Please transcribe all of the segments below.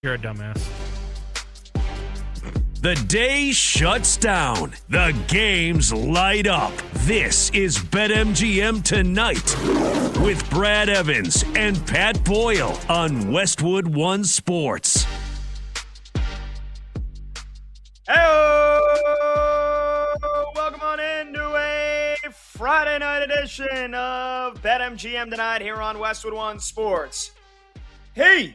You're a dumbass. The day shuts down. The games light up. This is BetMGM Tonight with Brad Evans and Pat Boyle on Westwood One Sports. Hey, welcome on into a Friday night edition of BetMGM Tonight here on Westwood One Sports. He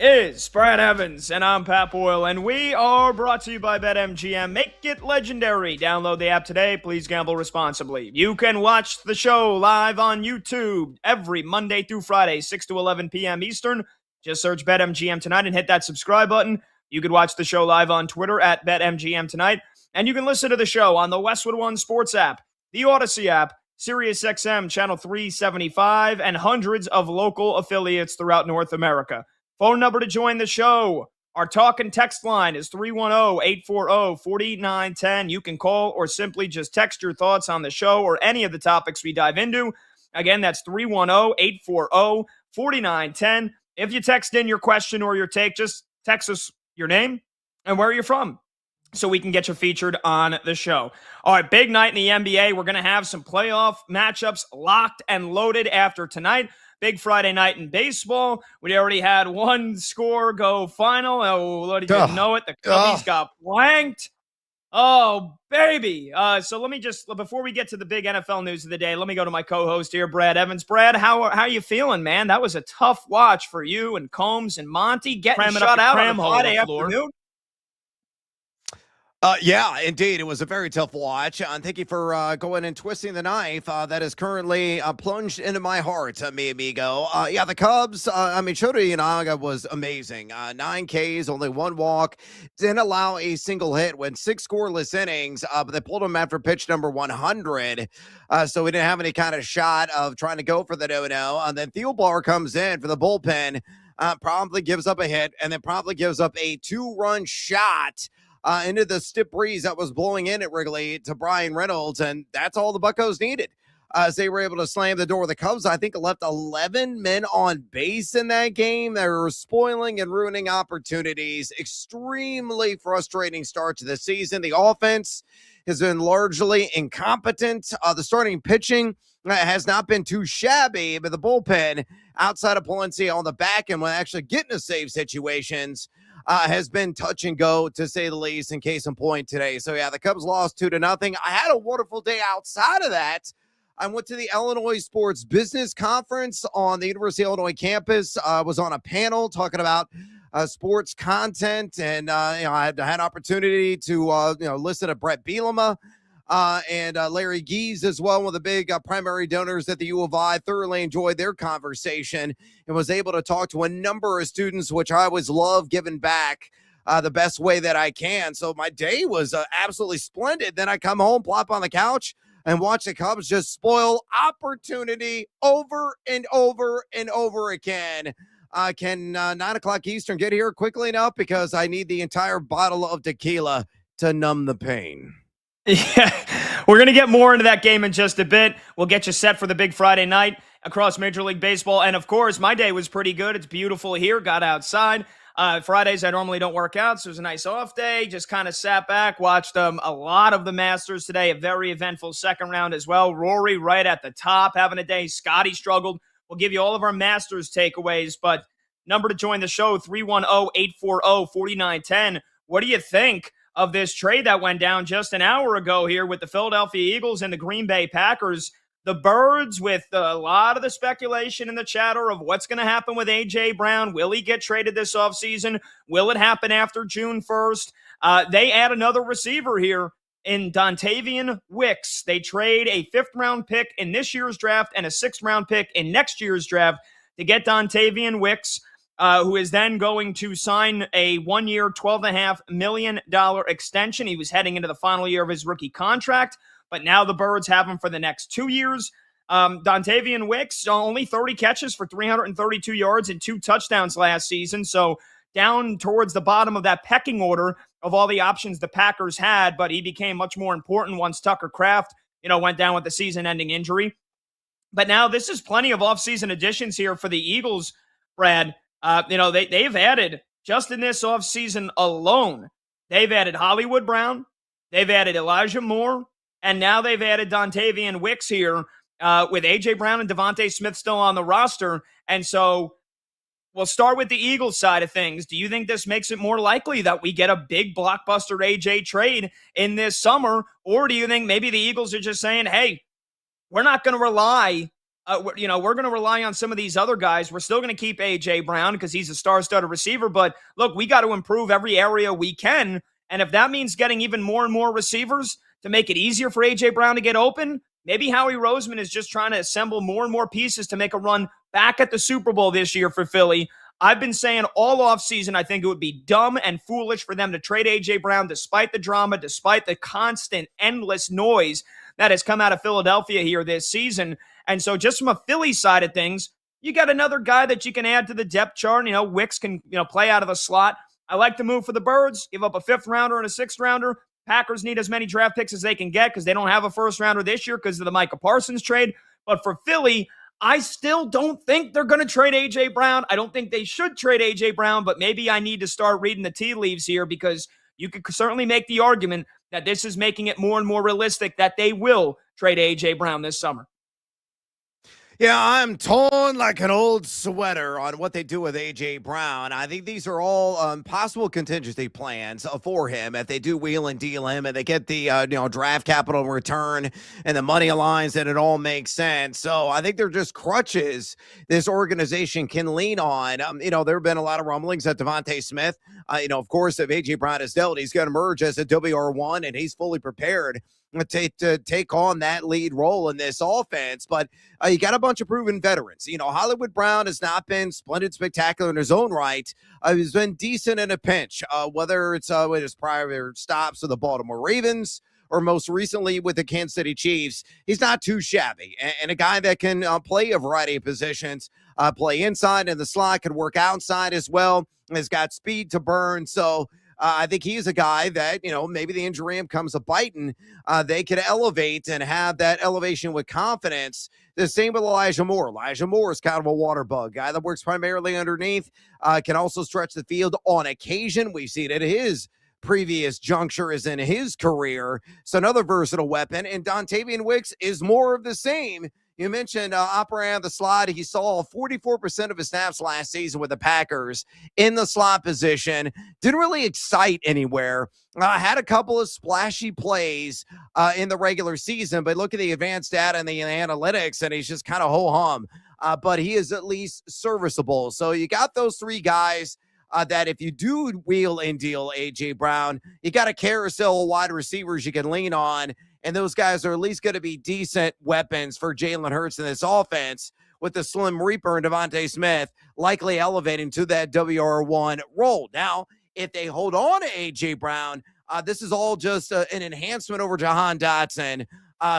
is Brad Evans, and I'm Pat Boyle, and we are brought to you by BetMGM. Make it legendary. Download the app today. Please gamble responsibly. You can watch the show live on YouTube every Monday through Friday, 6 to 11 p.m. Eastern. Just search BetMGM Tonight and hit that subscribe button. You can watch the show live on Twitter at BetMGM Tonight, and you can listen to the show on the Westwood One Sports app, the Odyssey app, SiriusXM Channel 375, and hundreds of local affiliates throughout North America. Phone number to join the show. Our talk and text line is 310-840-4910. You can call or simply just text your thoughts on the show or any of the topics we dive into. Again, that's 310-840-4910. If you text in your question or your take, just text us your name and where you're from so we can get you featured on the show. All right, big night in the NBA. We're going to have some playoff matchups locked and loaded after tonight. Big Friday night in baseball. We already had one score go final. Oh, Lord, you didn't know it. The Cubbies got blanked. Oh, baby. So let me just, before we get to the big NFL news of the day, let me go to my co-host here, Brad Evans. Brad, how are you feeling, man? That was a tough watch for you and Combs and Monty getting shut out on a Friday afternoon. Yeah, indeed. It was a very tough watch. And thank you for going and twisting the knife that is currently plunged into my heart, mi amigo. Yeah, the Cubs, Shota Inoue was amazing. 9 Ks, only 1 walk. Didn't allow a single hit, went 6 scoreless innings, but they pulled him after pitch number 100. So we didn't have any kind of shot of trying to go for the no-no. And then Thielbar comes in for the bullpen, promptly gives up a hit, and then promptly gives up a 2-run shot into the stiff breeze that was blowing in at Wrigley to Brian Reynolds, and that's all the Buccos needed. As they were able to slam the door. The Cubs, I think, left 11 men on base in that game. They were spoiling and ruining opportunities. Extremely frustrating start to the season. The offense has been largely incompetent. The starting pitching has not been too shabby, but the bullpen, outside of Palencia on the back end when actually getting to save situations, has been touch and go, to say the least, in case in point today. So, yeah, the Cubs lost 2-0. I had a wonderful day outside of that. I went to the Illinois Sports Business Conference on the University of Illinois campus. I was on a panel talking about sports content, and I had an opportunity to listen to Brett Bielema and Larry Gies as well, one of the big primary donors at the U of I. Thoroughly enjoyed their conversation and was able to talk to a number of students, which I always love giving back the best way that I can. So my day was absolutely splendid. Then I come home, plop on the couch, and watch the Cubs just spoil opportunity over and over and over again. Can 9 o'clock Eastern get here quickly enough? Because I need the entire bottle of tequila to numb the pain. Yeah, we're going to get more into that game in just a bit. We'll get you set for the big Friday night across Major League Baseball. And, of course, my day was pretty good. It's beautiful here. Got outside. Fridays, I normally don't work out, so it was a nice off day. Just kind of sat back, watched a lot of the Masters today. A very eventful second round as well. Rory right at the top, having a day. Scotty struggled. We'll give you all of our Masters takeaways. But number to join the show, 310-840-4910. What do you think of this trade that went down just an hour ago here with the Philadelphia Eagles and the Green Bay Packers? The Birds, with a lot of the speculation and the chatter of what's going to happen with A.J. Brown. Will he get traded this offseason? Will it happen after June 1st? They add another receiver here in Dontavian Wicks. They trade a 5th-round pick in this year's draft and a 6th-round pick in next year's draft to get Dontavian Wicks, who is then going to sign a 1-year, $12.5 million extension. He was heading into the final year of his rookie contract, but now the Birds have him for the next 2 years. Dontavian Wicks, only 30 catches for 332 yards and 2 touchdowns last season, so down towards the bottom of that pecking order of all the options the Packers had, but he became much more important once Tucker Kraft, went down with the season-ending injury. But now this is plenty of offseason additions here for the Eagles, Brad. They've added just in this offseason alone, they've added Hollywood Brown, they've added Elijah Moore, and now they've added Dontavian Wicks here with A.J. Brown and Devontae Smith still on the roster. And so we'll start with the Eagles side of things. Do you think this makes it more likely that we get a big blockbuster A.J. trade in this summer? Or do you think maybe the Eagles are just saying, hey, we're not going to rely we're going to rely on some of these other guys. We're still going to keep A.J. Brown because he's a star-studded receiver. But look, we got to improve every area we can. And if that means getting even more and more receivers to make it easier for A.J. Brown to get open, maybe Howie Roseman is just trying to assemble more and more pieces to make a run back at the Super Bowl this year for Philly. I've been saying all offseason I think it would be dumb and foolish for them to trade A.J. Brown despite the drama, despite the constant, endless noise that has come out of Philadelphia here this season. And so just from a Philly side of things, you got another guy that you can add to the depth chart. Wicks can, play out of the slot. I like the move for the Birds, give up a 5th rounder and a 6th rounder. Packers need as many draft picks as they can get because they don't have a 1st rounder this year because of the Micah Parsons trade. But for Philly, I still don't think they're going to trade A.J. Brown. I don't think they should trade A.J. Brown, but maybe I need to start reading the tea leaves here because you could certainly make the argument that this is making it more and more realistic that they will trade A.J. Brown this summer. Yeah, I'm torn like an old sweater on what they do with A.J. Brown. I think these are all possible contingency plans for him if they do wheel and deal him and they get the draft capital in return and the money aligns and it all makes sense. So I think they're just crutches this organization can lean on. There have been a lot of rumblings that Devontae Smith, of course, if A.J. Brown is dealt, he's going to emerge as a WR1 and he's fully prepared to take on that lead role in this offense. But you got a bunch of proven veterans. Hollywood Brown has not been splendid, spectacular in his own right. He's been decent in a pinch, whether it's with his prior stops with the Baltimore Ravens or most recently with the Kansas City Chiefs. He's not too shabby. And a guy that can play a variety of positions, play inside in the slot, can work outside as well, has got speed to burn. So I think he's a guy that, maybe the injury comes a biting. They could elevate and have that elevation with confidence. The same with Elijah Moore. Elijah Moore is kind of a water bug guy that works primarily underneath, can also stretch the field on occasion. We've seen it at his previous juncture is in his career. So another versatile weapon. And Dontavian Wicks is more of the same. You mentioned operating on the slot. He saw 44% of his snaps last season with the Packers in the slot position. Didn't really excite anywhere. Had a couple of splashy plays in the regular season, but look at the advanced data and the analytics, and he's just kind of ho-hum. But he is at least serviceable. So you got those three guys that if you do wheel and deal A.J. Brown, you got a carousel of wide receivers you can lean on. And those guys are at least going to be decent weapons for Jalen Hurts in this offense, with the Slim Reaper and Devontae Smith likely elevating to that WR1 role. Now, if they hold on to A.J. Brown, this is all just an enhancement over Jahan Dotson,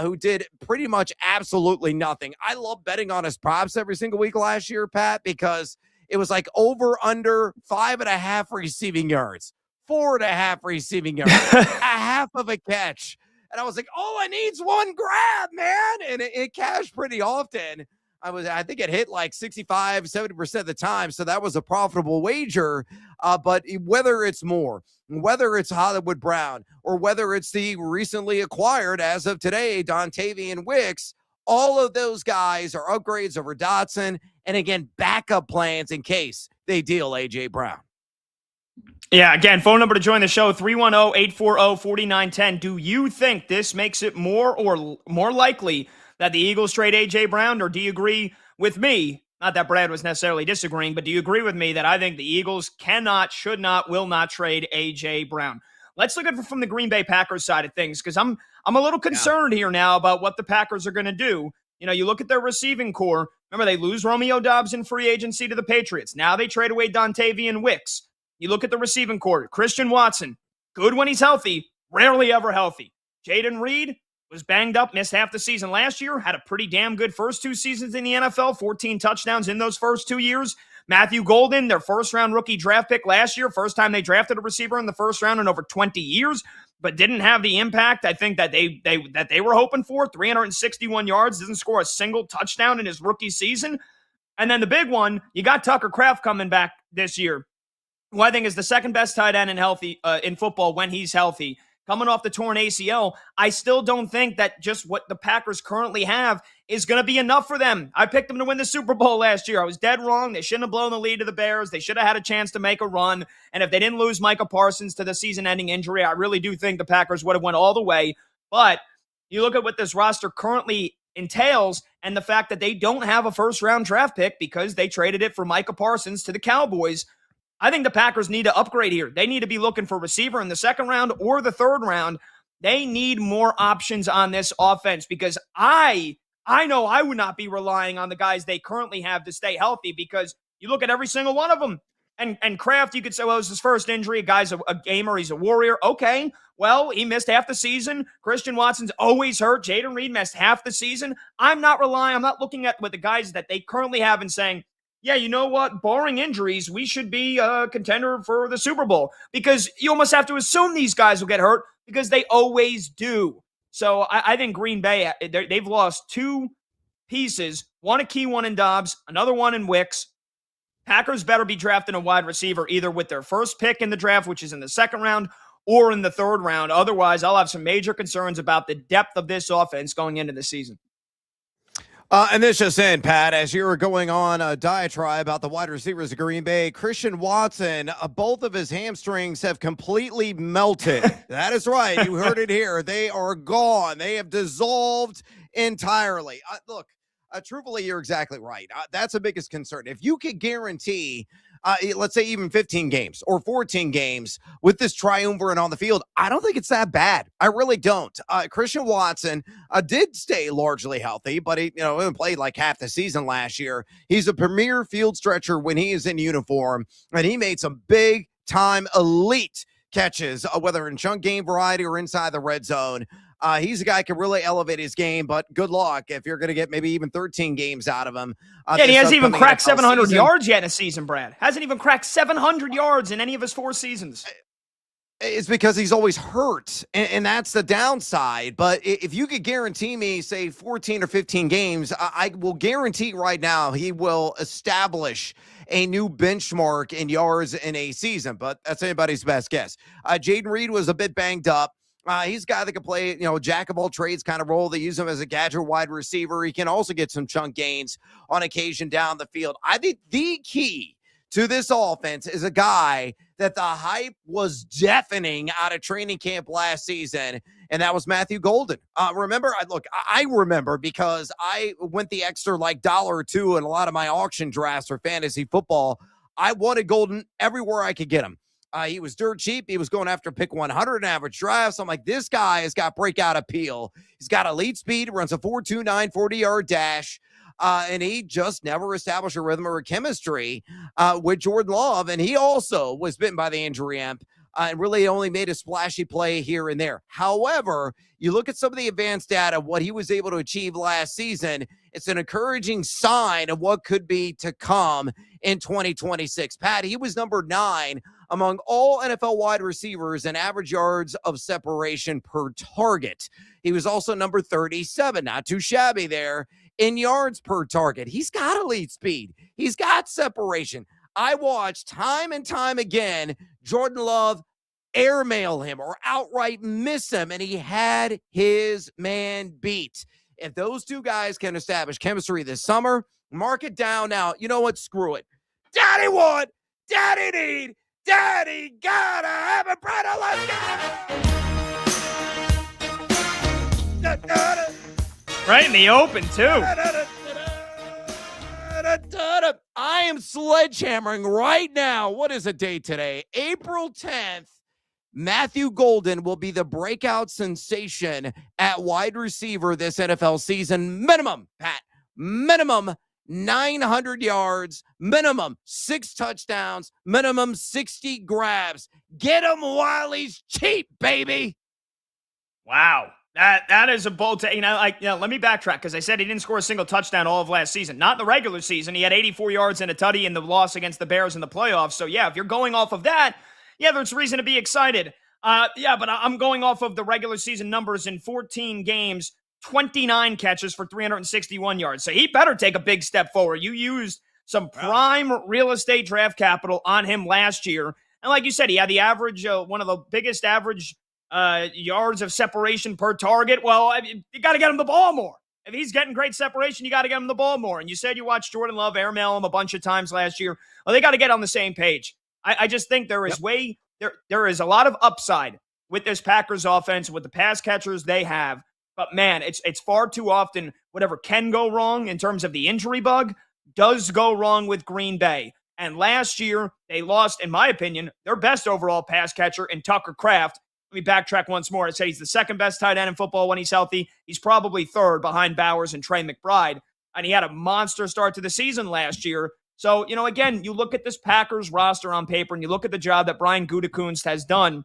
who did pretty much absolutely nothing. I love betting on his props every single week last year, Pat, because it was like over under 5.5 receiving yards, 4.5 receiving yards, a half of a catch. And I was like, all I need's one grab, man. And it cashed pretty often. I think it hit like 65, 70% of the time. So that was a profitable wager. But whether it's Moore, whether it's Hollywood Brown, or whether it's the recently acquired, as of today, Dontavian Wicks, all of those guys are upgrades over Dotson. And again, backup plans in case they deal A.J. Brown. Yeah, again, phone number to join the show, 310-840-4910. Do you think this makes it more likely that the Eagles trade A.J. Brown, or do you agree with me? Not that Brad was necessarily disagreeing, but do you agree with me that I think the Eagles cannot, should not, will not trade A.J. Brown? Let's look at it from the Green Bay Packers side of things, because I'm a little concerned here now about what the Packers are going to do. You look at their receiving core. Remember, they lose Romeo Doubs in free agency to the Patriots. Now they trade away Dontavian Wicks. You look at the receiving core. Christian Watson, good when he's healthy, rarely ever healthy. Jaden Reed was banged up, missed half the season last year, had a pretty damn good first 2 seasons in the NFL, 14 touchdowns in those first 2 years. Matthew Golden, their first-round rookie draft pick last year, first time they drafted a receiver in the first round in over 20 years, but didn't have the impact I think that they were hoping for. 361 yards, doesn't score a single touchdown in his rookie season. And then the big one, you got Tucker Kraft coming back this year. who I think is the second best tight end in football when he's healthy, coming off the torn ACL, I still don't think that just what the Packers currently have is going to be enough for them. I picked them to win the Super Bowl last year. I was dead wrong. They shouldn't have blown the lead to the Bears. They should have had a chance to make a run. And if they didn't lose Micah Parsons to the season-ending injury, I really do think the Packers would have went all the way. But you look at what this roster currently entails and the fact that they don't have a first-round draft pick because they traded it for Micah Parsons to the Cowboys. I think the Packers need to upgrade here. They need to be looking for receiver in the second round or the third round. They need more options on this offense because I know I would not be relying on the guys they currently have to stay healthy because you look at every single one of them. And Kraft, you could say, well, it was his first injury. A guy's a gamer. He's a warrior. Okay, well, he missed half the season. Christian Watson's always hurt. Jaden Reed missed half the season. I'm not looking at what the guys that they currently have and saying, yeah, you know what? Barring injuries, we should be a contender for the Super Bowl because you almost have to assume these guys will get hurt because they always do. So I think Green Bay, they've lost two pieces, one a key one in Dobbs, another one in Wicks. Packers better be drafting a wide receiver either with their first pick in the draft, which is in the second round, or in the third round. Otherwise, I'll have some major concerns about the depth of this offense going into the season. And this just in, Pat, as you were going on a diatribe about the wide receivers of Green Bay, Christian Watson, both of his hamstrings have completely melted. That is right. You heard it here. They are gone. They have dissolved entirely. Look, truthfully, you're exactly right. That's the biggest concern. If you could guarantee, let's say even 15 games or 14 games with this triumvirate on the field, I don't think it's that bad. I really don't. Christian Watson did stay largely healthy, but he played like half the season last year. He's a premier field stretcher when he is in uniform, and he made some big time elite catches, whether in chunk game variety or inside the red zone. He's a guy who can really elevate his game, but good luck if you're going to get maybe even 13 games out of him. Yeah, he hasn't even cracked 700 yards yet in a season, Brad. Hasn't even cracked 700 yards in any of his 4 seasons. It's because he's always hurt, and that's the downside. But if you could guarantee me, say, 14 or 15 games, I will guarantee right now he will establish a new benchmark in yards in a season. But that's anybody's best guess. Jaden Reed was a bit banged up. He's a guy that can play, jack of all trades kind of role. They use him as a gadget wide receiver. He can also get some chunk gains on occasion down the field. I think the key to this offense is a guy that the hype was deafening out of training camp last season, and that was Matthew Golden. Remember, I remember because I went the extra $1 or $2 in a lot of my auction drafts for fantasy football. I wanted Golden everywhere I could get him. He was dirt cheap. He was going after pick 100 in average drafts. I'm like, this guy has got breakout appeal. He's got elite speed, runs a 4.29 40-yard dash, and he just never established a rhythm or a chemistry with Jordan Love. And he also was bitten by the injury amp and really only made a splashy play here and there. However, you look at some of the advanced data, what he was able to achieve last season, it's an encouraging sign of what could be to come in 2026. Pat, he was number 9 among all NFL wide receivers in average yards of separation per target. He was also number 37, not too shabby there, in yards per target. He's got elite speed. He's got separation. I watched time and time again Jordan Love airmail him or outright miss him, and he had his man beat. If those two guys can establish chemistry this summer, mark it down now. You know what? Screw it. Daddy want, daddy need, daddy gotta have a brother. Let's go. Right in the open, too. I am sledgehammering right now. What is the date today? April 10th. Matthew Golden will be the breakout sensation at wide receiver this NFL season. Minimum, Pat, minimum 900 yards, minimum 6 touchdowns, minimum 60 grabs. Get him while he's cheap, baby. Wow. That is a bold take. Let me backtrack because I said he didn't score a single touchdown all of last season. Not in the regular season. He had 84 yards and a tutty in the loss against the Bears in the playoffs. So, yeah, if you're going off of that, yeah, there's reason to be excited. But I'm going off of the regular season numbers in 14 games, 29 catches for 361 yards. So he better take a big step forward. You used some prime real estate draft capital on him last year. And like you said, he had the average, one of the biggest average yards of separation per target. Well, I mean, you got to get him the ball more. If he's getting great separation, you got to get him the ball more. And you said you watched Jordan Love airmail him a bunch of times last year. Well, they got to get on the same page. I just think there is there is a lot of upside with this Packers offense, with the pass catchers they have. But man, it's far too often whatever can go wrong in terms of the injury bug does go wrong with Green Bay. And last year, they lost, in my opinion, their best overall pass catcher in Tucker Kraft. Let me backtrack once more. I said he's the second best tight end in football when he's healthy. He's probably third behind Bowers and Trey McBride. And he had a monster start to the season last year. So, again, you look at this Packers roster on paper and you look at the job that Brian Gutekunst has done,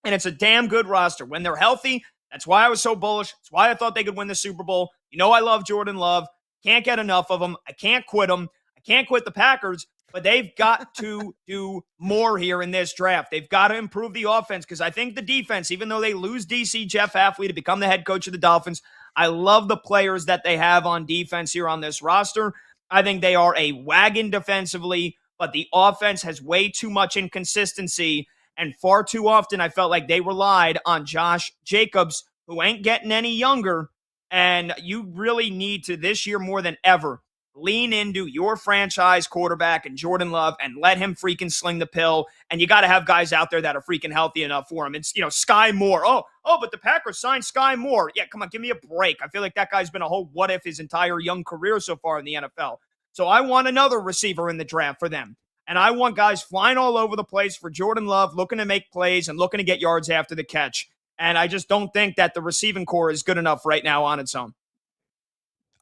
and it's a damn good roster. When they're healthy, that's why I was so bullish. That's why I thought they could win the Super Bowl. I love Jordan Love. Can't get enough of him. I can't quit him. I can't quit the Packers. But they've got to do more here in this draft. They've got to improve the offense because I think the defense, even though they lose DC Jeff Hafley to become the head coach of the Dolphins, I love the players that they have on defense here on this roster. I think they are a wagon defensively, but the offense has way too much inconsistency. And far too often, I felt like they relied on Josh Jacobs, who ain't getting any younger. And you really need to, this year more than ever, lean into your franchise quarterback and Jordan Love and let him freaking sling the pill. And you got to have guys out there that are freaking healthy enough for him. It's, Sky Moore. Oh, but the Packers signed Sky Moore. Yeah, come on, give me a break. I feel like that guy's been a whole what if his entire young career so far in the NFL. So I want another receiver in the draft for them. And I want guys flying all over the place for Jordan Love, looking to make plays and looking to get yards after the catch. And I just don't think that the receiving core is good enough right now on its own.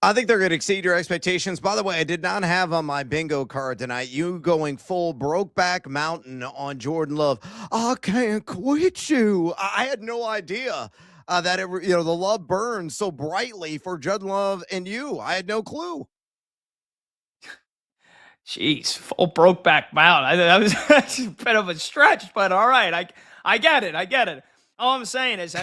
I think they're going to exceed your expectations. By the way, I did not have on my bingo card tonight you going full Brokeback Mountain on Jordan Love. I can't quit you. I had no idea that the love burns so brightly for Jordan Love and you. I had no clue. Jeez, full Brokeback Mountain. That was a bit of a stretch, but all right. I get it. All I'm saying is,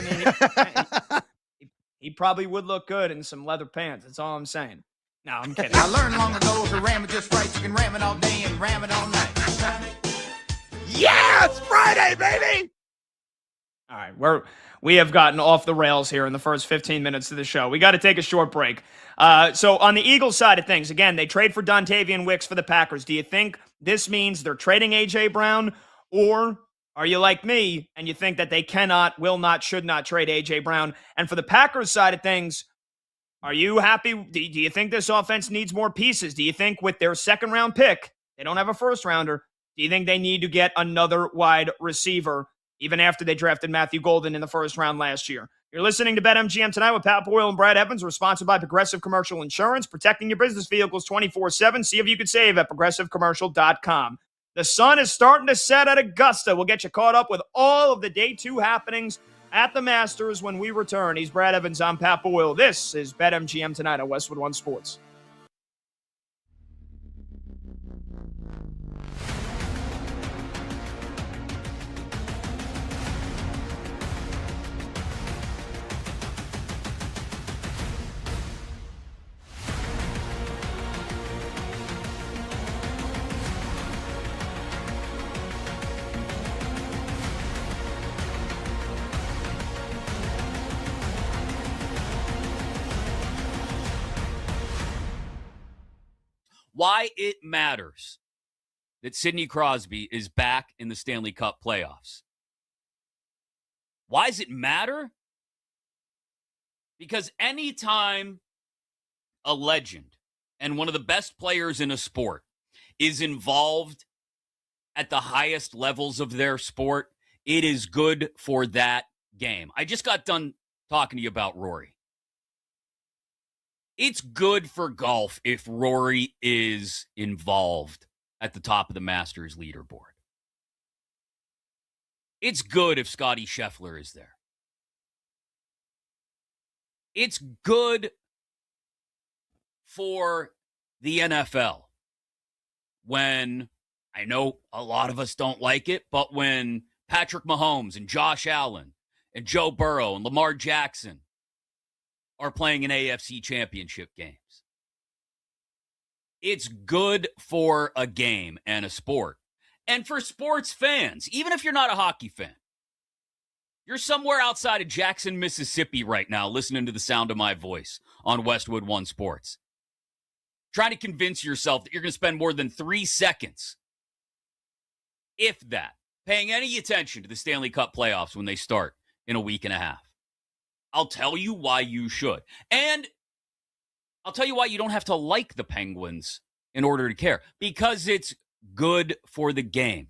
he probably would look good in some leather pants. That's all I'm saying. No, I'm kidding. I learned long ago to ram it just right. You can ram it all day and ram it all night. Yeah, it's Friday, baby! All right, we have gotten off the rails here in the first 15 minutes of the show. We got to take a short break. So on the Eagles side of things, again, they trade for Dontavian Wicks for the Packers. Do you think this means they're trading A.J. Brown, or are you like me and you think that they cannot, will not, should not trade A.J. Brown? And for the Packers side of things, are you happy? Do you think this offense needs more pieces? Do you think with their second-round pick, they don't have a first-rounder, do you think they need to get another wide receiver, even after they drafted Matthew Golden in the first round last year? You're listening to BetMGM Tonight with Pat Boyle and Brad Evans. We're sponsored by Progressive Commercial Insurance, protecting your business vehicles 24/7. See if you could save at progressivecommercial.com. The sun is starting to set at Augusta. We'll get you caught up with all of the Day 2 happenings at the Masters when we return. He's Brad Evans. I'm Pat Boyle. This is BetMGM Tonight on Westwood One Sports. Why it matters that Sidney Crosby is back in the Stanley Cup playoffs. Why does it matter? Because anytime a legend and one of the best players in a sport is involved at the highest levels of their sport, it is good for that game. I just got done talking to you about Rory. It's good for golf if Rory is involved at the top of the Masters leaderboard. It's good if Scottie Scheffler is there. It's good for the NFL when, I know a lot of us don't like it, but when Patrick Mahomes and Josh Allen and Joe Burrow and Lamar Jackson are playing in AFC championship games. It's good for a game and a sport. And for sports fans, even if you're not a hockey fan, you're somewhere outside of Jackson, Mississippi right now listening to the sound of my voice on Westwood One Sports, trying to convince yourself that you're going to spend more than 3 seconds, if that, paying any attention to the Stanley Cup playoffs when they start in a week and a half. I'll tell you why you should. And I'll tell you why you don't have to like the Penguins in order to care. Because it's good for the game.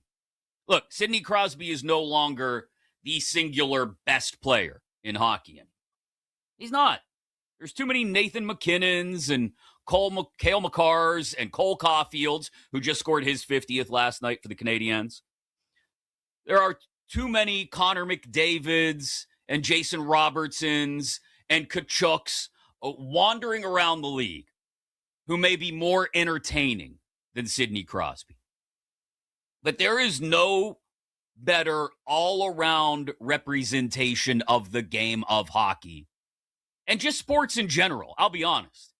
Look, Sidney Crosby is no longer the singular best player in hockey. He's not. There's too many Nathan McKinnons and Cale Makars and Cole Caulfields, who just scored his 50th last night for the Canadiens. There are too many Connor McDavids and Jason Robertsons and Kachuks wandering around the league who may be more entertaining than Sidney Crosby. But there is no better all-around representation of the game of hockey and just sports in general. I'll be honest.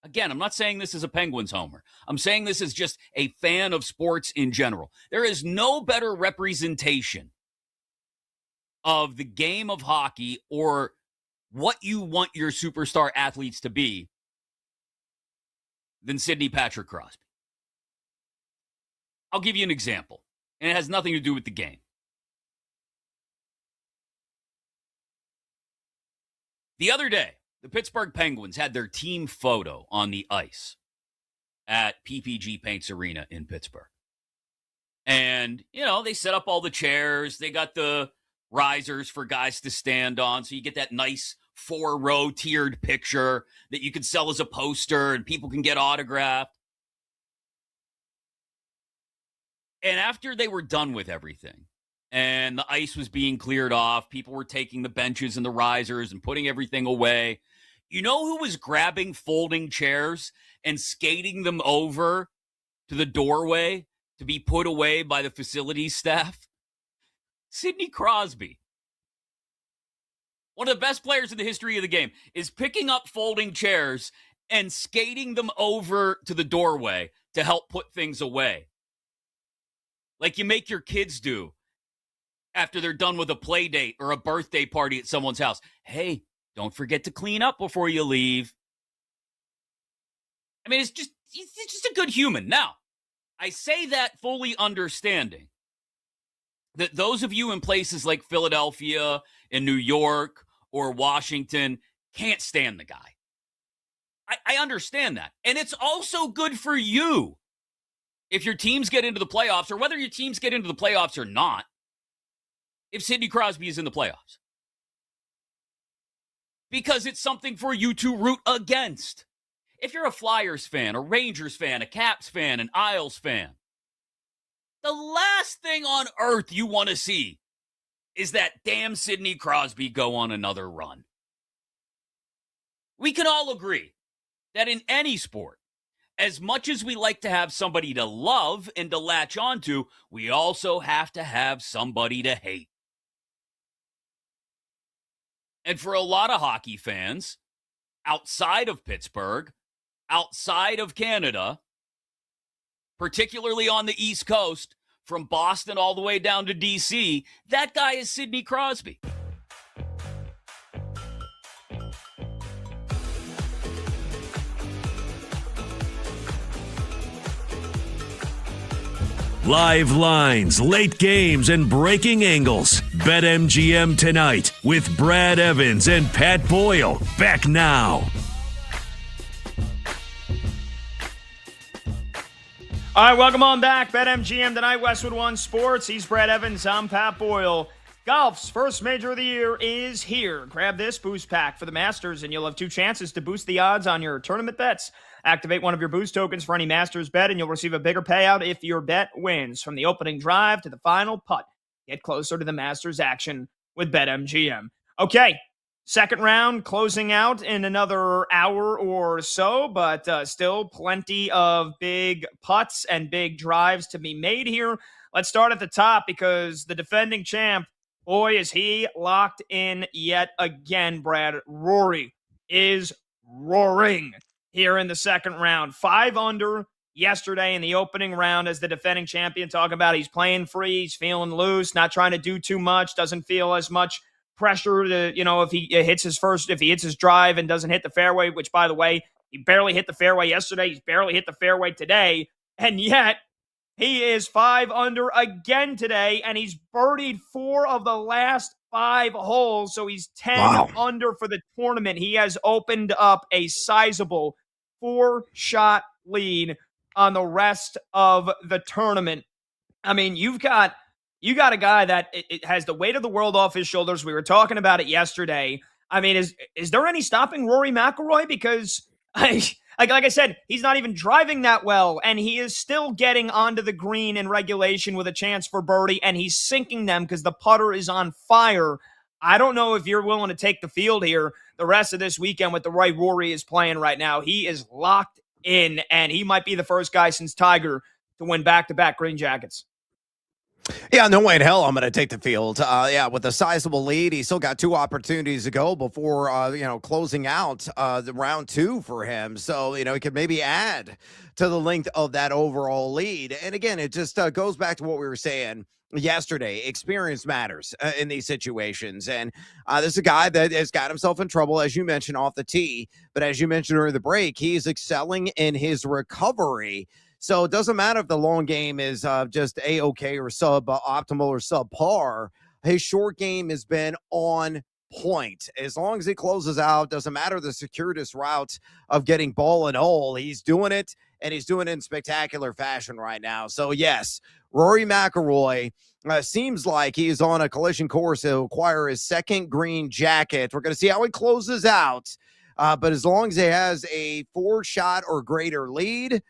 Again, I'm not saying this as a Penguins homer. I'm saying this as just a fan of sports in general. There is no better representation of the game of hockey or what you want your superstar athletes to be than Sidney Patrick Crosby. I'll give you an example, and it has nothing to do with the game. The other day, the Pittsburgh Penguins had their team photo on the ice at PPG Paints Arena in Pittsburgh. And, they set up all the chairs. They got the risers for guys to stand on, so you get that nice 4-row tiered picture that you can sell as a poster and people can get autographed. And after they were done with everything and the ice was being cleared off, people were taking the benches and the risers and putting everything away. You know who was grabbing folding chairs and skating them over to the doorway to be put away by the facilities staff? Sidney Crosby. One of the best players in the history of the game is picking up folding chairs and skating them over to the doorway to help put things away. Like you make your kids do after they're done with a play date or a birthday party at someone's house. Hey, don't forget to clean up before you leave. I mean, it's just a good human. Now, I say that fully understanding that those of you in places like Philadelphia and New York or Washington can't stand the guy. I understand that. And it's also good for you if your teams get into the playoffs, or whether your teams get into the playoffs or not, if Sidney Crosby is in the playoffs. Because it's something for you to root against. If you're a Flyers fan, a Rangers fan, a Caps fan, an Isles fan, the last thing on earth you want to see is that damn Sidney Crosby go on another run. We can all agree that in any sport, as much as we like to have somebody to love and to latch onto, we also have to have somebody to hate. And for a lot of hockey fans, outside of Pittsburgh, outside of Canada, particularly on the East Coast, from Boston all the way down to D.C., that guy is Sidney Crosby. Live lines, late games, and breaking angles. BetMGM tonight with Brad Evans and Pat Boyle. Back now. All right, welcome on back. BetMGM tonight, Westwood One Sports. He's Brad Evans. I'm Pat Boyle. Golf's first major of the year is here. Grab this boost pack for the Masters, and you'll have 2 chances to boost the odds on your tournament bets. Activate one of your boost tokens for any Masters bet, and you'll receive a bigger payout if your bet wins. From the opening drive to the final putt, get closer to the Masters action with BetMGM. Okay, second round closing out in another hour or so, but still plenty of big putts and big drives to be made here. Let's start at the top because the defending champ, boy, is he locked in yet again, Brad. Rory is roaring here in the second round. 5 under, yesterday in the opening round as the defending champion, talking about he's playing free, he's feeling loose, not trying to do too much, doesn't feel as much pressure to, if he hits his drive and doesn't hit the fairway, which, by the way, he barely hit the fairway yesterday. He's barely hit the fairway today. And yet he is 5 under again today, and he's birdied 4 of the last 5 holes. So he's 10 under for the tournament. He has opened up a sizable 4-shot lead on the rest of the tournament. I mean, you got a guy that it has the weight of the world off his shoulders. We were talking about it yesterday. I mean, is there any stopping Rory McIlroy? Because like I said, he's not even driving that well, and he is still getting onto the green in regulation with a chance for birdie, and he's sinking them because the putter is on fire. I don't know if you're willing to take the field here the rest of this weekend with the way Rory is playing right now. He is locked in, and he might be the first guy since Tiger to win back-to-back green jackets. Yeah, no way in hell I'm going to take the field. With a sizable lead, he's still got 2 opportunities to go before, closing out the round 2 for him. So, he could maybe add to the length of that overall lead. And again, it just goes back to what we were saying yesterday. Experience matters in these situations. And this is a guy that has got himself in trouble, as you mentioned, off the tee. But as you mentioned during the break, he's excelling in his recovery. So it doesn't matter if the long game is just A-okay or sub-optimal or subpar. His short game has been on point. As long as he closes out, doesn't matter the circuitous route of getting ball and hole. He's doing it, and he's doing it in spectacular fashion right now. So, yes, Rory McIlroy seems like he's on a collision course to acquire his second green jacket. We're going to see how he closes out. But as long as he has a 4-shot or greater lead,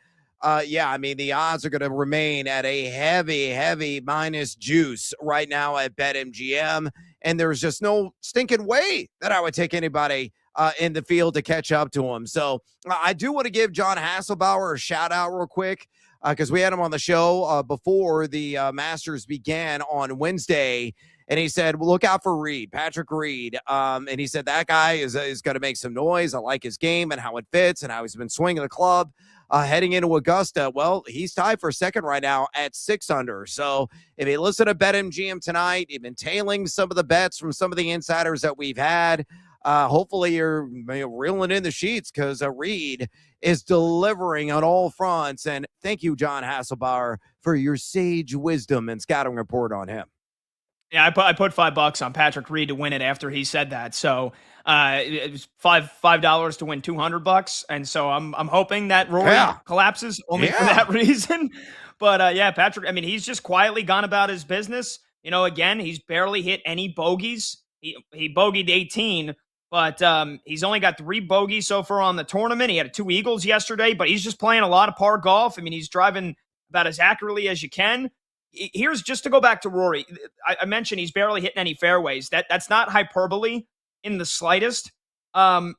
the odds are going to remain at a heavy minus juice right now at BetMGM. And there's just no stinking way that I would take anybody in the field to catch up to him. So I do want to give John Hasselbauer a shout out real quick because we had him on the show before the Masters began on Wednesday. And he said, well, look out for Reed, Patrick Reed. And he said, that guy is going to make some noise. I like his game and how it fits and how he's been swinging the club heading into Augusta. Well, he's tied for second right now at 6 under. So if you listen to BetMGM tonight, you've been tailing some of the bets from some of the insiders that we've had. Hopefully you're reeling in the sheets because Reed is delivering on all fronts. And thank you, John Hasselbauer, for your sage wisdom and scouting report on him. Yeah, I put $5 on Patrick Reed to win it after he said that. So it was $5 to win $200, and so I'm hoping that Rory collapses only for that reason. But Patrick, I mean, he's just quietly gone about his business. Again, he's barely hit any bogeys. He bogeyed 18, but he's only got 3 bogeys so far on the tournament. He had 2 eagles yesterday, but he's just playing a lot of par golf. I mean, he's driving about as accurately as you can. Here's just to go back to Rory. I mentioned he's barely hitting any fairways. That's not hyperbole in the slightest.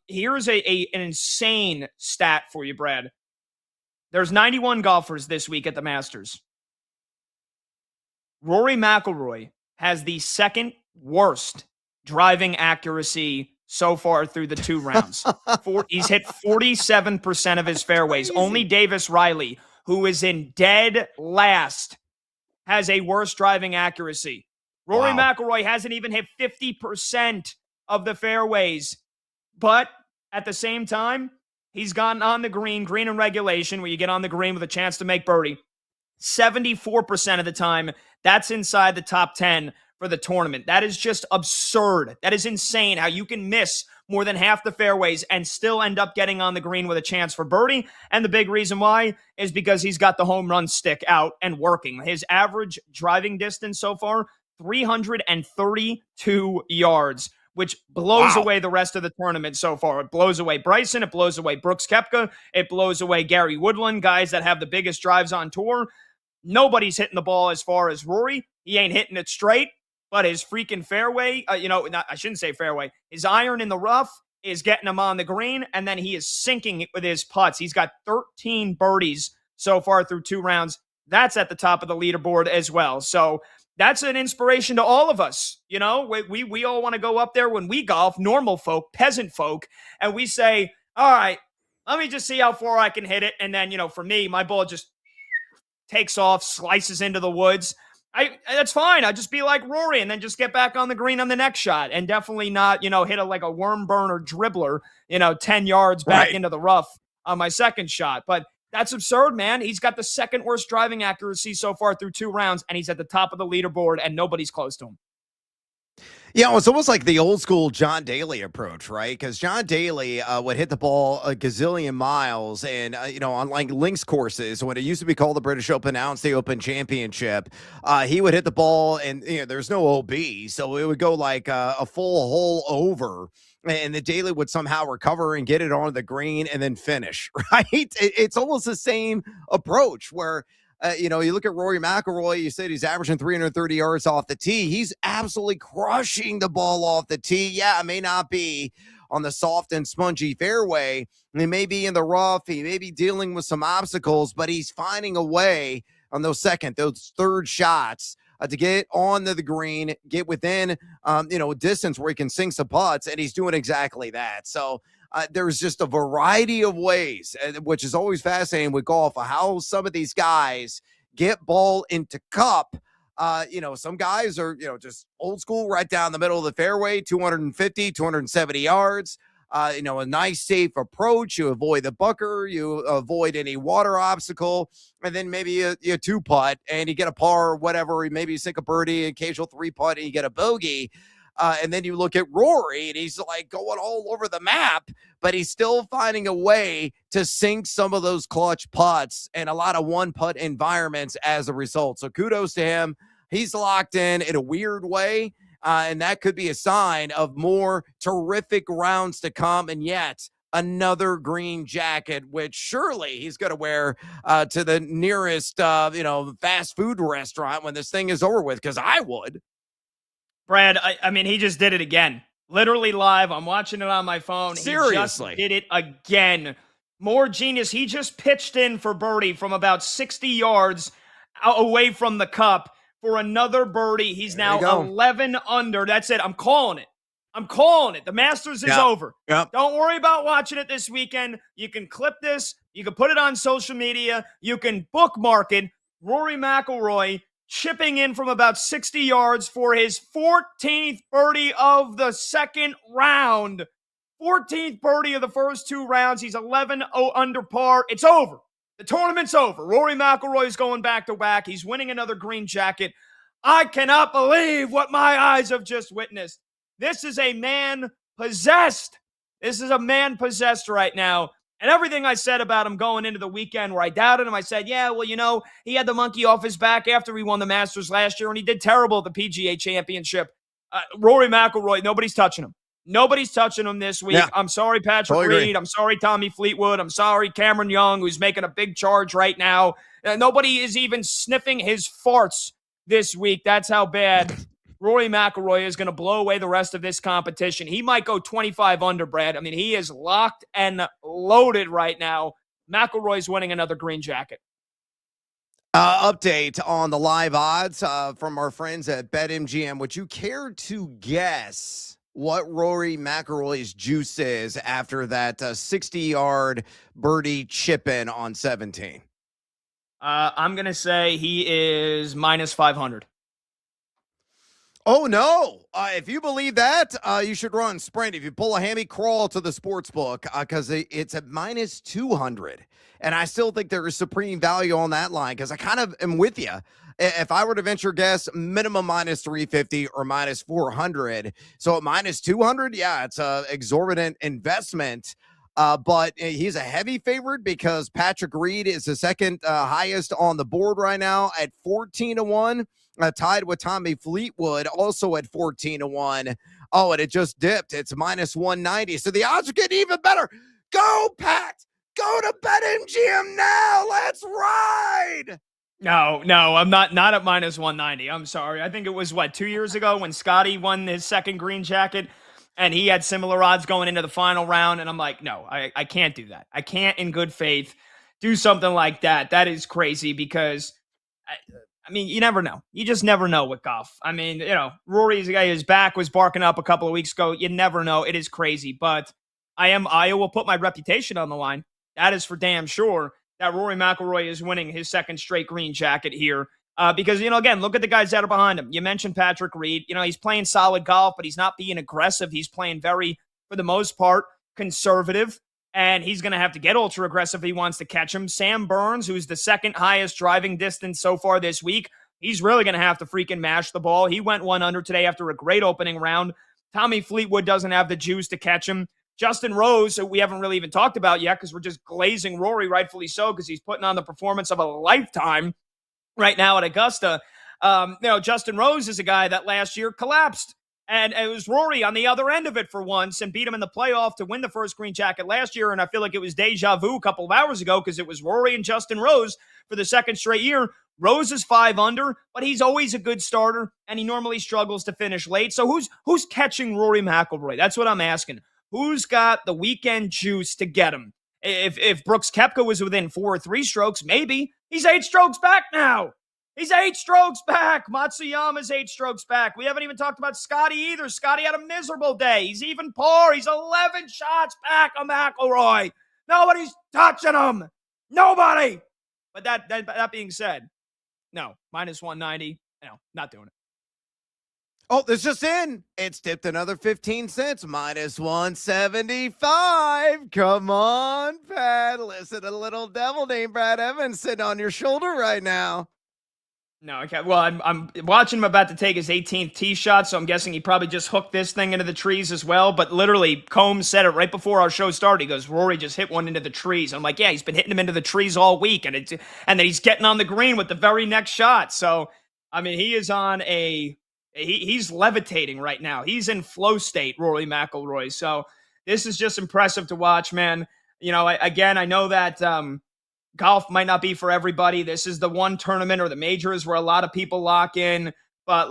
Here's an insane stat for you, Brad. There's 91 golfers this week at the Masters. Rory McIlroy has the second worst driving accuracy so far through the 2 rounds. He's hit 47% of his fairways. Crazy. Only Davis Riley, who is in dead last, has a worse driving accuracy. Rory McIlroy hasn't even hit 50% of the fairways. But at the same time, he's gotten on the green in regulation, where you get on the green with a chance to make birdie. 74% of the time, that's inside the top 10 for the tournament. That is just absurd. That is insane how you can miss more than half the fairways and still end up getting on the green with a chance for birdie. And the big reason why is because he's got the home run stick out and working. His average driving distance so far, 332 yards, which blows away the rest of the tournament so far. It blows away Bryson. It blows away Brooks Koepka. It blows away Gary Woodland, guys that have the biggest drives on tour. Nobody's hitting the ball as far as Rory. He ain't hitting it straight. But his freaking fairway, I shouldn't say fairway, his iron in the rough is getting him on the green, and then he is sinking it with his putts. He's got 13 birdies so far through 2 rounds. That's at the top of the leaderboard as well. So that's an inspiration to all of us. We all want to go up there when we golf, normal folk, peasant folk, and we say, all right, Let me just see how far I can hit it. And then, for me, my ball just takes off, slices into the woods. That's fine. I'll just be like Rory and then just get back on the green on the next shot and definitely not, hit it like a worm burner dribbler, 10 yards back into the rough on my second shot. But that's absurd, man. He's got the second worst driving accuracy so far through 2 rounds, and he's at the top of the leaderboard, and nobody's close to him. Yeah, it's almost like the old school John Daly approach, right? Because John Daly would hit the ball a gazillion miles, and on like links courses, when it used to be called the British Open, now it's the Open Championship, he would hit the ball, and there's no OB, so it would go like a full hole over, and the Daly would somehow recover and get it on the green and then finish. Right? It's almost the same approach where. You look at Rory McIlroy, you said he's averaging 330 yards off the tee. He's absolutely crushing the ball off the tee. Yeah, it may not be on the soft and spongy fairway. He may be in the rough. He may be dealing with some obstacles, but he's finding a way on those third shots to get on the green, get within, distance where he can sink some putts, and he's doing exactly that. So, there's just a variety of ways, which is always fascinating with golf, how some of these guys get ball into cup. Some guys are, just old school right down the middle of the fairway, 250, 270 yards. A nice, safe approach. You avoid the bunker. You avoid any water obstacle. And then maybe a 2-putt and you get a par or whatever. Maybe you sink a birdie, occasional 3-putt, and you get a bogey. And then you look at Rory, and he's like going all over the map, but he's still finding a way to sink some of those clutch putts and a lot of 1-putt environments as a result. So kudos to him. He's locked in a weird way, and that could be a sign of more terrific rounds to come. And yet another green jacket, which surely he's going to wear to the nearest, fast food restaurant when this thing is over with, because I would. Brad, I mean, he just did it again. Literally live. I'm watching it on my phone. Seriously. He just did it again. More genius. He just pitched in for birdie from about 60 yards away from the cup for another birdie. He's now 11 under. That's it. I'm calling it. The Masters is over. Yep. Don't worry about watching it this weekend. You can clip this. You can put it on social media. You can bookmark it. Rory McIlroy chipping in from about 60 yards for his 14th birdie of the second round. 14th birdie of the first 2 rounds. He's 11 under par. It's over. The tournament's over. Rory McIlroy is going back-to-back. He's winning another green jacket. I cannot believe what my eyes have just witnessed. This is a man possessed. Right now. And everything I said about him going into the weekend where I doubted him, I said, yeah, well, he had the monkey off his back after he won the Masters last year, and he did terrible at the PGA Championship. Rory McIlroy, nobody's touching him. Nobody's touching him this week. Yeah. I'm sorry, Patrick Reed. I'm sorry, Tommy Fleetwood. I'm sorry, Cameron Young, who's making a big charge right now. Nobody is even sniffing his farts this week. That's how bad Rory McIlroy is going to blow away the rest of this competition. He might go 25 under, Brad. I mean, he is locked and loaded right now. McIlroy's winning another green jacket. Update on the live odds from our friends at BetMGM. Would you care to guess what Rory McIlroy's juice is after that 60-yard birdie chip in on 17? I'm going to say he is minus 500. Oh, no. If you believe that, you should run Sprint. If you pull a hammy, crawl to the sports book because it's at minus 200. And I still think there is supreme value on that line because I kind of am with you. If I were to venture guess, minimum minus 350 or minus 400. So at minus 200, yeah, it's an exorbitant investment. But he's a heavy favorite because Patrick Reed is the second highest on the board right now at 14-1. Tied with Tommy Fleetwood, also at 14-1. Oh, and it just dipped. It's minus 190. So the odds are getting even better. Go, Pat! Go to BetMGM now. Let's ride. No, I'm not at minus 190. I'm sorry. I think it was, 2 years ago when Scotty won his second green jacket, and he had similar odds going into the final round, and I'm like, no, I can't do that. I can't, in good faith, do something like that. That is crazy because I mean, you never know. You just never know with golf. I mean, Rory's guy, his back was barking up a couple of weeks ago. You never know. It is crazy. But I will put my reputation on the line. that is for damn sure that Rory McIlroy is winning his second straight green jacket here. Because, again, look at the guys that are behind him. You mentioned Patrick Reed. He's playing solid golf, but he's not being aggressive. He's playing very, for the most part, conservative. And he's going to have to get ultra aggressive if he wants to catch him. Sam Burns, who's the second highest driving distance so far this week, he's really going to have to freaking mash the ball. He went 1 under today after a great opening round. Tommy Fleetwood doesn't have the juice to catch him. Justin Rose, who we haven't really even talked about yet because we're just glazing Rory, rightfully so, because he's putting on the performance of a lifetime right now at Augusta. Justin Rose is a guy that last year collapsed. And it was Rory on the other end of it for once and beat him in the playoff to win the first green jacket last year. And I feel like it was deja vu a couple of hours ago because it was Rory and Justin Rose for the second straight year. Rose is 5 under, but he's always a good starter, and he normally struggles to finish late. So who's catching Rory McIlroy? That's what I'm asking. Who's got the weekend juice to get him? If Brooks Koepka was within 4 or 3 strokes, maybe. He's 8 strokes back now. He's 8 strokes back. Matsuyama's 8 strokes back. We haven't even talked about Scotty either. Scotty had a miserable day. He's even par. He's 11 shots back of McIlroy. Nobody's touching him. Nobody. But that being said, no, minus 190. No, not doing it. Oh, this just in. It's dipped another 15 cents, minus 175. Come on, Pat. Listen, a little devil named Brad Evans sitting on your shoulder right now. No, okay. Well, I'm watching him about to take his 18th tee shot, so I'm guessing he probably just hooked this thing into the trees as well. But literally, Combs said it right before our show started. He goes, Rory just hit one into the trees. And I'm like, yeah, he's been hitting them into the trees all week, and then he's getting on the green with the very next shot. So, I mean, he is on he's levitating right now. He's in flow state, Rory McIlroy. So this is just impressive to watch, man. I know that golf might not be for everybody. This is the one tournament or the majors where a lot of people lock in, but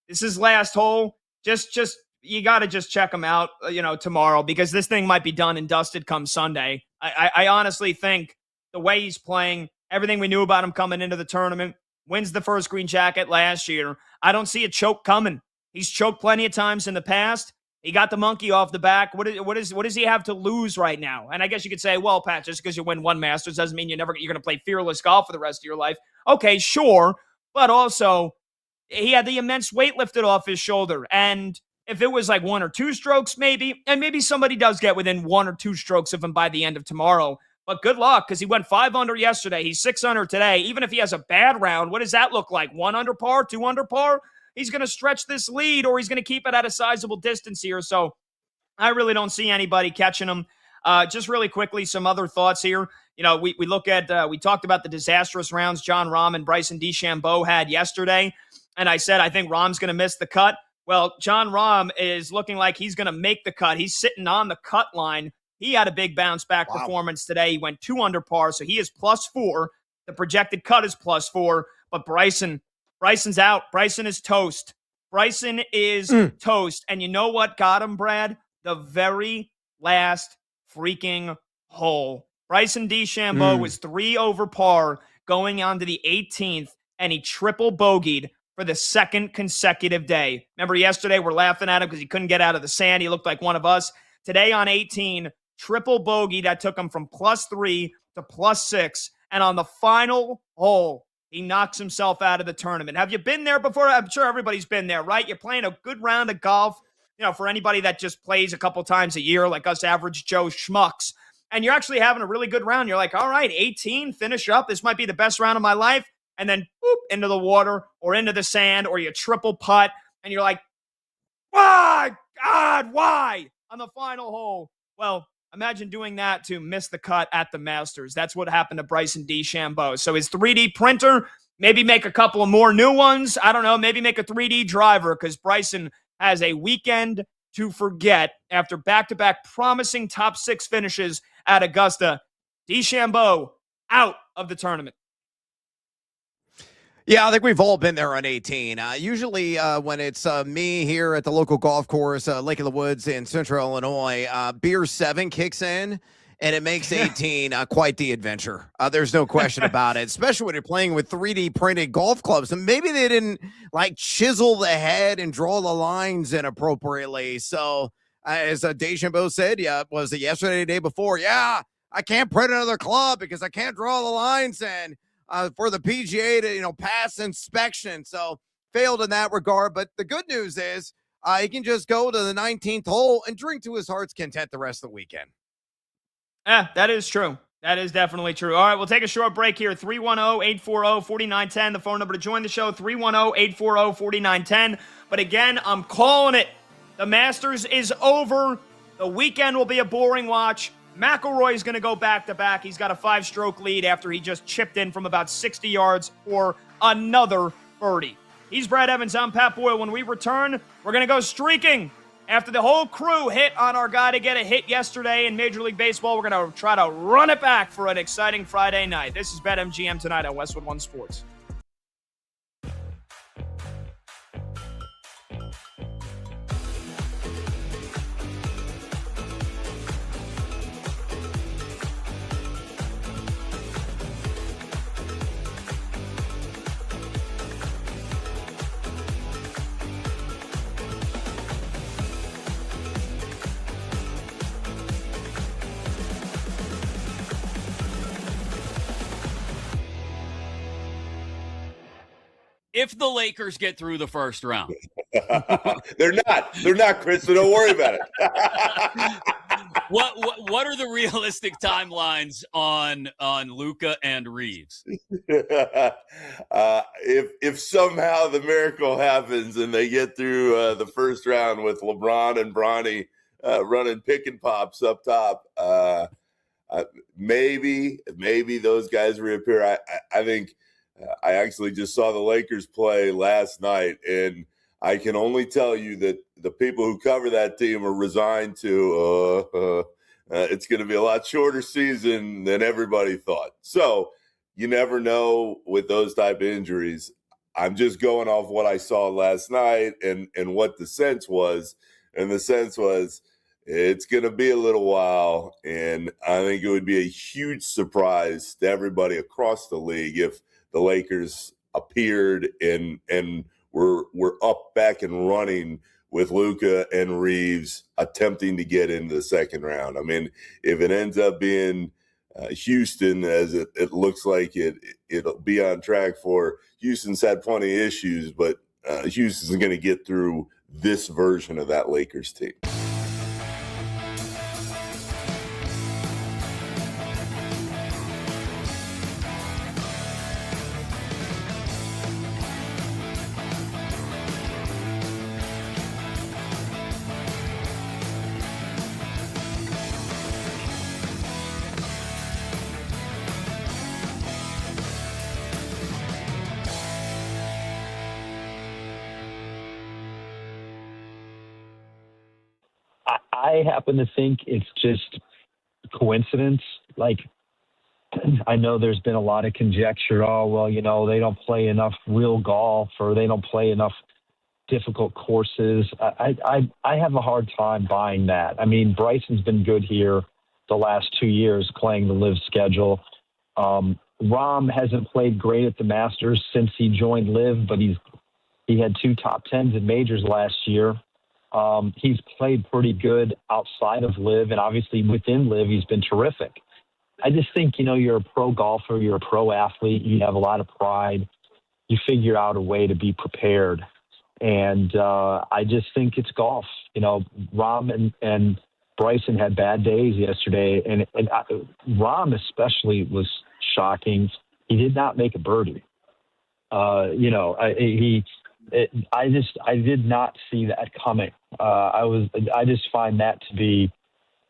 this is last hole. Just you got to just check him out, tomorrow, because this thing might be done and dusted come Sunday. I honestly think the way he's playing, everything we knew about him coming into the tournament, wins the first green jacket last year. I don't see a choke coming. He's choked plenty of times in the past. He got the monkey off the back. What does he have to lose right now? And I guess you could say, well, Pat, just because you win one Masters doesn't mean you're going to play fearless golf for the rest of your life. Okay, sure. But also, he had the immense weight lifted off his shoulder. And if it was like 1 or 2 strokes, maybe, and maybe somebody does get within 1 or 2 strokes of him by the end of tomorrow. But good luck, because he went 5 under yesterday. He's 6 under today. Even if he has a bad round, what does that look like? 1 under par, 2 under par? He's going to stretch this lead, or he's going to keep it at a sizable distance here. So I really don't see anybody catching him. Just really quickly, some other thoughts here. We look at, we talked about the disastrous rounds John Rahm and Bryson DeChambeau had yesterday. And I said, I think Rahm's going to miss the cut. Well, John Rahm is looking like he's going to make the cut. He's sitting on the cut line. He had a big bounce back performance today. He went 2 under par, so he is +4. The projected cut is +4, but Bryson's out. Bryson is toast. Bryson is toast. And you know what got him, Brad? The very last freaking hole. Bryson DeChambeau was 3 over par going on to the 18th, and he triple bogeyed for the second consecutive day. Remember yesterday, we're laughing at him because he couldn't get out of the sand. He looked like one of us. Today on 18, triple bogey that took him from +3 to +6. And on the final hole, he knocks himself out of the tournament. Have you been there before? I'm sure everybody's been there, right? You're playing a good round of golf, for anybody that just plays a couple times a year, like us average Joe schmucks. And you're actually having a really good round. You're like, all right, 18, finish up. This might be the best round of my life. And then, boop, into the water or into the sand, or you triple putt. And you're like, why? God, why? On the final hole. Well, imagine doing that to miss the cut at the Masters. That's what happened to Bryson DeChambeau. So his 3D printer, maybe make a couple of more new ones. I don't know, maybe make a 3D driver, because Bryson has a weekend to forget after back-to-back promising top 6 finishes at Augusta. DeChambeau out of the tournament. Yeah, I think we've all been there on 18. Usually when it's me here at the local golf course, Lake of the Woods in central Illinois, Beer 7 kicks in, and it makes 18 quite the adventure. There's no question about it, especially when you're playing with 3D printed golf clubs. And maybe they didn't chisel the head and draw the lines inappropriately. So as DeChambeau said, was it yesterday, the day before? Yeah, I can't print another club because I can't draw the lines in for the PGA to, pass inspection. So failed in that regard. But the good news is he can just go to the 19th hole and drink to his heart's content the rest of the weekend. Yeah, that is true. That is definitely true. All right, we'll take a short break here. 310-840-4910. The phone number to join the show, 310-840-4910. But again, I'm calling it. The Masters is over. The weekend will be a boring watch. McIlroy is going to go back-to-back. He's got a 5-stroke lead after he just chipped in from about 60 yards for another birdie. He's Brad Evans. I'm Pat Boyle. When we return, we're going to go streaking. After the whole crew hit on our guy to get a hit yesterday in Major League Baseball, we're going to try to run it back for an exciting Friday night. This is BetMGM tonight on Westwood One Sports. If the Lakers get through the first round. They're not, Chris, so don't worry about it. What are the realistic timelines on Luka and Reeves? If somehow the miracle happens and they get through the first round with LeBron and Bronny running pick and pops up top, maybe those guys reappear. I think I actually just saw the Lakers play last night, and I can only tell you that the people who cover that team are resigned to it's going to be a lot shorter season than everybody thought. So you never know with those type of injuries. I'm just going off what I saw last night and what the sense was. And the sense was it's going to be a little while, and I think it would be a huge surprise to everybody across the league if the Lakers appeared and were up back and running with Luka and Reeves attempting to get into the second round. I mean, if it ends up being Houston, as it looks like it'll be on track for, Houston's had plenty of issues, but Houston's going to get through this version of that Lakers team. I happen to think it's just coincidence. Like, I know there's been a lot of conjecture. Oh, well, they don't play enough real golf, or they don't play enough difficult courses. I have a hard time buying that. I mean, Bryson's been good here the last 2 years playing the LIV schedule. Rahm hasn't played great at the Masters since he joined LIV, but he had 2 top 10s in majors last year. He's played pretty good outside of LIV, and obviously within LIV, he's been terrific. I just think, you're a pro golfer, you're a pro athlete, you have a lot of pride. You figure out a way to be prepared. And I just think it's golf. Rahm and Bryson had bad days yesterday, and Rahm especially was shocking. He did not make a birdie. I did not see that coming. I just find that to be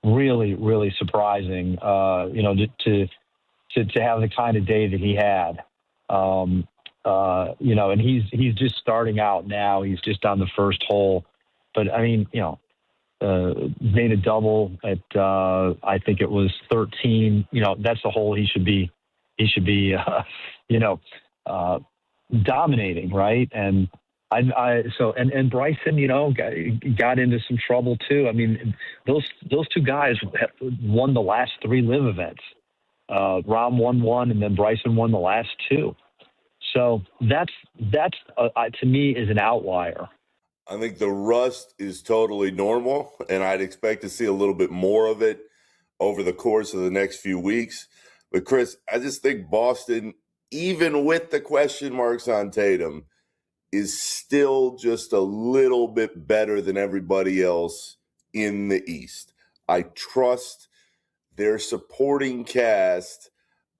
really, really surprising. To have the kind of day that he had. And he's just starting out now. He's just on the first hole, but I mean, made a double at I think it was 13. That's the hole he should be dominating, right? And and Bryson, got into some trouble too. I mean, those 2 guys won the last 3 LIV events. Rahm won 1, and then Bryson won the last 2. So that's to me is an outlier. I think the rust is totally normal, and I'd expect to see a little bit more of it over the course of the next few weeks. But Chris, I just think Boston, even with the question marks on Tatum, is still just a little bit better than everybody else in the East. I trust their supporting cast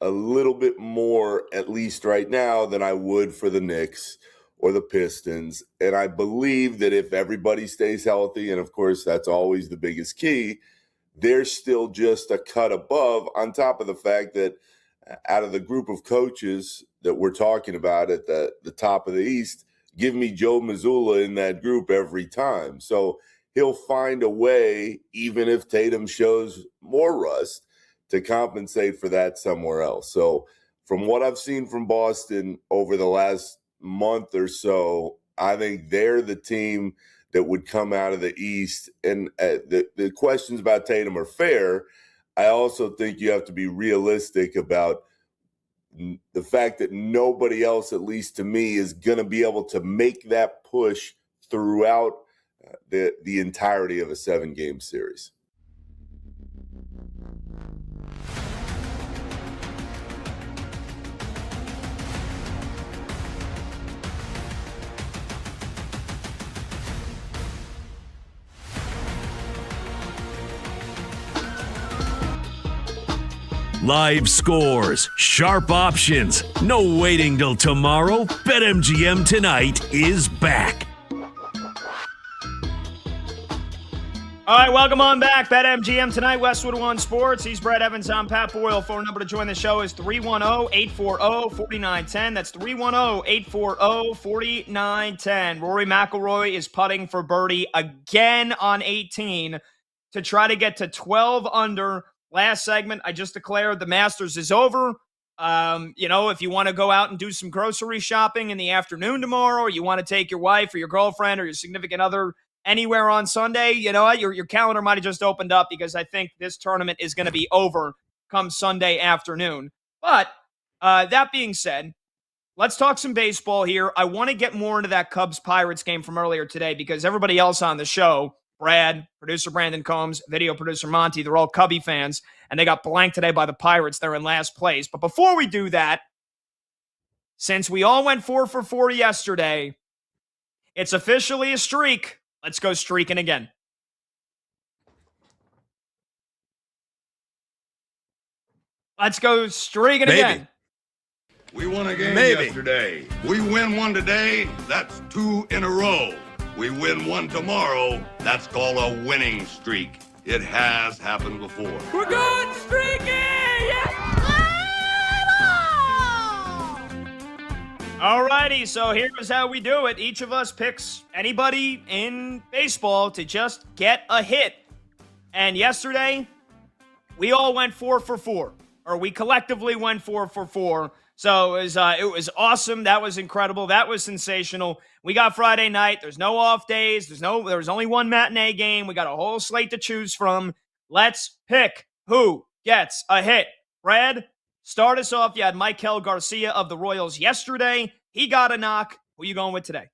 a little bit more, at least right now, than I would for the Knicks or the Pistons. And I believe that if everybody stays healthy, and of course that's always the biggest key, they're still just a cut above, on top of the fact that out of the group of coaches that we're talking about at the top of the East, give me Joe Mazzulla in that group every time. So he'll find a way, even if Tatum shows more rust, to compensate for that somewhere else. So from what I've seen from Boston over the last month or so, I think they're the team that would come out of the East. And the questions about Tatum are fair. I also think you have to be realistic about the fact that nobody else, at least to me, is going to be able to make that push throughout the entirety of a 7-game series. Live scores, sharp options, no waiting till tomorrow. BetMGM Tonight is back. All right, welcome on back. BetMGM Tonight, Westwood One Sports. He's Brad Evans. I'm Pat Boyle. Phone number to join the show is 310-840-4910. That's 310-840-4910. Rory McIlroy is putting for birdie again on 18 to try to get to 12 under. Last segment, I just declared the Masters is over. If you want to go out and do some grocery shopping in the afternoon tomorrow, or you want to take your wife or your girlfriend or your significant other anywhere on Sunday, you know what? Your calendar might have just opened up, because I think this tournament is going to be over come Sunday afternoon. But that being said, let's talk some baseball here. I want to get more into that Cubs-Pirates game from earlier today, because everybody else on the show, Brad, producer Brandon Combs, video producer Monty, they're all Cubby fans, and they got blanked today by the Pirates. They're in last place. But before we do that, since we all went 4 for 4 yesterday, it's officially a streak. Let's go streaking again. Let's go streaking again. We won a game yesterday. We win one today, that's 2 in a row. We win one tomorrow, that's called a winning streak. It has happened before. We're going streaking! Yeah! Alrighty, so here's how we do it. Each of us picks anybody in baseball to just get a hit. And yesterday, we all went 4 for 4. Or we collectively went 4 for 4. So it was awesome. That was incredible. That was sensational. We got Friday night. There's no off days. There was only one matinee game. We got a whole slate to choose from. Let's pick who gets a hit. Brad, start us off. You had Michael Garcia of the Royals yesterday. He got a knock. Who you going with today?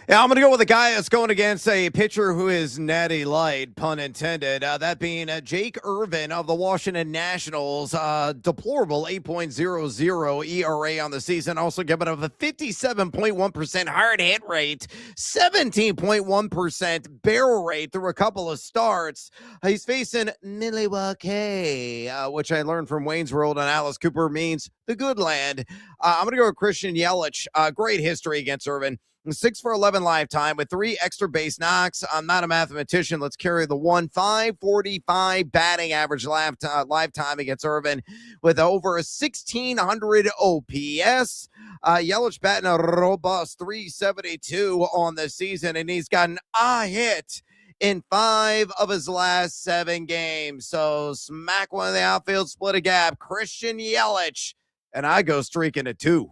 Yeah, I'm going to go with a guy that's going against a pitcher who is natty light, pun intended. That being Jake Irvin of the Washington Nationals. Deplorable 8.00 ERA on the season. Also giving up a 57.1% hard hit rate, 17.1% barrel rate through a couple of starts. He's facing Milwaukee, which I learned from Wayne's World and Alice Cooper means the good land. I'm going to go with Christian Yelich. Great history against Irvin. 6 for 11 lifetime with 3 extra base knocks. I'm not a mathematician. Let's carry the 545 batting average lifetime against Irvin with over a 1,600 OPS. Yelich batting a robust 372 on the season, and he's gotten a hit in 5 of his last 7 games. So smack one of the outfield, split a gap. Christian Yelich, and I go streaking at 2.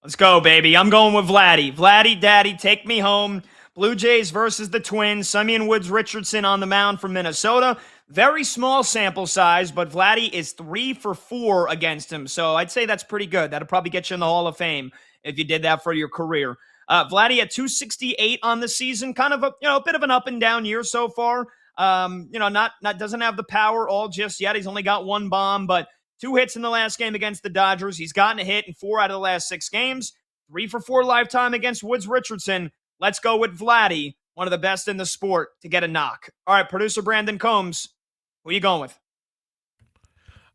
Let's go, baby. I'm going with Vladdy. Vladdy, daddy, take me home. Blue Jays versus the Twins. Simeon Woods Richardson on the mound from Minnesota. Very small sample size, but Vladdy is 3 for 4 against him. So I'd say that's pretty good. That'll probably get you in the Hall of Fame if you did that for your career. Vladdy at 268 on the season. Kind of a bit of an up and down year so far. Not doesn't have the power all just yet. He's only got one bomb, but 2 hits in the last game against the Dodgers. He's gotten a hit in 4 out of the last 6 games. 3 for 4 lifetime against Woods Richardson. Let's go with Vladdy, one of the best in the sport, to get a knock. All right, producer Brandon Combs, who are you going with?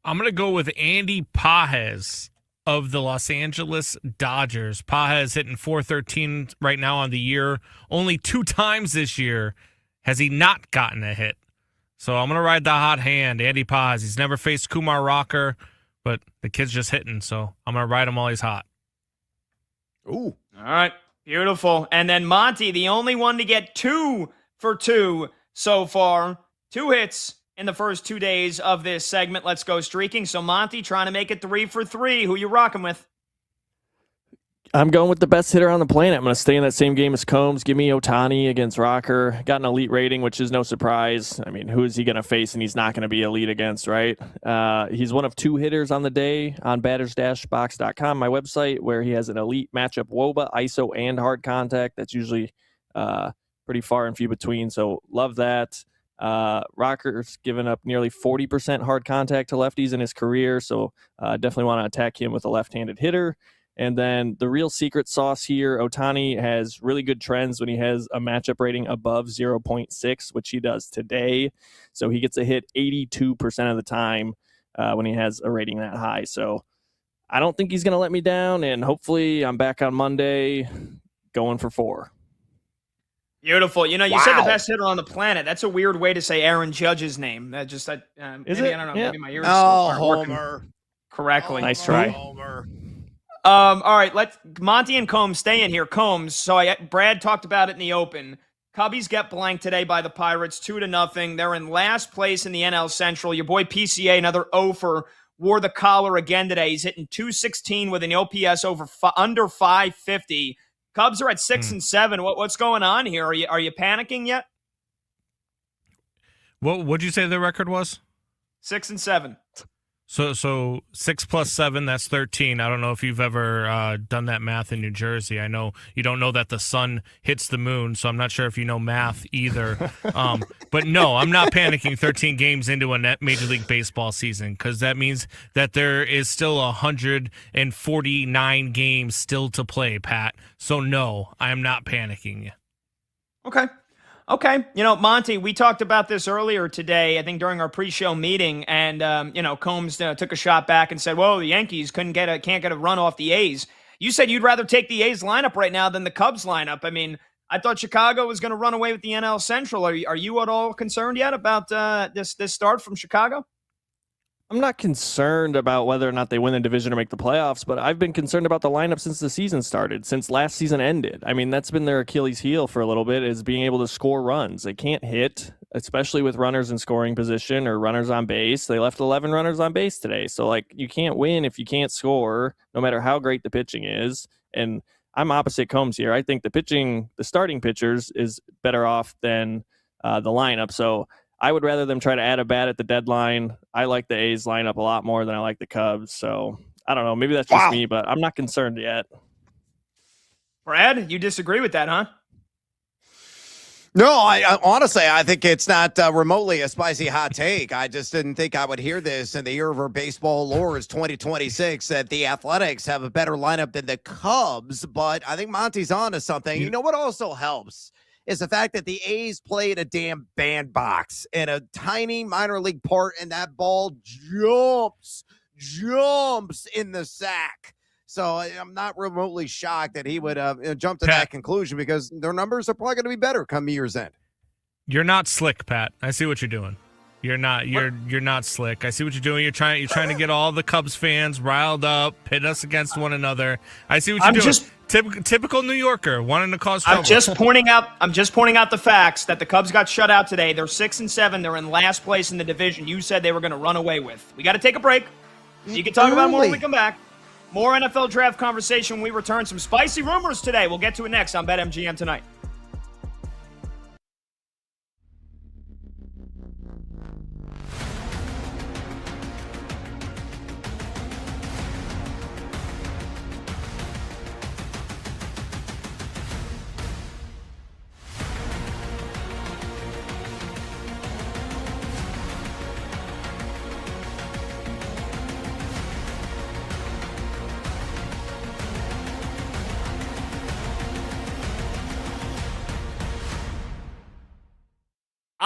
I'm going to go with Andy Pages of the Los Angeles Dodgers. Pages hitting .413 right now on the year. Only 2 times this year has he not gotten a hit. So I'm going to ride the hot hand, Andy Pages. He's never faced Kumar Rocker, but the kid's just hitting, so I'm going to ride him while he's hot. Ooh. All right, beautiful. And then Monty, the only one to get 2 for 2 so far. 2 hits in the first 2 days of this segment. Let's go streaking. So Monty trying to make it 3 for 3. Who you rocking with? I'm going with the best hitter on the planet. I'm going to stay in that same game as Combs. Give me Ohtani against Rocker. Got an elite rating, which is no surprise. I mean, who is he going to face and he's not going to be elite against, right? He's one of 2 hitters on the day on batters-box.com, my website, where he has an elite matchup WOBA, ISO, and hard contact. That's usually pretty far and few between, so love that. Rocker's given up nearly 40% hard contact to lefties in his career, so definitely want to attack him with a left-handed hitter. And then the real secret sauce here, Ohtani has really good trends when he has a matchup rating above 0.6, which he does today. So he gets a hit 82% of the time when he has a rating that high. So I don't think he's going to let me down, and hopefully I'm back on Monday going for 4. Beautiful. You said the best hitter on the planet. That's a weird way to say Aaron Judge's name. That just, maybe, I don't know, maybe my ears aren't working correctly. Nice try. Homer. All right, let Monty and Combs stay in here. Combs, Brad talked about it in the open. Cubbies get blanked today by the Pirates, 2-0. They're in last place in the NL Central. Your boy PCA, another 0-for, wore the collar again today. He's hitting .216 with an OPS under 550. Cubs are at 6-7. What's going on here? Are you panicking yet? What'd you say the record was? 6-7. So 6 plus 7, that's 13. I don't know if you've ever done that math in New Jersey. I know you don't know that the sun hits the moon, so I'm not sure if you know math either. But no, I'm not panicking 13 games into a Major League Baseball season, because that means that there is still 149 games still to play, Pat. So no, I am not panicking. Okay. Monty, we talked about this earlier today, I think during our pre-show meeting, and, Combs took a shot back and said, whoa, the Yankees can't get a run off the A's. You said you'd rather take the A's lineup right now than the Cubs lineup. I mean, I thought Chicago was going to run away with the NL Central. Are you at all concerned yet about this start from Chicago? I'm not concerned about whether or not they win the division or make the playoffs, but I've been concerned about the lineup since the season started, since last season ended. I mean, that's been their Achilles heel for a little bit, is being able to score runs. They can't hit, especially with runners in scoring position or runners on base. They left 11 runners on base today. So, you can't win if you can't score, no matter how great the pitching is. And I'm opposite Combs here. I think the starting pitchers is better off than the lineup. So I would rather them try to add a bat at the deadline. I like the A's lineup a lot more than I like the Cubs. So I don't know. Maybe that's just me, but I'm not concerned yet. Brad, you disagree with that, huh? No, I honestly, I think it's not remotely a spicy hot take. I just didn't think I would hear this in the year of our baseball lore is 2026, that the Athletics have a better lineup than the Cubs. But I think Monty's on to something. You know what also helps is the fact that the A's played a damn bandbox in a tiny minor league park, and that ball jumps in the sack. So I'm not remotely shocked that he would jump to that conclusion, because their numbers are probably going to be better come year's end. You're not slick, Pat. I see what you're doing. You're not slick. I see what you're doing. You're trying to get all the Cubs fans riled up, pit us against one another. I see what you're doing. Typical New Yorker wanting to cause trouble. I'm just pointing out the facts that the Cubs got shut out today. They're 6-7. They're in last place in the division. You said they were going to run away with. We got to take a break. You can talk about more when we come back. More NFL draft conversation when we return. Some spicy rumors today. We'll get to it next on BetMGM tonight.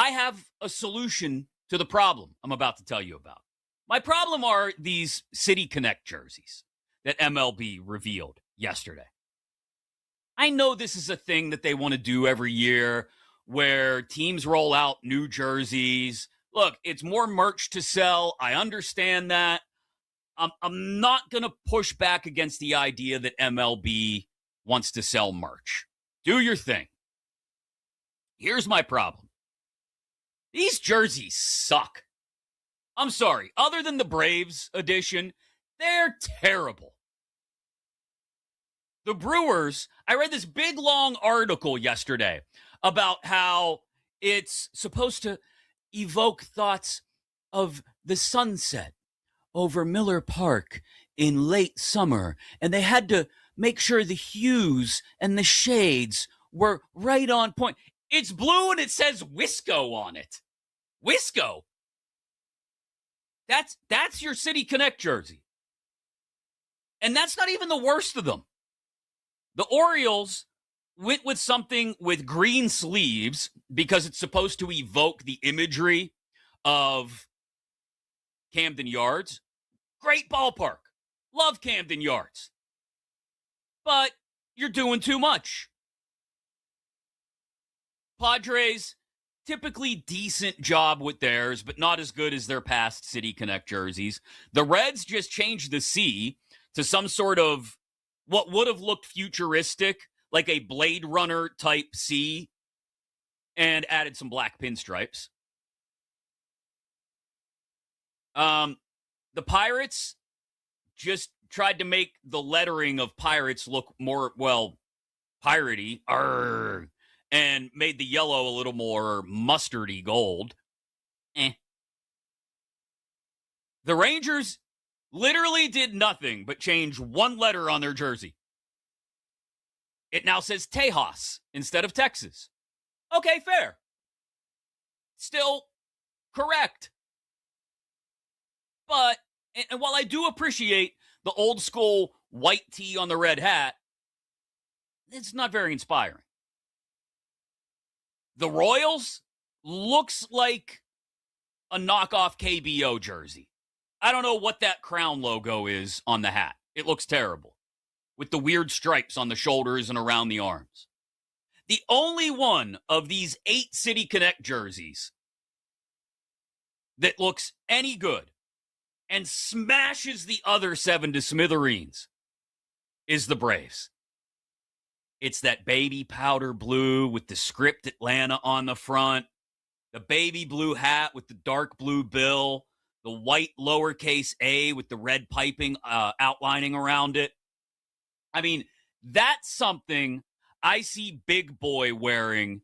I have a solution to the problem I'm about to tell you about. My problem are these City Connect jerseys that MLB revealed yesterday. I know this is a thing that they want to do every year where teams roll out new jerseys. Look, it's more merch to sell. I understand that. I'm not going to push back against the idea that MLB wants to sell merch. Do your thing. Here's my problem. These jerseys suck. I'm sorry. Other than the Braves edition, they're terrible. The Brewers, I read this big, long article yesterday about how it's supposed to evoke thoughts of the sunset over Miller Park in late summer, and they had to make sure the hues and the shades were right on point. It's blue and it says Wisco on it. Wisco. That's your City Connect jersey. And that's not even the worst of them. The Orioles went with something with green sleeves because it's supposed to evoke the imagery of Camden Yards. Great ballpark. Love Camden Yards. But you're doing too much. Padres, typically decent job with theirs, but not as good as their past City Connect jerseys. The Reds just changed the C to some sort of what would have looked futuristic, like a Blade Runner type C, and added some black pinstripes. The Pirates just tried to make the lettering of Pirates look more, well, piratey, and made the yellow a little more mustardy gold. The Rangers literally did nothing but change one letter on their jersey. It now says Tejas instead of Texas. Okay, fair. Still correct. But, and while I do appreciate the old school white tee on the red hat, it's not very inspiring. The Royals looks like a knockoff KBO jersey. I don't know what that crown logo is on the hat. It looks terrible, with the weird stripes on the shoulders and around the arms. The only one of these 8 City Connect jerseys that looks any good and smashes the other 7 to smithereens is the Braves. It's that baby powder blue with the script Atlanta on the front, the baby blue hat with the dark blue bill, the white lowercase a with the red piping outlining around it. I mean, that's something I see Big Boy wearing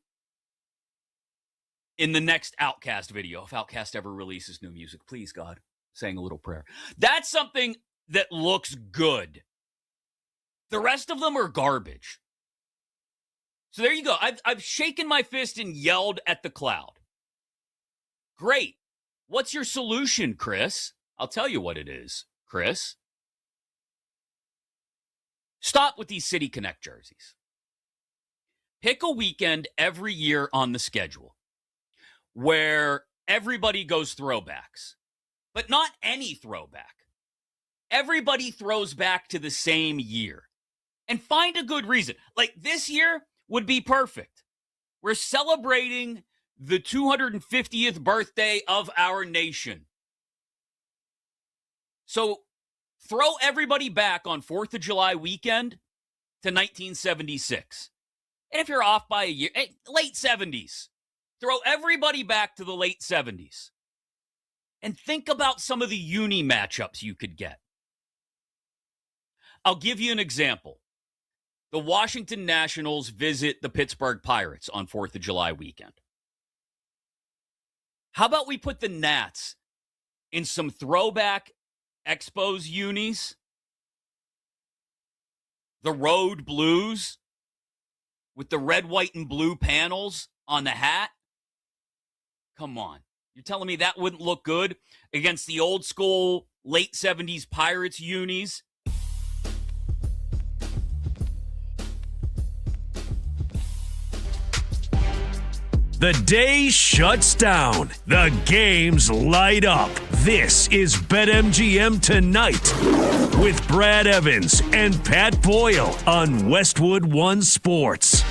in the next Outkast video. If Outkast ever releases new music, please, God, saying a little prayer. That's something that looks good. The rest of them are garbage. So there you go. I've shaken my fist and yelled at the cloud. Great. What's your solution, Chris? I'll tell you what it is, Chris. Stop with these City Connect jerseys. Pick a weekend every year on the schedule where everybody goes throwbacks, but not any throwback. Everybody throws back to the same year. And find a good reason. Like this year would be perfect. We're celebrating the 250th birthday of our nation. So throw everybody back on 4th of July weekend to 1976. And if you're off by a year, late 70s. Throw everybody back to the late 70s. And think about some of the uni matchups you could get. I'll give you an example. The Washington Nationals visit the Pittsburgh Pirates on 4th of July weekend. How about we put the Nats in some throwback Expos unis? The Road Blues with the red, white, and blue panels on the hat? Come on. You're telling me that wouldn't look good against the old school late 70s Pirates unis? The day shuts down. The games light up. This is BetMGM Tonight with Brad Evans and Pat Boyle on Westwood One Sports.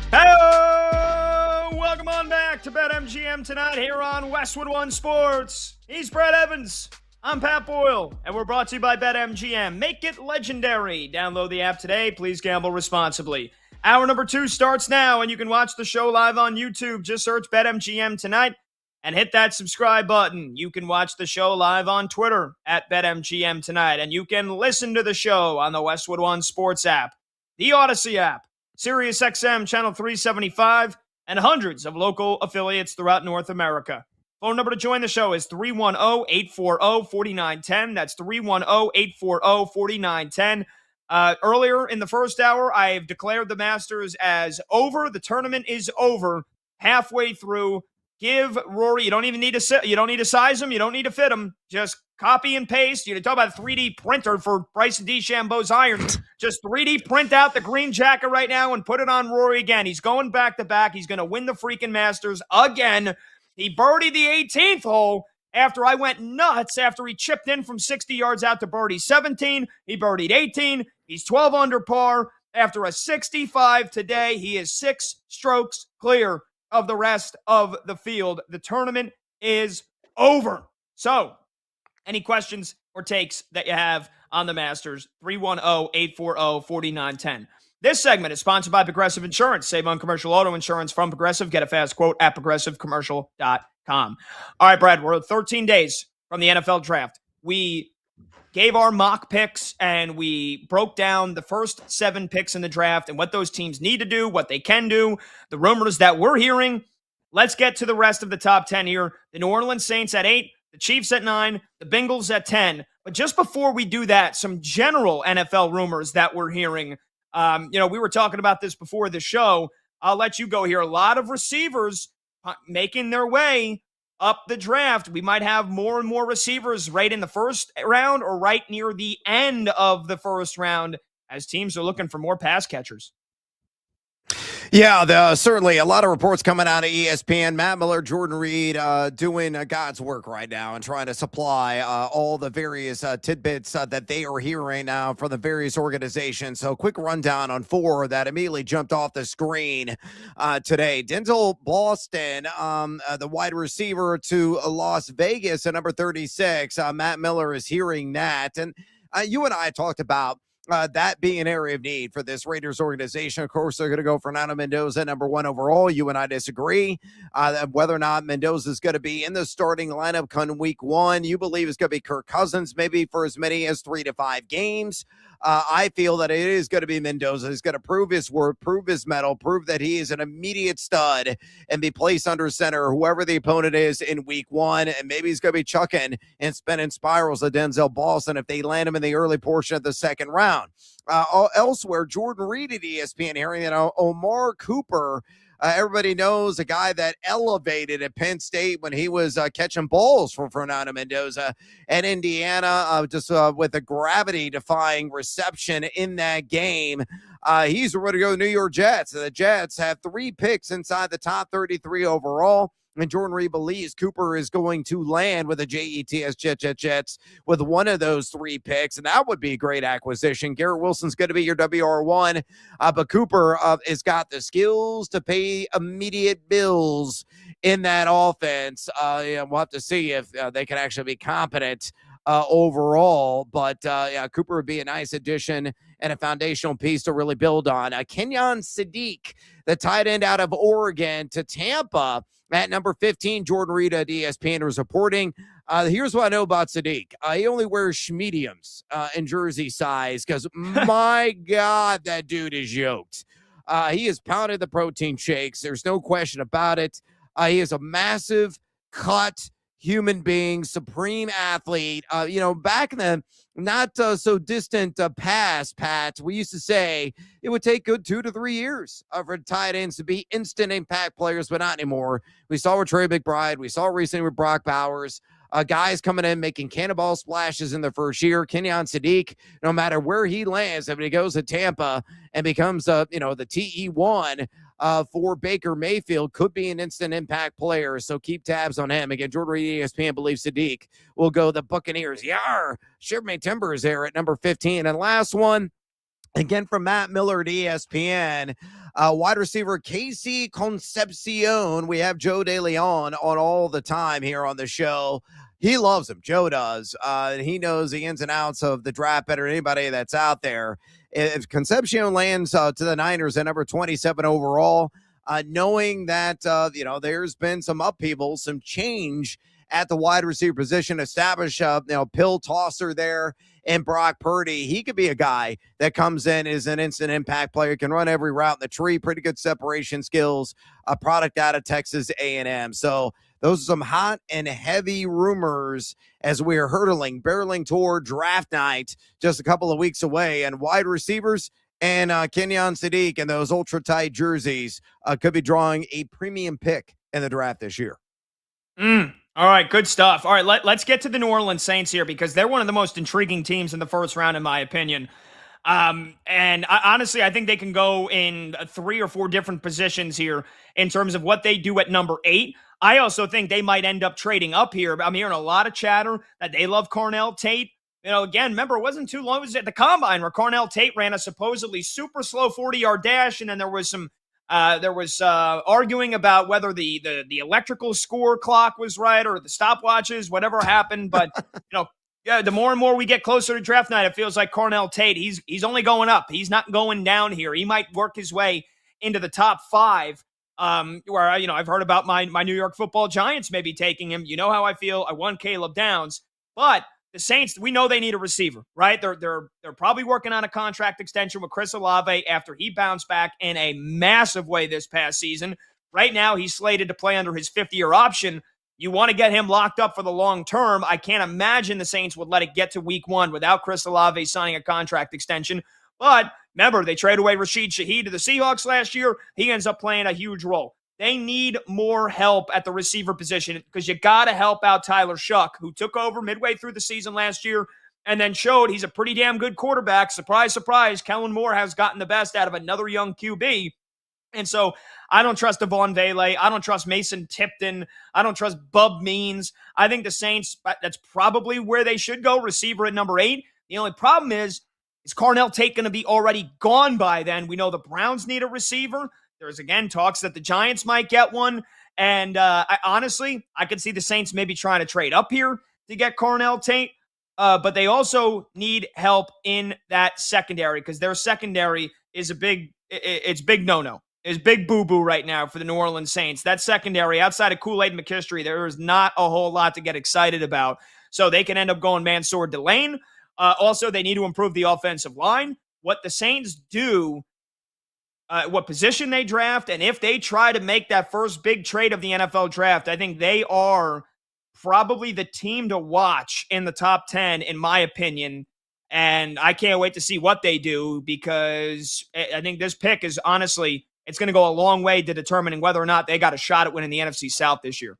Hello! Welcome on back to BetMGM Tonight here on Westwood One Sports. He's Brad Evans. I'm Pat Boyle, and we're brought to you by BetMGM. Make it legendary. Download the app today. Please gamble responsibly. Hour number 2 starts now, and you can watch the show live on YouTube. Just search BetMGM Tonight and hit that subscribe button. You can watch the show live on Twitter at BetMGM Tonight, and you can listen to the show on the Westwood One Sports app, the Odyssey app, SiriusXM Channel 375, and hundreds of local affiliates throughout North America. Phone number to join the show is 310-840-4910. That's 310-840-4910. Earlier in the first hour, I've declared the Masters as over. The tournament is over. Halfway through, give Rory. You don't even need to you don't need to size him. You don't need to fit him. Just copy and paste. You talk about a 3D printer for Bryson DeChambeau's iron. Just 3D print out the green jacket right now and put it on Rory again. He's going back to back. He's going to win the freaking Masters again. He birdied the 18th hole after I went nuts after he chipped in from 60 yards out to birdie 17. He birdied 18. He's 12 under par. After a 65 today, he is 6 strokes clear of the rest of the field. The tournament is over. So, any questions or takes that you have on the Masters, 310-840-4910. This segment is sponsored by Progressive Insurance. Save on commercial auto insurance from Progressive. Get a fast quote at progressivecommercial.com. All right, Brad, we're 13 days from the NFL draft. We gave our mock picks and we broke down the first 7 picks in the draft and what those teams need to do, what they can do, the rumors that we're hearing. Let's get to the rest of the top 10 here. The New Orleans Saints at 8, the Chiefs at 9, the Bengals at 10. But just before we do that, some general NFL rumors that we're hearing. We were talking about this before the show. I'll let you go here. A lot of receivers making their way up the draft. We might have more and more receivers right in the first round or right near the end of the first round as teams are looking for more pass catchers. Yeah, certainly a lot of reports coming out of ESPN. Matt Miller, Jordan Reed doing God's work right now and trying to supply all the various tidbits that they are hearing now from the various organizations. So quick rundown on 4 that immediately jumped off the screen today. Denzel Boston, the wide receiver to Las Vegas at number 36. Matt Miller is hearing that. And you and I talked about that being an area of need for this Raiders organization. Of course, they're going to go Fernando Mendoza, number 1 overall. You and I disagree whether or not Mendoza is going to be in the starting lineup come week 1. You believe it's going to be Kirk Cousins, maybe for as many as 3 to 5 games. I feel that it is going to be Mendoza. He's going to prove his worth, prove his mettle, prove that he is an immediate stud and be placed under center, whoever the opponent is in week 1. And maybe he's going to be chucking and spinning spirals at Denzel Boston if they land him in the early portion of the second round. Elsewhere, Jordan Reed at ESPN hearing that Omar Cooper, everybody knows a guy that elevated at Penn State when he was catching balls for Fernando Mendoza at Indiana, with a gravity-defying reception in that game. He's ready to go to the New York Jets. The Jets have 3 picks inside the top 33 overall. And Jordan Reed believes Cooper is going to land with the Jets with one of those 3 picks, and that would be a great acquisition. Garrett Wilson's going to be your WR1, but Cooper has got the skills to pay immediate bills in that offense. We'll have to see if they can actually be competent overall, but Cooper would be a nice addition and a foundational piece to really build on. Kenyon Sadiq, the tight end out of Oregon, to Tampa at number 15. Jordan Reed at ESPN is reporting. Here's what I know about Sadiq. He only wears mediums in jersey size because, my God, that dude is yoked. He has pounded the protein shakes. There's no question about it. He is a massive cut human being, supreme athlete. Back in the not so distant past, Pat, we used to say it would take good 2 to 3 years for tight ends to be instant impact players, but not anymore. We saw with Trey McBride. We saw recently with Brock Bowers. Guys coming in making cannonball splashes in the first year. Kenyon Sadiq, no matter where he lands, if he goes to Tampa and becomes the TE1 for Baker Mayfield, could be an instant impact player. So keep tabs on him. Again, Jordan Reed, ESPN believes Sadiq will go the Buccaneers. Yar! Shipmate Timbers there at number 15. And last one, again from Matt Miller at ESPN, wide receiver Casey Concepcion. We have Joe DeLeon on all the time here on the show. He loves him. Joe does. He knows the ins and outs of the draft better than anybody that's out there. If Concepcion lands to the Niners at number 27 overall, knowing that, there's been some upheaval, some change at the wide receiver position, establish pill tosser there and Brock Purdy, he could be a guy that comes in as an instant impact player, can run every route in the tree, pretty good separation skills, a product out of Texas A&M. So those are some hot and heavy rumors as we are barreling toward draft night just a couple of weeks away. And wide receivers and Kenyon Sadiq and those ultra-tight jerseys could be drawing a premium pick in the draft this year. All right, good stuff. All right, let's get to the New Orleans Saints here because they're one of the most intriguing teams in the first round, in my opinion. And honestly, I think they can go in 3 or 4 different positions here in terms of what they do at number 8. I also think they might end up trading up here. I'm hearing a lot of chatter that they love Cornell Tate. Again, remember, it wasn't too long. It was at the Combine where Cornell Tate ran a supposedly super slow 40-yard dash, and then there was some arguing about whether the electrical score clock was right or the stopwatches, whatever happened. But, the more and more we get closer to draft night, it feels like Cornell Tate, he's only going up. He's not going down here. He might work his way into the top 5, where, I've heard about my New York Football Giants maybe taking him. You know how I feel. I want Caleb Downs. But the Saints, we know they need a receiver, right? They're probably working on a contract extension with Chris Olave after he bounced back in a massive way this past season. Right now, he's slated to play under his 50-year option. You want to get him locked up for the long term. I can't imagine the Saints would let it get to week 1 without Chris Olave signing a contract extension. But remember, they traded away Rashid Shaheed to the Seahawks last year. He ends up playing a huge role. They need more help at the receiver position because you got to help out Tyler Shuck, who took over midway through the season last year and then showed he's a pretty damn good quarterback. Surprise, surprise, Kellen Moore has gotten the best out of another young QB. And so I don't trust Devon Vele. I don't trust Mason Tipton. I don't trust Bub Means. I think the Saints, that's probably where they should go, receiver at number 8. The only problem is Cornell Tate going to be already gone by then? We know the Browns need a receiver. There's, again, talks that the Giants might get one. And I could see the Saints maybe trying to trade up here to get Cornell Tate. But they also need help in that secondary because their secondary is big no-no. It's big boo-boo right now for the New Orleans Saints. That secondary, outside of Kool-Aid McKinstry, there is not a whole lot to get excited about. So they can end up going Mansour Delane. Also, they need to improve the offensive line. What the Saints do, what position they draft, and if they try to make that first big trade of the NFL draft, I think they are probably the team to watch in the top 10, in my opinion. And I can't wait to see what they do because I think this pick is honestly, it's going to go a long way to determining whether or not they got a shot at winning the NFC South this year.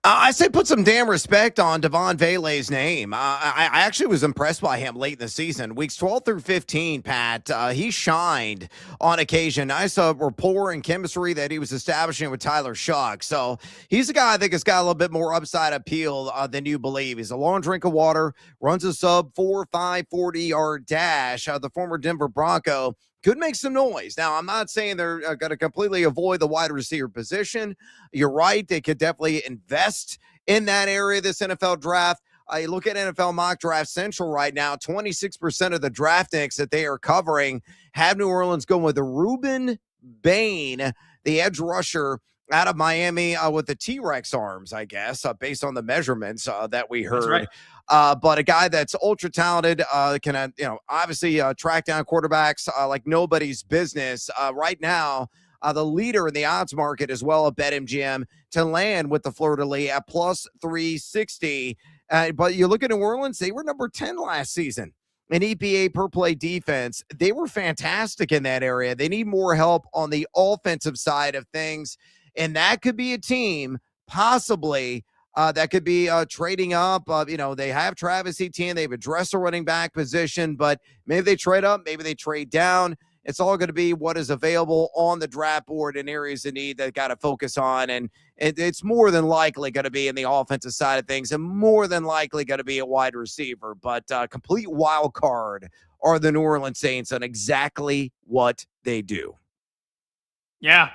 I say put some damn respect on Devon Vele's name. I actually was impressed by him late in the season. Weeks 12 through 15, Pat, he shined on occasion. I saw rapport and chemistry that he was establishing with Tyler Shuck. So he's a guy I think has got a little bit more upside appeal than you believe. He's a long drink of water, runs a sub 4.5 40-yard dash. The former Denver Bronco could make some noise. Now, I'm not saying they're going to completely avoid the wide receiver position. You're right. They could definitely invest in that area of this NFL draft. You look at NFL Mock Draft Central right now, 26% of the draft picks that they are covering have New Orleans going with the Reuben Bain, the edge rusher out of Miami with the T-Rex arms, I guess, based on the measurements that we heard. That's right. But a guy that's ultra talented, can obviously track down quarterbacks like nobody's business. Right now, the leader in the odds market as well at BetMGM to land with the Fleur-de-Lis at plus 360. But you look at New Orleans, they were number 10 last season in EPA per play defense. They were fantastic in that area. They need more help on the offensive side of things. And that could be a team possibly that could be trading up. They have Travis Etienne. They've addressed the running back position, but maybe they trade up, maybe they trade down. It's all going to be what is available on the draft board in areas of need that got to focus on. And it's more than likely going to be in the offensive side of things and more than likely going to be a wide receiver. But complete wild card are the New Orleans Saints on exactly what they do. Yeah.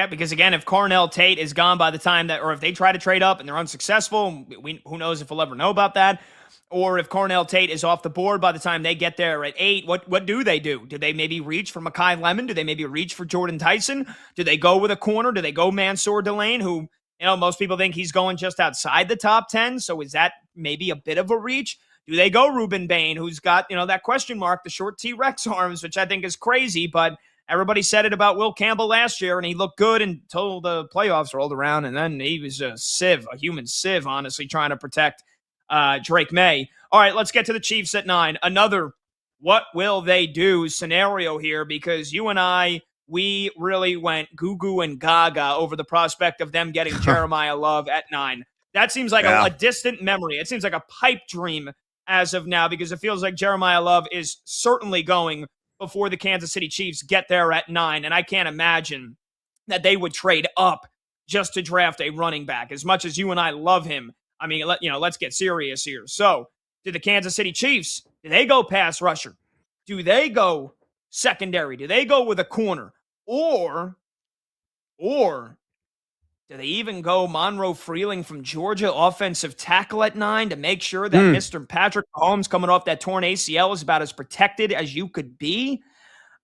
Because again, if Cornell Tate is gone by the time that, or if they try to trade up and they're unsuccessful, who knows if we'll ever know about that. Or if Cornell Tate is off the board by the time they get there at 8, what do they do? Do they maybe reach for Mekhi Lemon? Do they maybe reach for Jordan Tyson? Do they go with a corner? Do they go Mansour Delane, who, most people think he's going just outside the top 10? So is that maybe a bit of a reach? Do they go Ruben Bain, who's got, that question mark, the short T-Rex arms, which I think is crazy, but everybody said it about Will Campbell last year, and he looked good until the playoffs rolled around, and then he was a human sieve, honestly, trying to protect Drake May. All right, let's get to the Chiefs at 9. Another what will they do scenario here, because you and I, we really went goo-goo and gaga over the prospect of them getting Jeremiah Love at 9. That seems like a distant memory. It seems like a pipe dream as of now, because it feels like Jeremiah Love is certainly going before the Kansas City Chiefs get there at 9, and I can't imagine that they would trade up just to draft a running back. As much as you and I love him, I mean, let's get serious here. So, do the Kansas City Chiefs, do they go pass rusher? Do they go secondary? Do they go with a corner? Or do they even go Monroe Freeling from Georgia, offensive tackle at 9, to make sure that Mr. Patrick Mahomes coming off that torn ACL is about as protected as you could be?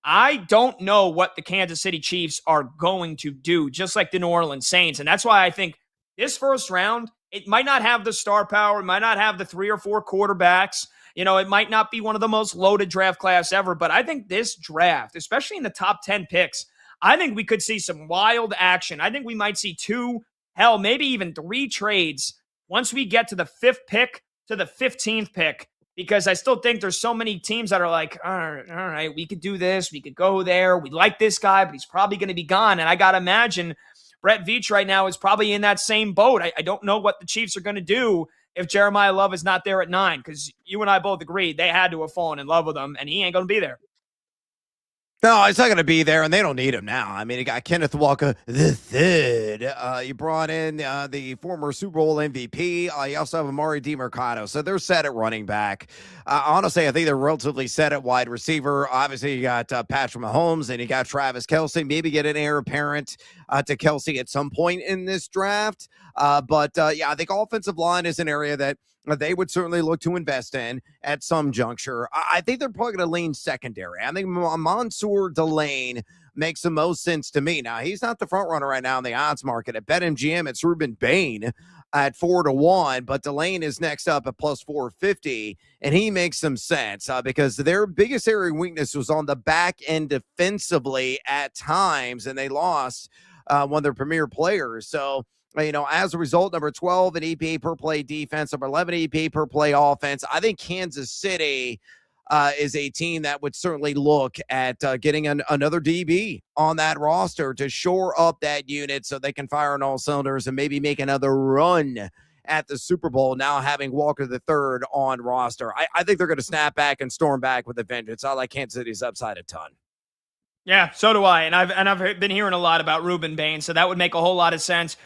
I don't know what the Kansas City Chiefs are going to do, just like the New Orleans Saints. And that's why I think this first round, it might not have the star power. It might not have the 3 or 4 quarterbacks. It might not be one of the most loaded draft class ever. But I think this draft, especially in the top 10 picks, I think we could see some wild action. I think we might see 2, hell, maybe even 3 trades once we get to the 5th pick to the 15th pick, because I still think there's so many teams that are like, all right, we could do this. We could go there. We like this guy, but he's probably going to be gone. And I got to imagine Brett Veach right now is probably in that same boat. I don't know what the Chiefs are going to do if Jeremiah Love is not there at 9, because you and I both agreed they had to have fallen in love with him, and he ain't going to be there. No, he's not going to be there, and they don't need him now. I mean, you got Kenneth Walker the third. You brought in the former Super Bowl MVP. You also have Amari DiMercado, so they're set at running back. Honestly, I think they're relatively set at wide receiver. Obviously, you got Patrick Mahomes, and you got Travis Kelce. Maybe get an heir apparent to Kelce at some point in this draft. But I think offensive line is an area that they would certainly look to invest in at some juncture. I think they're probably going to lean secondary. I think Mansour Delane makes the most sense to me. Now, he's not the front runner right now in the odds market. At BetMGM, it's Ruben Bain at 4-1, but Delane is next up at plus 450, and he makes some sense because their biggest area of weakness was on the back end defensively at times, and they lost one of their premier players. So, as a result, number 12 in EPA per play defense, number 11 EPA per play offense. I think Kansas City is a team that would certainly look at getting another DB on that roster to shore up that unit so they can fire on all cylinders and maybe make another run at the Super Bowl, now having Walker the third on roster. I think they're going to snap back and storm back with a vengeance. I like Kansas City's upside a ton. Yeah, so do I. And I've been hearing a lot about Ruben Bain, so that would make a whole lot of sense.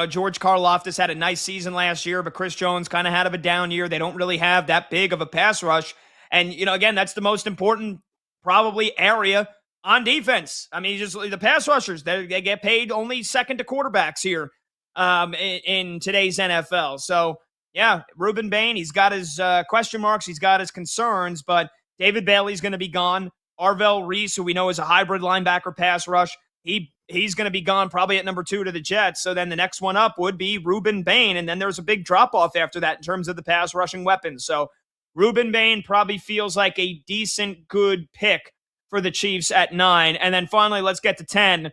George Karlaftis had a nice season last year, but Chris Jones kind of had a down year. They don't really have that big of a pass rush. And, again, that's the most important probably area on defense. I mean, just the pass rushers, they get paid only second to quarterbacks here in today's NFL. So, yeah, Ruben Bain, he's got his question marks. He's got his concerns, but David Bailey's going to be gone. Arvell Reese, who we know is a hybrid linebacker pass rush, he's going to be gone probably at number 2 to the Jets. So then the next one up would be Ruben Bain. And then there's a big drop-off after that in terms of the pass rushing weapons. So Ruben Bain probably feels like a decent, good pick for the Chiefs at 9. And then finally, let's get to 10.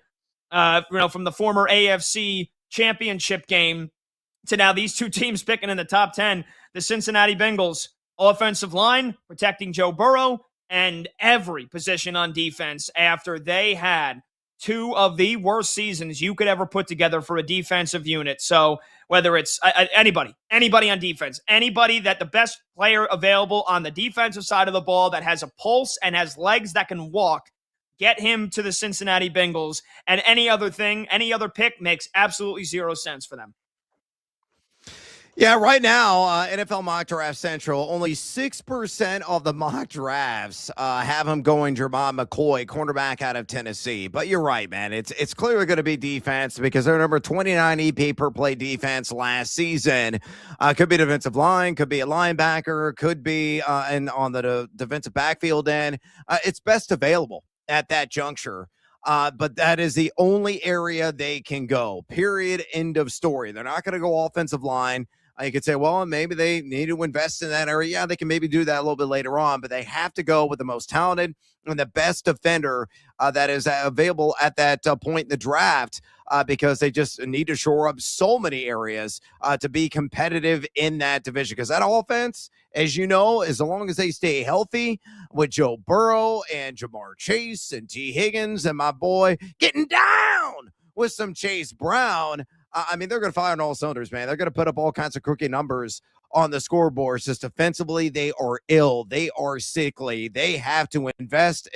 From the former AFC championship game to now these two teams picking in the top 10, the Cincinnati Bengals offensive line protecting Joe Burrow and every position on defense after they had two of the worst seasons you could ever put together for a defensive unit. So whether it's anybody on defense, anybody that the best player available on the defensive side of the ball that has a pulse and has legs that can walk, get him to the Cincinnati Bengals. And any other pick makes absolutely zero sense for them. Yeah, right now, NFL Mock Draft Central, only 6% of the mock drafts have him going Jermon McCoy, cornerback out of Tennessee. But you're right, man. It's clearly going to be defense because they're number 29 EP per play defense last season. Could be defensive line, could be a linebacker, could be on the defensive backfield end. It's best available at that juncture. But that is the only area they can go. Period. End of story. They're not going to go offensive line. You could say, well, maybe they need to invest in that area. Yeah, they can maybe do that a little bit later on, but they have to go with the most talented and the best defender that is available at that point in the draft because they just need to shore up so many areas to be competitive in that division. Because that offense, as you know, as long as they stay healthy with Joe Burrow and Jamar Chase and T. Higgins and my boy getting down with some Chase Brown, I mean, they're going to fire on all cylinders, man. They're going to put up all kinds of crooked numbers on the scoreboard. Just defensively, they are ill. They are sickly. They have to invest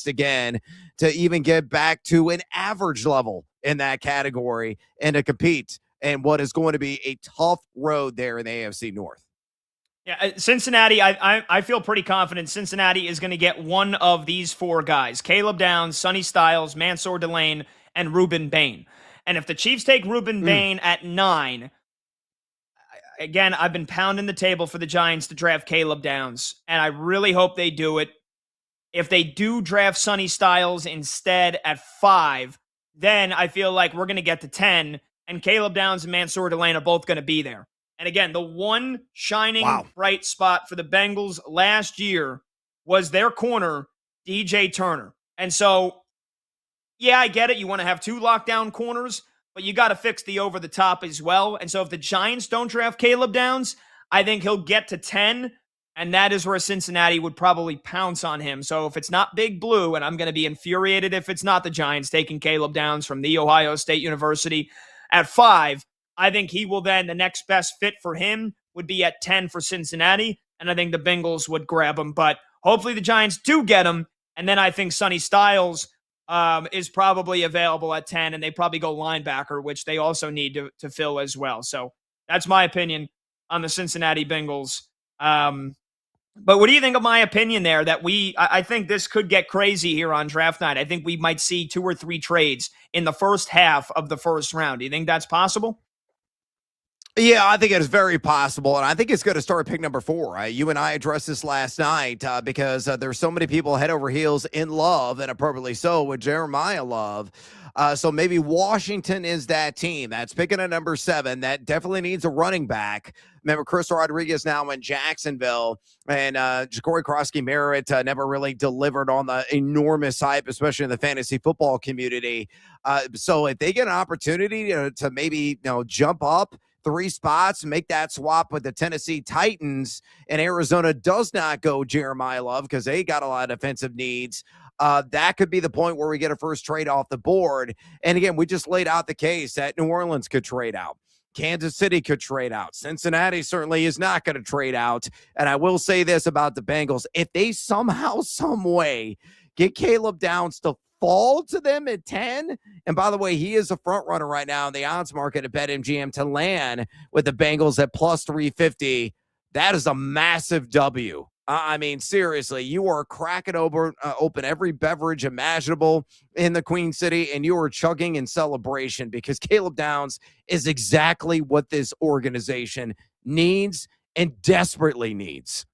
again to even get back to an average level in that category and to compete in what is going to be a tough road there in the AFC North. Yeah, Cincinnati, I feel pretty confident Cincinnati is going to get one of these four guys: Caleb Downs, Sonny Styles, Mansour Delane, and Ruben Bain. And if the Chiefs take Ruben Bain at 9, again, I've been pounding the table for the Giants to draft Caleb Downs, and I really hope they do it. If they do draft Sonny Styles instead at 5, then I feel like we're going to get to 10, and Caleb Downs and Mansour Delane are both going to be there. And again, the one shining bright spot for the Bengals last year was their corner, DJ Turner. And so, yeah, I get it. You want to have 2 lockdown corners, but you got to fix the over the top as well. And so if the Giants don't draft Caleb Downs, I think he'll get to 10, and that is where Cincinnati would probably pounce on him. So if it's not Big Blue, and I'm going to be infuriated if it's not the Giants taking Caleb Downs from the Ohio State University at 5, I think he will then, the next best fit for him would be at 10 for Cincinnati, and I think the Bengals would grab him. But hopefully the Giants do get him, and then I think Sonny Styles is probably available at 10, and they probably go linebacker, which they also need to fill as well. So that's my opinion on the Cincinnati Bengals. But what do you think of my opinion there that I think this could get crazy here on draft night? I think we might see 2 or 3 trades in the first half of the first round. Do you think that's possible? Yeah, I think it is very possible, and I think it's going to start pick number 4. You and I addressed this last night because there's so many people head over heels in love, and appropriately so, with Jeremiah Love. So maybe Washington is that team that's picking at number 7 that definitely needs a running back. Remember, Chris Rodriguez now in Jacksonville, and Ja'Cory Krosky-Merritt never really delivered on the enormous hype, especially in the fantasy football community. So if they get an opportunity to maybe jump up 3 spots, make that swap with the Tennessee Titans, and Arizona does not go Jeremiah Love because they got a lot of defensive needs, that could be the point where we get a first trade off the board. And again, we just laid out the case that New Orleans could trade out. Kansas City could trade out. Cincinnati certainly is not going to trade out. And I will say this about the Bengals. If they somehow, some way get Caleb Downs to fall to them at 10, and by the way, he is a front runner right now in the odds market at BetMGM to land with the Bengals at plus 350. That is a massive W. I mean, seriously, you are cracking open every beverage imaginable in the Queen City, and you are chugging in celebration because Caleb Downs is exactly what this organization needs and desperately needs.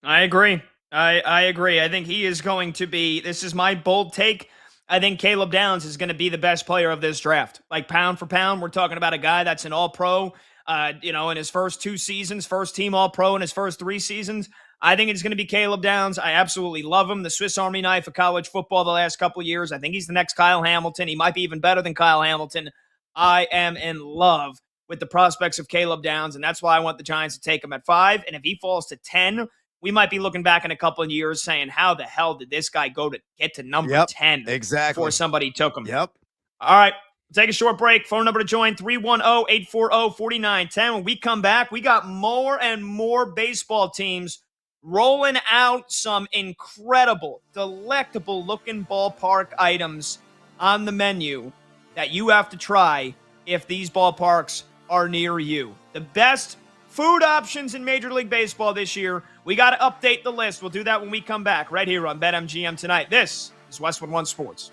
I agree. I agree. I think he is going to be, this is my bold take, I think Caleb Downs is going to be the best player of this draft. Like pound for pound, we're talking about a guy that's an all-pro, in his first 2 seasons, first team all-pro in his first 3 seasons. I think it's going to be Caleb Downs. I absolutely love him. The Swiss Army knife of college football the last couple of years. I think he's the next Kyle Hamilton. He might be even better than Kyle Hamilton. I am in love with the prospects of Caleb Downs, and that's why I want the Giants to take him at 5. And if he falls to 10, we might be looking back in a couple of years saying, how the hell did this guy get to number 10 exactly. before somebody took him? Yep. All right. Take a short break. Phone number to join 310-840-4910. When we come back, we got more and more baseball teams rolling out some incredible, delectable looking ballpark items on the menu that you have to try if these ballparks are near you. The best food options in Major League Baseball this year. We got to update the list. We'll do that when we come back right here on BetMGM tonight. This is Westwood One Sports.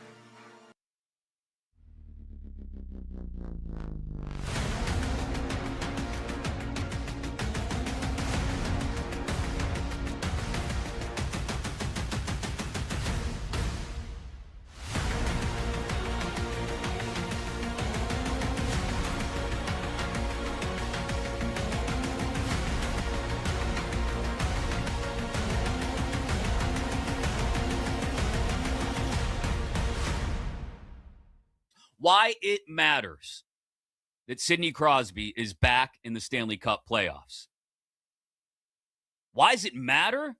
Why it matters that Sidney Crosby is back in the Stanley Cup playoffs. Why does it matter?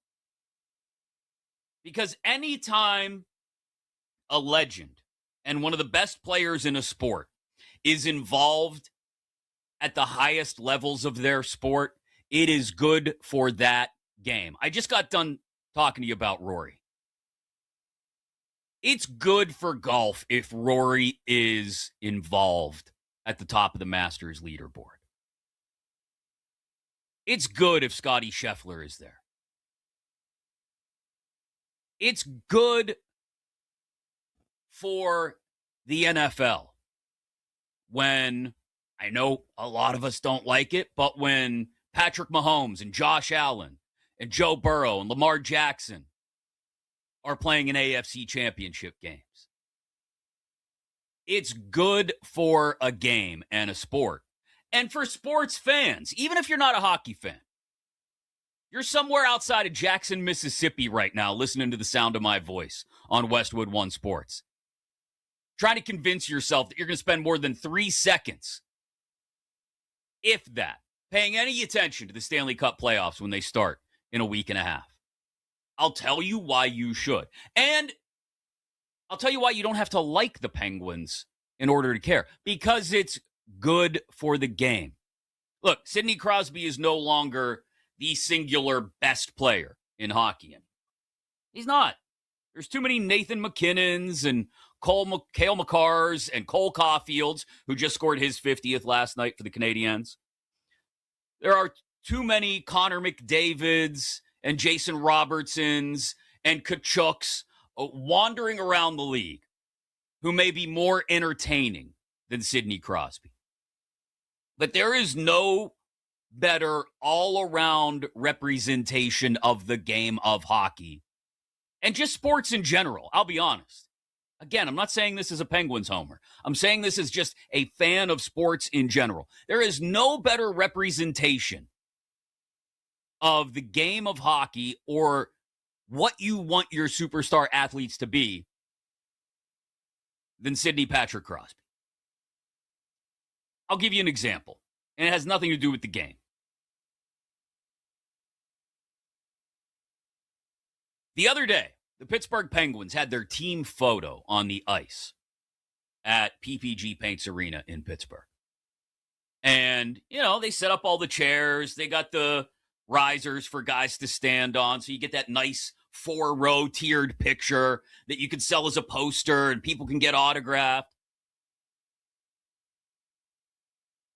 Because anytime a legend and one of the best players in a sport is involved at the highest levels of their sport, it is good for that game. I just got done talking to you about Rory. It's good for golf if Rory is involved at the top of the Masters leaderboard. It's good if Scottie Scheffler is there. It's good for the NFL when, I know a lot of us don't like it, but when Patrick Mahomes and Josh Allen and Joe Burrow and Lamar Jackson are playing in AFC championship games. It's good for a game and a sport. And for sports fans, even if you're not a hockey fan, you're somewhere outside of Jackson, Mississippi right now listening to the sound of my voice on Westwood One Sports, trying to convince yourself that you're going to spend more than 3 seconds, if that, paying any attention to the Stanley Cup playoffs when they start in a week and a half. I'll tell you why you should. And I'll tell you why you don't have to like the Penguins in order to care. Because it's good for the game. Look, Sidney Crosby is no longer the singular best player in hockey. He's not. There's too many Nathan McKinnons and Cale Makars and Cole Caulfields, who just scored his 50th last night for the Canadiens. There are too many Connor McDavids and Jason Robertsons and Kachuks wandering around the league who may be more entertaining than Sidney Crosby. But there is no better all-around representation of the game of hockey and just sports in general. I'll be honest. Again, I'm not saying this as a Penguins homer. I'm saying this as just a fan of sports in general. There is no better representation of the game of hockey or what you want your superstar athletes to be than Sidney Patrick Crosby. I'll give you an example, and it has nothing to do with the game. The other day, the Pittsburgh Penguins had their team photo on the ice at PPG Paints Arena in Pittsburgh. And, they set up all the chairs. They got the risers for guys to stand on, so you get that nice 4-row tiered picture that you can sell as a poster and people can get autographed.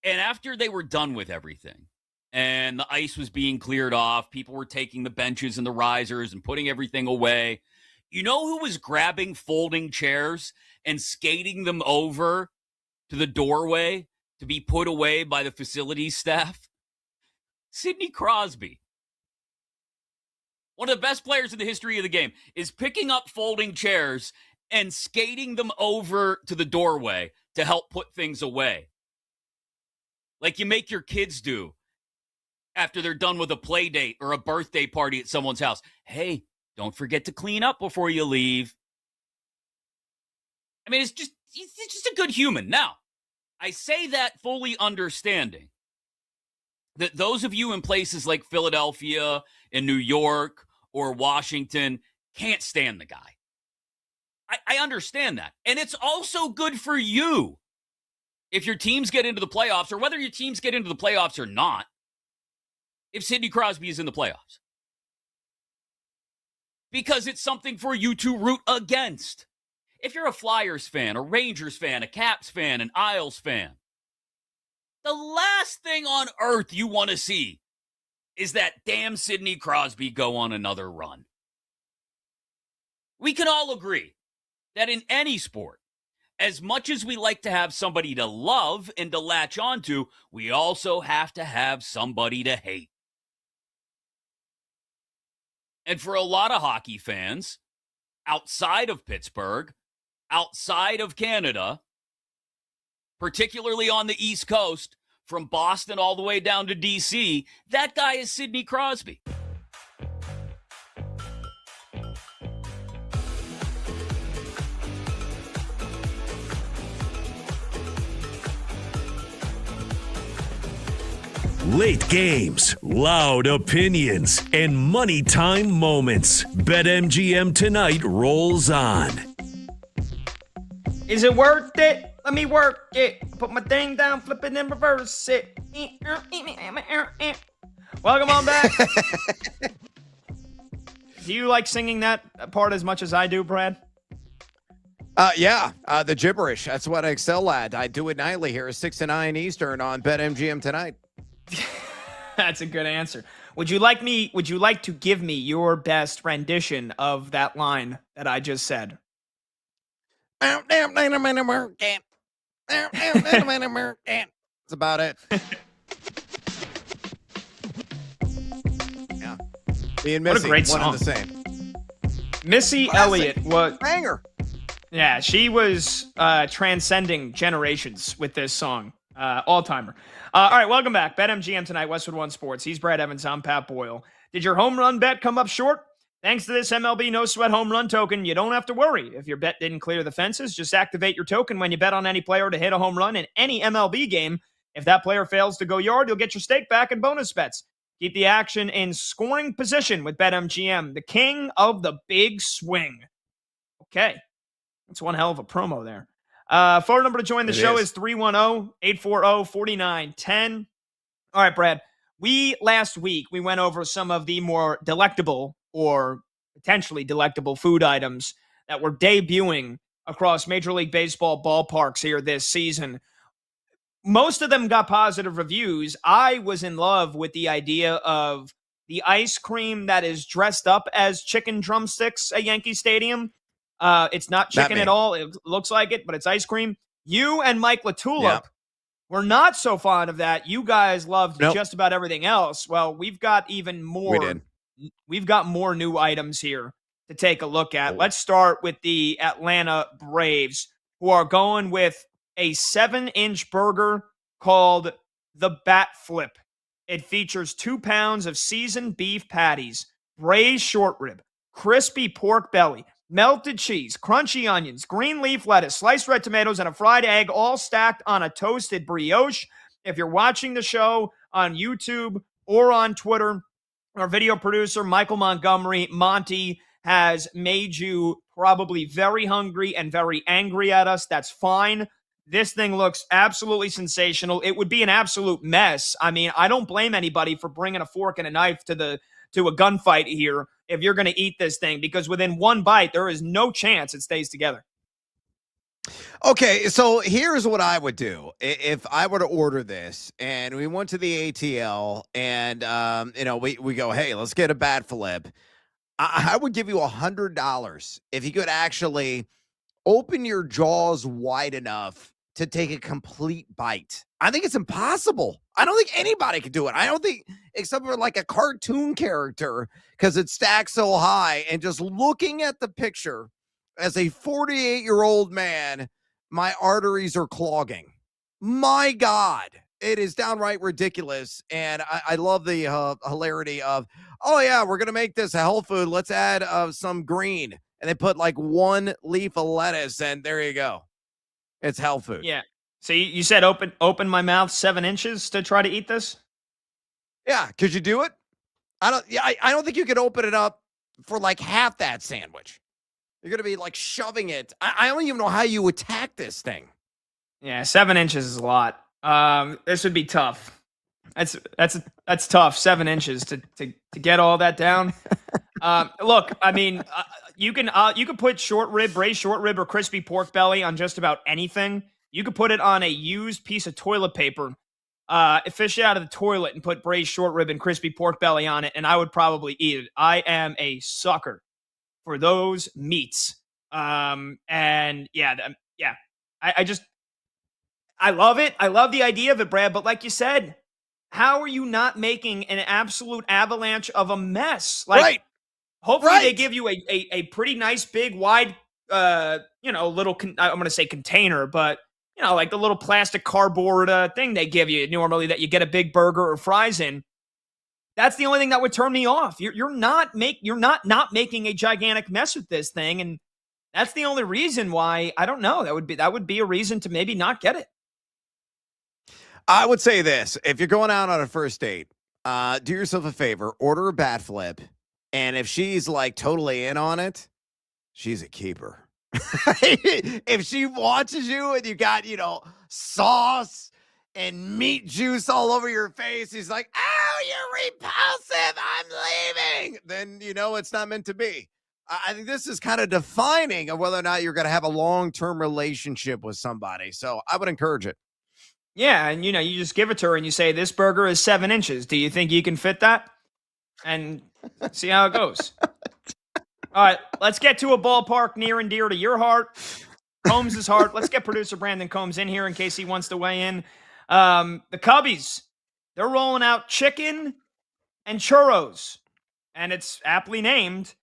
And after they were done with everything and the ice was being cleared off, people were taking the benches and the risers and putting everything away. You know who was grabbing folding chairs and skating them over to the doorway to be put away by the facilities staff? Sidney Crosby, one of the best players in the history of the game, is picking up folding chairs and skating them over to the doorway to help put things away. Like you make your kids do after they're done with a play date or a birthday party at someone's house. Hey, don't forget to clean up before you leave. I mean, he's just a good human. Now, I say that fully understanding Those of you in places like Philadelphia and New York or Washington can't stand the guy. I understand that. And it's also good for you if your teams get into the playoffs, or whether your teams get into the playoffs or not, if Sidney Crosby is in the playoffs. Because it's something for you to root against. If you're a Flyers fan, a Rangers fan, a Caps fan, an Isles fan, the last thing on earth you want to see is that damn Sidney Crosby go on another run. We can all agree that in any sport, as much as we like to have somebody to love and to latch onto, we also have to have somebody to hate. And for a lot of hockey fans, outside of Pittsburgh, outside of Canada, particularly on the East Coast, from Boston all the way down to D.C., that guy is Sidney Crosby. Late games, loud opinions, and money time moments. BetMGM Tonight rolls on. Is it worth it? Let me work it. Put my thing down, flip it, and reverse it. Welcome on back. Do you like singing that part as much as I do, Brad? Yeah, the gibberish. That's what I excel at. I do it nightly here, 6 to 9 Eastern on BetMGM Tonight. That's a good answer. Would you like to give me your best rendition of that line that I just said? That's about it. Yeah. Me and Missy, what a great one song. and the same. Missy Classic. Elliott was Banger. Yeah, she was transcending generations with this song. All-timer. All right, welcome back. BetMGM Tonight, Westwood One Sports. He's Brad Evans. I'm Pat Boyle. Did your home run bet come up short? Thanks to this MLB No Sweat Home Run token, you don't have to worry. If your bet didn't clear the fences, just activate your token when you bet on any player to hit a home run in any MLB game. If that player fails to go yard, you'll get your stake back in bonus bets. Keep the action in scoring position with BetMGM, the king of the big swing. Okay, that's one hell of a promo there. Phone number to join the show is 310-840-4910. All right, Brad. Last week, we went over some of the more delectable or potentially delectable food items that were debuting across Major League Baseball ballparks here this season. Most of them got positive reviews. I was in love with the idea of the ice cream that is dressed up as chicken drumsticks at Yankee Stadium. It's not chicken at all. It looks like it, but it's ice cream. You and Mike LaTulip were not so fond of that. You guys loved just about everything else. Well, we've got even more. We've got more new items here to take a look at. Let's start with the Atlanta Braves, who are going with a 7-inch burger called the Bat Flip. It features 2 pounds of seasoned beef patties, braised short rib, crispy pork belly, melted cheese, crunchy onions, green leaf lettuce, sliced red tomatoes, and a fried egg, all stacked on a toasted brioche. If you're watching the show on YouTube or on Twitter, our video producer, Michael Montgomery, Monty, has made you probably very hungry and very angry at us. That's fine. This thing looks absolutely sensational. It would be an absolute mess. I mean, I don't blame anybody for bringing a fork and a knife to a gunfight here if you're going to eat this thing, because within one bite, there is no chance it stays together. Okay, so here's what I would do if I were to order this, and we went to the ATL, and we go, hey, let's get a Bat Flip. I would give you $100 if you could actually open your jaws wide enough to take a complete bite. I think it's impossible. I don't think anybody could do it. I don't think, except for like a cartoon character, because it stacks so high. And just looking at the picture as a 48-year-old man, my arteries are clogging. My God, it is downright ridiculous. And I love the hilarity of, oh yeah, we're going to make this a health food. Let's add some green. And they put like 1 leaf of lettuce, and there you go. It's health food. Yeah. So you said open my mouth 7 inches to try to eat this? Yeah, could you do it? I don't think you could open it up for like half that sandwich. You're going to be like shoving it. I don't even know how you attack this thing. Yeah, 7 inches is a lot. This would be tough. That's tough. 7 inches to get all that down. Look, I mean, you can put braised short rib or crispy pork belly on just about anything. You could put it on a used piece of toilet paper, fish it out of the toilet, and put braised short rib and crispy pork belly on it, and I would probably eat it. I am a sucker for those meats. And yeah, I love it. I love the idea of it, Brad. But like you said, how are you not making an absolute avalanche of a mess? Like, right. Hopefully they give you a pretty nice, big, wide, little, I'm going to say container, but, like the little plastic cardboard thing they give you normally that you get a big burger or fries in. That's the only thing that would turn me off. You're not making a gigantic mess with this thing, and that's the only reason why. I don't know. That would be a reason to maybe not get it. I would say this: if you're going out on a first date, do yourself a favor, order a bat flip, and if she's like totally in on it, she's a keeper. If she watches you and you got sauce and meat juice all over your face, he's like, "Oh, you're repulsive. I'm leaving." Then it's not meant to be. I think this is kind of defining of whether or not you're going to have a long-term relationship with somebody. So I would encourage it. Yeah, and you just give it to her and you say, "This burger is 7 inches. Do you think you can fit that?" And see how it goes. All right, let's get to a ballpark near and dear to your heart, Combs' heart. Let's get producer Brandon Combs in here in case he wants to weigh in. The Cubbies, they're rolling out chicken and churros, and it's aptly named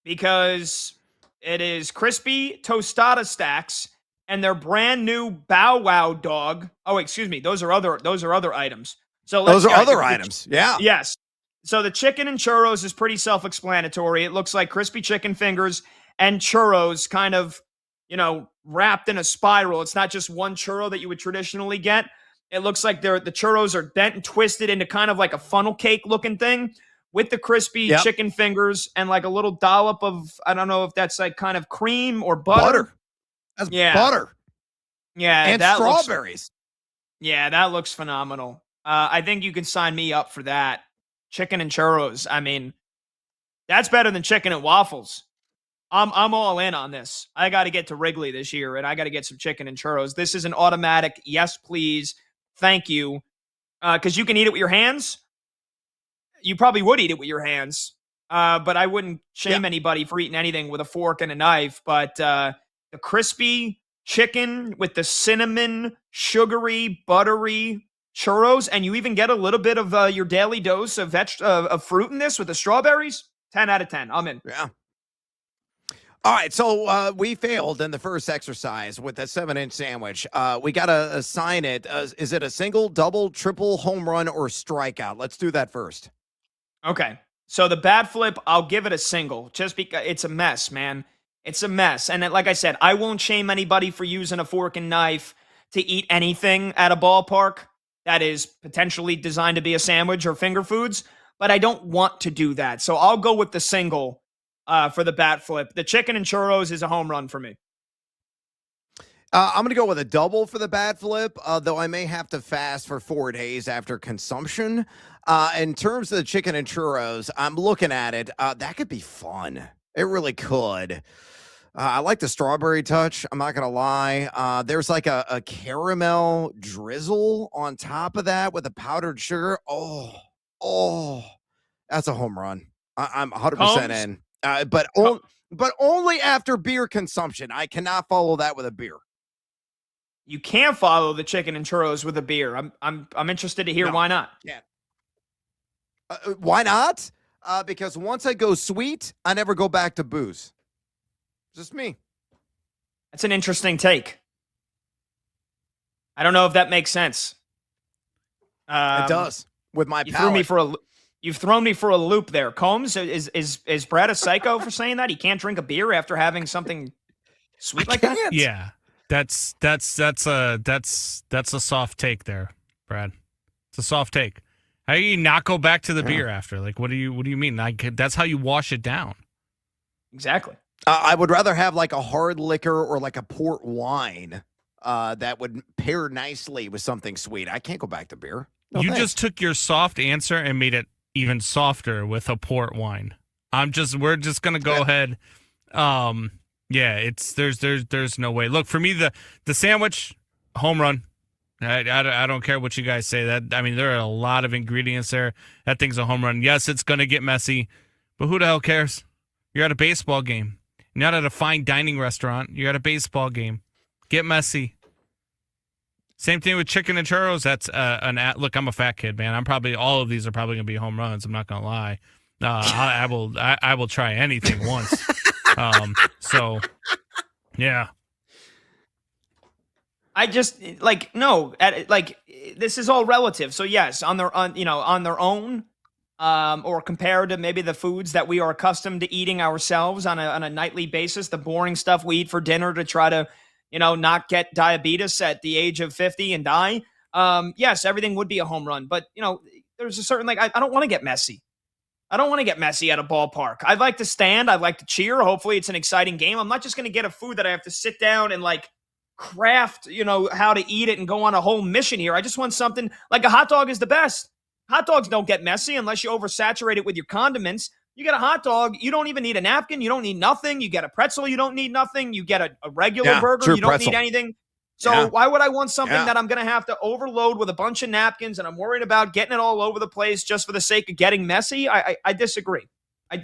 because it is crispy tostada stacks and their brand new Bow Wow dog. Oh, excuse me, those are other items. So those are other items. Yeah. Yes. So the chicken and churros is pretty self-explanatory. It looks like crispy chicken fingers and churros kind of, wrapped in a spiral. It's not just one churro that you would traditionally get. It looks like the churros are bent and twisted into kind of like a funnel cake looking thing with the crispy chicken fingers and like a little dollop of, I don't know if that's like kind of cream or butter. That's butter. Yeah. And strawberries. That looks phenomenal. I think you can sign me up for that. Chicken and churros. I mean, that's better than chicken and waffles. I'm all in on this. I got to get to Wrigley this year, and I got to get some chicken and churros. This is an automatic yes, please, thank you, because you can eat it with your hands. You probably would eat it with your hands, but I wouldn't shame anybody for eating anything with a fork and a knife. But the crispy chicken with the cinnamon, sugary, buttery churros, and you even get a little bit of your daily dose of fruit in this with the strawberries. 10 out of 10. I'm in. Yeah. All right, so we failed in the first exercise with that 7-inch sandwich. We got to assign it. Is it a single, double, triple, home run, or strikeout? Let's do that first. Okay. So the bat flip, I'll give it a single just because it's a mess, man. It's a mess. And like I said, I won't shame anybody for using a fork and knife to eat anything at a ballpark that is potentially designed to be a sandwich or finger foods, but I don't want to do that. So I'll go with the single for the bat flip. The chicken and churros is a home run for me. I'm going to go with a double for the bat flip, though I may have to fast for 4 days after consumption. In terms of the chicken and churros, I'm looking at it. That could be fun. It really could. I like the strawberry touch. I'm not going to lie. There's like a caramel drizzle on top of that with the powdered sugar. Oh, that's a home run. I'm 100% in. But only after beer consumption. I cannot follow that with a beer. You can't follow the chicken and churros with a beer. I'm interested to hear why not. Yeah. Why not? Because once I go sweet, I never go back to booze. Just me. That's an interesting take. I don't know if that makes sense. It does with my you palate. You've thrown me for a loop there. Combs, is Brad a psycho for saying that? He can't drink a beer after having something sweet like that? Yeah. That's a soft take there, Brad. It's a soft take. How do you not go back to the beer after? Like, what do you mean? Like, that's how you wash it down. Exactly. I would rather have like a hard liquor or like a port wine that would pair nicely with something sweet. I can't go back to beer. No, you thanks. just took your soft answer and made it even softer with a port wine. We're just gonna go ahead. Yeah, there's no way. Look, for me, the sandwich, home run. I don't care what you guys say. There are a lot of ingredients there. That thing's a home run. Yes, it's gonna get messy, but who the hell cares? You're at a baseball game. You're not at a fine dining restaurant. You're at a baseball game. Get messy. Same thing with chicken and churros. That's look. I'm a fat kid, man. All of these are probably gonna be home runs. I'm not gonna lie. I will try anything once. So, yeah. I just this is all relative. So yes, on their own, or compared to maybe the foods that we are accustomed to eating ourselves on a nightly basis, the boring stuff we eat for dinner to try to, not get diabetes at the age of 50 and die. Yes, everything would be a home run, but there's a certain, I don't want to get messy. I don't want to get messy at a ballpark. I'd like to stand. I'd like to cheer. Hopefully it's an exciting game. I'm not just going to get a food that I have to sit down and craft, how to eat it and go on a whole mission here. I just want something like a hot dog is the best. Hot dogs don't get messy unless you oversaturate it with your condiments. You get a hot dog, you don't even need a napkin. You don't need nothing. You get a pretzel, you don't need nothing. You get a regular burger, you don't need anything. So why would I want something that I'm going to have to overload with a bunch of napkins and I'm worried about getting it all over the place just for the sake of getting messy? I disagree. But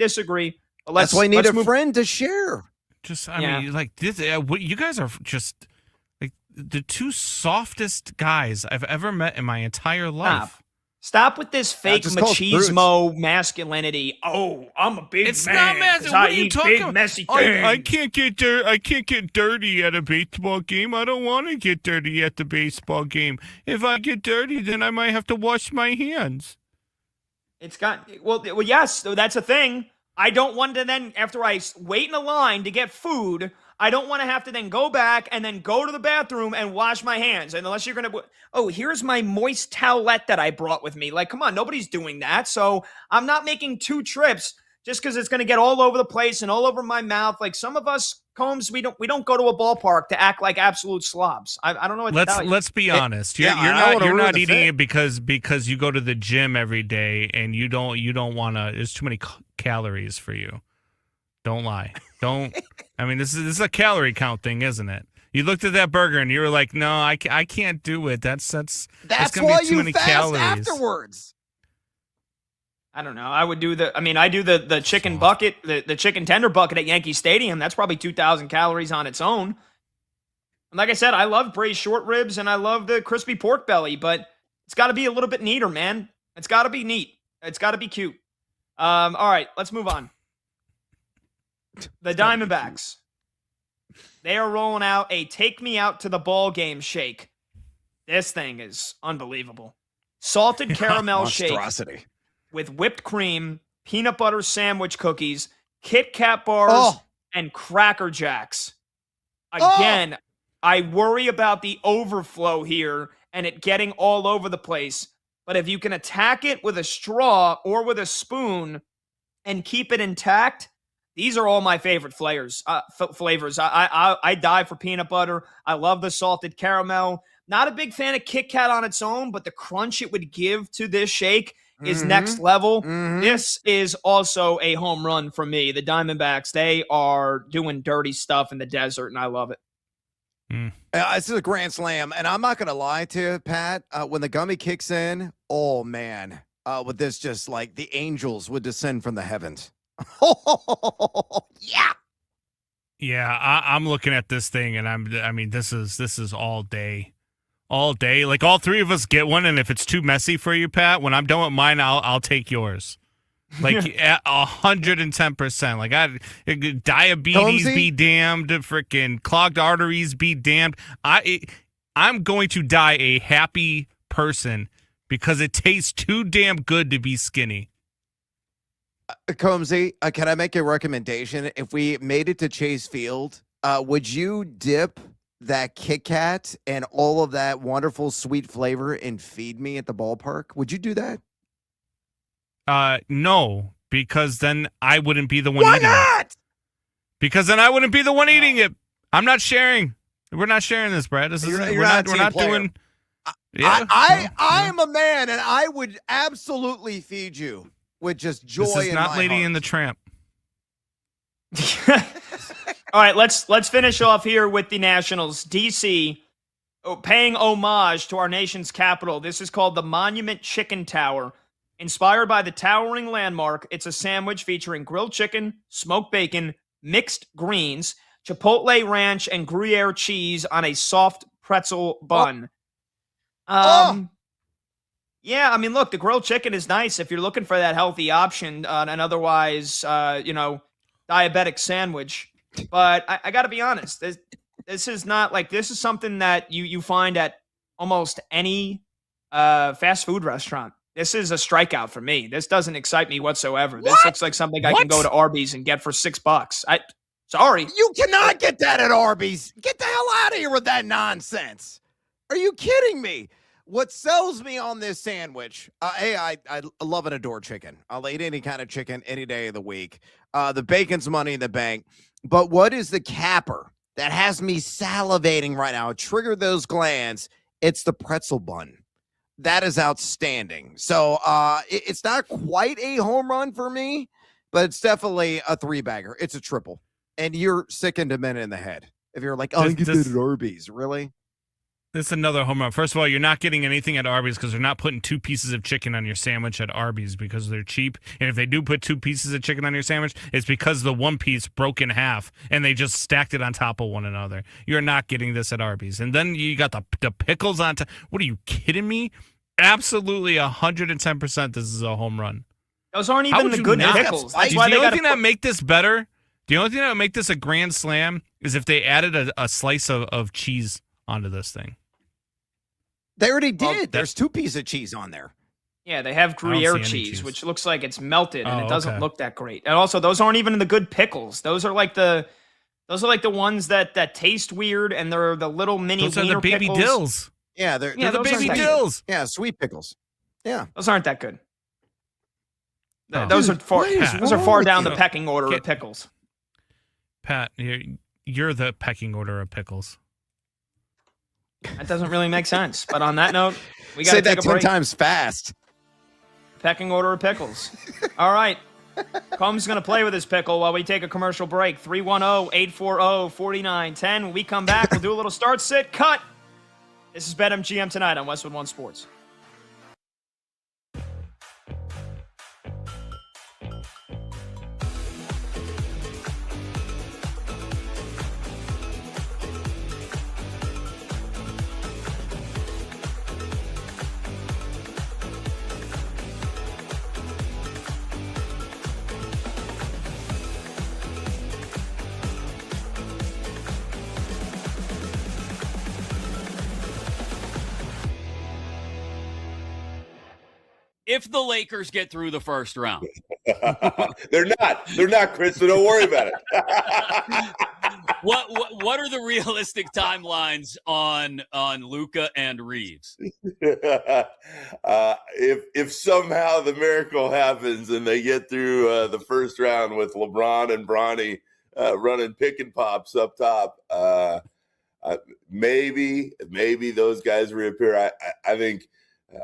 that's why I need a friend to share. You guys are just like the two softest guys I've ever met in my entire life. Stop with this fake machismo masculinity. Oh, I'm a big man. It's not masculine. What are you talking about? Messy things. I can't get dirty at a baseball game. I don't want to get dirty at the baseball game. If I get dirty, then I might have to wash my hands. Well, yes, that's a thing. I don't want to then, after I wait in a line to get food, I don't want to have to then go back and then go to the bathroom and wash my hands. And unless you're going to, here's my moist towelette that I brought with me. Come on, nobody's doing that. So I'm not making 2 trips just because it's going to get all over the place and all over my mouth. Some of us, Combs, we don't go to a ballpark to act like absolute slobs. I don't know what to tell you. Let's be honest. You're not eating it because you go to the gym every day and you don't want to. There's too many calories for you. Don't lie. This is a calorie count thing, isn't it? You looked at that burger and you were like, no, I can't do it. That's gonna why be too many fast calories afterwards. I don't know. I do the chicken bucket, the chicken tender bucket at Yankee Stadium. That's probably 2,000 calories on its own. And like I said, I love braised short ribs and I love the crispy pork belly, but it's got to be a little bit neater, man. It's got to be neat. It's got to be cute. All right, let's move on. The Diamondbacks. They are rolling out a take me out to the ball game shake. This thing is unbelievable. Salted caramel shake with whipped cream, peanut butter sandwich cookies, Kit Kat bars, and Cracker Jacks. Again, I worry about the overflow here and it getting all over the place. But if you can attack it with a straw or with a spoon and keep it intact, these are all my favorite flavors. I die for peanut butter. I love the salted caramel. Not a big fan of Kit Kat on its own, but the crunch it would give to this shake is next level. This is also a home run for me. The Diamondbacks, they are doing dirty stuff in the desert, and I love it. This is a grand slam, and I'm not going to lie to you, Pat. When the gummy kicks in, oh, man, with this just like the angels would descend from the heavens. Yeah. I'm looking at this thing, and this is all day. All day. Like, all 3 of us get one, and if it's too messy for you, Pat, when I'm done with mine, I'll take yours. Like 110%. Like, diabetes be damned, freaking clogged arteries be damned. I'm going to die a happy person because it tastes too damn good to be skinny. Combsy, can I make a recommendation? If we made it to Chase Field, would you dip that Kit Kat and all of that wonderful sweet flavor and feed me at the ballpark? Would you do that? No, because then I wouldn't be the one Why eating not? it. Because then I wouldn't be the one eating it. I'm not sharing. We're not sharing this, Brad. This is You're we're not not player. doing. Yeah, I'm a man, and I would absolutely feed you with just joy. This is in not my Lady heart. and the Tramp. All right, let's finish off here with the Nationals. DC paying homage to our nation's capital. This is called the Monument Chicken Tower. Inspired by the towering landmark, it's a sandwich featuring grilled chicken, smoked bacon, mixed greens, chipotle ranch, and Gruyere cheese on a soft pretzel bun. Yeah, I mean, look, the grilled chicken is nice if you're looking for that healthy option on an otherwise, diabetic sandwich. But I got to be honest, this is not like this is something that you find at almost any fast food restaurant. This is a strikeout for me. This doesn't excite me whatsoever. This looks like something I can go to Arby's and get for $6. Sorry. You cannot get that at Arby's. Get the hell out of here with that nonsense. Are you kidding me? What sells me on this sandwich, I love and adore chicken. I'll eat any kind of chicken any day of the week. The bacon's money in the bank. But what is the capper that has me salivating right now? Trigger those glands. It's the pretzel bun. That is outstanding. So it's not quite a home run for me, but it's definitely a three-bagger. It's a triple. And you're sickened a minute in the head. If you're like, I get it at Arby's. Really? This is another home run. First of all, you're not getting anything at Arby's because they're not putting 2 pieces of chicken on your sandwich at Arby's because they're cheap. And if they do put 2 pieces of chicken on your sandwich, it's because the one piece broke in half and they just stacked it on top of one another. You're not getting this at Arby's. And then you got the pickles on top. What are you kidding me? Absolutely 110% this is a home run. Those aren't even the good pickles. That's why the only thing that make this better, the only thing that would make this a grand slam is if they added a slice of cheese onto this thing. They already did. There's 2 pieces of cheese on there. Yeah, they have Gruyere cheese, which looks like it's melted and it doesn't look that great. And also, those aren't even the good pickles. Those are like the ones that taste weird, and they're the little mini. Those are the baby pickles. dills. Yeah, they're the baby dills. Yeah, sweet pickles. Yeah, those aren't that good. Oh. Those are far. Those are far down the you? pecking order of pickles. Pat, you're the pecking order of pickles. That doesn't really make sense. But on that note, we got to say take that a break. 10 times fast. Pecking order of pickles. All right. Combs going to play with his pickle while we take a commercial break. 310-840-4910. When we come back, we'll do a little start, sit, cut. This is BetMGM tonight on Westwood One Sports. If the Lakers get through the first round. They're not, Chris, so don't worry about it. What are the realistic timelines on Luka and Reeves? If somehow the miracle happens and they get through the first round with LeBron and Bronny running pick and pops up top, maybe those guys reappear. I think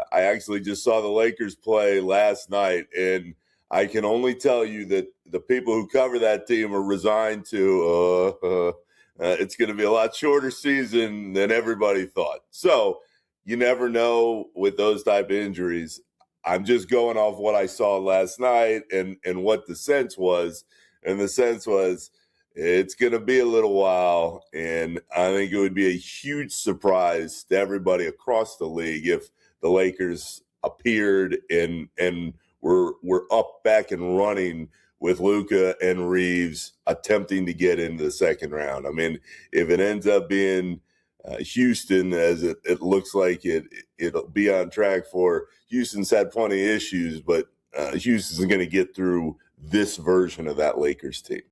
I actually just saw the Lakers play last night, and I can only tell you that the people who cover that team are resigned to it's going to be a lot shorter season than everybody thought. So you never know with those type of injuries. I'm just going off what I saw last night and what the sense was. And the sense was it's going to be a little while, and I think it would be a huge surprise to everybody across the league if the Lakers appeared and were up back and running with Luka and Reeves attempting to get into the second round. I mean, if it ends up being Houston, as it looks like it'll be on track for, Houston's had plenty of issues, but Houston's going to get through this version of that Lakers team.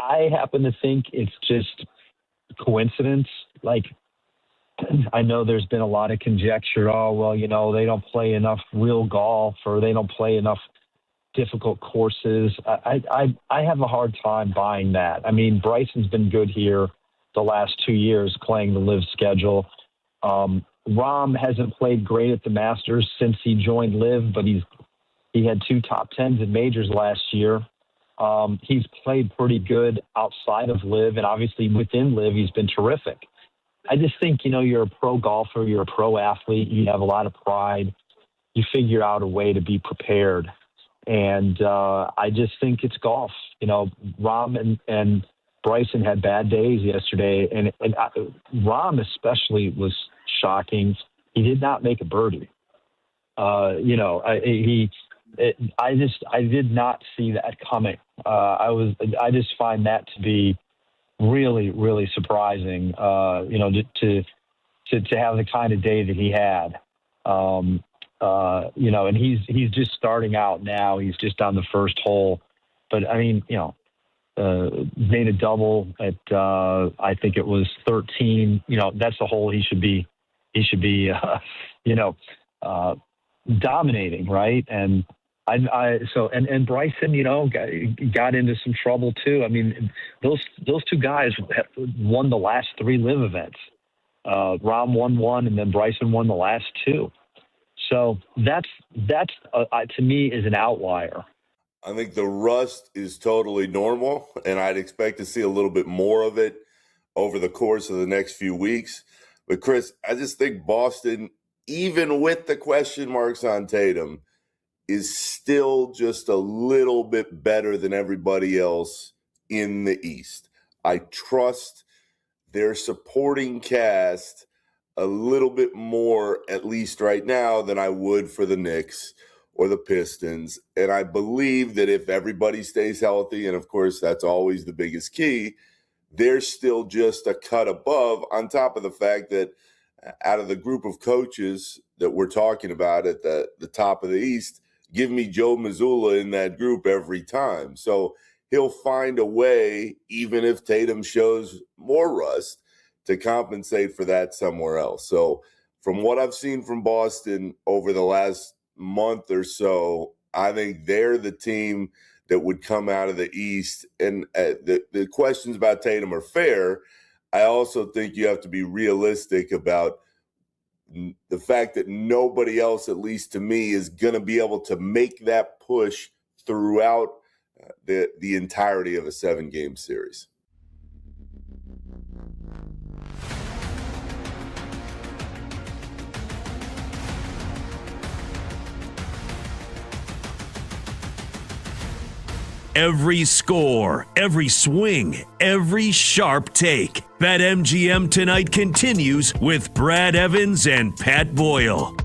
I happen to think it's just coincidence. Like, I know there's been a lot of conjecture. Oh, well, they don't play enough real golf, or they don't play enough difficult courses. I have a hard time buying that. I mean, Bryson's been good here the last 2 years playing the LIV schedule. Rahm hasn't played great at the Masters since he joined LIV, but he had 2 top 10s in majors last year. He's played pretty good outside of LIV, and obviously within LIV, he's been terrific. I just think, you're a pro golfer, you're a pro athlete, you have a lot of pride. You figure out a way to be prepared. And I just think it's golf. Rahm and Bryson had bad days yesterday, and Rahm especially was shocking. He did not make a birdie. I did not see that coming. I just find that to be really, really surprising. To have the kind of day that he had. And he's just starting out now. He's just on the first hole, but I mean, made a double at I think it was 13. That's the hole he should be dominating, right? And and Bryson, got into some trouble too. I mean, those 2 guys won the last 3 LIV events. Rahm won 1, and then Bryson won the last 2. So that's to me is an outlier. I think the rust is totally normal, and I'd expect to see a little bit more of it over the course of the next few weeks. But Chris, I just think Boston, even with the question marks on Tatum, is still just a little bit better than everybody else in the East. I trust their supporting cast a little bit more, at least right now, than I would for the Knicks or the Pistons. And I believe that if everybody stays healthy, and of course that's always the biggest key, they're still just a cut above, on top of the fact that out of the group of coaches that we're talking about at the top of the East, give me Joe Mazzulla in that group every time. So he'll find a way, even if Tatum shows more rust, to compensate for that somewhere else. So from what I've seen from Boston over the last month or so, I think they're the team that would come out of the East. And the questions about Tatum are fair. I also think you have to be realistic about the fact that nobody else, at least to me, is going to be able to make that push throughout the entirety of a 7-game series. Every score, every swing, every sharp take. BetMGM tonight continues with Brad Evans and Pat Boyle.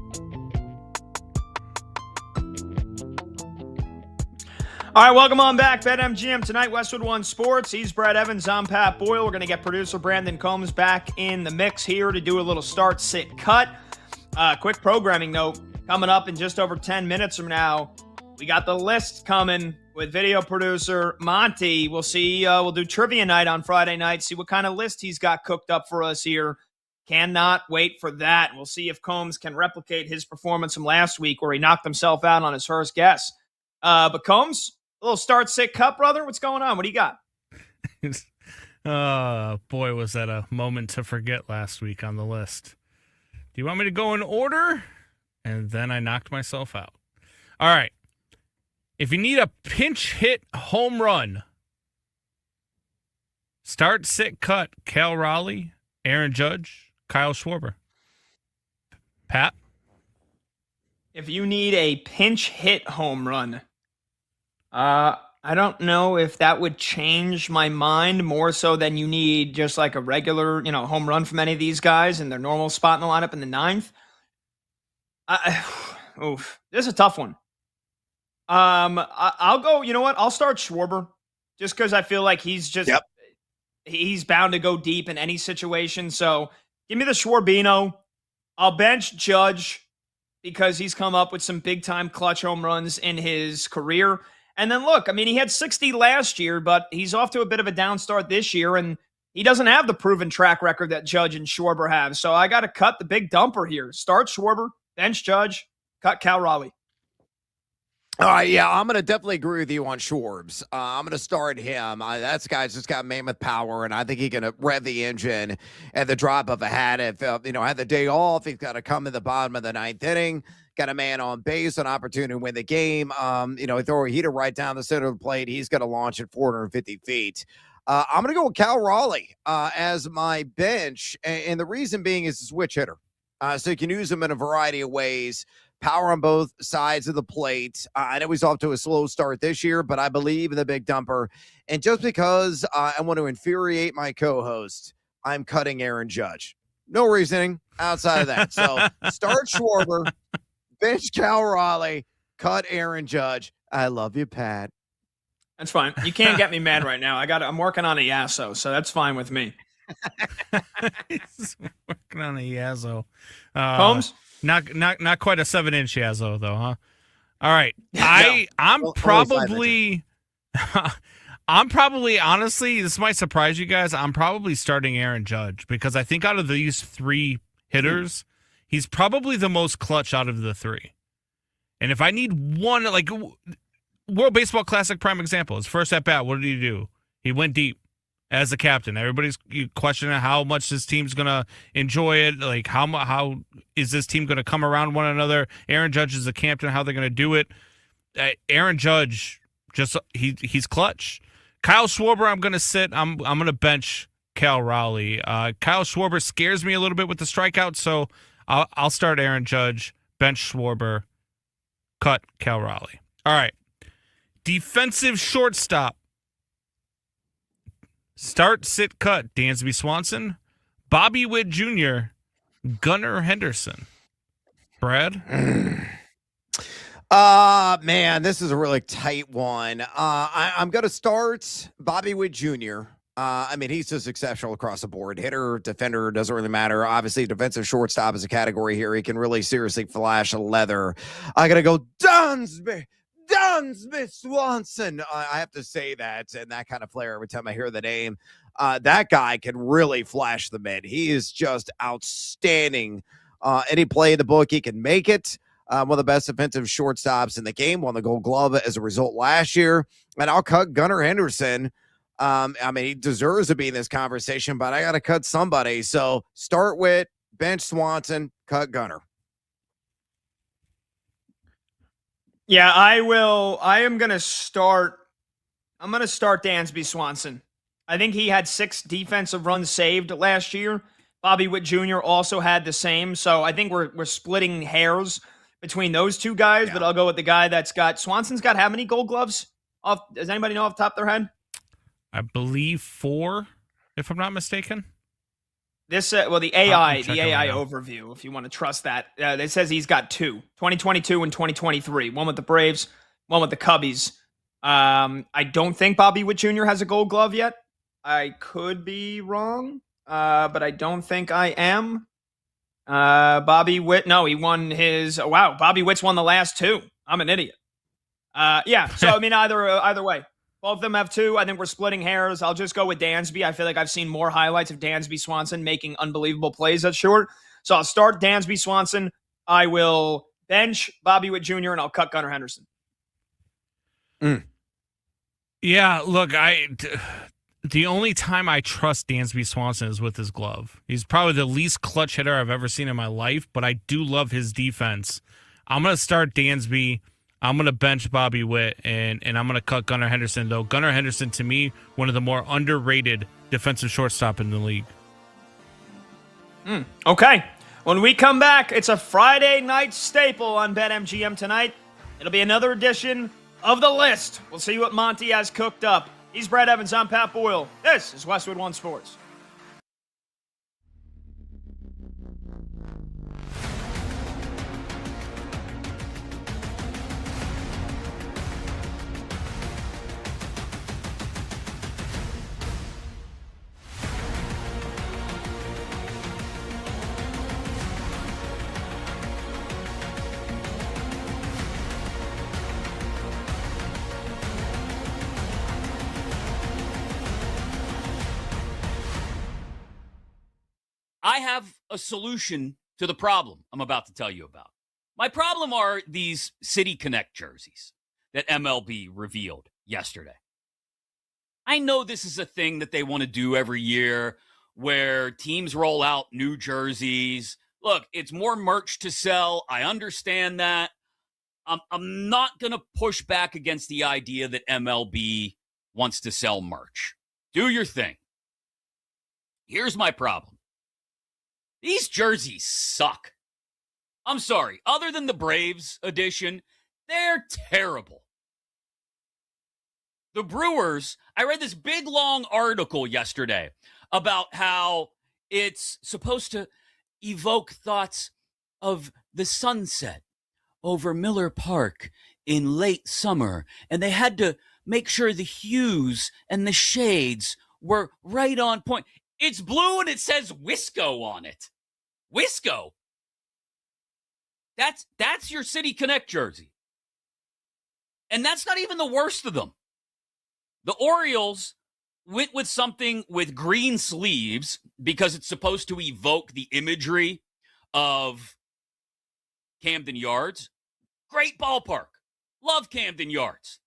All right, welcome on back. BetMGM tonight, Westwood One Sports. He's Brad Evans. I'm Pat Boyle. We're going to get producer Brandon Combs back in the mix here to do a little start, sit, cut. Quick programming note, coming up in just over 10 minutes from now, we got the list coming with video producer Monty. We'll see. We'll do trivia night on Friday night, see what kind of list he's got cooked up for us here. Cannot wait for that. We'll see if Combs can replicate his performance from last week where he knocked himself out on his first guess. But Combs, a little start, sit, cut, brother. What's going on? What do you got? Boy, was that a moment to forget last week on the list. Do you want me to go in order? And then I knocked myself out. All right. If you need a pinch hit home run, start, sit, cut, Cal Raleigh, Aaron Judge, Kyle Schwarber. Pat? If you need a pinch hit home run, I don't know if that would change my mind more so than you need just like a regular, home run from any of these guys in their normal spot in the lineup in the 9th. This is a tough one. I'll go, you know what? I'll start Schwarber just because I feel like he's bound to go deep in any situation. So give me the Schwarbino. I'll bench Judge because he's come up with some big time clutch home runs in his career. And then look, I mean, he had 60 last year, but he's off to a bit of a down start this year, and he doesn't have the proven track record that Judge and Schwarber have. So I got to cut the big dumper here. Start Schwarber, bench Judge, cut Cal Raleigh. All right, yeah, I'm going to definitely agree with you on Schwarbs. I'm going to start him. That guy's just got mammoth power, and I think he can rev the engine at the drop of a hat. If, had the day off, he's got to come in the bottom of the ninth inning, got a man on base, an opportunity to win the game. Throw a heater right down the center of the plate. He's going to launch at 450 feet. I'm going to go with Cal Raleigh as my bench, and the reason being is a switch hitter. So you can use him in a variety of ways. Power on both sides of the plate. I know he's off to a slow start this year, but I believe in the big dumper. And just because I want to infuriate my co-host, I'm cutting Aaron Judge. No reasoning outside of that. So start Schwarber, bench Cal Raleigh, cut Aaron Judge. I love you, Pat. That's fine. You can't get me mad right now. I'm working on a Yasso, so that's fine with me. He's working on a Yazzo. Combs? Not quite a 7-inch Yazzo though, huh? All right. I'm probably honestly, this might surprise you guys. I'm probably starting Aaron Judge because I think out of these three hitters, he's probably the most clutch out of the three. And if I need one, like World Baseball Classic prime example, his first at bat, what did he do? He went deep. As the captain, everybody's questioning how much this team's going to enjoy it. Like, how is this team going to come around one another? Aaron Judge is the captain. How they're going to do it? Aaron Judge, he's clutch. Kyle Schwarber, I'm going to sit. I'm going to bench Cal Raleigh. Kyle Schwarber scares me a little bit with the strikeout, so I'll start Aaron Judge, bench Schwarber, cut Cal Raleigh. All right. Defensive shortstop. Start, sit, cut. Dansby Swanson, Bobby Witt Jr., Gunnar Henderson. Brad? Man, this is a really tight one. I'm going to start Bobby Witt Jr. He's just exceptional across the board. Hitter, defender, doesn't really matter. Obviously, defensive shortstop is a category here. He can really seriously flash a leather. I got to go Dansby Swanson. I have to say that, and that kind of flair every time I hear the name. That guy can really flash the mid. He is just outstanding. Any play in the book, he can make it. One of the best defensive shortstops in the game. Won the Gold Glove as a result last year. And I'll cut Gunnar Henderson. He deserves to be in this conversation, but I got to cut somebody. So start with bench Swanson, cut Gunnar. Yeah, I will. I'm going to start Dansby Swanson. I think he had 6 defensive runs saved last year. Bobby Witt Jr. also had the same. So I think we're splitting hairs between those two guys, but I'll go with the guy Swanson's got how many Gold Gloves? Does anybody know off the top of their head? I believe 4, if I'm not mistaken. This, the AI overview, if you want to trust that, it says he's got 2, 2022 and 2023, one with the Braves, one with the Cubbies. I don't think Bobby Witt Jr. has a Gold Glove yet. I could be wrong, but I don't think I am. Bobby Witt, no, he won his, Bobby Witt's won the last 2. I'm an idiot. So either way. Both of them have 2. I think we're splitting hairs. I'll just go with Dansby. I feel like I've seen more highlights of Dansby Swanson making unbelievable plays at short. So I'll start Dansby Swanson. I will bench Bobby Witt Jr. and I'll cut Gunnar Henderson. Yeah, look, the only time I trust Dansby Swanson is with his glove. He's probably the least clutch hitter I've ever seen in my life, but I do love his defense. I'm going to start Dansby. I'm going to bench Bobby Witt, and I'm going to cut Gunnar Henderson, though. Gunnar Henderson, to me, one of the more underrated defensive shortstop in the league. Okay. When we come back, it's a Friday night staple on BetMGM tonight. It'll be another edition of The List. We'll see what Monty has cooked up. He's Brad Evans. I'm Pat Boyle. This is Westwood One Sports. I have a solution to the problem I'm about to tell you about. My problem are these City Connect jerseys that MLB revealed yesterday. I know this is a thing that they want to do every year where teams roll out new jerseys. Look, it's more merch to sell. I understand that. I'm not going to push back against the idea that MLB wants to sell merch. Do your thing. Here's my problem. These jerseys suck. I'm sorry. Other than the Braves edition, they're terrible. The Brewers, I read this big, long article yesterday about how it's supposed to evoke thoughts of the sunset over Miller Park in late summer, and they had to make sure the hues and the shades were right on point. It's blue and it says Wisco on it. Wisco. That's your City Connect jersey. And that's not even the worst of them. The Orioles went with something with green sleeves because it's supposed to evoke the imagery of Camden Yards. Great ballpark. Love Camden Yards.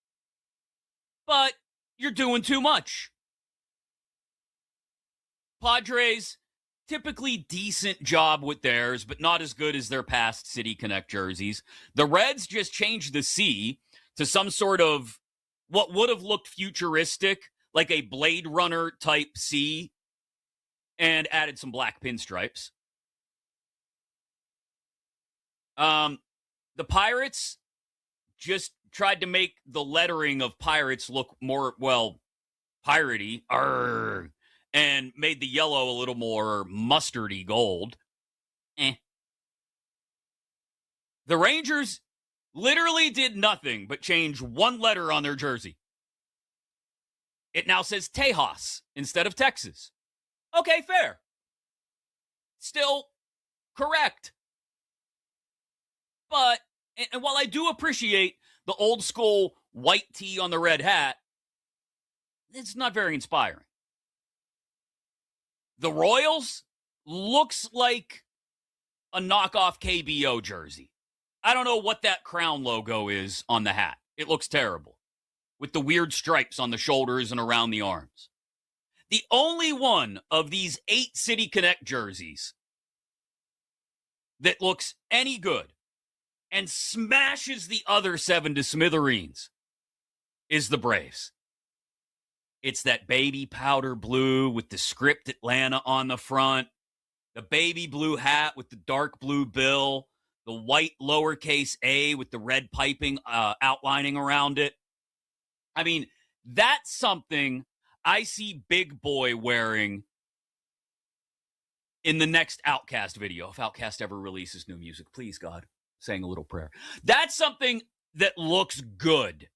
But you're doing too much. Padres, typically decent job with theirs, but not as good as their past City Connect jerseys. The Reds just changed the C to some sort of what would have looked futuristic, like a Blade Runner type C, and added some black pinstripes. The Pirates just tried to make the lettering of Pirates look more, well, piratey, and made the yellow a little more mustardy gold. The Rangers literally did nothing but change one letter on their jersey. It now says Tejas instead of Texas. Okay, fair. Still correct. But, and while I do appreciate the old school white tee on the red hat, it's not very inspiring. The Royals looks like a knockoff KBO jersey. I don't know what that crown logo is on the hat. It looks terrible, with the weird stripes on the shoulders and around the arms. The only one of these 8 City Connect jerseys that looks any good and smashes the other 7 to smithereens is the Braves. It's that baby powder blue with the script Atlanta on the front, the baby blue hat with the dark blue bill, the white lowercase a with the red piping outlining around it. I mean, that's something I see Big Boy wearing in the next Outkast video. If Outkast ever releases new music, please, God, saying a little prayer. That's something that looks good.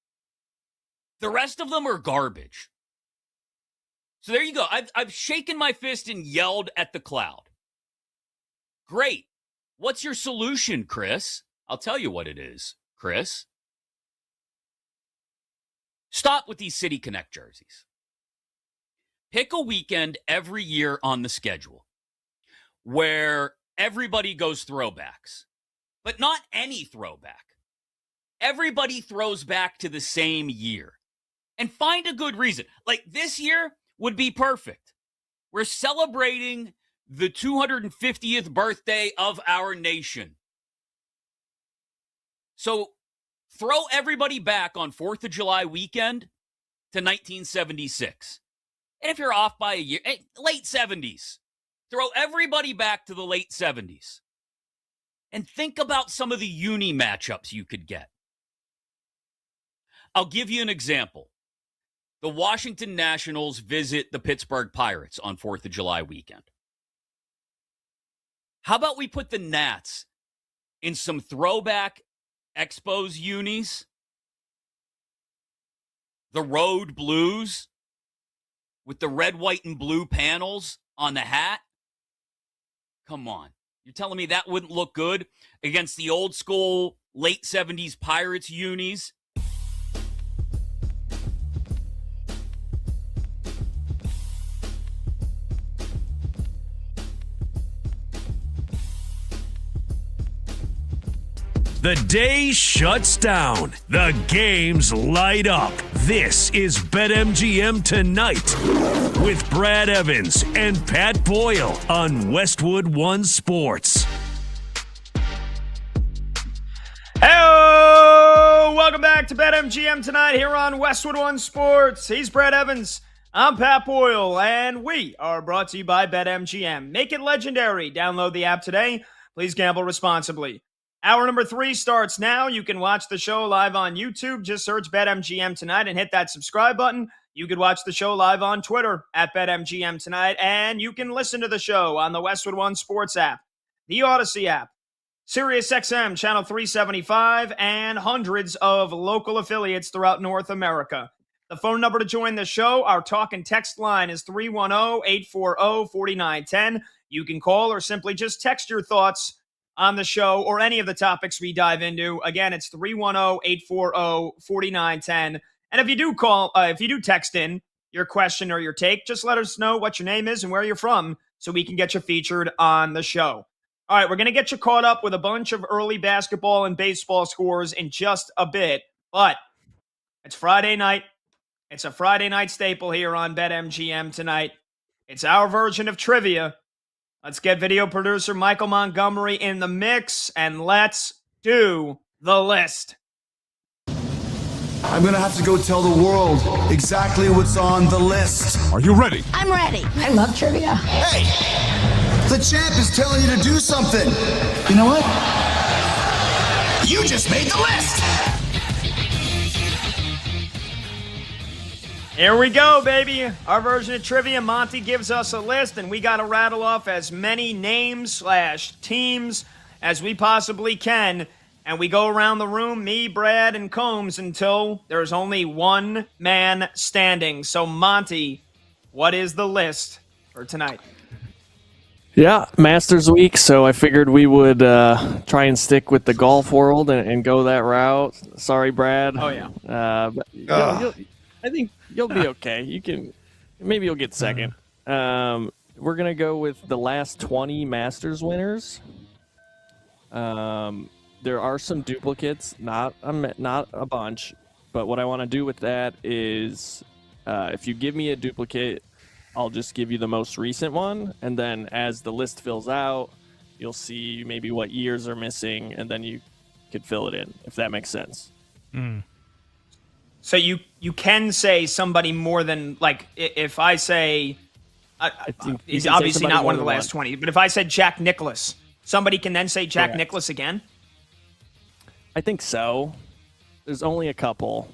The rest of them are garbage. So there you go. I've shaken my fist and yelled at the cloud. Great. What's your solution, Chris? I'll tell you what it is, Chris. Stop with these City Connect jerseys. Pick a weekend every year on the schedule where everybody goes throwbacks, but not any throwback. Everybody throws back to the same year. And find a good reason. Like this year would be perfect. We're celebrating the 250th birthday of our nation. So throw everybody back on 4th of July weekend to 1976. And if you're off by a year, late 70s. Throw everybody back to the late 70s. And think about some of the uni matchups you could get. I'll give you an example. The Washington Nationals visit the Pittsburgh Pirates on 4th of July weekend. How about we put the Nats in some throwback Expos unis? The Road Blues with the red, white, and blue panels on the hat? Come on. You're telling me that wouldn't look good against the old school late 70s Pirates unis? The day shuts down. The games light up. This is BetMGM Tonight with Brad Evans and Pat Boyle on Westwood One Sports. Hello! Welcome back to BetMGM Tonight here on Westwood One Sports. He's Brad Evans. I'm Pat Boyle, and we are brought to you by BetMGM. Make it legendary. Download the app today. Please gamble responsibly. Hour number 3 starts now. You can watch the show live on YouTube. Just search BetMGM Tonight and hit that subscribe button. You could watch the show live on Twitter at BetMGM Tonight, and you can listen to the show on the Westwood One Sports app, the Odyssey app, SiriusXM Channel 375, and hundreds of local affiliates throughout North America. The phone number to join the show, our talk and text line, is 310-840-4910. You can call or simply just text your thoughts on the show or any of the topics we dive into. Again, it's 310-840-4910. And if you do text in your question or your take, just let us know what your name is and where you're from so we can get you featured on the show. All right, we're going to get you caught up with a bunch of early basketball and baseball scores in just a bit, but it's Friday night. It's a Friday night staple here on BetMGM Tonight. It's our version of trivia. Let's get video producer Michael Montgomery in the mix, and let's do the list. I'm gonna have to go tell the world exactly what's on the list. Are you ready? I'm ready. I love trivia. Hey! The champ is telling you to do something. You know what? You just made the list! Here we go, baby. Our version of trivia. Monty gives us a list, and we got to rattle off as many names/teams as we possibly can. And we go around the room, me, Brad, and Combs, until there's only one man standing. So, Monty, what is the list for tonight? Yeah, Masters Week, so I figured we would try and stick with the golf world and go that route. Sorry, Brad. Oh, yeah. But I think you'll be okay. Maybe you'll get second. We're going to go with the last 20 Masters winners. There are some duplicates, not a bunch, but what I want to do with that is if you give me a duplicate, I'll just give you the most recent one, and then as the list fills out, you'll see maybe what years are missing, and then you could fill it in, if that makes sense. So you can say somebody more than, like, if I say, he's obviously not one of the last 20, but if I said Jack Nicklaus, somebody can then say Jack Nicklaus again? I think so. There's only a couple,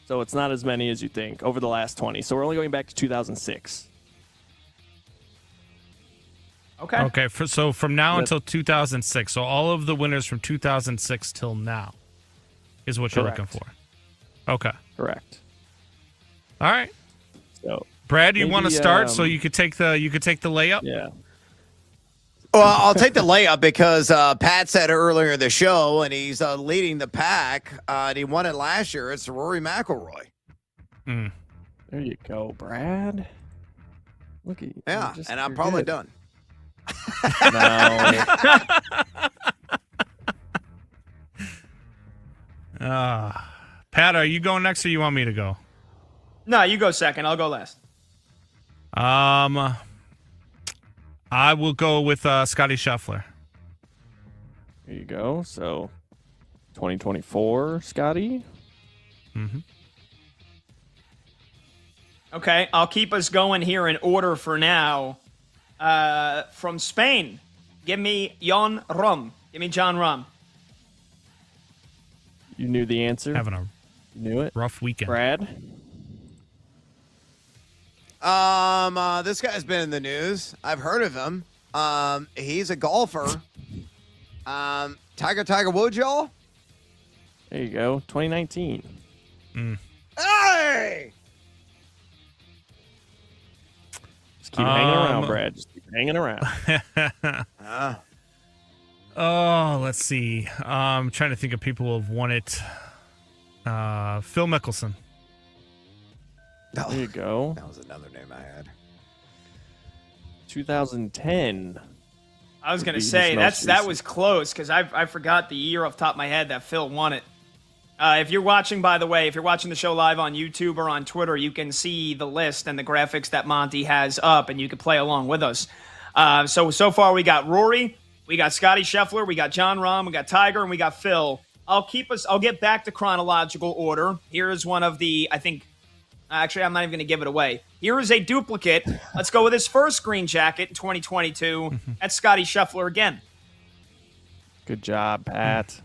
so it's not as many as you think over the last 20. So we're only going back to 2006. Okay. So from now until 2006. So all of the winners from 2006 till now is what you're looking for. Okay. Correct. All right. So, Brad, you want to start so you could take the layup? Yeah. Well, I'll take the layup because Pat said earlier in the show, and he's leading the pack, and he won it last year. It's Rory McIlroy. There you go, Brad. Look at you. Yeah, and I'm probably done. No. Pat, are you going next, or you want me to go? No, you go second. I'll go last. I will go with Scotty Scheffler. There you go. So 2024, Scotty. Okay, I'll keep us going here in order for now. From Spain, give me Jon Rahm. Give me Jon Rahm. You knew the answer? Having a You knew it? rough weekend. Brad? This guy's been in the news. I've heard of him. He's a golfer. Tiger Woods, y'all? There you go. 2019. Hey! Just keep hanging around, Brad. Just keep hanging around. Oh, let's see. I'm trying to think of people who have won it. Phil Mickelson. There you go. That was another name I had. 2010. I was going to Be his say most that recent. was close because I forgot the year off the top of my head that Phil won it. If you're watching, by the way, if you're watching the show live on YouTube or on Twitter, you can see the list and the graphics that Monty has up, and you can play along with us. So far we got Rory, we got Scotty Scheffler, we got John Rahm, we got Tiger, and we got Phil. I'll get back to chronological order. Here is one of the, actually, I'm not even going to give it away. Here is a duplicate. Let's go with his first green jacket in 2022. That's Scotty Scheffler again. Good job, Pat.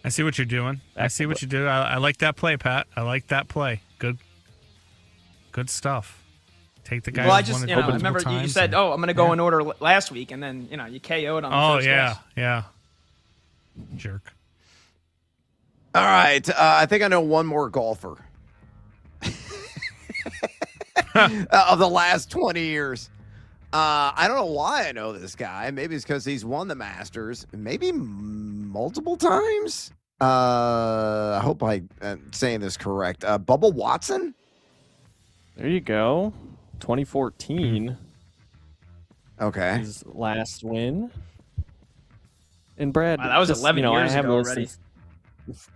I see what you're doing. I see what you do. I like that play, Pat. I like that play. Good stuff. Take the guy. Well, I who's just, won it I multiple remember you times said, and- I'm going to go in order last week, and then, you KO'd on the Oh, first yeah, guess. yeah. Jerk. All right. I think I know one more golfer of the last 20 years. I don't know why I know this guy. Maybe it's because he's won the Masters, maybe multiple times. I hope I'm saying this correct. Bubba Watson? There you go. 2014. Okay. His last win. And Brad, Wow, that was just, 11 I years have ago those already.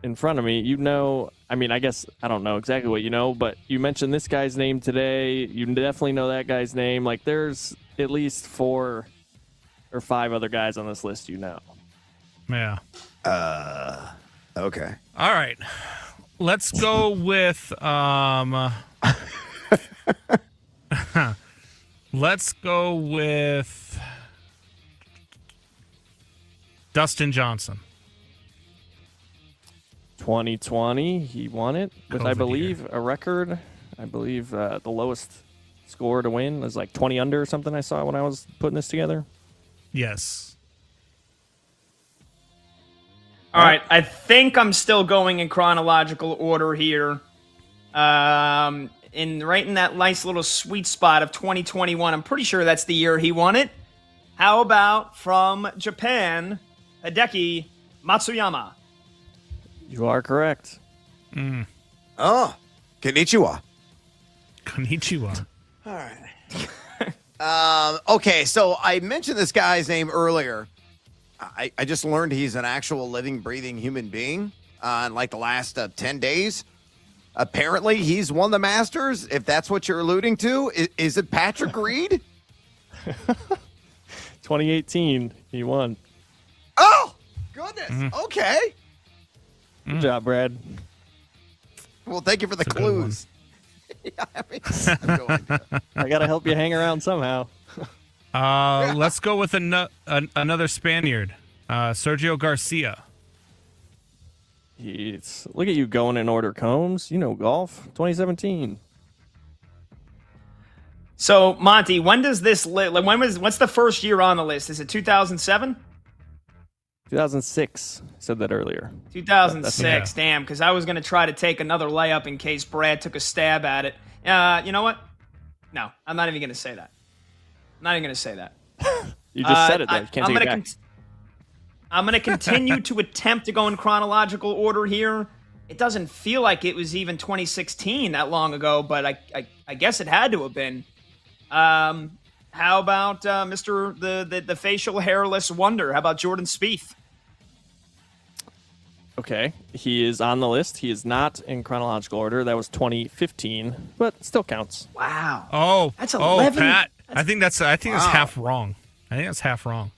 in front of me. I guess I don't know exactly what you know, but you mentioned this guy's name today. You definitely know that guy's name. Like, there's at least 4 or 5 other guys on this list you know. Yeah. Okay. All right. Let's go with let's go with Dustin Johnson. 2020, he won it with, I COVID believe, year. a record. I believe the lowest score to win was like 20 under or something I saw when I was putting this together. Yes. All right, I think I'm still going in chronological order here. Right in that nice little sweet spot of 2021. I'm pretty sure that's the year he won it. How about from Japan, Hideki Matsuyama? You are correct. Oh, konnichiwa. Konnichiwa. All right. Okay, so I mentioned this guy's name earlier. I just learned he's an actual living, breathing human being in like the last 10 days. Apparently, he's won the Masters, if that's what you're alluding to. Is it Patrick Reed? 2018, he won. Oh, goodness. Okay. Good job, Brad. Well, thank you for the That's a good one. clues. Yeah, I mean, I'm going- I got to help you hang around somehow. Let's go with another Spaniard, Sergio Garcia. Look at you going in order, Combs. You know golf. 2017. So, Monty, when does this what's the first year on the list? Is it 2007? 2006. Said that earlier. 2006. Damn, because I was going to try to take another layup in case Brad took a stab at it. You know what? No, I'm not even going to say that. I'm not even going to say that. You just said it, though. You can't take it back. I'm going to continue to attempt to go in chronological order here. It doesn't feel like it was even 2016 that long ago, but I guess it had to have been. How about Mr. the facial hairless wonder? How about Jordan Spieth? Okay, he is on the list. He is not in chronological order. That was 2015, but still counts. Wow. Oh, That's 11. Pat. I think that's half wrong. I think that's half wrong.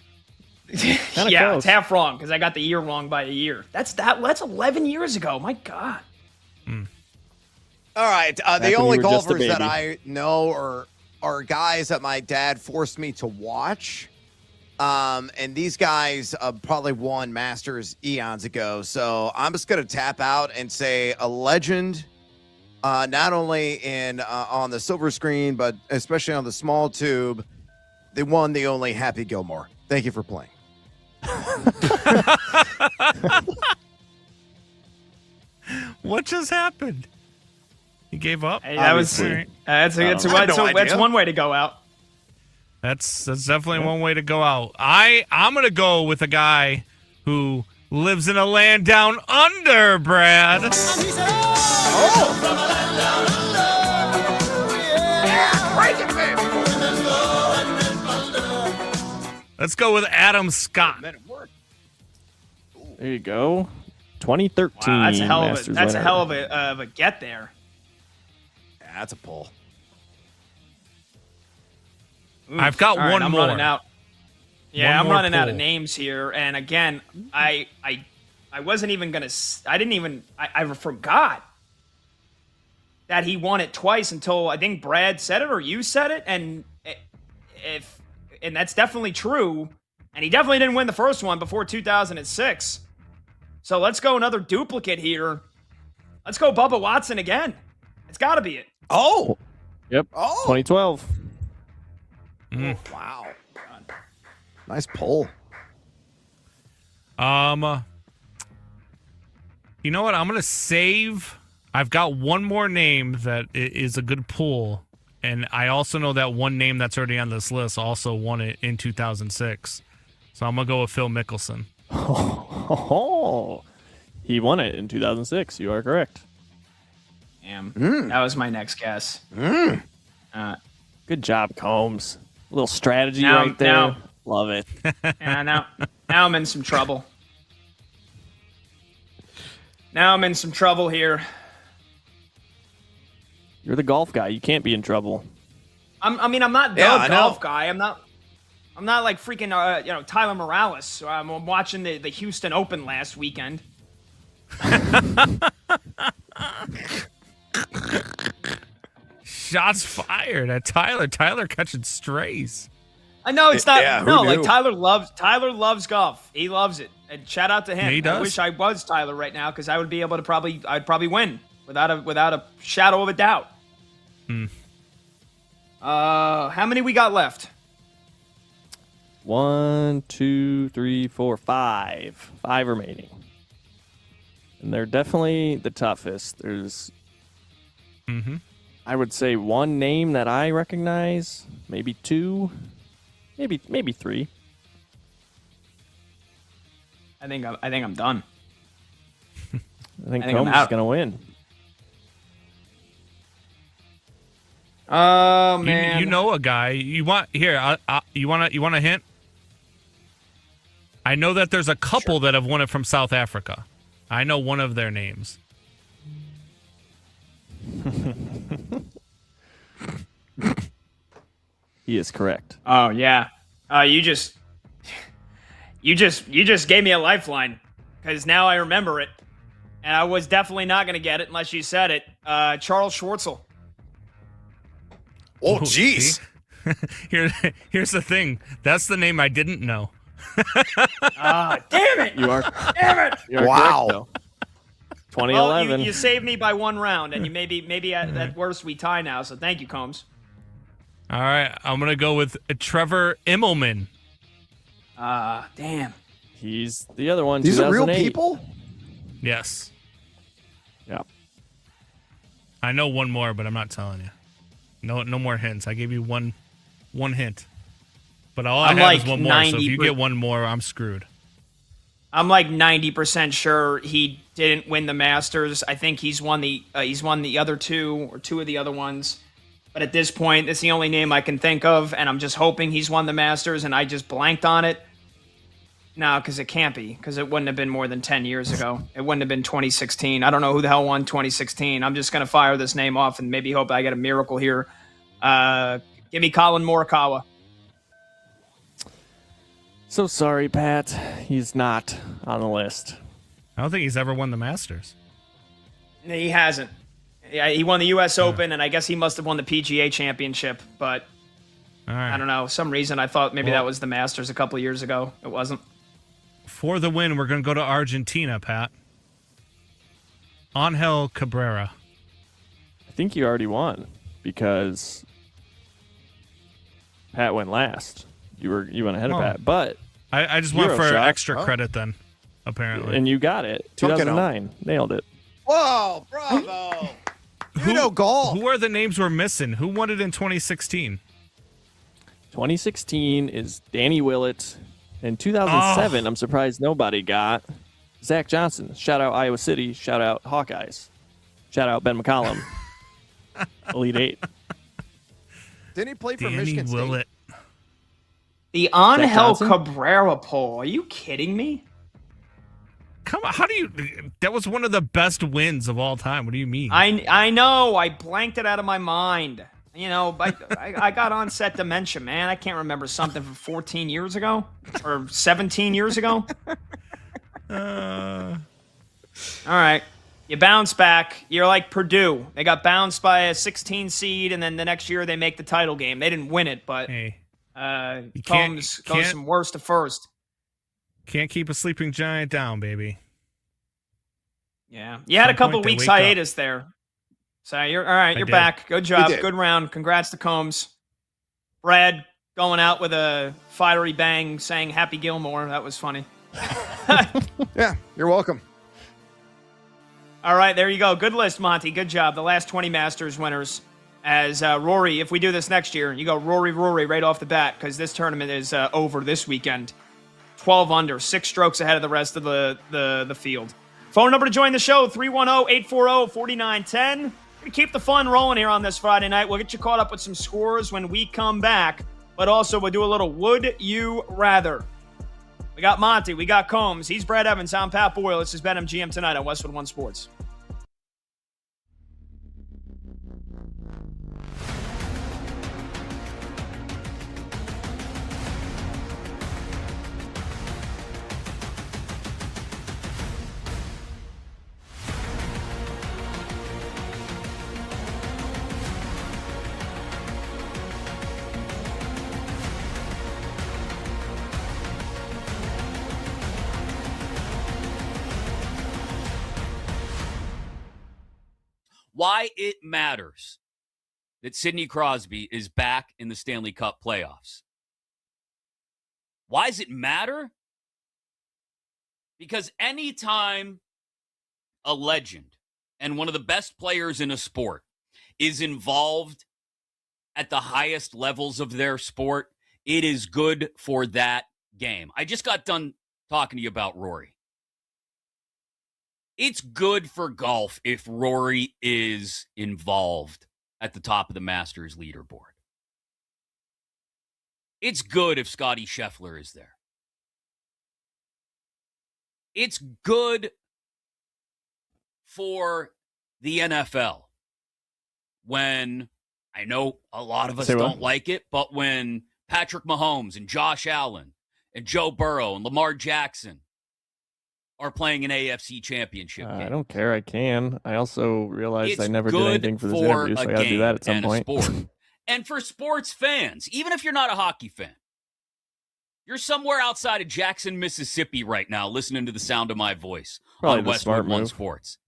Yeah, close. it's half wrong because I got the year wrong by a year. That's 11 years ago. My God. All right. The when only you were just a golfers that baby. I know are guys that my dad forced me to watch. And these guys probably won Masters eons ago. So I'm just going to tap out and say a legend, not only in on the silver screen, but especially on the small tube. They won the only Happy Gilmore. Thank you for playing. What just happened? He gave up. Hey, that was Obviously. that's I had no that's idea. one way to go out. That's definitely one way to go out. I'm gonna go with a guy who lives in a land down under, Brad. Let's go with Adam Scott. Man, it worked. There you go. 2013. Wow, that's a hell of a, Masters that's a winner. hell of a get there. Yeah, that's a pull. Oof. I've got All right, one I'm more. running out. Yeah, One I'm more running out of poll. names here. And again, I wasn't even gonna. I forgot that he won it twice until I think Brad said it or you said it, and that's definitely true. And he definitely didn't win the first one before 2006. So let's go another duplicate here. Let's go Bubba Watson again. It's got to be it. Oh. Yep. Oh. 2012. Wow. Nice pull. You know what? I'm gonna save. I've got one more name that is a good pull, and I also know that one name that's already on this list also won it in 2006. So I'm gonna go with Phil Mickelson. Oh, he won it in 2006. You are correct. Damn. That was my next guess. Good job, Combs. A little strategy Now- right there. now- Love it. And now I'm in some trouble. Now I'm in some trouble here. You're the golf guy. You can't be in trouble. I'm not the Yeah, I golf know. guy. I'm not like freaking Tyler Morales. So I'm watching the Houston Open last weekend. Shots fired at Tyler. Tyler catching strays. I know it's not. Yeah, who no, like knew? Tyler loves golf. He loves it. And shout out to him. He does. I wish I was Tyler right now because I would be able to I'd probably win without a shadow of a doubt. How many we got left? 1, 2, 3, 4, 5. 5 remaining. And they're definitely the toughest. There's, I would say, one name that I recognize, maybe 2, maybe 3. I think I'm done. I think I think I'm Combs is out. going to win. Oh man, You know a guy. You want here? You want a hint? I know that there's a couple that have won it from South Africa. I know one of their names. He is correct. Oh yeah. You just gave me a lifeline because now I remember it, and I was definitely not going to get it unless you said it. Charles Schwartzel. Oh, jeez. Here's the thing. That's the name I didn't know. Damn it! You are, Damn it! you are Wow. correct, though. Well, 2011. you saved me by one round, and you maybe at worst we tie now. So thank you, Combs. All right, I'm gonna go with Trevor Immelman. Damn. He's the other one. These are real 2008. people? Yes, Yeah. I know one more, but I'm not telling you. No more hints. I gave you one hint, but all I'm I have like is one more. So if you 90%. get one more, I'm screwed. I'm like 90% sure he didn't win the Masters. I think he's won the other two or two of the other ones. But at this point, it's the only name I can think of, and I'm just hoping he's won the Masters, and I just blanked on it. No, because it can't be, because it wouldn't have been more than 10 years ago. It wouldn't have been 2016. I don't know who the hell won 2016. I'm just going to fire this name off and maybe hope I get a miracle here. Give me Colin Morikawa. So sorry, Pat. He's not on the list. I don't think he's ever won the Masters. He hasn't. Yeah, he won the U.S. Open, and I guess he must have won the PGA Championship, but All right. I don't know. Some reason I thought maybe Well- that was the Masters a couple of years ago. It wasn't. For the win, we're gonna go to Argentina, Pat. Angel Cabrera. I think you already won because Pat went last. You went ahead of Oh. Pat, but I just went Euro for shot. extra credit then. Apparently, and you got it. Took it 2009, nailed it. Whoa, bravo. You know golf. who are the names we're missing? Who won it in 2016? 2016 is Danny Willett. In 2007, I'm surprised nobody got Zach Johnson. Shout out Iowa City. Shout out Hawkeyes. Shout out Ben McCollum. Elite Eight. Didn't he play for Danny Michigan State? Willett. The Angel Johnson? Cabrera poll. Are you kidding me? Come on, how do you? That was one of the best wins of all time. What do you mean? I know. I blanked it out of my mind. You know, I got onset dementia, man. I can't remember something from 14 years ago or 17 years ago. All right. You bounce back. You're like Purdue. They got bounced by a 16 seed, and then the next year they make the title game. They didn't win it, but Combs goes from worst to first. Can't keep a sleeping giant down, baby. Yeah. You had a couple weeks hiatus there. So you're all right. You're back. Good job. Good round. Congrats to Combs. Brad going out with a fiery bang saying Happy Gilmore. That was funny. Yeah, you're welcome. All right, there you go. Good list, Monty. Good job. The last 20 Masters winners. As Rory, if we do this next year, you go Rory right off the bat because this tournament is over this weekend. 12 under, 6 strokes ahead of the rest of the field. Phone number to join the show, 310-840-4910. We're going to keep the fun rolling here on this Friday night. We'll get you caught up with some scores when we come back. But also, we'll do a little Would You Rather. We got Monty. We got Combs. He's Brad Evans. I'm Pat Boyle. This is BetMGM tonight on Westwood One Sports. Why it matters that Sidney Crosby is back in the Stanley Cup playoffs. Why does it matter? Because anytime a legend and one of the best players in a sport is involved at the highest levels of their sport, it is good for that game. I just got done talking to you about Rory. It's good for golf if Rory is involved at the top of the Masters leaderboard. It's good if Scottie Scheffler is there. It's good for the NFL when, I know a lot of us don't like it, but when Patrick Mahomes and Josh Allen and Joe Burrow and Lamar Jackson are playing an AFC championship game. I don't care. I can. I also realized I never did anything for this interview, so I got to do that at some point. And for sports fans, even if you're not a hockey fan, you're somewhere outside of Jackson, Mississippi right now listening to the sound of my voice on Westwood One Sports.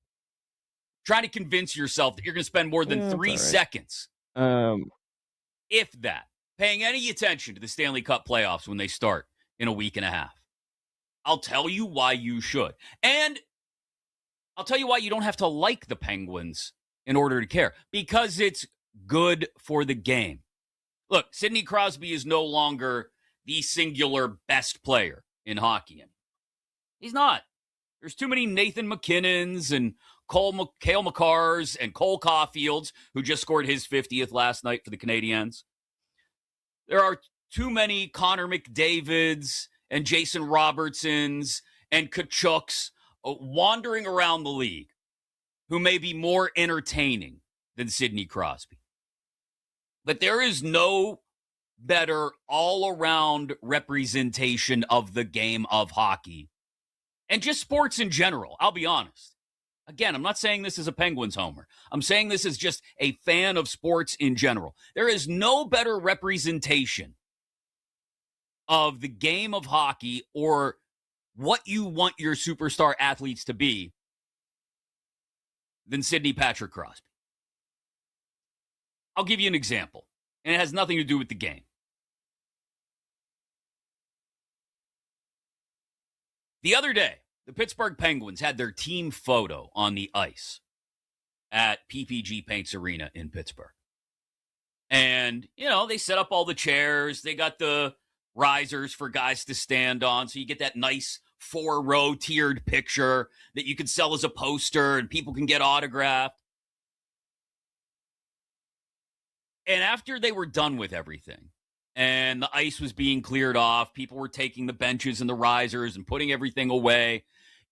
Trying to convince yourself that you're going to spend more than 3 seconds, if that, paying any attention to the Stanley Cup playoffs when they start in a week and a half. I'll tell you why you should. And I'll tell you why you don't have to like the Penguins in order to care. Because it's good for the game. Look, Sidney Crosby is no longer the singular best player in hockey. He's not. There's too many Nathan McKinnons and Cale Makars and Cole Caulfields, who just scored his 50th last night for the Canadiens. There are too many Connor McDavids and Jason Robertsons and Kachuks wandering around the league who may be more entertaining than Sidney Crosby. But there is no better all-around representation of the game of hockey and just sports in general. I'll be honest. Again, I'm not saying this is a Penguins homer. I'm saying this is just a fan of sports in general. There is no better representation of the game of hockey or what you want your superstar athletes to be than Sidney Patrick Crosby. I'll give you an example, and it has nothing to do with the game. The other day, the Pittsburgh Penguins had their team photo on the ice at PPG Paints Arena in Pittsburgh. And, you know, they set up all the chairs. They got the risers for guys to stand on. So you get that nice 4-row tiered picture that you can sell as a poster and people can get autographed. And after they were done with everything and the ice was being cleared off. People were taking the benches and the risers and putting everything away.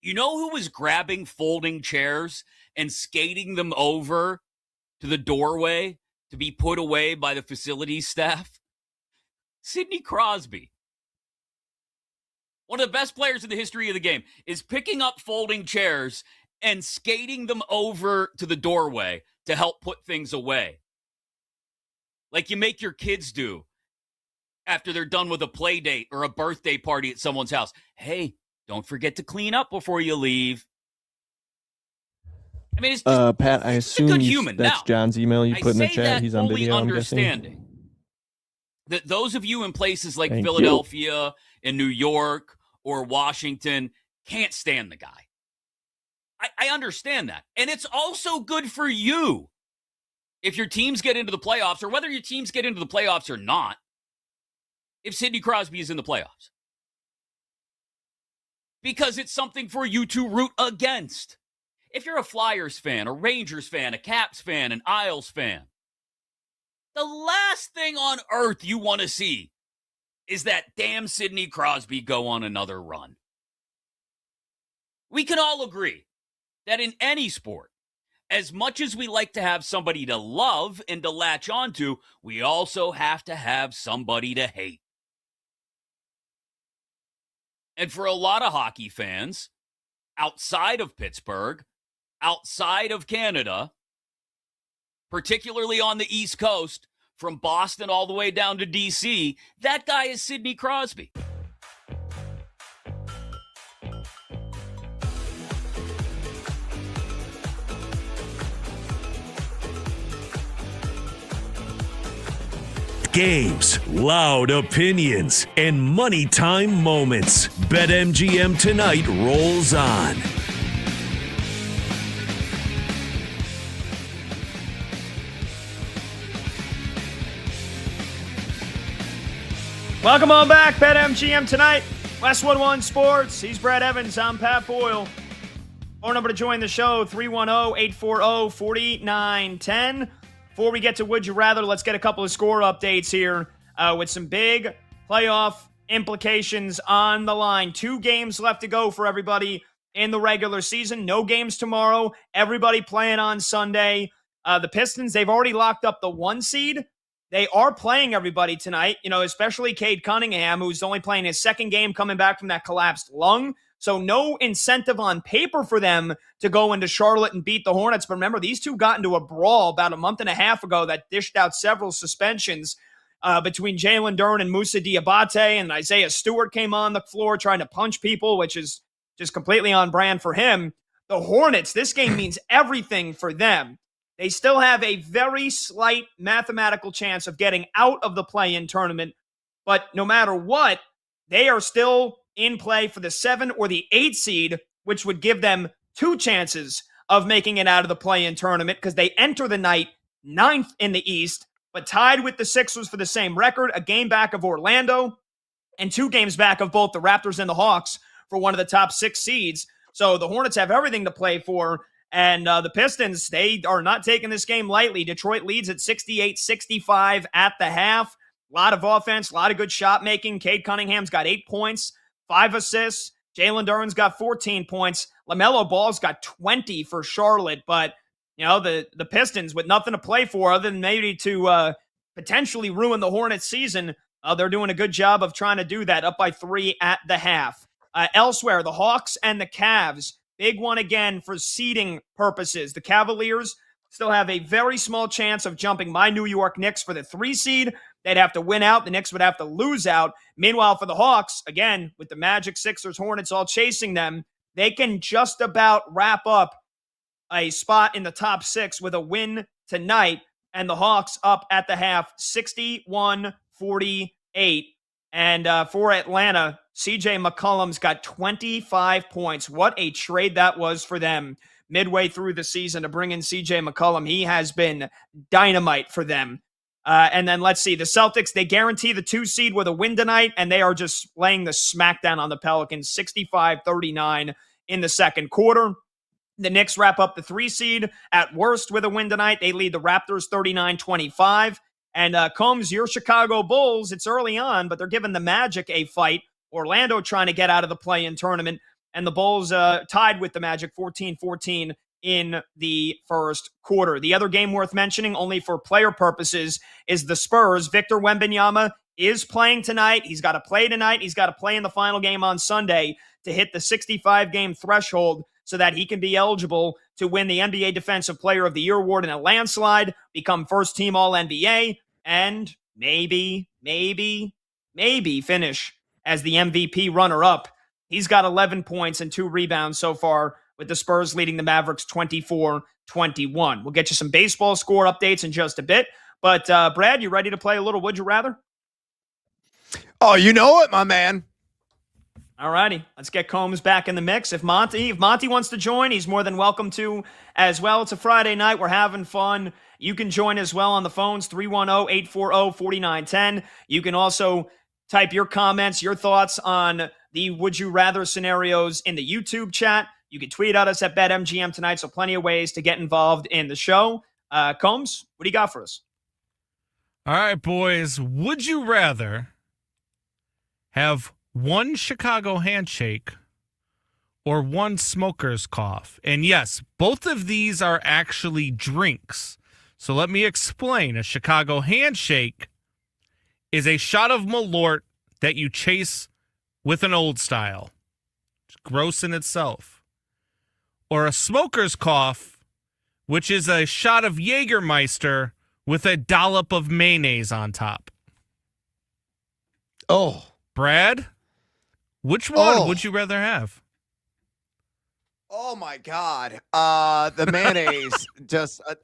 You know who was grabbing folding chairs and skating them over to the doorway to be put away by the facilities staff? Sidney Crosby. One of the best players in the history of the game is picking up folding chairs and skating them over to the doorway to help put things away. Like you make your kids do after they're done with a play date or a birthday party at someone's house. Hey, don't forget to clean up before you leave. I mean, it's just, Pat, I assume good human. That's Now, John's email you I put in the say chat. that He's on fully video, I'm guessing. understanding that those of you in places like Thank Philadelphia and New York or Washington can't stand the guy. I understand that. And it's also good for you if your teams get into the playoffs, or whether your teams get into the playoffs or not, if Sidney Crosby is in the playoffs. Because it's something for you to root against. If you're a Flyers fan, a Rangers fan, a Caps fan, an Isles fan, the last thing on earth you want to see is that damn Sidney Crosby go on another run. We can all agree that in any sport, as much as we like to have somebody to love and to latch onto, we also have to have somebody to hate. And for a lot of hockey fans, outside of Pittsburgh, outside of Canada, particularly on the East Coast, from Boston all the way down to D.C., that guy is Sidney Crosby. Games, loud opinions, and money time moments. BetMGM tonight rolls on. Welcome on back, BetMGM tonight. Westwood One Sports. He's Brad Evans. I'm Pat Boyle. Phone number to join the show, 310-840-4910. Before we get to Would You Rather, let's get a couple of score updates here with some big playoff implications on the line. 2 games left to go for everybody in the regular season. No games tomorrow. Everybody playing on Sunday. The Pistons, they've already locked up the 1 seed. They are playing everybody tonight, especially Cade Cunningham, who's only playing his 2nd game coming back from that collapsed lung. So no incentive on paper for them to go into Charlotte and beat the Hornets. But remember, these two got into a brawl about a month and a half ago that dished out several suspensions between Jalen Duren and Moussa Diabate, and Isaiah Stewart came on the floor trying to punch people, which is just completely on brand for him. The Hornets, this game means everything for them. They still have a very slight mathematical chance of getting out of the play-in tournament, but no matter what, they are still in play for the 7 or the 8 seed, which would give them 2 chances of making it out of the play-in tournament because they enter the night 9th in the East, but tied with the Sixers for the same record, a game back of Orlando, and 2 games back of both the Raptors and the Hawks for one of the top 6 seeds. So the Hornets have everything to play for, and the Pistons, they are not taking this game lightly. Detroit leads at 68-65 at the half. A lot of offense, a lot of good shot making. Cade Cunningham's got 8 points. 5 assists. Jalen Duren's got 14 points. LaMelo Ball's got 20 for Charlotte. But, the Pistons with nothing to play for other than maybe to potentially ruin the Hornets season, they're doing a good job of trying to do that, up by 3 at the half. Elsewhere, the Hawks and the Cavs, big one again for seeding purposes. The Cavaliers still have a very small chance of jumping my New York Knicks for the 3 seed. They'd have to win out. The Knicks would have to lose out. Meanwhile, for the Hawks, again, with the Magic, Sixers, Hornets all chasing them, they can just about wrap up a spot in the top 6 with a win tonight. And the Hawks up at the half, 61-48. And for Atlanta, CJ McCollum's got 25 points. What a trade that was for them midway through the season to bring in CJ McCollum. He has been dynamite for them. And then let's see, the Celtics, they guarantee the 2 seed with a win tonight, and they are just laying the smackdown on the Pelicans, 65-39 in the second quarter. The Knicks wrap up the 3 seed at worst with a win tonight. They lead the Raptors 39-25. And Combs, your Chicago Bulls, it's early on, but they're giving the Magic a fight. Orlando trying to get out of the play-in tournament, and the Bulls tied with the Magic 14-14 in the first quarter. The other game worth mentioning, only for player purposes, is the Spurs. Victor Wembanyama is playing tonight. He's got to play tonight. He's got to play in the final game on Sunday to hit the 65-game threshold so that he can be eligible to win the NBA Defensive Player of the Year award in a landslide, become first-team All-NBA, and maybe finish as the MVP runner-up. He's got 11 points and 2 rebounds so far, with the Spurs leading the Mavericks 24-21. We'll get you some baseball score updates in just a bit. But, Brad, you ready to play a little Would You Rather? Oh, you know it, my man. All righty. Let's get Combs back in the mix. If Monty wants to join, he's more than welcome to as well. It's a Friday night. We're having fun. You can join as well on the phones, 310-840-4910. You can also type your comments, your thoughts on the Would You Rather scenarios in the YouTube chat. You can tweet at us at BetMGM tonight, so plenty of ways to get involved in the show. Combs, what do you got for us? All right, boys. Would you rather have one Chicago handshake or one smoker's cough? And yes, both of these are actually drinks. So let me explain. A Chicago handshake is a shot of Malort that you chase with an Old Style. It's gross in itself. Or a smoker's cough, which is a shot of Jägermeister with a dollop of mayonnaise on top. Oh. Brad, which one would you rather have? Oh, my God. The mayonnaise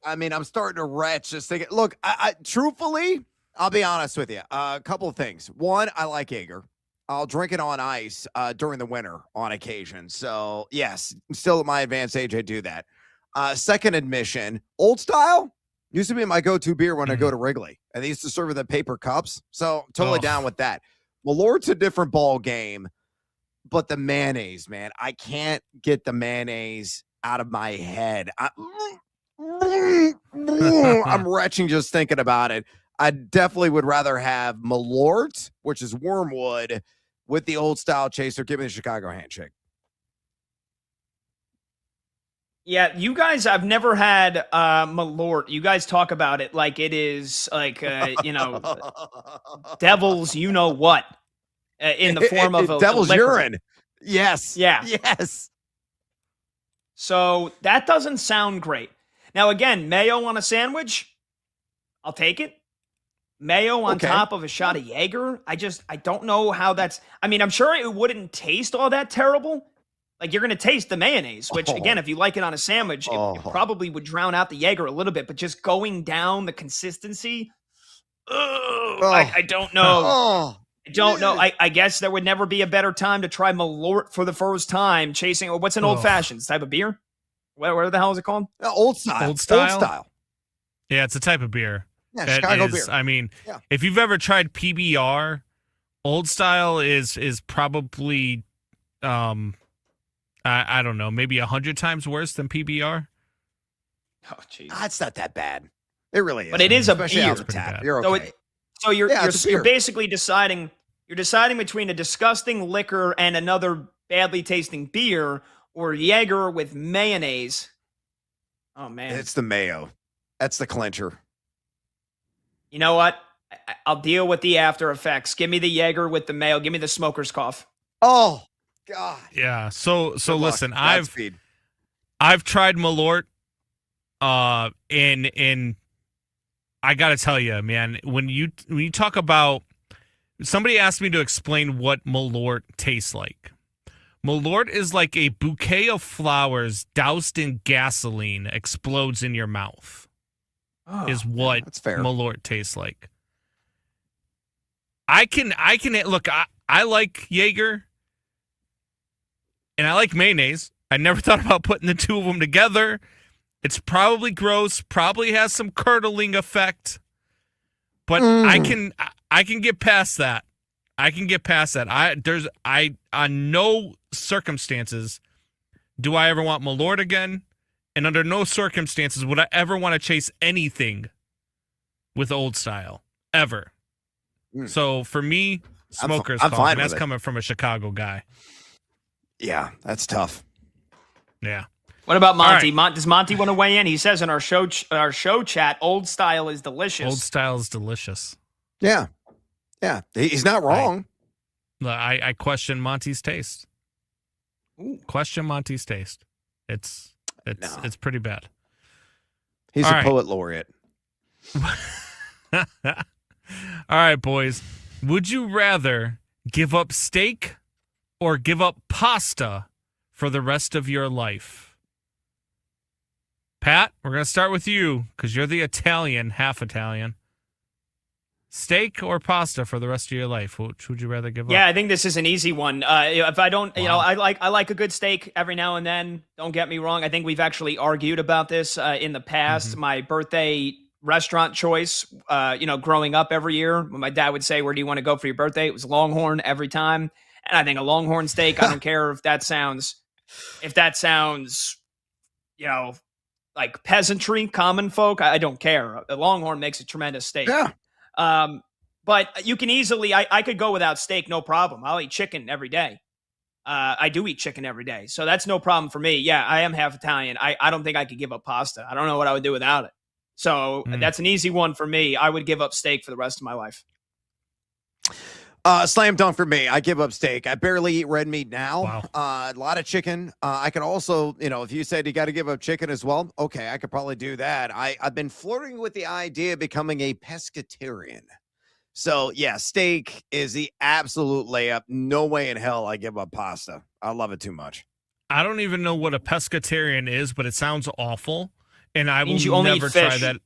I'm starting to retch just thinking. Look, I truthfully, I'll be honest with you. A couple of things. One, I like Jaeger. I'll drink it on ice during the winter on occasion. So, yes, still at my advanced age, I do that. Second admission, Old Style used to be my go-to beer when I go to Wrigley. And they used to serve in the paper cups. So, totally down with that. Malort's a different ball game. But the mayonnaise, man, I can't get the mayonnaise out of my head. I'm retching just thinking about it. I definitely would rather have Malort, which is wormwood, with the Old Style chaser. Give me the Chicago handshake. Yeah, you guys, I've never had Malort. You guys talk about it like it is like, devil's you-know-what in the form of a devil's liquor. urine. Yes. Yeah. Yes. So that doesn't sound great. Now, again, mayo on a sandwich, I'll take it. Mayo on top of a shot of Jaeger, I don't know how that's... I mean, I'm sure it wouldn't taste all that terrible. Like, you're going to taste the mayonnaise, which, again, if you like it on a sandwich, it probably would drown out the Jaeger a little bit. But just going down the consistency, I don't know. I don't know. I guess there would never be a better time to try Malort for the first time, chasing... What's an old-fashioned type of beer? Where the hell is it called? Old Style. Old Style? Old Style. Yeah, it's a type of beer. Yeah, that Chicago is, beer. I mean, if you've ever tried PBR, Old Style is probably, I don't know, maybe 100 times worse than PBR. Oh, jeez. It's not that bad. It really is. But it is a especially beer. out the tap. You're okay. So you're basically deciding between a disgusting liquor and another badly tasting beer, or Jaeger with mayonnaise. Oh man, it's the mayo. That's the clincher. You know what? I'll deal with the after effects. Give me the Jaeger with the mayo. Give me the smoker's cough. Oh God. Yeah. So listen, Godspeed. I've tried Malort, and I gotta tell you, man, when you talk about, somebody asked me to explain what Malort tastes like. Malort is like a bouquet of flowers doused in gasoline explodes in your mouth. Is what that's fair. Malort tastes like. I can look. I like Jaeger, and I like mayonnaise. I never thought about putting the two of them together. It's probably gross. Probably has some curdling effect, but I can get past that. I can get past that. On no circumstances do I ever want Malort again. And under no circumstances would I ever want to chase anything with Old Style ever. Mm. So for me, Smoker's I'm coffee. fine And that's with it. coming from a Chicago guy. Yeah, that's tough. Yeah. What about Monty? All Does Monty want to weigh in? He says in our show chat, Old Style is delicious. Old Style is delicious. Yeah. Yeah. He's not wrong. I question Monty's taste. Ooh. Question Monty's taste. It's pretty bad. He's All a right. poet laureate. All right, boys. Would you rather give up steak or give up pasta for the rest of your life? Pat, we're going to start with you because you're the Italian, half Italian. Steak or pasta for the rest of your life? Which would you rather give up? Yeah, I think this is an easy one. If I don't, Wow. I like a good steak every now and then. Don't get me wrong. I think we've actually argued about this in the past. Mm-hmm. My birthday restaurant choice, growing up every year, when my dad would say, "Where do you want to go for your birthday?" It was Longhorn every time, and I think a Longhorn steak. I don't care if that sounds, like peasantry, common folk. I don't care. A Longhorn makes a tremendous steak. Yeah. But you can easily, I could go without steak, no problem. I'll eat chicken every day. I do eat chicken every day. So that's no problem for me. Yeah, I am half Italian. I don't think I could give up pasta. I don't know what I would do without it. So that's an easy one for me. I would give up steak for the rest of my life. Slam dunk for me. I give up steak. I barely eat red meat now. Wow. A lot of chicken. I could also, if you said you got to give up chicken as well, okay, I could probably do that. I've been flirting with the idea of becoming a pescatarian. So, yeah, steak is the absolute layup. No way in hell I give up pasta. I love it too much. I don't even know what a pescatarian is, but it sounds awful. And I will you only never eat try fish. that.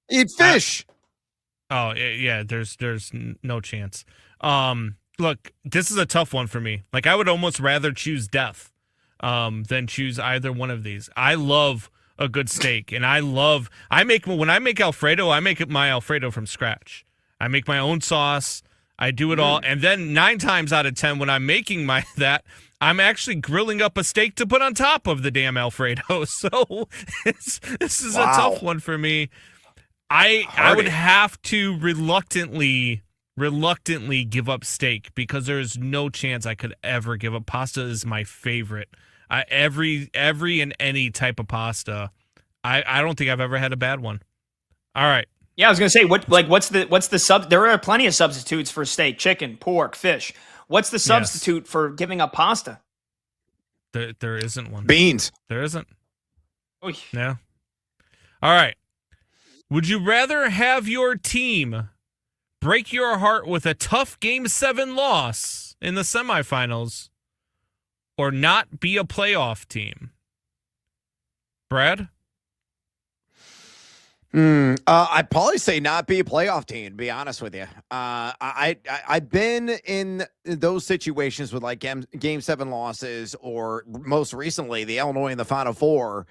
Eat fish. Yeah, there's no chance. Look, this is a tough one for me. Like, I would almost rather choose death than choose either one of these. I love a good steak, and when I make Alfredo, I make my Alfredo from scratch. I make my own sauce. I do it all, and then 9 times out of 10, when I'm making that, I'm actually grilling up a steak to put on top of the damn Alfredo. So this is a tough one for me. I would have to reluctantly give up steak because there's no chance I could ever give up. Pasta is my favorite. Every and any type of pasta. I don't think I've ever had a bad one. All right. Yeah, I was gonna say what's the sub? There are plenty of substitutes for steak: chicken, pork, fish. What's the substitute for giving up pasta? There isn't one. Beans. There isn't. Oy. Yeah. All right. Would you rather have your team break your heart with a tough Game 7 loss in the semifinals or not be a playoff team? Brad? I'd probably say not be a playoff team, to be honest with you. I've been in those situations with like game 7 losses, or most recently the Illinois in the Final Four,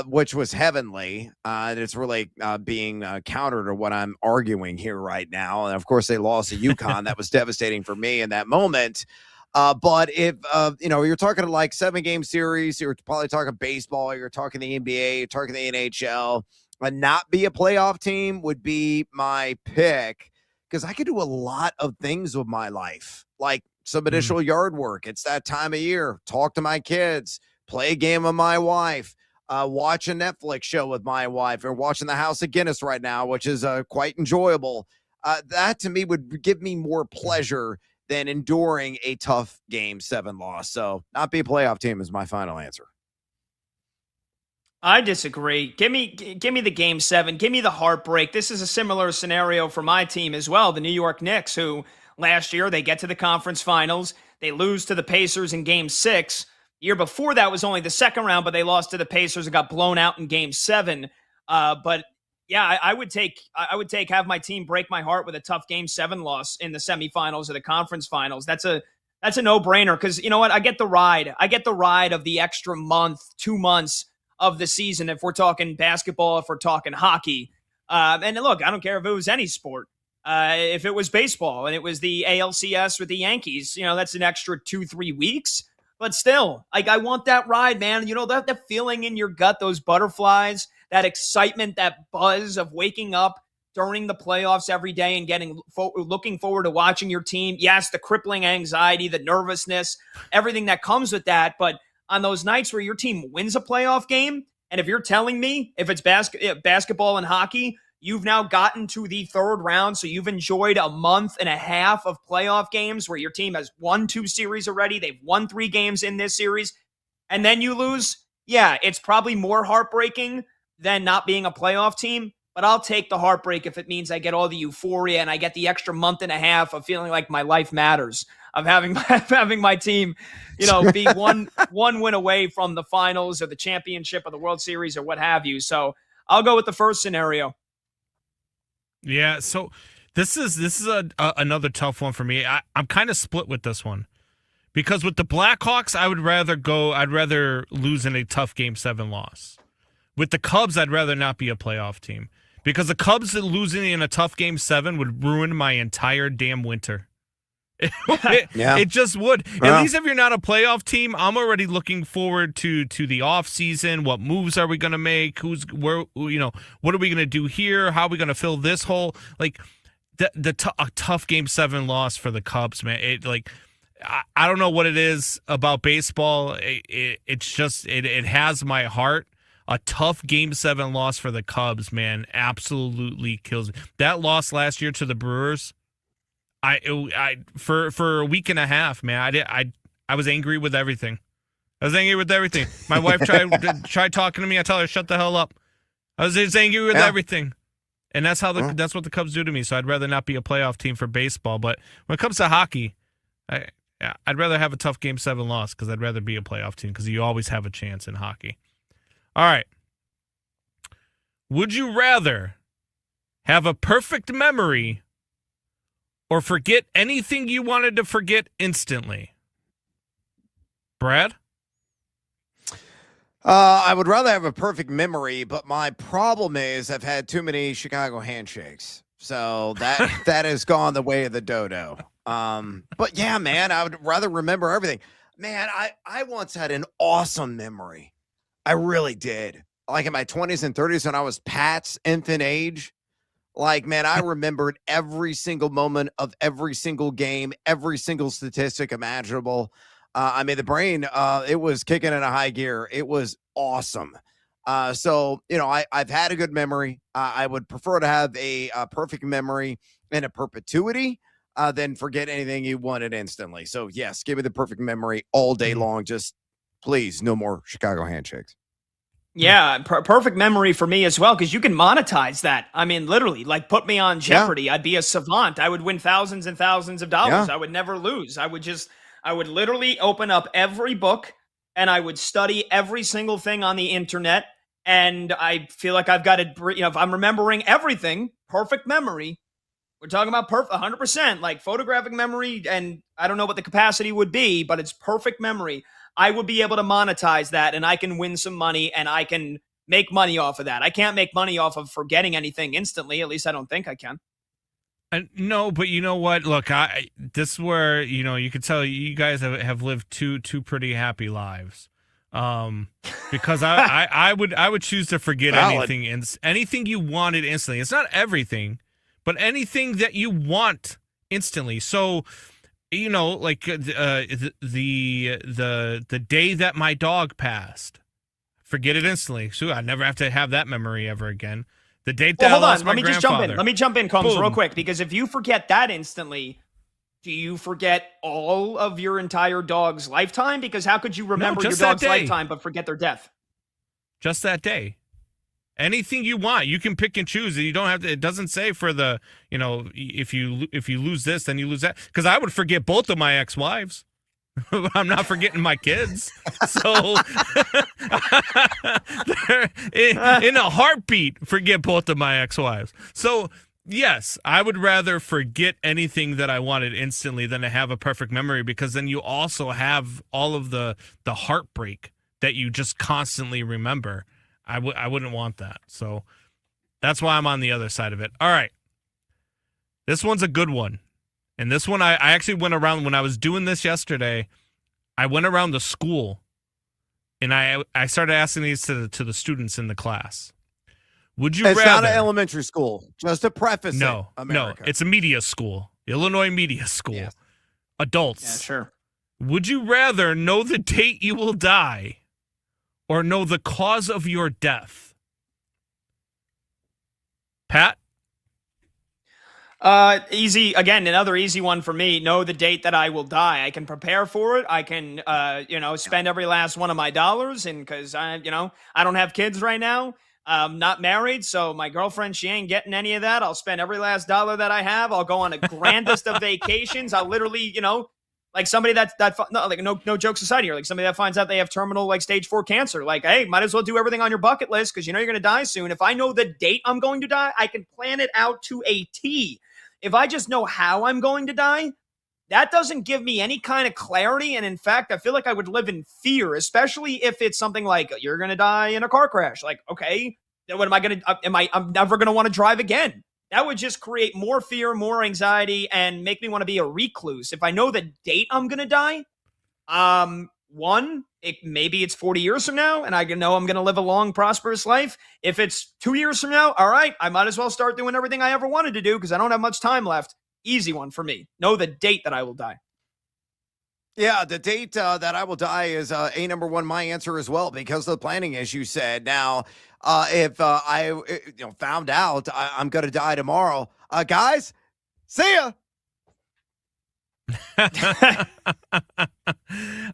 which was heavenly. And it's really being counter to what I'm arguing here right now. And of course they lost to UConn. That was devastating for me in that moment. But if, you're talking like 7-game series, you're probably talking baseball, you're talking the NBA, you're talking the NHL, and not be a playoff team would be my pick, because I could do a lot of things with my life, like some additional yard work. It's that time of year. Talk to my kids, play a game with my wife, watch a Netflix show with my wife. We're watching The House of Guinness right now, which is quite enjoyable. That to me would give me more pleasure than enduring a tough Game 7 loss. So not be a playoff team is my final answer. I disagree. Give me the Game 7. Give me the heartbreak. This is a similar scenario for my team as well, the New York Knicks, who last year they get to the conference finals. They lose to the Pacers in Game 6. The year before that was only the second round, but they lost to the Pacers and got blown out in Game 7. But yeah, I would have my team break my heart with a tough Game 7 loss in the semifinals or the conference finals. That's a no-brainer, because you know what? I get the ride. I get the ride of the extra month, 2 months of the season, if we're talking basketball, if we're talking hockey. And look, I don't care if it was any sport. If it was baseball and it was the ALCS with the Yankees, that's an extra 2-3 weeks. But still, I want that ride, man. That feeling in your gut, those butterflies, that excitement, that buzz of waking up during the playoffs every day and looking forward to watching your team. Yes, the crippling anxiety, the nervousness, everything that comes with that. But on those nights where your team wins a playoff game, and if you're telling me if it's basketball and hockey, you've now gotten to the third round, so you've enjoyed a month and a half of playoff games where your team has won 2 series already. They've won 3 games in this series, and then you lose. Yeah, it's probably more heartbreaking than not being a playoff team, but I'll take the heartbreak if it means I get all the euphoria and I get the extra month and a half of feeling like my life matters, of having my team, be one win away from the finals or the championship or the World Series or what have you. So I'll go with the first scenario. Yeah, so this is another tough one for me. I'm kind of split with this one. Because with the Blackhawks, I'd rather lose in a tough Game 7 loss. With the Cubs, I'd rather not be a playoff team. Because the Cubs losing in a tough Game 7 would ruin my entire damn winter. It just would. Yeah. At least if you're not a playoff team, I'm already looking forward to the off season. What moves are we going to make? What are we going to do here? How are we going to fill this hole? Like a tough Game 7 loss for the Cubs, man. I don't know what it is about baseball. It has my heart. A tough Game 7 loss for the Cubs, man, absolutely kills me. That loss last year to the Brewers, for a week and a half, man, I was angry with everything. My wife tried talking to me. I tell her, shut the hell up. I was just angry with everything. And that's that's what the Cubs do to me. So I'd rather not be a playoff team for baseball. But when it comes to hockey, I'd rather have a tough Game 7 loss because I'd rather be a playoff team because you always have a chance in hockey. All right. Would you rather have a perfect memory or forget anything you wanted to forget instantly? Brad? I would rather have a perfect memory, but my problem is I've had too many Chicago handshakes. So that has gone the way of the dodo. But yeah, man, I would rather remember everything. Man, I once had an awesome memory. I really did. Like in my 20s and 30s when I was Pat's infant age. Like, man, I remembered every single moment of every single game, every single statistic imaginable. The brain, it was kicking in a high gear. It was awesome. So, I've had a good memory. I would prefer to have a perfect memory in a perpetuity than forget anything you wanted instantly. So, yes, give me the perfect memory all day long. Just please, no more Chicago handshakes. Yeah, perfect memory for me as well, because you can monetize that. I mean, literally, like put me on Jeopardy. I'd be a savant. I would win thousands and thousands of dollars. I would never lose. I would literally open up every book and I would study every single thing on the internet. And I feel like I've got it, if I'm remembering everything, perfect memory. We're talking about 100%, like photographic memory. And I don't know what the capacity would be, but it's perfect memory. I would be able to monetize that and I can win some money and I can make money off of that. I can't make money off of forgetting anything instantly. At least I don't think I can. No, but you know what? Look, this is where, you could tell you guys have lived two pretty happy lives. Because I would choose to forget anything you wanted instantly. It's not everything, but anything that you want instantly. So, like the day that my dog passed, forget it instantly. So I never have to have that memory ever again. The date that I lost my grandfather. Let me jump in, Combs, real quick, because if you forget that instantly, do you forget all of your entire dog's lifetime? Because how could you remember your dog's lifetime but forget their death? Just that day. Anything you want, you can pick and choose. You don't have to. It doesn't say for the, if you lose this, then you lose that. Because I would forget both of my ex-wives. I'm not forgetting my kids. So in a heartbeat, forget both of my ex-wives. So yes, I would rather forget anything that I wanted instantly than to have a perfect memory, because then you also have all of the heartbreak that you just constantly remember. I wouldn't want that. So that's why I'm on the other side of it. All right. This one's a good one. And this one, I actually went around when I was doing this yesterday. I went around the school and I started asking these to the students in the class. Would you It's rather? not an elementary school. Just to preface No, it, America. no, it's a media school, Illinois Media School. Yes. Adults. Yeah, sure. Would you rather know the date you will die or know the cause of your death? Pat? Easy. Again, another easy one for me. Know the date that I will die. I can prepare for it. I can, spend every last one of my dollars. And because I don't have kids right now. I'm not married. So my girlfriend, she ain't getting any of that. I'll spend every last dollar that I have. I'll go on a grandest of vacations. I'll literally, like somebody no jokes aside here, like somebody that finds out they have terminal, like stage 4 cancer, like, hey, might as well do everything on your bucket list because you're going to die soon. If I know the date I'm going to die, I can plan it out to a T. If I just know how I'm going to die, that doesn't give me any kind of clarity. And in fact, I feel like I would live in fear, especially if it's something like you're going to die in a car crash. Like, okay, then what am I going to, I'm never going to want to drive again. That would just create more fear, more anxiety, and make me want to be a recluse. If I know the date I'm going to die, maybe it's 40 years from now, and I know I'm going to live a long, prosperous life. If it's 2 years from now, all right, I might as well start doing everything I ever wanted to do because I don't have much time left. Easy one for me. Know the date that I will die. Yeah, the date that I will die is number one, my answer as well, because of the planning, as you said. Now, if I found out I'm going to die tomorrow, guys, see ya.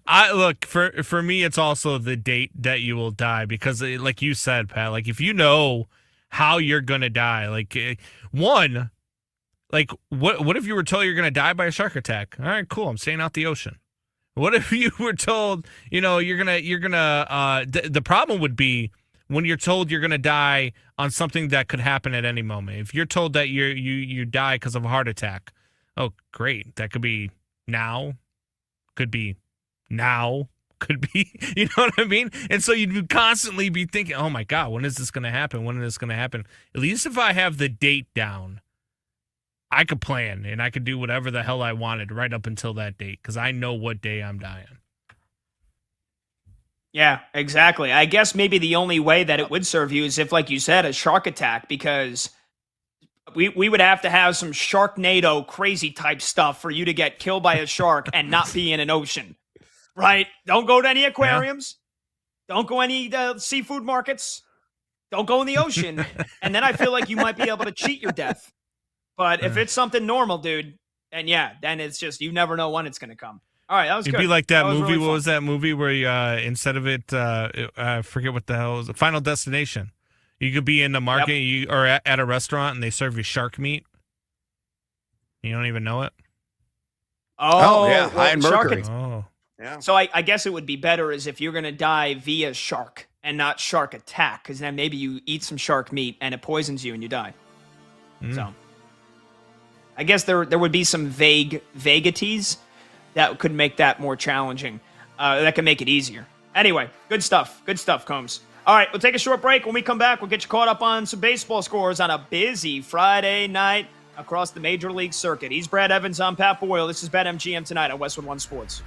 I look for me, it's also the date that you will die because, like you said, Pat, like if you know how you're going to die, like one, like what if you were told you're going to die by a shark attack? All right, cool. I'm staying out the ocean. What if you were told, you're gonna the problem would be when you're told you're gonna die on something that could happen at any moment. If you're told that you die because of a heart attack, oh great, that could be now, could be, you know what I mean? And so you'd constantly be thinking, oh my God, when is this gonna happen? When is this gonna happen? At least if I have the date down, I could plan and I could do whatever the hell I wanted right up until that date because I know what day I'm dying. Yeah, exactly. I guess maybe the only way that it would serve you is if, like you said, a shark attack, because we would have to have some Sharknado crazy type stuff for you to get killed by a shark and not be in an ocean, right? Don't go to any aquariums. Yeah. Don't go any seafood markets. Don't go in the ocean. And then I feel like you might be able to cheat your death. But if it's something normal, dude, then it's just, you never know when it's going to come. All right, that was good. It'd be like that movie. Really what fun. Was that movie where you, instead of it, I forget what the hell it was, Final Destination. You could be in the market or at a restaurant and they serve you shark meat. You don't even know it. Oh yeah, high in mercury. Yeah. So I guess it would be better is if you're going to die via shark and not shark attack, because then maybe you eat some shark meat and it poisons you and you die. So I guess there would be some vaguities that could make that more challenging. That can make it easier. Anyway, good stuff. Good stuff, Combs. All right, we'll take a short break. When we come back, we'll get you caught up on some baseball scores on a busy Friday night across the Major League circuit. He's Brad Evans. I'm Pat Boyle. This is BetMGM tonight on Westwood One Sports.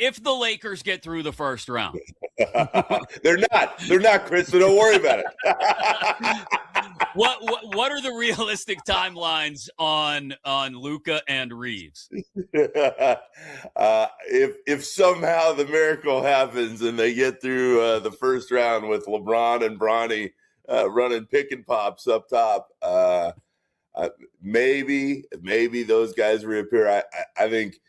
If the Lakers get through the first round. They're not, Chris, so don't worry about it. What are the realistic timelines on Luka and Reeves? If somehow the miracle happens and they get through the first round with LeBron and Bronny running pick and pops up top, maybe those guys reappear. I think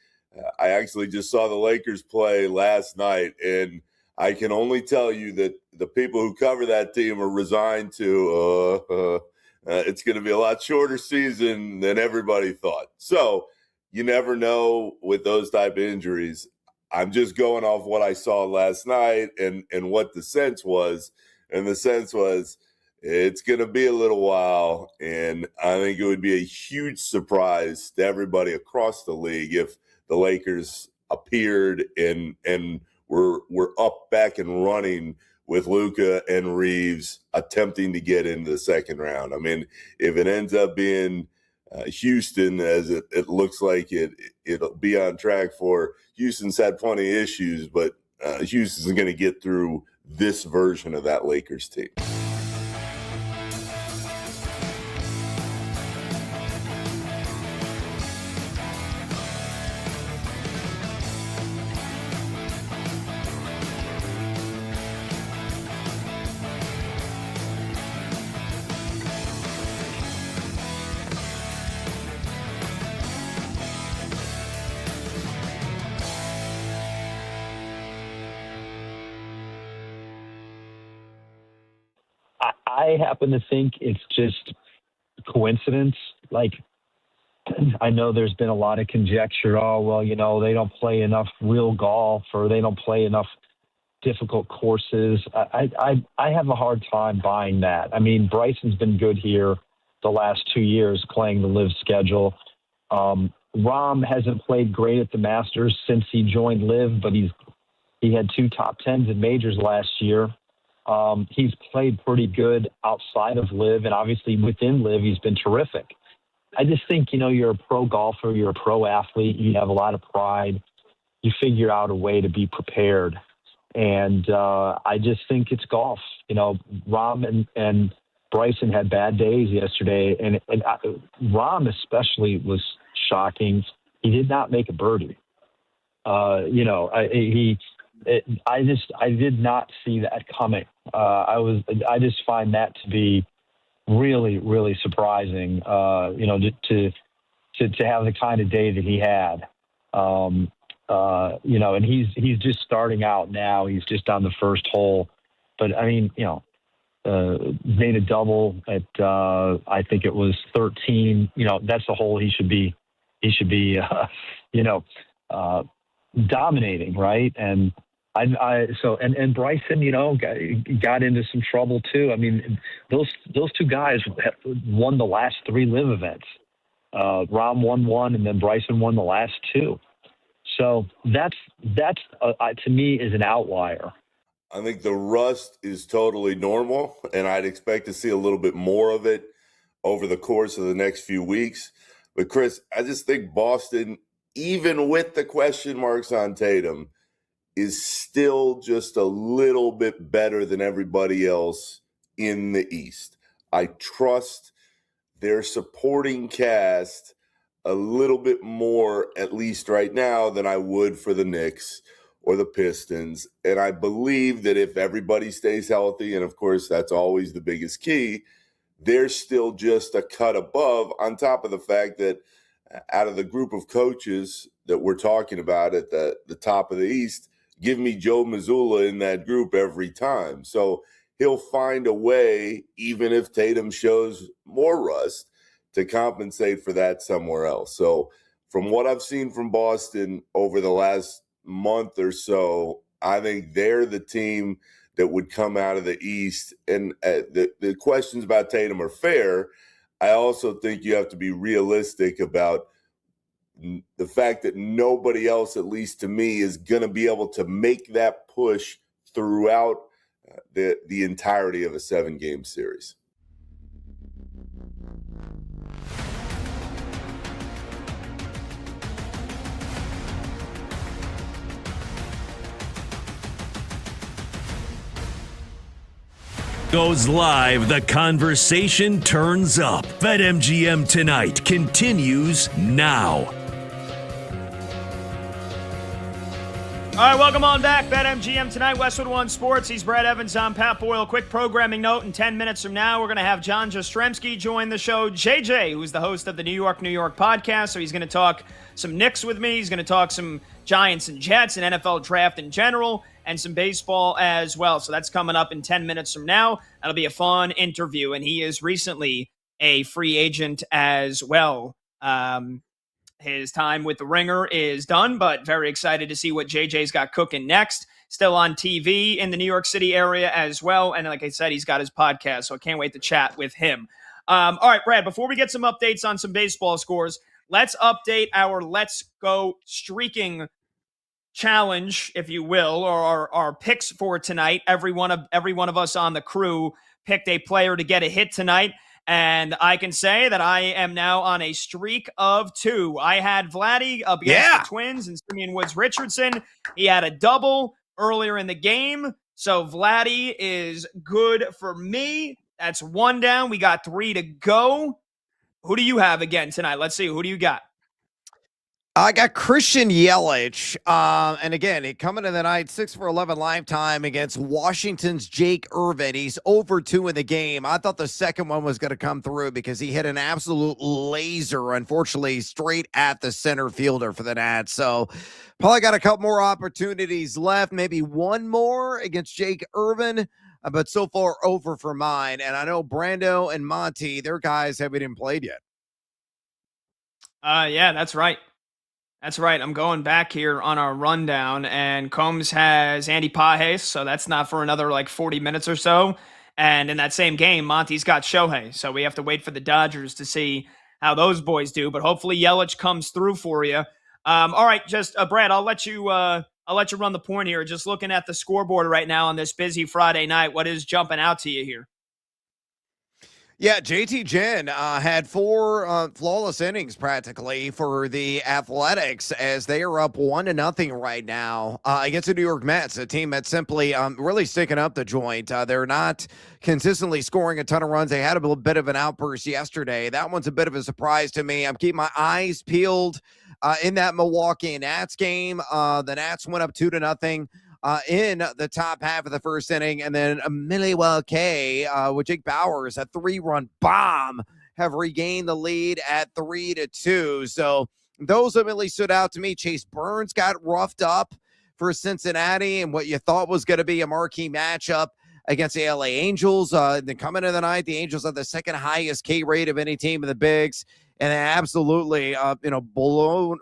I actually just saw the Lakers play last night, and I can only tell you that the people who cover that team are resigned to it's going to be a lot shorter season than everybody thought. So you never know with those type of injuries. I'm just going off what I saw last night and what the sense was. And the sense was it's going to be a little while. And I think it would be a huge surprise to everybody across the league if the Lakers appeared and were up back and running with Luka and Reeves attempting to get into the second round. I mean, if it ends up being Houston, as it looks like it'll be on track for, Houston's had plenty of issues, but Houston's going to get through this version of that Lakers team. I happen to think it's just coincidence. Like, I know there's been a lot of conjecture. Oh, well, you know, they don't play enough real golf, or they don't play enough difficult courses. I have a hard time buying that. I mean, Bryson's been good here the last 2 years playing the live schedule. Rahm hasn't played great at the Masters since he joined live, but he had 2 top 10s in majors last year. He's played pretty good outside of live, and obviously within live, he's been terrific. I just think, you know, you're a pro golfer, you're a pro athlete, you have a lot of pride. You figure out a way to be prepared. And I just think it's golf. You know, Rahm and Bryson had bad days yesterday, and Rahm especially was shocking. He did not make a birdie. I did not see that coming. I just find that to be really, really surprising. To have the kind of day that he had. And he's just starting out now. He's just on the first hole, but I mean, made a double at I think it was 13. You know, that's the hole he should be dominating, right? And and Bryson, got into some trouble too. I mean, those 2 guys won the last 3 live events. Rahm won 1, and then Bryson won the last 2. So that's to me is an outlier. I think the rust is totally normal, and I'd expect to see a little bit more of it over the course of the next few weeks. But Chris, I just think Boston, even with the question marks on Tatum, is still just a little bit better than everybody else in the East. I trust their supporting cast a little bit more, at least right now, than I would for the Knicks or the Pistons. And I believe that if everybody stays healthy, and of course that's always the biggest key, they're still just a cut above, on top of the fact that out of the group of coaches that we're talking about at the top of the East, give me Joe Mazzulla in that group every time. So he'll find a way, even if Tatum shows more rust, to compensate for that somewhere else. So from what I've seen from Boston over the last month or so, I think they're the team that would come out of the East. And the questions about Tatum are fair. I also think you have to be realistic about the fact that nobody else, at least to me, is going to be able to make that push throughout the entirety of a 7-game series. Goes live, the conversation turns up. BetMGM Tonight continues now. All right, welcome on back. BetMGM Tonight, Westwood One Sports. He's Brad Evans. I'm Pat Boyle. Quick programming note: in 10 minutes from now, we're going to have John Jastrzemski join the show. JJ, who's the host of the New York podcast, so he's going to talk some Knicks with me. He's going to talk some Giants and Jets and NFL draft in general, and some baseball as well. So that's coming up in 10 minutes from now. That'll be a fun interview, and he is recently a free agent as well. His time with the Ringer is done, but very excited to see what JJ's got cooking next. still on TV in the New York City area as well. And like I said, he's got his podcast, so I can't wait to chat with him. All right, Brad, before we get some updates on some baseball scores, let's update our Let's Go Streaking challenge, if you will, or our picks for tonight. Every one of us on the crew picked a player to get a hit tonight. And I can say that I am now on a streak of 2. I had Vladdy up against the Twins and Simeon Woods Richardson. He had a double earlier in the game. So Vladdy is good for me. That's 1 down. We got 3 to go. Who do you have again tonight? Let's see. Who do you got? I got Christian Yelich. And again, he coming in the night, 6 for 11 lifetime against Washington's Jake Irvin. He's over 2 in the game. I thought the second one was going to come through because he hit an absolute laser, unfortunately, straight at the center fielder for the Nats. So probably got a couple more opportunities left, maybe one more against Jake Irvin. But so far over for mine. And I know Brando and Monty, their guys haven't even played yet. Yeah, that's right. That's right. I'm going back here on our rundown, and Combs has Andy Pages, so that's not for another 40 minutes or so. And in that same game, Monty's got Shohei, so we have to wait for the Dodgers to see how those boys do. But hopefully Yelich comes through for you. All right, just Brad, I'll let you run the point here. Just looking at the scoreboard right now on this busy Friday night, what is jumping out to you here? Yeah, JT Jen had 4 flawless innings practically for the Athletics as they are up 1-0 right now against the New York Mets, a team that's simply really sticking up the joint. They're not consistently scoring a ton of runs. They had a little bit of an outburst yesterday. That one's a bit of a surprise to me. I'm keeping my eyes peeled in that Milwaukee Nats game. The Nats went up 2-0. In the top half of the first inning, and then Milwaukee with Jake Bauers, a 3-run bomb, have regained the lead at 3-2. So those ultimately stood out to me. Chase Burns got roughed up for Cincinnati, and what you thought was going to be a marquee matchup against the LA Angels. Then coming in the night, the Angels have the second highest K rate of any team in the bigs, and they absolutely blow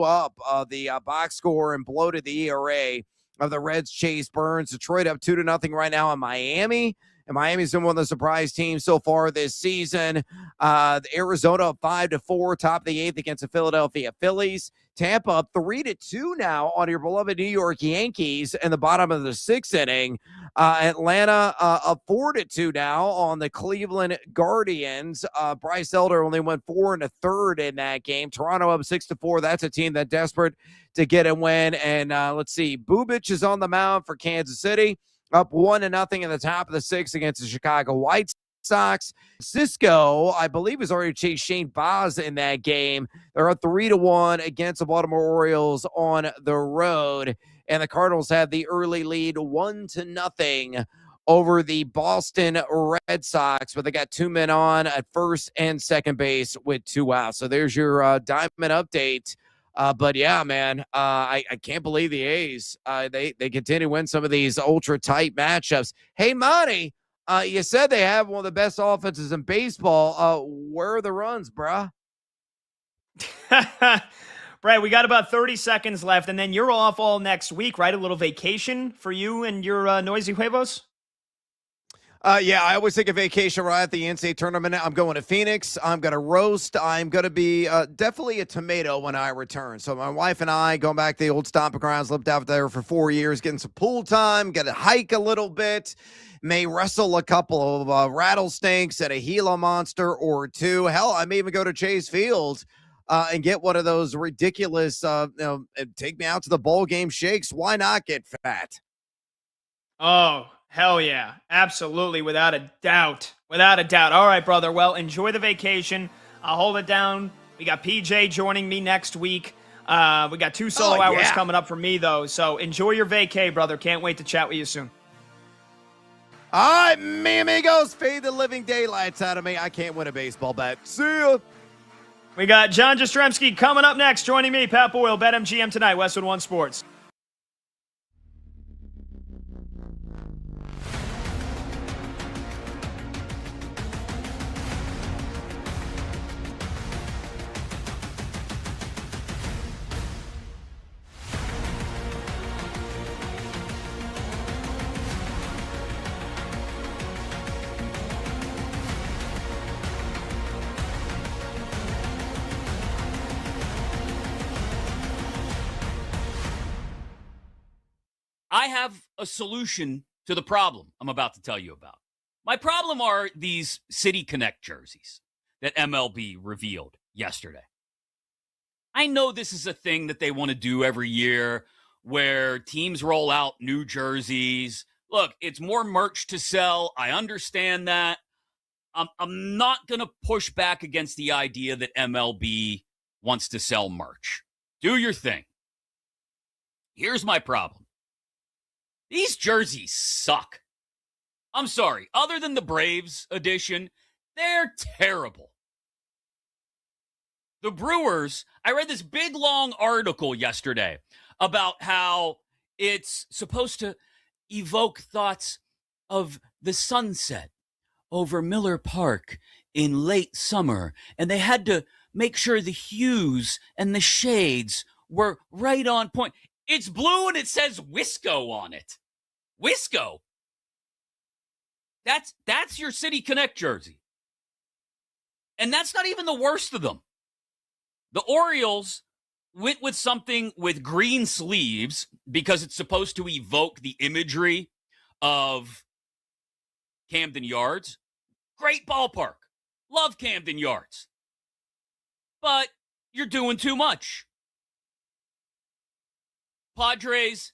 up the box score and bloated the ERA of the Reds. Chase Burns. Detroit up 2-0 right now in Miami. And Miami's been one of the surprise teams so far this season. Arizona up 5-4, top of the 8th against the Philadelphia Phillies. Tampa up 3-2 now on your beloved New York Yankees in the bottom of the 6th inning. Atlanta up 4-2 now on the Cleveland Guardians. Bryce Elder only went 4 1/3 in that game. Toronto up 6-4. That's a team that's desperate to get a win. And let's see, Bubic is on the mound for Kansas City, up 1-0 in the top of the 6th against the Chicago White Sox. Cisco, I believe, has already chased Shane Baz in that game. They're up 3-1 against the Baltimore Orioles on the road. And the Cardinals have the early lead 1-0 over the Boston Red Sox, but they got 2 men on at first and second base with 2 outs. So there's your diamond update. But yeah, man, I can't believe the A's. They continue to win some of these ultra tight matchups. Hey, Monty, you said they have one of the best offenses in baseball. Where are the runs, bruh? Brad, we got about 30 seconds left, and then you're off all next week, right? A little vacation for you and your Noisy Huevos? Yeah, I always take a vacation right at the NCAA tournament. I'm going to Phoenix. I'm going to roast. I'm going to be definitely a tomato when I return. So my wife and I, going back to the old stomping grounds, lived out there for 4 years, getting some pool time, get to hike a little bit, may wrestle a couple of rattlesnakes at a Gila monster or 2. Hell, I may even go to Chase Field and get one of those ridiculous, take me out to the bowl game shakes. Why not get fat? Oh, hell yeah. Absolutely. Without a doubt. Without a doubt. All right, brother. Well, enjoy the vacation. I'll hold it down. We got PJ joining me next week. We got 2 solo hours coming up for me, though. So enjoy your vacay, brother. Can't wait to chat with you soon. All right, mi amigos. Fade the living daylights out of me. I can't win a baseball bet. See ya. We got John Jastrzemski coming up next. Joining me, Pat Boyle, BetMGM tonight, Westwood One Sports. I have a solution to the problem I'm about to tell you about. My problem are these City Connect jerseys that MLB revealed yesterday. I know this is a thing that they want to do every year where teams roll out new jerseys. Look, it's more merch to sell. I understand that. I'm not going to push back against the idea that MLB wants to sell merch. Do your thing. Here's my problem. These jerseys suck. I'm sorry. Other than the Braves edition, they're terrible. The Brewers, I read this big, long article yesterday about how it's supposed to evoke thoughts of the sunset over Miller Park in late summer, and they had to make sure the hues and the shades were right on point. It's blue and it says Wisco on it. Wisco. That's your City Connect jersey. And that's not even the worst of them. The Orioles went with something with green sleeves because it's supposed to evoke the imagery of Camden Yards. Great ballpark. Love Camden Yards. But you're doing too much. Padres,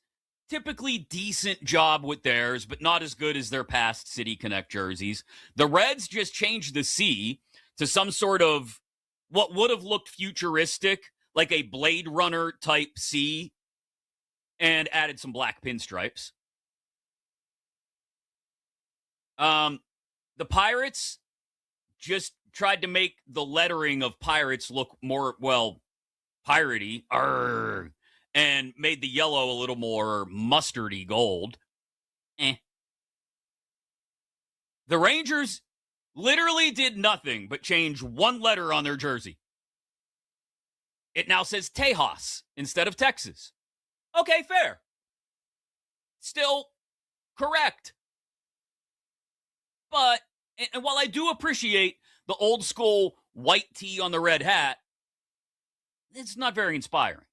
typically decent job with theirs, but not as good as their past City Connect jerseys. The Reds just changed the C to some sort of what would have looked futuristic, like a Blade Runner type C, and added some black pinstripes. The Pirates just tried to make the lettering of Pirates look more, well, piratey, and made the yellow a little more mustardy gold. The Rangers literally did nothing but change one letter on their jersey. It now says Tejas instead of Texas. Okay, fair. Still correct. But, and while I do appreciate the old school white tee on the red hat, it's not very inspiring.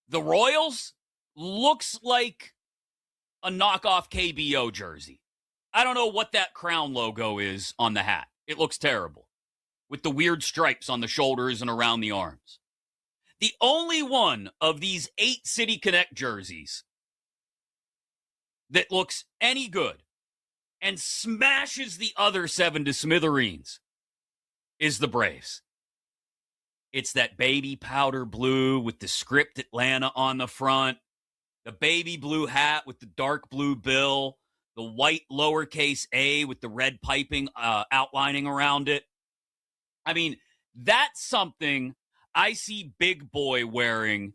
The Royals looks like a knockoff KBO jersey. I don't know what that crown logo is on the hat. It looks terrible, with the weird stripes on the shoulders and around the arms. The only one of these 8 City Connect jerseys that looks any good and smashes the other 7 to smithereens is the Braves. It's that baby powder blue with the script Atlanta on the front, the baby blue hat with the dark blue bill, the white lowercase a with the red piping outlining around it. I mean, that's something I see Big Boy wearing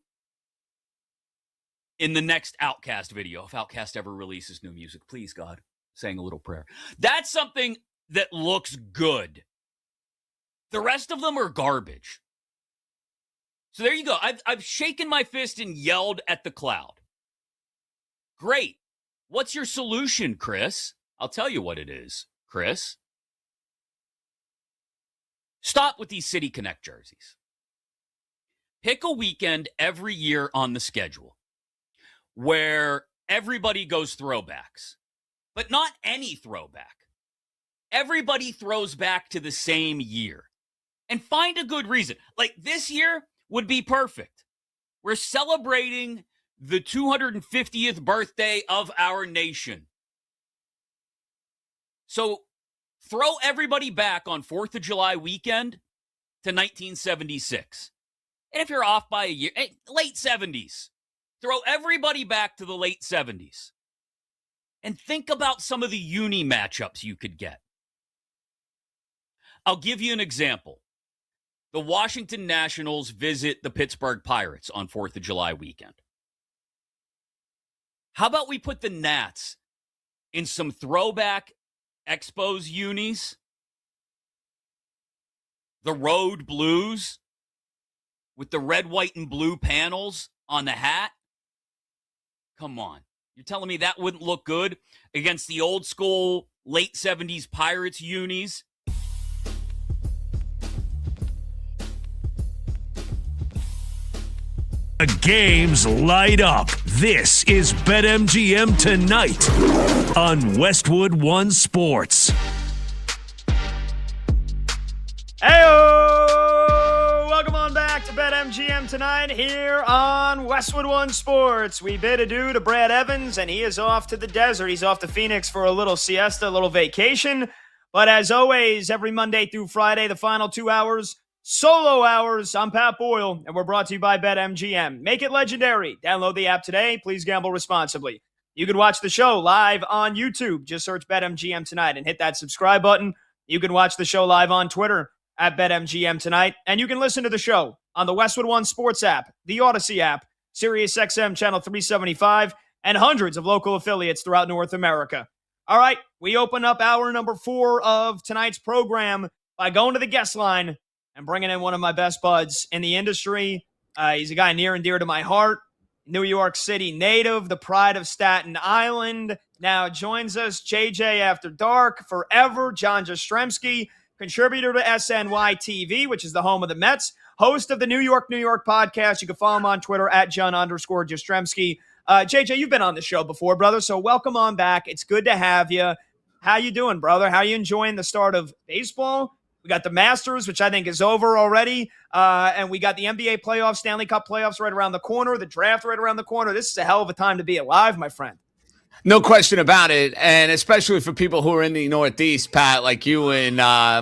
in the next Outkast video. If Outkast ever releases new music, please, God, saying a little prayer. That's something that looks good. The rest of them are garbage. So there you go. I've shaken my fist and yelled at the cloud. Great. What's your solution, Chris? I'll tell you what it is, Chris. Stop with these City Connect jerseys. Pick a weekend every year on the schedule where everybody goes throwbacks, but not any throwback. Everybody throws back to the same year. And find a good reason. Like this year would be perfect. We're celebrating the 250th birthday of our nation. So throw everybody back on 4th of July weekend to 1976. And if you're off by a year, late 70s. Throw everybody back to the late 70s. And think about some of the uni matchups you could get. I'll give you an example. The Washington Nationals visit the Pittsburgh Pirates on 4th of July weekend. How about we put the Nats in some throwback Expos unis? The Road Blues with the red, white, and blue panels on the hat? Come on. You're telling me that wouldn't look good against the old school late 70s Pirates unis? The games light up. This is BetMGM Tonight on Westwood One Sports. Heyo! Welcome on back to BetMGM Tonight here on Westwood One Sports. We bid adieu to Brad Evans, and he is off to the desert. He's off to Phoenix for a little siesta, a little vacation. But as always, every Monday through Friday, the final 2 hours, solo hours. I'm Pat Boyle, and we're brought to you by BetMGM. Make it legendary. Download the app today. Please gamble responsibly. You can watch the show live on YouTube. Just search BetMGM Tonight and hit that subscribe button. You can watch the show live on Twitter at BetMGM Tonight. And you can listen to the show on the Westwood One Sports app, the Odyssey app, SiriusXM Channel 375, and hundreds of local affiliates throughout North America. All right, we open up hour number 4 of tonight's program by going to the guest line and bringing in one of my best buds in the industry. He's a guy near and dear to my heart, New York City native, the pride of Staten Island. Now joins us, JJ After Dark, forever, John Jastrzemski, contributor to SNY TV, which is the home of the Mets, host of the New York podcast. You can follow him on Twitter at John_Jastrzemski. JJ, you've been on the show before, brother, so welcome on back. It's good to have you. How you doing, brother? How you enjoying the start of baseball? We got the Masters, which I think is over already, and we got the NBA playoffs, Stanley Cup playoffs right around the corner, the draft right around the corner. This is a hell of a time to be alive, my friend. No question about it, and especially for people who are in the Northeast, Pat, like you and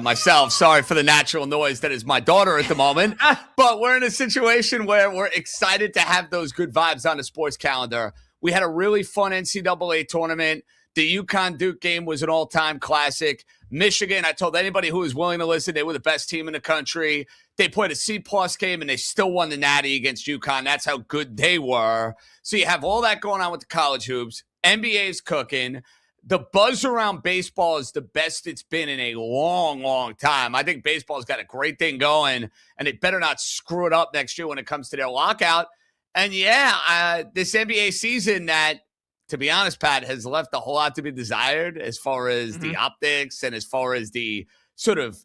myself. Sorry for the natural noise that is my daughter at the moment, but we're in a situation where we're excited to have those good vibes on the sports calendar. We had a really fun NCAA tournament. The UConn-Duke game was an all-time classic. Michigan, I told anybody who was willing to listen, they were the best team in the country. They played a C-plus game, and they still won the Natty against UConn. That's how good they were. So you have all that going on with the college hoops. NBA's cooking. The buzz around baseball is the best it's been in a long, long time. I think baseball's got a great thing going, and it better not screw it up next year when it comes to their lockout. And, this NBA season that, to be honest, Pat, has left a whole lot to be desired as far as the optics and as far as the sort of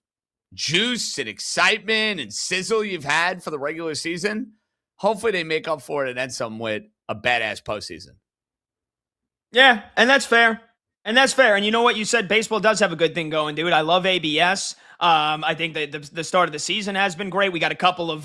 juice and excitement and sizzle you've had for the regular season. Hopefully they make up for it and then some with a badass postseason. Yeah, and that's fair. And you know what? You said baseball does have a good thing going, dude. I love ABS. I think the start of the season has been great. We got a couple of,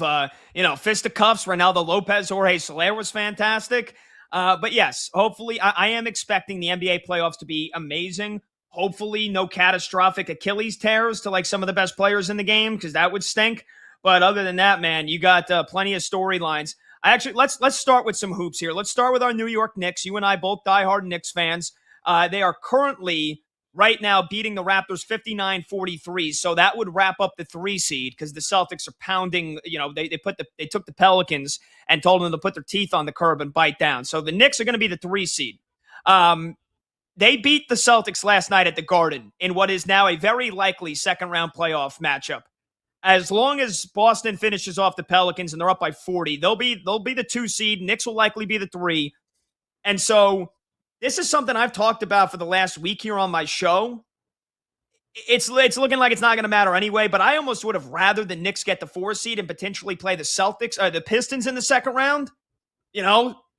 fisticuffs. Ronaldo Lopez, Jorge Soler was fantastic. But yes, hopefully I am expecting the NBA playoffs to be amazing. Hopefully no catastrophic Achilles tears to like some of the best players in the game, because that would stink. But other than that, man, you got plenty of storylines. Let's start with some hoops here. Let's start with our New York Knicks. You and I both diehard Knicks fans. They are currently right now beating the Raptors 59-43. So that would wrap up the 3 seed, because the Celtics are pounding. They took the Pelicans and told them to put their teeth on the curb and bite down. So the Knicks are going to be the 3 seed. They beat the Celtics last night at the Garden in what is now a very likely second round playoff matchup. As long as Boston finishes off the Pelicans and they're up by 40, they'll be the 2 seed. Knicks will likely be the 3. And so this is something I've talked about for the last week here on my show. It's looking like it's not going to matter anyway, but I almost would have rather the Knicks get the 4 seed and potentially play the Celtics or the Pistons in the second round.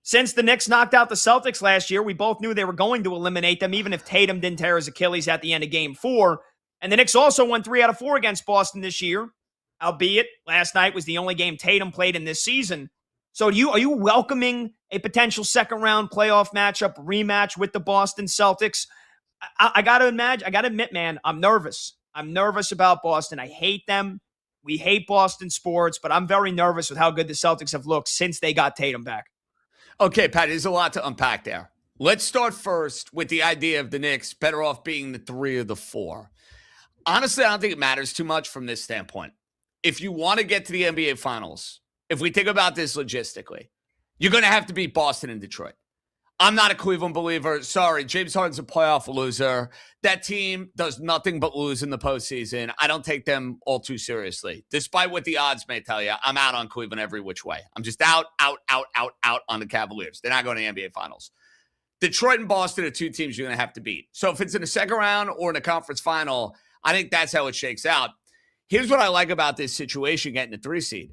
Since the Knicks knocked out the Celtics last year, we both knew they were going to eliminate them, even if Tatum didn't tear his Achilles at the end of Game 4. And the Knicks also won 3 out of 4 against Boston this year, albeit last night was the only game Tatum played in this season. So are you welcoming a potential second round playoff matchup rematch with the Boston Celtics? I got to admit, man, I'm nervous. I'm nervous about Boston. I hate them. We hate Boston sports, but I'm very nervous with how good the Celtics have looked since they got Tatum back. Okay, Pat, there's a lot to unpack there. Let's start first with the idea of the Knicks better off being the 3 or the 4. Honestly, I don't think it matters too much from this standpoint. If you want to get to the NBA Finals, if we think about this logistically, you're going to have to beat Boston and Detroit. I'm not a Cleveland believer. Sorry, James Harden's a playoff loser. That team does nothing but lose in the postseason. I don't take them all too seriously. Despite what the odds may tell you, I'm out on Cleveland every which way. I'm just out on the Cavaliers. They're not going to the NBA Finals. Detroit and Boston are 2 teams you're going to have to beat. So if it's in the second round or in a conference final, I think that's how it shakes out. Here's what I like about this situation getting the 3 seed.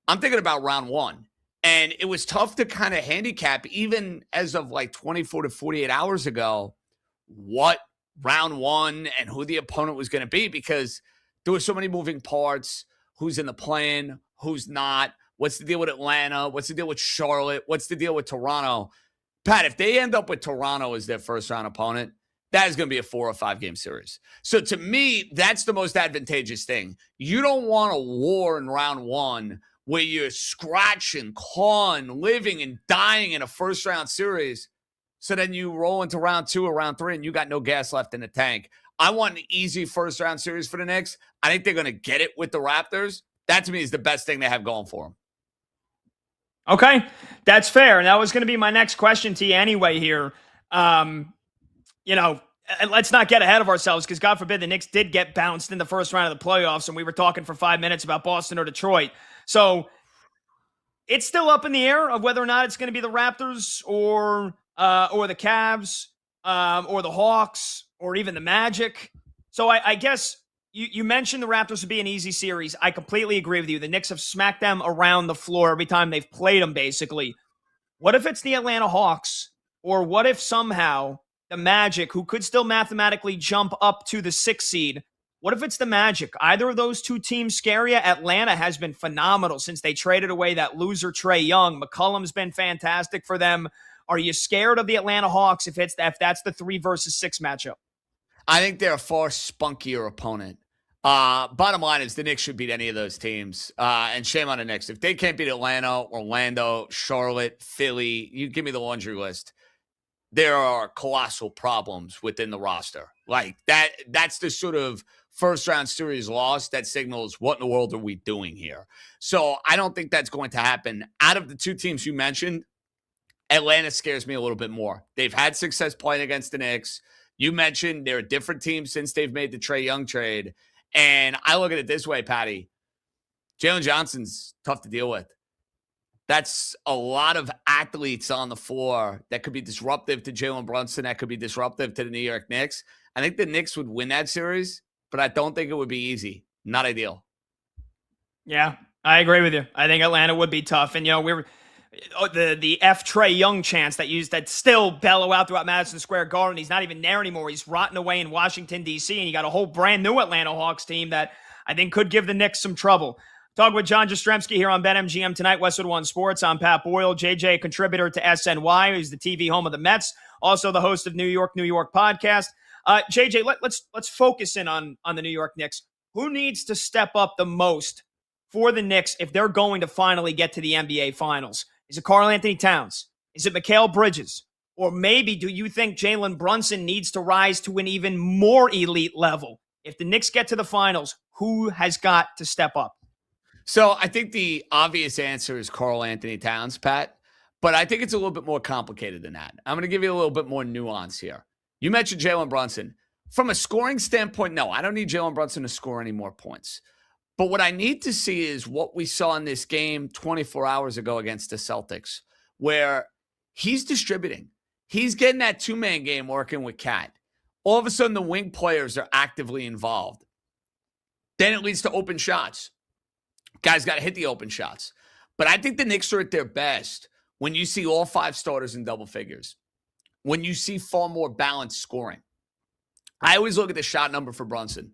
I'm thinking about round 1. And it was tough to kind of handicap, even as of like 24 to 48 hours ago, what round one and who the opponent was going to be, because there were so many moving parts. Who's in the plan? Who's not? What's the deal with Atlanta? What's the deal with Charlotte? What's the deal with Toronto? Pat, if they end up with Toronto as their first round opponent, that is going to be a 4 or 5 game series. So to me, that's the most advantageous thing. You don't want a war in round one where you're scratching, clawing, living, and dying in a first round series. So then you roll into round 2 or round 3 and you got no gas left in the tank. I want an easy first round series for the Knicks. I think they're going to get it with the Raptors. That to me is the best thing they have going for them. Okay, that's fair. And that was going to be my next question to you anyway here. Let's not get ahead of ourselves, because God forbid the Knicks did get bounced in the first round of the playoffs and we were talking for 5 minutes about Boston or Detroit. So it's still up in the air of whether or not it's going to be the Raptors or the Cavs or the Hawks or even the Magic. So I guess you mentioned the Raptors would be an easy series. I completely agree with you. The Knicks have smacked them around the floor every time they've played them, basically. What if it's the Atlanta Hawks? Or what if somehow the Magic, who could still mathematically jump up to the 6th seed, what if it's the Magic? Either of those two teams scare you? Atlanta has been phenomenal since they traded away that loser Trae Young. McCollum's been fantastic for them. Are you scared of the Atlanta Hawks if that's the 3 versus 6 matchup? I think they're a far spunkier opponent. Bottom line is the Knicks should beat any of those teams. And shame on the Knicks. If they can't beat Atlanta, Orlando, Charlotte, Philly, you give me the laundry list. There are colossal problems within the roster. Like that's the sort of first round series loss that signals what in the world are we doing here? So I don't think that's going to happen. Out of the two teams you mentioned, Atlanta scares me a little bit more. They've had success playing against the Knicks. You mentioned they're a different team since they've made the Trae Young trade. And I look at it this way, Patty. Jalen Johnson's tough to deal with. That's a lot of athletes on the floor that could be disruptive to Jalen Brunson, that could be disruptive to the New York Knicks. I think the Knicks would win that series, but I don't think it would be easy. Not ideal. Yeah, I agree with you. I think Atlanta would be tough. And, we're the F Trae Young chants that still bellow out throughout Madison Square Garden. He's not even there anymore. He's rotting away in Washington, D.C., and you got a whole brand new Atlanta Hawks team that I think could give the Knicks some trouble. Talking with John Jastrzemski here on BetMGM tonight, Westwood One Sports. I'm Pat Boyle, JJ, contributor to SNY, who's the TV home of the Mets, also the host of New York podcast. JJ, let's focus in on the New York Knicks. Who needs to step up the most for the Knicks if they're going to finally get to the NBA Finals? Is it Karl Anthony Towns? Is it Mikal Bridges? Or maybe do you think Jalen Brunson needs to rise to an even more elite level? If the Knicks get to the Finals, who has got to step up? So I think the obvious answer is Karl Anthony Towns, Pat, but I think it's a little bit more complicated than that. I'm going to give you a little bit more nuance here. You mentioned Jalen Brunson. From a scoring standpoint, no, I don't need Jalen Brunson to score any more points. But what I need to see is what we saw in this game 24 hours ago against the Celtics, where he's distributing. He's getting that two-man game working with Cat. All of a sudden, the wing players are actively involved. Then it leads to open shots. Guys got to hit the open shots. But I think the Knicks are at their best when you see all 5 starters in double figures, when you see far more balanced scoring. I always look at the shot number for Brunson.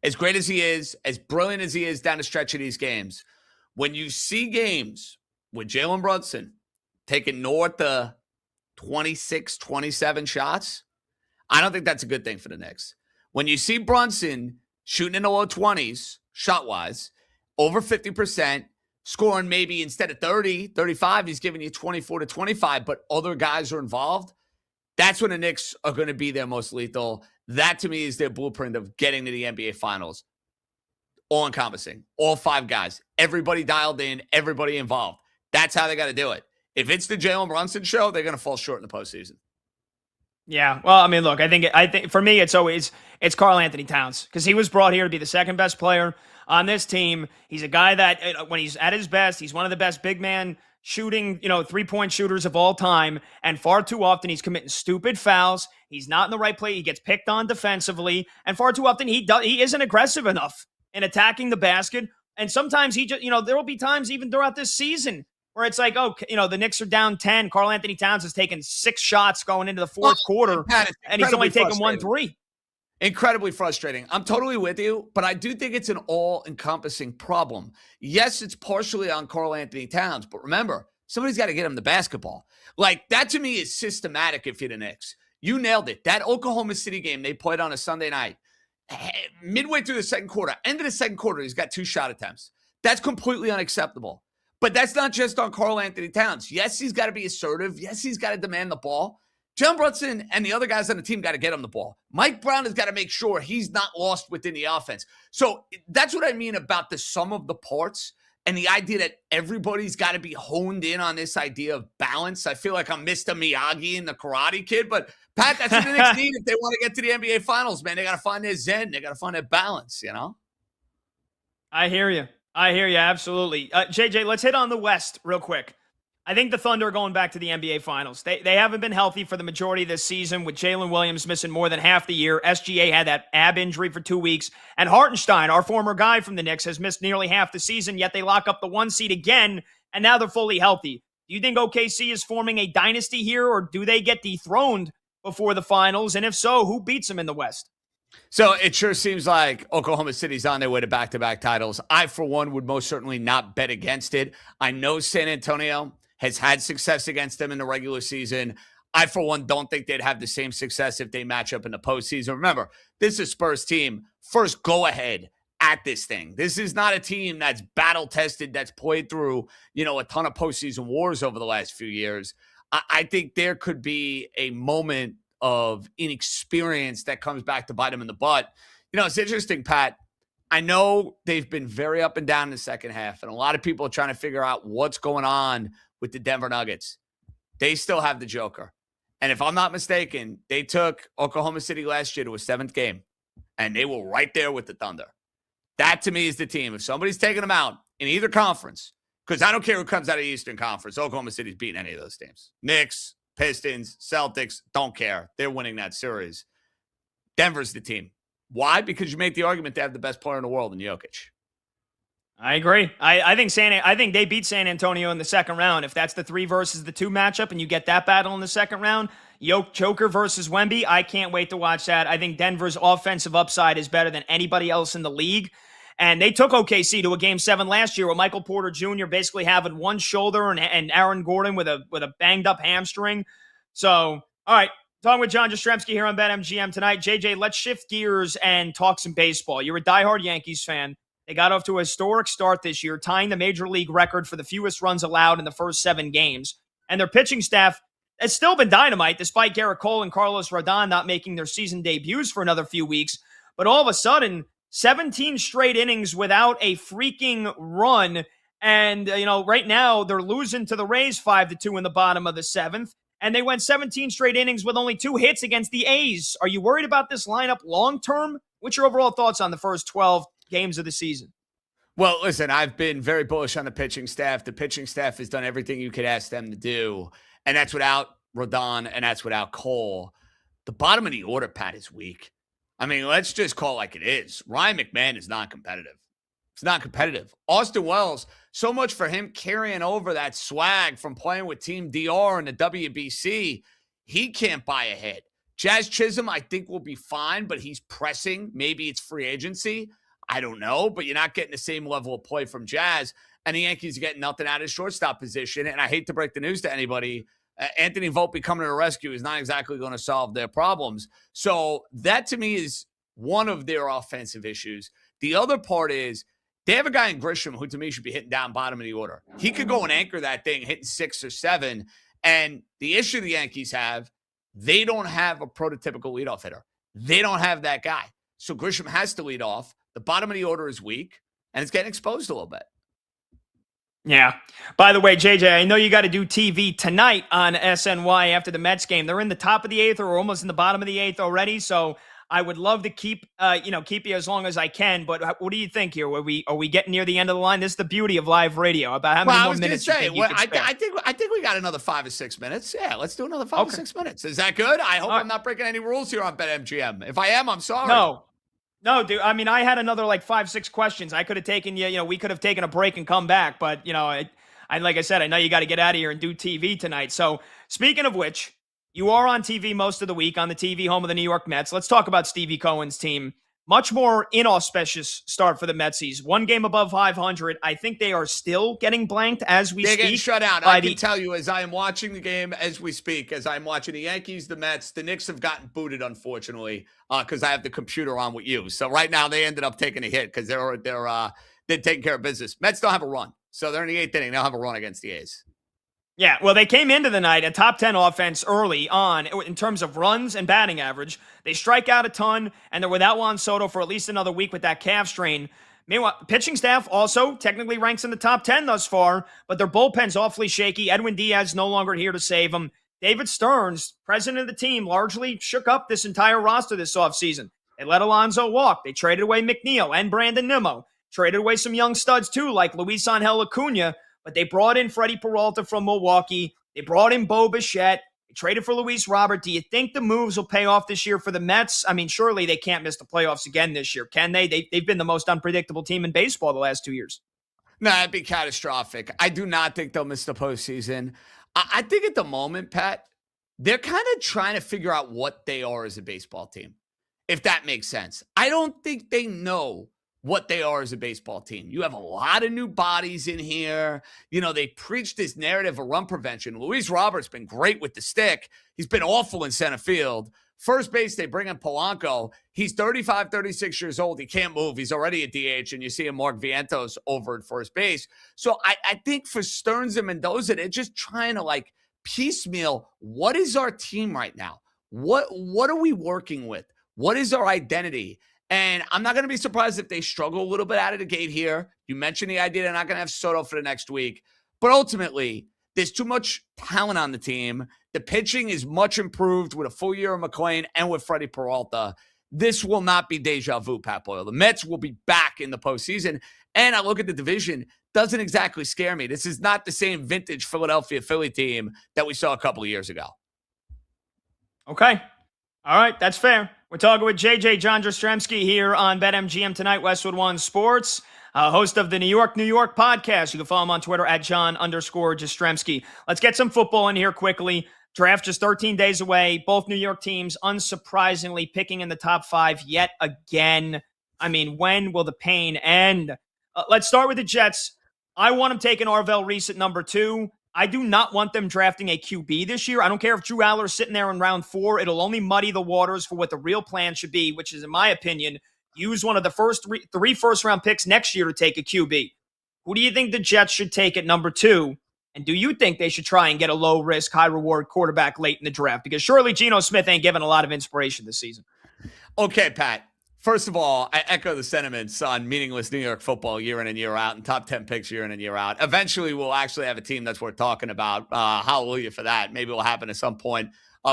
As great as he is, as brilliant as he is down the stretch of these games, when you see games with Jalen Brunson taking north of 26, 27 shots, I don't think that's a good thing for the Knicks. When you see Brunson shooting in the low 20s, shot-wise, over 50%, scoring maybe instead of 30, 35, he's giving you 24 to 25, but other guys are involved, that's when the Knicks are going to be their most lethal. That, to me, is their blueprint of getting to the NBA Finals. All-encompassing. All 5 guys. Everybody dialed in. Everybody involved. That's how they got to do it. If it's the Jalen Brunson show, they're going to fall short in the postseason. Yeah, well, I mean, look, I think for me, it's Karl Anthony Towns, because he was brought here to be the second best player on this team. He's a guy that, when he's at his best, he's one of the best big man shooting, three-point shooters of all time, and far too often he's committing stupid fouls. He's not in the right play. He gets picked on defensively, and far too often he isn't aggressive enough in attacking the basket. And sometimes he just, there will be times even throughout this season where it's like, oh, the Knicks are down 10. Karl Anthony Towns has taken 6 shots going into the fourth quarter, and he's only taken 1 3. Incredibly frustrating. I'm totally with you, but I do think it's an all-encompassing problem. Yes, it's partially on Karl Anthony Towns, but remember, somebody's got to get him the basketball. Like, that to me is systematic if you're the Knicks. You nailed it. That Oklahoma City game they played on a Sunday night, midway through the second quarter, end of the second quarter, he's got 2 shot attempts. That's completely unacceptable. But that's not just on Karl Anthony Towns. Yes, he's got to be assertive. Yes, he's got to demand the ball. John Brunson and the other guys on the team got to get him the ball. Mike Brown has got to make sure he's not lost within the offense. So that's what I mean about the sum of the parts and the idea that everybody's got to be honed in on this idea of balance. I feel like I'm Mr. Miyagi and the Karate Kid, but Pat, that's what the Knicks need if they want to get to the NBA Finals, man. They got to find their zen. They got to find their balance, I hear you. Absolutely. JJ, let's hit on the West real quick. I think the Thunder are going back to the NBA Finals. They haven't been healthy for the majority of this season, with Jalen Williams missing more than half the year. SGA had that ab injury for 2 weeks. And Hartenstein, our former guy from the Knicks, has missed nearly half the season, yet they lock up the 1 seed again, and now they're fully healthy. Do you think OKC is forming a dynasty here, or do they get dethroned before the Finals? And if so, who beats them in the West? So it sure seems like Oklahoma City's on their way to back-to-back titles. I, for one, would most certainly not bet against it. I know San Antonio has had success against them in the regular season. I, for one, don't think they'd have the same success if they match up in the postseason. Remember, this is Spurs team. First go-ahead at this thing. This is not a team that's battle-tested, that's played through, a ton of postseason wars over the last few years. I think there could be a moment of inexperience that comes back to bite them in the butt. It's interesting, Pat. I know they've been very up and down in the second half, and a lot of people are trying to figure out what's going on with the Denver Nuggets. They still have the Joker. And if I'm not mistaken, they took Oklahoma City last year to a 7th game, and they were right there with the Thunder. That, to me, is the team. If somebody's taking them out in either conference, because I don't care who comes out of the Eastern Conference, Oklahoma City's beating any of those teams. Knicks, Pistons, Celtics, don't care. They're winning that series. Denver's the team. Why? Because you make the argument they have the best player in the world in Jokic. I agree. I think they beat San Antonio in the second round. If that's the 3 versus the 2 matchup and you get that battle in the second round, Joker versus Wemby, I can't wait to watch that. I think Denver's offensive upside is better than anybody else in the league. And they took OKC to a Game 7 last year with Michael Porter Jr. basically having one shoulder and Aaron Gordon with a banged up hamstring. So, all right, talking with John Jastrzemski here on BetMGM tonight. JJ, let's shift gears and talk some baseball. You're a diehard Yankees fan. They got off to a historic start this year, tying the major league record for the fewest runs allowed in the first 7 games. And their pitching staff has still been dynamite, despite Garrett Cole and Carlos Rodon not making their season debuts for another few weeks. But all of a sudden, 17 straight innings without a freaking run. And, right now they're losing to the Rays 5-2 in the bottom of the 7th. And they went 17 straight innings with only 2 hits against the A's. Are you worried about this lineup long-term? What's your overall thoughts on the first 12 games of the season? Well, listen, I've been very bullish on the pitching staff. The pitching staff has done everything you could ask them to do. And that's without Rodon, and that's without Cole. The bottom of the order, Pat, is weak. I mean, let's just call it like it is. Ryan McMahon is not competitive. It's not competitive. Austin Wells, so much for him carrying over that swag from playing with Team DR and the WBC. He can't buy ahead. Jazz Chisholm, I think, will be fine, but he's pressing. Maybe it's free agency. I don't know, but you're not getting the same level of play from Jazz. And the Yankees are getting nothing out of shortstop position. And I hate to break the news to anybody, Anthony Volpe coming to the rescue is not exactly going to solve their problems. So that, to me, is one of their offensive issues. The other part is they have a guy in Grisham who, to me, should be hitting down bottom of the order. He could go and anchor that thing, hitting 6 or 7. And the issue the Yankees have, they don't have a prototypical leadoff hitter. They don't have that guy. So Grisham has to lead off. The bottom of the order is weak, and it's getting exposed a little bit. Yeah. By the way, JJ, I know you got to do TV tonight on SNY after the Mets game. They're in the top of the 8th or almost in the bottom of the 8th already. So I would love to keep you as long as I can. But what do you think here? Are we getting near the end of the line? This is the beauty of live radio. About how many more minutes you think you can spare? I think we got another 5 or 6 minutes. Yeah, let's do another 5 or 6 minutes. Is that good? I hope I'm not breaking any rules here on BetMGM. If I am, I'm sorry. No, dude. I mean, I had another 5, 6 questions. I could have taken we could have taken a break and come back, but like I said, I know you got to get out of here and do TV tonight. So speaking of which, you are on TV most of the week on the TV home of the New York Mets. Let's talk about Stevie Cohen's team. Much more inauspicious start for the Metsies. One game above 500. I think they are still getting blanked as we speak. They're getting shut out. I can tell you as I am watching the game as we speak, as I'm watching the Yankees, the Mets, the Knicks have gotten booted, unfortunately, because I have the computer on with you. So right now they ended up taking a hit because they're taking care of business. Mets don't have a run. So they're in the 8th inning. They'll have a run against the A's. Yeah, well, they came into the night a top 10 offense early on in terms of runs and batting average. They strike out a ton, and they're without Juan Soto for at least another week with that calf strain. Meanwhile, the pitching staff also technically ranks in the top 10 thus far, but their bullpen's awfully shaky. Edwin Diaz no longer here to save them. David Stearns, president of the team, largely shook up this entire roster this offseason. They let Alonso walk. They traded away McNeil and Brandon Nimmo. Traded away some young studs, too, like Luis Angel Acuna, but they brought in Freddie Peralta from Milwaukee. They brought in Bo Bichette. They traded for Luis Robert. Do you think the moves will pay off this year for the Mets? I mean, surely they can't miss the playoffs again this year, can they? They've been the most unpredictable team in baseball the last 2 years. No, it'd be catastrophic. I do not think they'll miss the postseason. I think at the moment, Pat, they're kind of trying to figure out what they are as a baseball team, if that makes sense. I don't think they know what they are as a baseball team. You have a lot of new bodies in here. You know, they preach this narrative of run prevention. Luis Robert's been great with the stick. He's been awful in center field. First base, they bring in Polanco. He's 35, 36 years old. He can't move. He's already a DH, and you see him Mark Vientos over at first base. So I think for Stearns and Mendoza, they're just trying to, like, piecemeal, what is our team right now? What are we working with? What is our identity? And I'm not going to be surprised if they struggle a little bit out of the gate here. You mentioned the idea they're not going to have Soto for the next week. But ultimately, there's too much talent on the team. The pitching is much improved with a full year of McClain and with Freddie Peralta. This will not be deja vu, Pat Boyle. The Mets will be back in the postseason. And I look at the division, doesn't exactly scare me. This is not the same vintage Philadelphia Philly team that we saw a couple of years ago. Okay. All right, that's fair. We're talking with JJ John Jastrzemski here on BetMGM tonight, Westwood One Sports, host of the New York podcast. You can follow him on Twitter at John_Jastrzemski. Let's get some football in here quickly. Draft just 13 days away. Both New York teams, unsurprisingly, picking in the top 5 yet again. I mean, when will the pain end? Let's start with the Jets. I want them taking Arvell Reese at number 2. I do not want them drafting a QB this year. I don't care if Drew Aller's sitting there in round 4. It'll only muddy the waters for what the real plan should be, which is, in my opinion, use one of the first three first-round picks next year to take a QB. Who do you think the Jets should take at number 2? And do you think they should try and get a low-risk, high-reward quarterback late in the draft? Because surely Geno Smith ain't given a lot of inspiration this season. Okay, Pat. First of all, I echo the sentiments on meaningless New York football year in and year out and top 10 picks year in and year out. Eventually, we'll actually have a team that's worth talking about. Hallelujah for that. Maybe it will happen at some point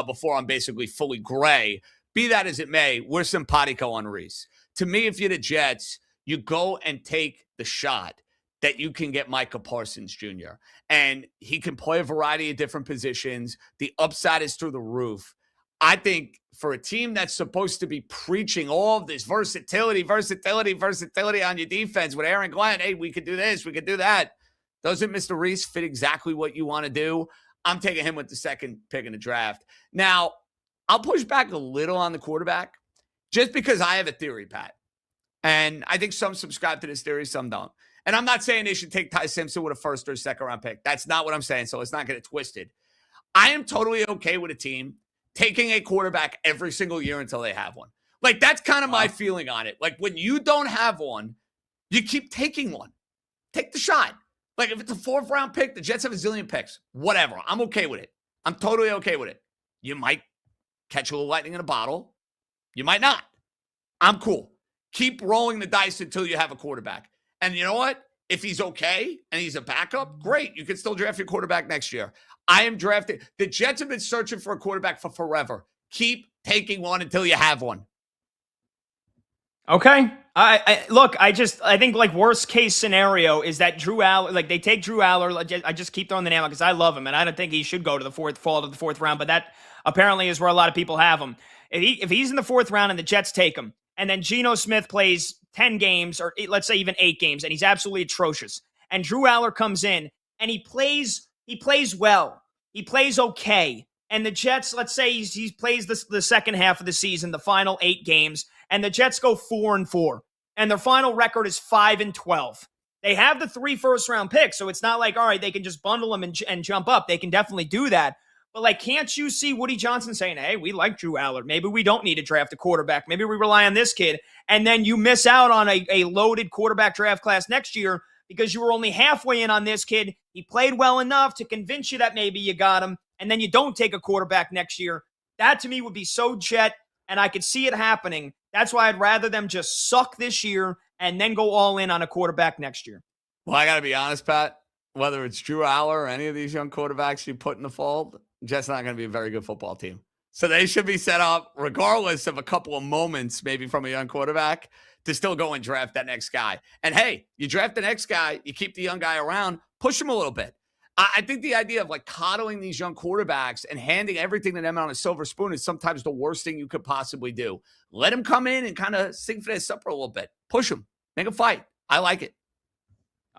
before I'm basically fully gray. Be that as it may, we're simpatico on Reese. To me, if you're the Jets, you go and take the shot that you can get Micah Parsons Jr. And he can play a variety of different positions. The upside is through the roof. I think for a team that's supposed to be preaching all of this versatility on your defense with Aaron Glenn, hey, we could do this, we could do that. Doesn't Mr. Reese fit exactly what you want to do? I'm taking him with the second pick in the draft. Now, I'll push back a little on the quarterback just because I have a theory, Pat. And I think some subscribe to this theory, some don't. And I'm not saying they should take Ty Simpson with a first or second round pick. That's not what I'm saying, so let's not get it twisted. I am totally okay with a team taking a quarterback every single year until they have one. Like, that's kind of my feeling on it. Like, when you don't have one, you keep taking one. Take the shot. Like, if it's a 4th round pick, the Jets have a zillion picks. Whatever. I'm okay with it. I'm totally okay with it. You might catch a little lightning in a bottle. You might not. I'm cool. Keep rolling the dice until you have a quarterback. And you know what? If he's okay and he's a backup, great. You can still draft your quarterback next year. I am drafting. The Jets have been searching for a quarterback for forever. Keep taking one until you have one. Okay. I think like worst case scenario is that Drew Aller, like they take Drew Aller. I just keep throwing the name out because I love him and I don't think he should go to the fall to the 4th round, but that apparently is where a lot of people have him. If he's in the 4th round and the Jets take him, and then Geno Smith plays 10 games or let's say even 8 games, and he's absolutely atrocious, and Drew Aller comes in and he plays well. He plays okay. And the Jets, let's say he plays the second half of the season, the final 8 games, and the Jets go 4-4, and their final record is 5-12. They have the 3 first-round picks, so it's not like, all right, they can just bundle them and jump up. They can definitely do that. But, like, can't you see Woody Johnson saying, hey, we like Drew Allard. Maybe we don't need to draft a quarterback. Maybe we rely on this kid. And then you miss out on a loaded quarterback draft class next year because you were only halfway in on this kid. He played well enough to convince you that maybe you got him, and then you don't take a quarterback next year. That, to me, would be so Jet, and I could see it happening. That's why I'd rather them just suck this year and then go all in on a quarterback next year. Well, I got to be honest, Pat, whether it's Drew Aller or any of these young quarterbacks you put in the fold, Jets not going to be a very good football team. So they should be set up, regardless of a couple of moments, maybe from a young quarterback, to still go and draft that next guy. And hey, you draft the next guy, you keep the young guy around, push him a little bit. I think the idea of like coddling these young quarterbacks and handing everything to them on a silver spoon is sometimes the worst thing you could possibly do. Let them come in and kind of sing for their supper a little bit. Push them. Make a fight. I like it.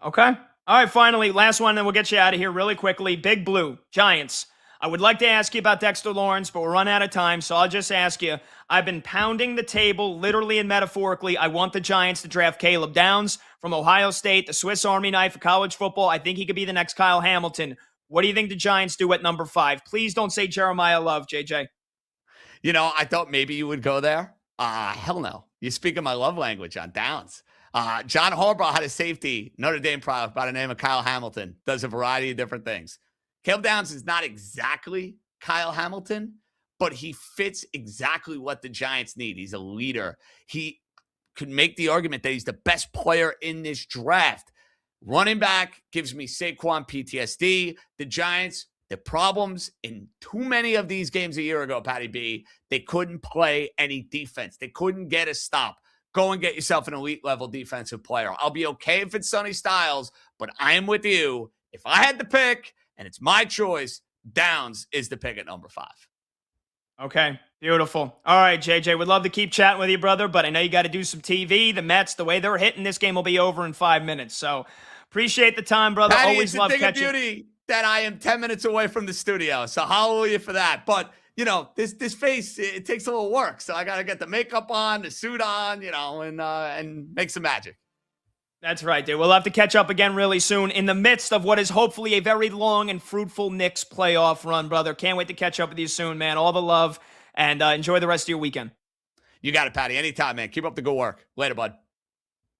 Okay. All right, finally, last one, then we'll get you out of here really quickly. Big Blue, Giants. I would like to ask you about Dexter Lawrence, but we're running out of time, so I'll just ask you. I've been pounding the table, literally and metaphorically. I want the Giants to draft Caleb Downs from Ohio State, the Swiss Army knife of college football. I think he could be the next Kyle Hamilton. What do you think the Giants do at number 5? Please don't say Jeremiah Love, JJ. You know, I thought maybe you would go there. Hell no. You speak my love language on Downs. John Harbaugh had a safety, Notre Dame product by the name of Kyle Hamilton. Does a variety of different things. Caleb Downs is not exactly Kyle Hamilton, but he fits exactly what the Giants need. He's a leader. He could make the argument that he's the best player in this draft. Running back gives me Saquon PTSD. The Giants, the problems in too many of these games a year ago, Patty B, they couldn't play any defense. They couldn't get a stop. Go and get yourself an elite level defensive player. I'll be okay if it's Sonny Styles, but I am with you. If I had to pick, and it's my choice, Downs is the pick at number 5. Okay, beautiful. All right, JJ, would love to keep chatting with you, brother, but I know you got to do some TV. The Mets, the way they're hitting, this game will be over in 5 minutes. So appreciate the time, brother. Patty, always love catching. It's a thing of beauty that I am 10 minutes away from the studio. So hallelujah for that. But, you know, this face, it takes a little work. So I got to get the makeup on, the suit on, you know, and make some magic. That's right, dude. We'll have to catch up again really soon in the midst of what is hopefully a very long and fruitful Knicks playoff run, brother. Can't wait to catch up with you soon, man. All the love, and enjoy the rest of your weekend. You got it, Patty. Anytime, man. Keep up the good work. Later, bud.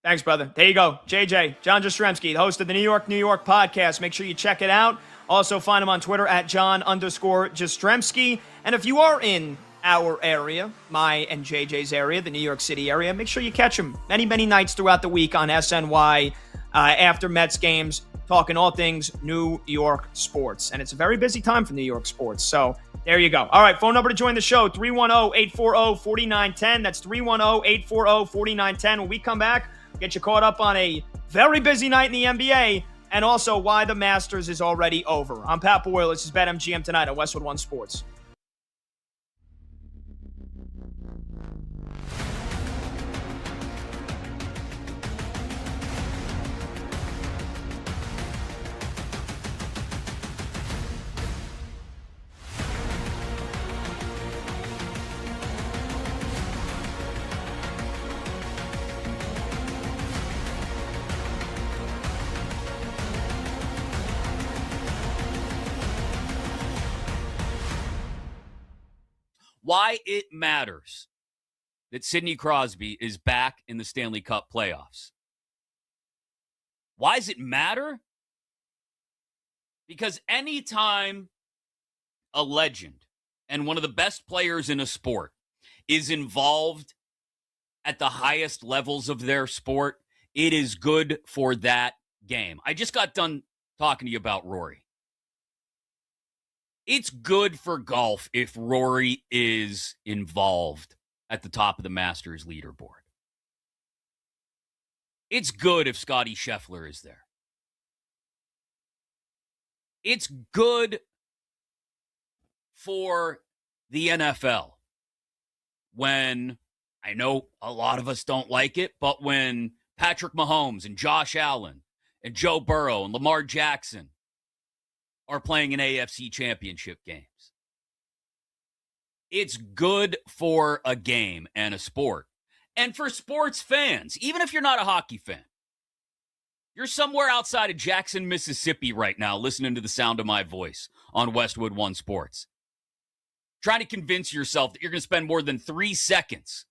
Thanks, brother. There you go. JJ, John Jastrzemski, the host of the New York podcast. Make sure you check it out. Also, find him on Twitter at John_Jastrzemski. And if you are in our area, my and JJ's area, the New York City area, make sure you catch him many, many nights throughout the week on SNY after Mets games, talking all things New York sports. And it's a very busy time for New York sports. So there you go. All right, phone number to join the show, 310-840-4910. That's 310-840-4910. When we come back, we'll get you caught up on a very busy night in the NBA and also why the Masters is already over. I'm Pat Boyle. This is BetMGM tonight on Westwood One Sports. Why it matters that Sidney Crosby is back in the Stanley Cup playoffs. Why does it matter? Because anytime a legend and one of the best players in a sport is involved at the highest levels of their sport, it is good for that game. I just got done talking to you about Rory. It's good for golf if Rory is involved at the top of the Masters leaderboard. It's good if Scottie Scheffler is there. It's good for the NFL when, I know a lot of us don't like it, but when Patrick Mahomes and Josh Allen and Joe Burrow and Lamar Jackson are playing in AFC championship games. It's good for a game and a sport. And for sports fans, even if you're not a hockey fan, you're somewhere outside of Jackson, Mississippi right now listening to the sound of my voice on Westwood One Sports, trying to convince yourself that you're going to spend more than 3 seconds,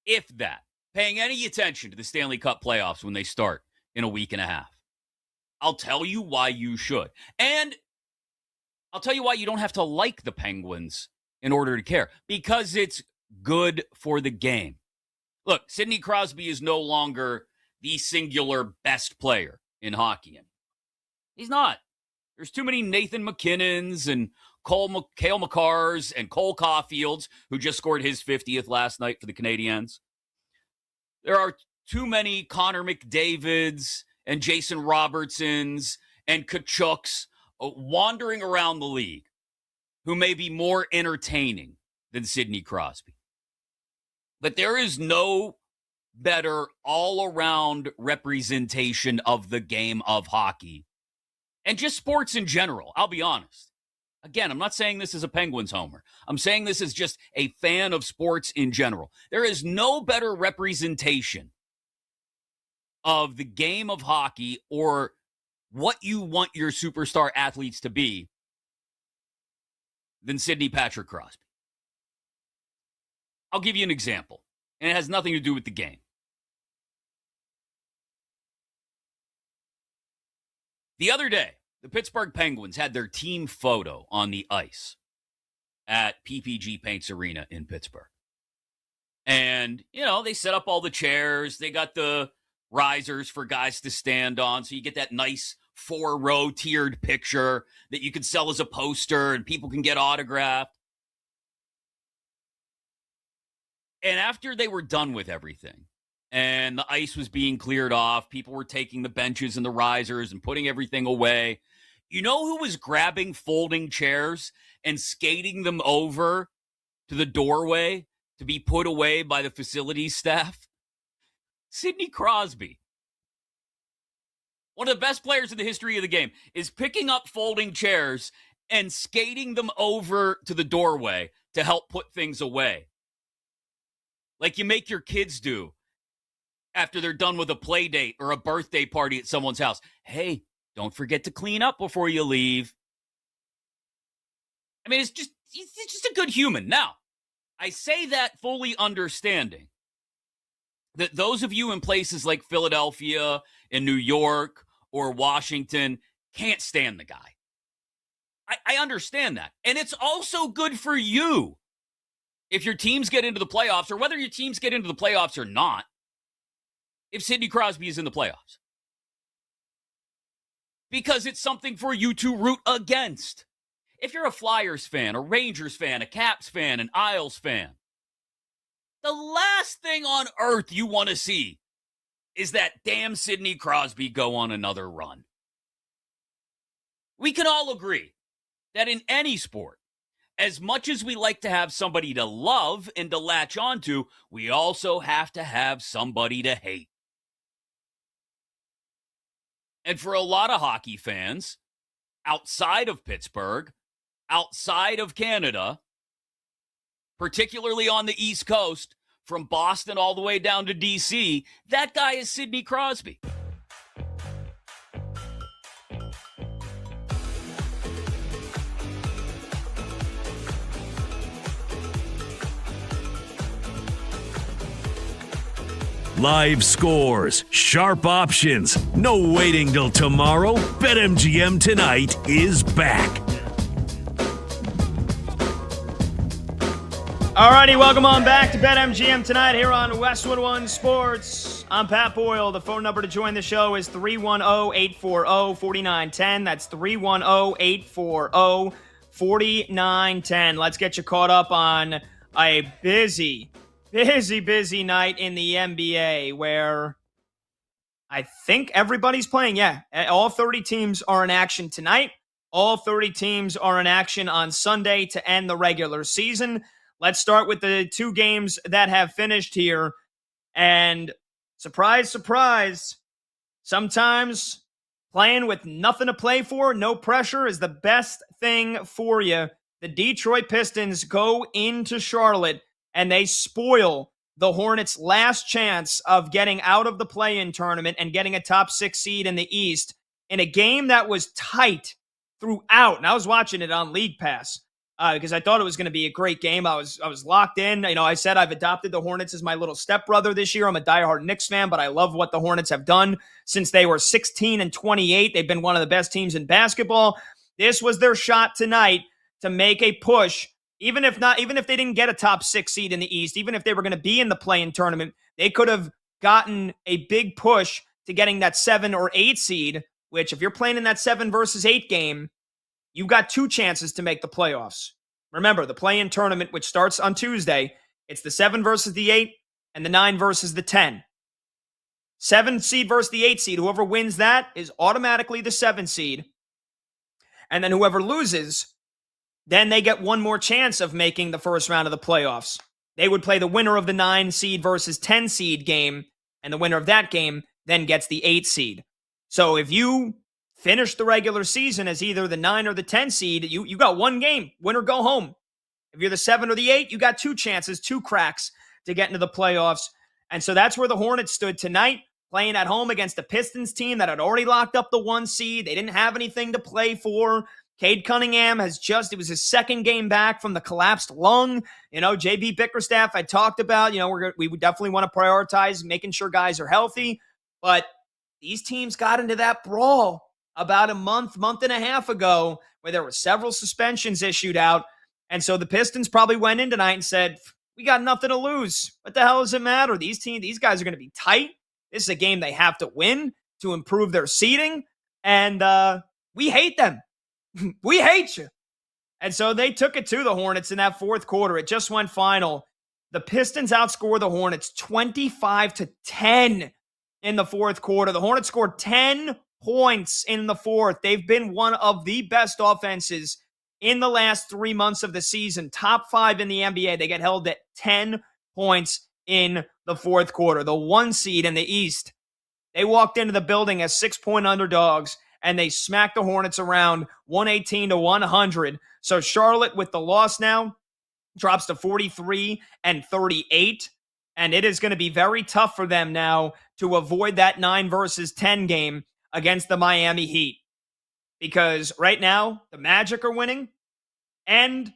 if that, paying any attention to the Stanley Cup playoffs when they start in a week and a half. I'll tell you why you should. And I'll tell you why you don't have to like the Penguins in order to care. Because it's good for the game. Look, Sidney Crosby is no longer the singular best player in hockey. He's not. There's too many Nathan McKinnons and Cale Makars and Cole Caulfields, who just scored his 50th last night for the Canadiens. There are too many Connor McDavids and Jason Robertsons and Kachuks wandering around the league who may be more entertaining than Sidney Crosby. But there is no better all-around representation of the game of hockey and just sports in general. I'll be honest. Again, I'm not saying this as a Penguins homer. I'm saying this as just a fan of sports in general. There is no better representation of the game of hockey or what you want your superstar athletes to be than Sidney Patrick Crosby. I'll give you an example, and it has nothing to do with the game. The other day, the Pittsburgh Penguins had their team photo on the ice at PPG Paints Arena in Pittsburgh. And, they set up all the chairs. They got the risers for guys to stand on, so you get that nice 4-row tiered picture that you can sell as a poster and people can get autographed. And after they were done with everything and the ice was being cleared off, people were taking the benches and the risers and putting everything away. You know who was grabbing folding chairs and skating them over to the doorway to be put away by the facilities staff? Sidney Crosby. One of the best players in the history of the game is picking up folding chairs and skating them over to the doorway to help put things away. Like you make your kids do after they're done with a play date or a birthday party at someone's house. Hey, don't forget to clean up before you leave. I mean, it's just a good human. Now, I say that fully understanding that those of you in places like Philadelphia and New York or Washington can't stand the guy. I understand that. And it's also good for you if your teams get into the playoffs, or whether your teams get into the playoffs or not, if Sidney Crosby is in the playoffs. Because it's something for you to root against. If you're a Flyers fan, a Rangers fan, a Caps fan, an Isles fan, the last thing on earth you want to see is that damn Sidney Crosby go on another run. We can all agree that in any sport, as much as we like to have somebody to love and to latch onto, we also have to have somebody to hate. And for a lot of hockey fans, outside of Pittsburgh, outside of Canada, particularly on the East Coast, from Boston all the way down to D.C., that guy is Sidney Crosby. Live scores, sharp options, no waiting till tomorrow. BetMGM Tonight is back. Alrighty, welcome on back to BetMGM Tonight here on Westwood One Sports. I'm Pat Boyle. The phone number to join the show is 310-840-4910. That's 310-840-4910. Let's get you caught up on a busy night in the NBA where I think everybody's playing. Yeah, all 30 teams are in action tonight. All 30 teams are in action on Sunday to end the regular season. Let's start with the two games that have finished here. And surprise, surprise, sometimes playing with nothing to play for, no pressure is the best thing for you. The Detroit Pistons go into Charlotte and they spoil the Hornets' last chance of getting out of the play-in tournament and getting a top 6 seed in the East in a game that was tight throughout. And I was watching it on League Pass because I thought it was going to be a great game. I was locked in. I said I've adopted the Hornets as my little stepbrother this year. I'm a diehard Knicks fan, but I love what the Hornets have done since they were 16-28. They've been one of the best teams in basketball. This was their shot tonight to make a push. Even if they didn't get a top 6 seed in the East, even if they were going to be in the play-in tournament, they could have gotten a big push to getting that 7 or 8 seed, which if you're playing in that 7 versus 8 game, you've got 2 chances to make the playoffs. Remember, the play-in tournament, which starts on Tuesday, it's the 7 versus the 8 and the 9 versus the 10. 7 seed versus the 8 seed. Whoever wins that is automatically the 7 seed. And then whoever loses, then they get one more chance of making the first round of the playoffs. They would play the winner of the 9 seed versus 10 seed game, and the winner of that game then gets the 8 seed. So if you finish the regular season as either the 9 or the 10 seed, you got one game, win or go home. If you're the 7 or the 8, you got 2 chances, 2 cracks to get into the playoffs. And so that's where the Hornets stood tonight, playing at home against the Pistons team that had already locked up the 1 seed. They didn't have anything to play for. Cade Cunningham it was his second game back from the collapsed lung. JB Bickerstaff I talked about, we would definitely want to prioritize making sure guys are healthy. But these teams got into that brawl about a month and a half ago where there were several suspensions issued out. And so the Pistons probably went in tonight and said, we got nothing to lose. What the hell does it matter? These guys are going to be tight. This is a game they have to win to improve their seeding. And we hate them. We hate you. And so they took it to the Hornets in that fourth quarter. It just went final. The Pistons outscored the Hornets 25-10 in the fourth quarter. The Hornets scored 10 points in the fourth. They've been one of the best offenses in the last 3 months of the season. Top 5 in the NBA. They get held at 10 points in the fourth quarter. The 1 seed in the East. They walked into the building as 6-point underdogs, and they smacked the Hornets around 118-100. So Charlotte, with the loss now, drops to 43-38. And it is going to be very tough for them now to avoid that 9 versus 10 game against the Miami Heat. Because right now, the Magic are winning and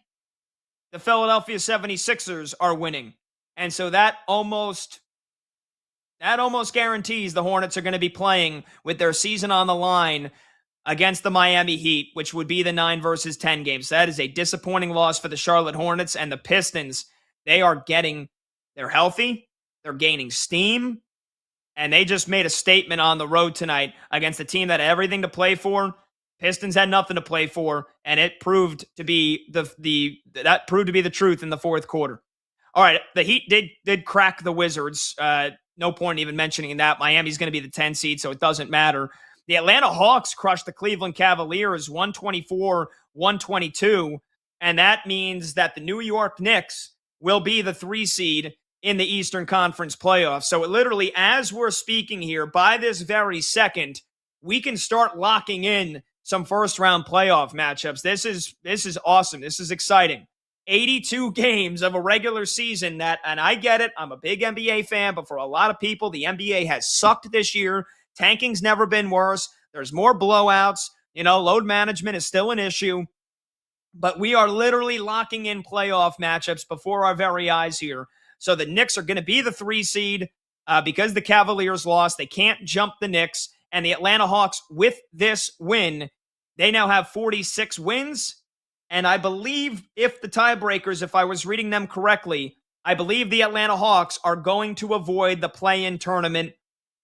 the Philadelphia 76ers are winning. And so that almost guarantees the Hornets are going to be playing with their season on the line against the Miami Heat, which would be the 9 versus 10 games. So that is a disappointing loss for the Charlotte Hornets. And the Pistons, they're healthy, they're gaining steam, and they just made a statement on the road tonight against a team that had everything to play for. Pistons had nothing to play for, and it proved to be the truth in the fourth quarter. All right, the Heat did crack the Wizards. No point even mentioning that. Miami's going to be the 10 seed, so it doesn't matter. The Atlanta Hawks crushed the Cleveland Cavaliers 124-122, and that means that the New York Knicks will be the 3 seed in the Eastern Conference playoffs. So it literally, as we're speaking here, by this very second, we can start locking in some first-round playoff matchups. This is awesome. This is exciting. 82 games of a regular season and I get it, I'm a big NBA fan, but for a lot of people, the NBA has sucked this year. Tanking's never been worse. There's more blowouts. Load management is still an issue. But we are literally locking in playoff matchups before our very eyes here. So the Knicks are going to be the 3 seed because the Cavaliers lost. They can't jump the Knicks. And the Atlanta Hawks, with this win, they now have 46 wins. And I believe if I was reading them correctly, I believe the Atlanta Hawks are going to avoid the play-in tournament.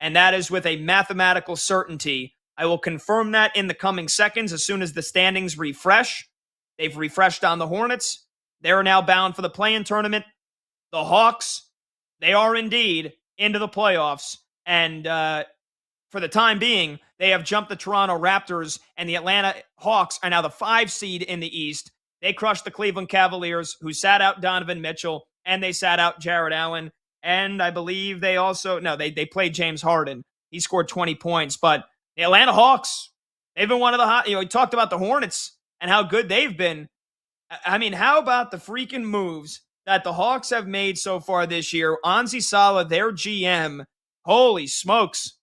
And that is with a mathematical certainty. I will confirm that in the coming seconds as soon as the standings refresh. They've refreshed on the Hornets. They are now bound for the play-in tournament. The Hawks, they are indeed into the playoffs. And for the time being, they have jumped the Toronto Raptors, and the Atlanta Hawks are now the 5 seed in the East. They crushed the Cleveland Cavaliers, who sat out Donovan Mitchell, and they sat out Jared Allen. And I believe they played James Harden. He scored 20 points. But The Atlanta Hawks, they've been one of the hot, we talked about the Hornets and how good they've been. I mean, how about the freaking moves that the Hawks have made so far this year? Anzi Sala, their GM, holy smokes.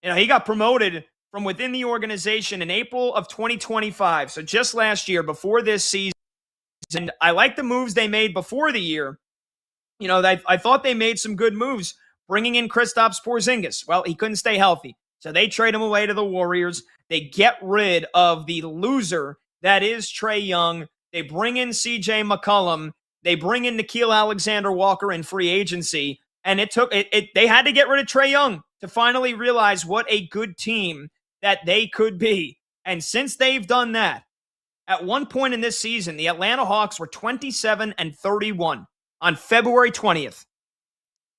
He got promoted from within the organization in April of 2025. So just last year, before this season. And I like the moves they made before the year. I thought they made some good moves, bringing in Kristaps Porzingis. Well, he couldn't stay healthy. So they trade him away to the Warriors. They get rid of the loser that is Trae Young. They bring in CJ McCollum. They bring in Nickeil Alexander-Walker in free agency. And they had to get rid of Trae Young to finally realize what a good team that they could be. And since they've done that, at one point in this season, the Atlanta Hawks were 27-31 on February 20th.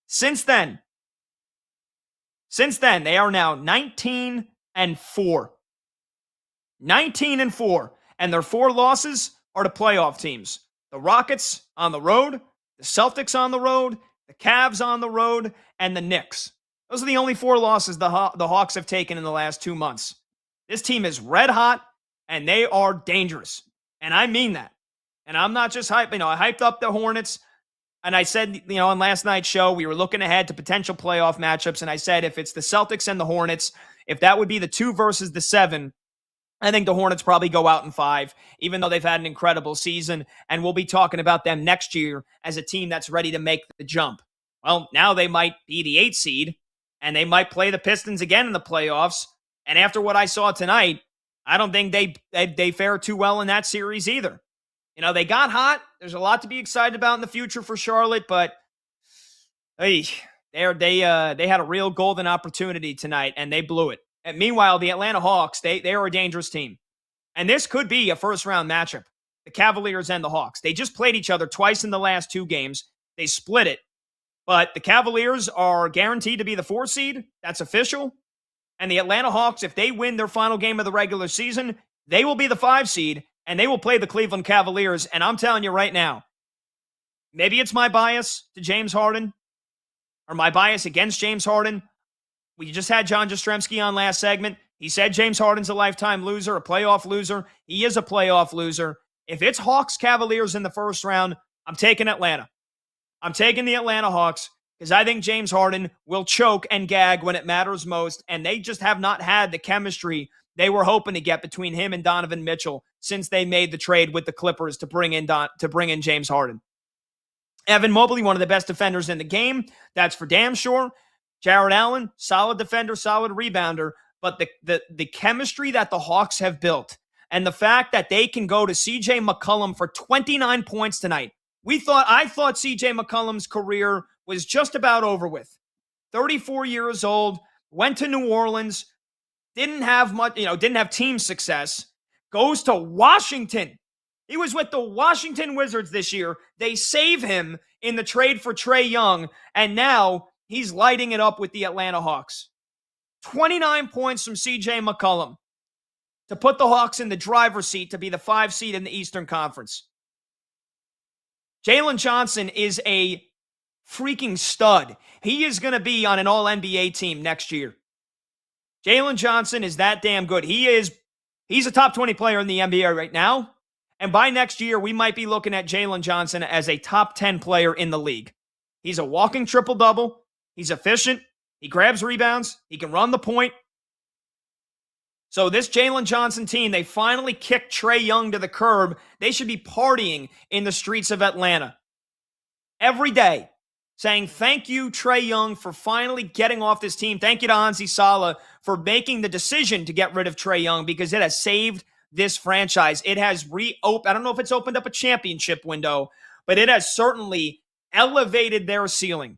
Since then, they are now 19-4. 19-4. And their 4 losses are to playoff teams. The Rockets on the road, the Celtics on the road, the Cavs on the road, and the Knicks. Those are the only 4 losses the Hawks have taken in the last 2 months. This team is red hot, and they are dangerous. And I mean that. And I'm not just hyping. I hyped up the Hornets. And I said, on last night's show, we were looking ahead to potential playoff matchups. And I said, if it's the Celtics and the Hornets, if that would be the 2 versus the 7, I think the Hornets probably go out in 5, even though they've had an incredible season. And we'll be talking about them next year as a team that's ready to make the jump. Well, now they might be the 8 seed, and they might play the Pistons again in the playoffs. And after what I saw tonight, I don't think they fare too well in that series either. They got hot. There's a lot to be excited about in the future for Charlotte, but they had a real golden opportunity tonight, and they blew it. And meanwhile, the Atlanta Hawks, they are a dangerous team. And this could be a first-round matchup, the Cavaliers and the Hawks. They just played each other twice in the last 2 games. They split it. But the Cavaliers are guaranteed to be the 4 seed. That's official. And the Atlanta Hawks, if they win their final game of the regular season, they will be the 5 seed, and they will play the Cleveland Cavaliers. And I'm telling you right now, maybe it's my bias to James Harden or my bias against James Harden. We just had John Jastrzemski on last segment. He said James Harden's a lifetime loser, a playoff loser. He is a playoff loser. If it's Hawks Cavaliers in the first round, I'm taking Atlanta. I'm taking the Atlanta Hawks, because I think James Harden will choke and gag when it matters most, and they just have not had the chemistry they were hoping to get between him and Donovan Mitchell since they made the trade with the Clippers to bring in James Harden. Evan Mobley, one of the best defenders in the game, that's for damn sure. Jared Allen, solid defender, solid rebounder, but the chemistry that the Hawks have built and the fact that they can go to CJ McCollum for 29 points tonight. I thought CJ McCollum's career was just about over with. 34 years old, went to New Orleans, didn't have much, didn't have team success, goes to Washington. He was with the Washington Wizards this year. They save him in the trade for Trae Young, and now he's lighting it up with the Atlanta Hawks. 29 points from CJ McCollum to put the Hawks in the driver's seat to be the 5 seed in the Eastern Conference. Jalen Johnson is a freaking stud. He is going to be on an all-NBA team next year. Jalen Johnson is that damn good. He's a top 20 player in the NBA right now. And by next year, we might be looking at Jalen Johnson as a top 10 player in the league. He's a walking triple-double. He's efficient. He grabs rebounds. He can run the point. So this Jalen Johnson team, they finally kicked Trae Young to the curb. They should be partying in the streets of Atlanta every day, saying thank you, Trae Young, for finally getting off this team. Thank you to Anzi Sala for making the decision to get rid of Trae Young, because it has saved this franchise. It has I don't know if it's opened up a championship window, but it has certainly elevated their ceiling.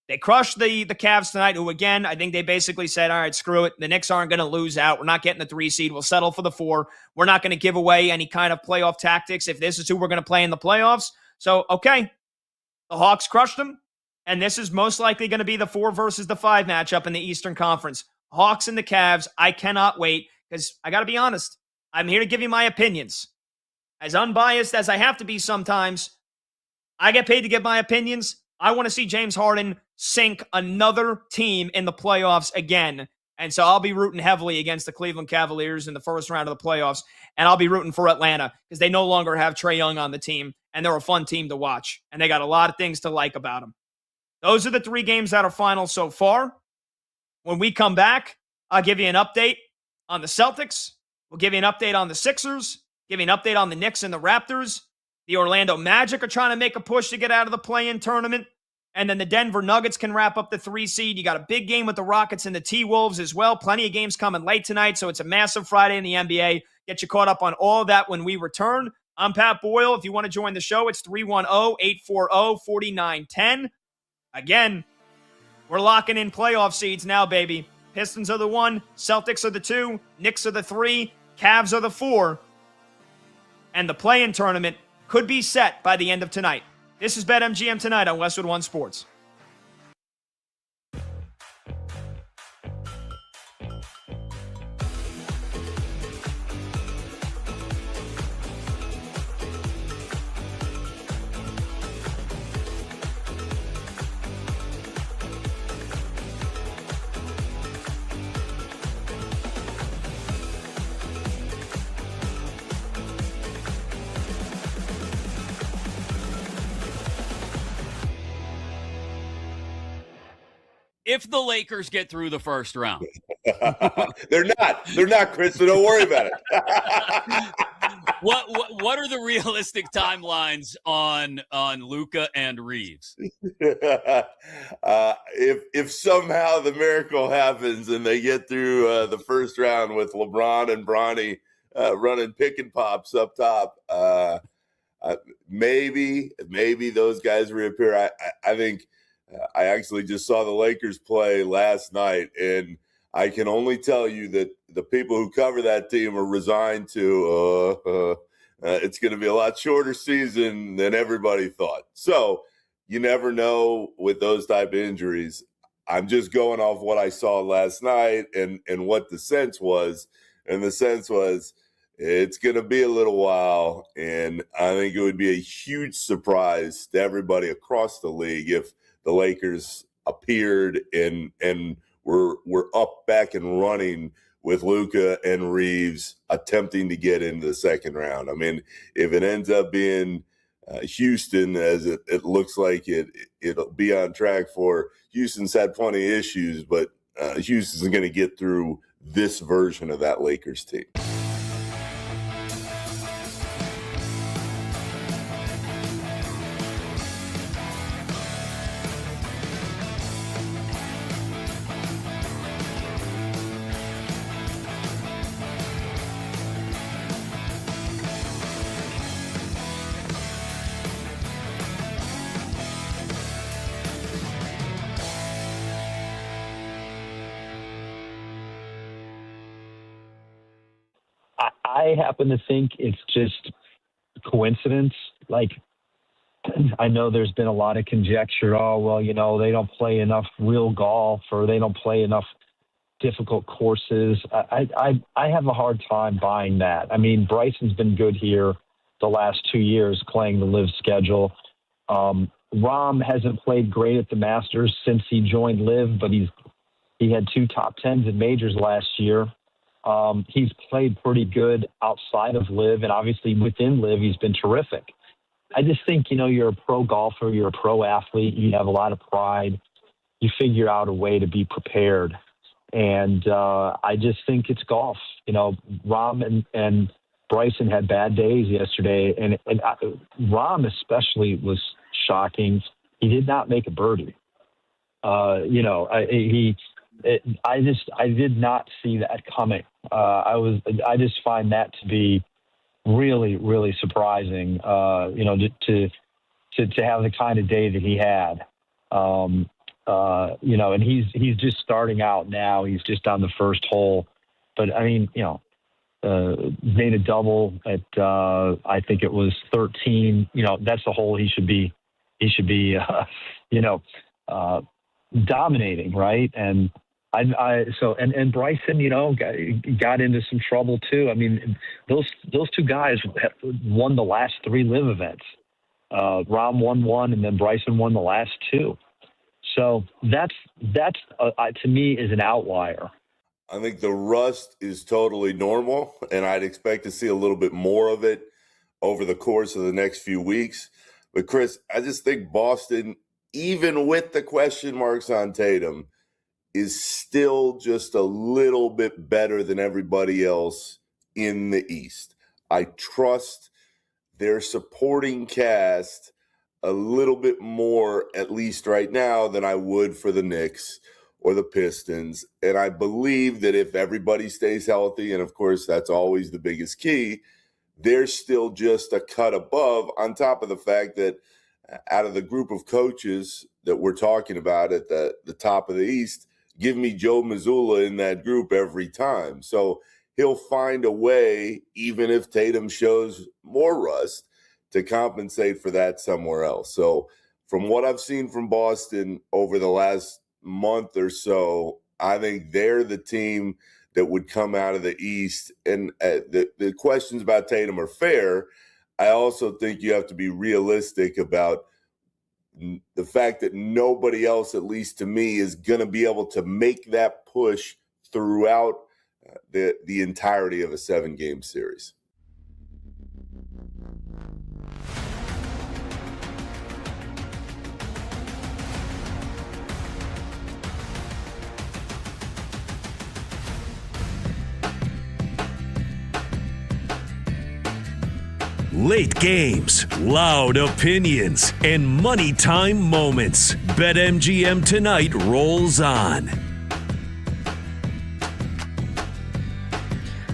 They crushed the Cavs tonight, who, again, I think they basically said, all right, screw it. The Knicks aren't going to lose out. We're not getting the 3 seed. We'll settle for the 4. We're not going to give away any kind of playoff tactics if this is who we're going to play in the playoffs. So, okay, the Hawks crushed them, and this is most likely going to be the 4 versus the 5 matchup in the Eastern Conference. Hawks and the Cavs, I cannot wait, because I got to be honest, I'm here to give you my opinions. As unbiased as I have to be sometimes, I get paid to give my opinions. I want to see James Harden sink another team in the playoffs again. And so I'll be rooting heavily against the Cleveland Cavaliers in the first round of the playoffs. And I'll be rooting for Atlanta because they no longer have Trae Young on the team. And they're a fun team to watch. And they got a lot of things to like about them. Those are the 3 games that are final so far. When we come back, I'll give you an update on the Celtics. We'll give you an update on the Sixers. Give you an update on the Knicks and the Raptors. The Orlando Magic are trying to make a push to get out of the play-in tournament. And then the Denver Nuggets can wrap up the 3 seed. You got a big game with the Rockets and the T-Wolves as well. Plenty of games coming late tonight, so it's a massive Friday in the NBA. Get you caught up on all of that when we return. I'm Pat Boyle. If you want to join the show, it's 310-840-4910. Again, we're locking in playoff seeds now, baby. Pistons are the 1, Celtics are the 2, Knicks are the 3, Cavs are the 4. And the play-in tournament could be set by the end of tonight. This is BetMGM Tonight on Westwood One Sports. If the Lakers get through the first round. They're not, Chris, so don't worry about it. What are the realistic timelines on Luka and Reeves? If somehow the miracle happens and they get through the first round with LeBron and Bronny running pick and pops up top, maybe those guys reappear. I think I actually just saw the Lakers play last night, and I can only tell you that the people who cover that team are resigned to it's going to be a lot shorter season than everybody thought. So you never know with those type of injuries. I'm just going off what I saw last night and what the sense was. And the sense was it's going to be a little while, and I think it would be a huge surprise to everybody across the league if the Lakers appeared and were up back and running with Luka and Reeves attempting to get into the second round. I mean, if it ends up being Houston, as it looks like it'll be on track for, Houston's had plenty of issues, but Houston's going to get through this version of that Lakers team. I happen to think it's just coincidence. Like, I know there's been a lot of conjecture. Oh, well, you know, they don't play enough real golf, or they don't play enough difficult courses. I have a hard time buying that. I mean, Bryson's been good here the last 2 years playing the live schedule. Rahm hasn't played great at the Masters since he joined live, but he had 2 top 10s in majors last year. He's played pretty good outside of live, and obviously within live, he's been terrific. I just think, you know, you're a pro golfer, you're a pro athlete, you have a lot of pride. You figure out a way to be prepared. And I just think it's golf. You know, Rahm and Bryson had bad days yesterday, and Rahm especially was shocking. He did not make a birdie. You know, I did not see that coming. I just find that to be really, really surprising. You know, to have the kind of day that he had. You know, and he's just starting out now. He's just on the first hole, but I mean, you know, made a double at I think it was 13. You know, that's the hole he should be. You know, dominating, right? And and Bryson, you know, got into some trouble too. I mean, those 2 guys won the last 3 live events. Rahm won 1, and then Bryson won the last 2. So that's to me is an outlier. I think the rust is totally normal, and I'd expect to see a little bit more of it over the course of the next few weeks. But, Chris, I just think Boston, even with the question marks on Tatum, is still just a little bit better than everybody else in the East. I trust their supporting cast a little bit more, at least right now, than I would for the Knicks or the Pistons. And I believe that if everybody stays healthy, and of course that's always the biggest key, they're still just a cut above, on top of the fact that out of the group of coaches that we're talking about at the top of the East, give me Joe Mazzulla in that group every time. So he'll find a way, even if Tatum shows more rust, to compensate for that somewhere else. So from what I've seen from Boston over the last month or so, I think they're the team that would come out of the East. And the questions about Tatum are fair. I also think you have to be realistic about the fact that nobody else, at least to me, is going to be able to make that push throughout the entirety of a 7-game series. Late games, loud opinions, and money time moments. BetMGM Tonight rolls on.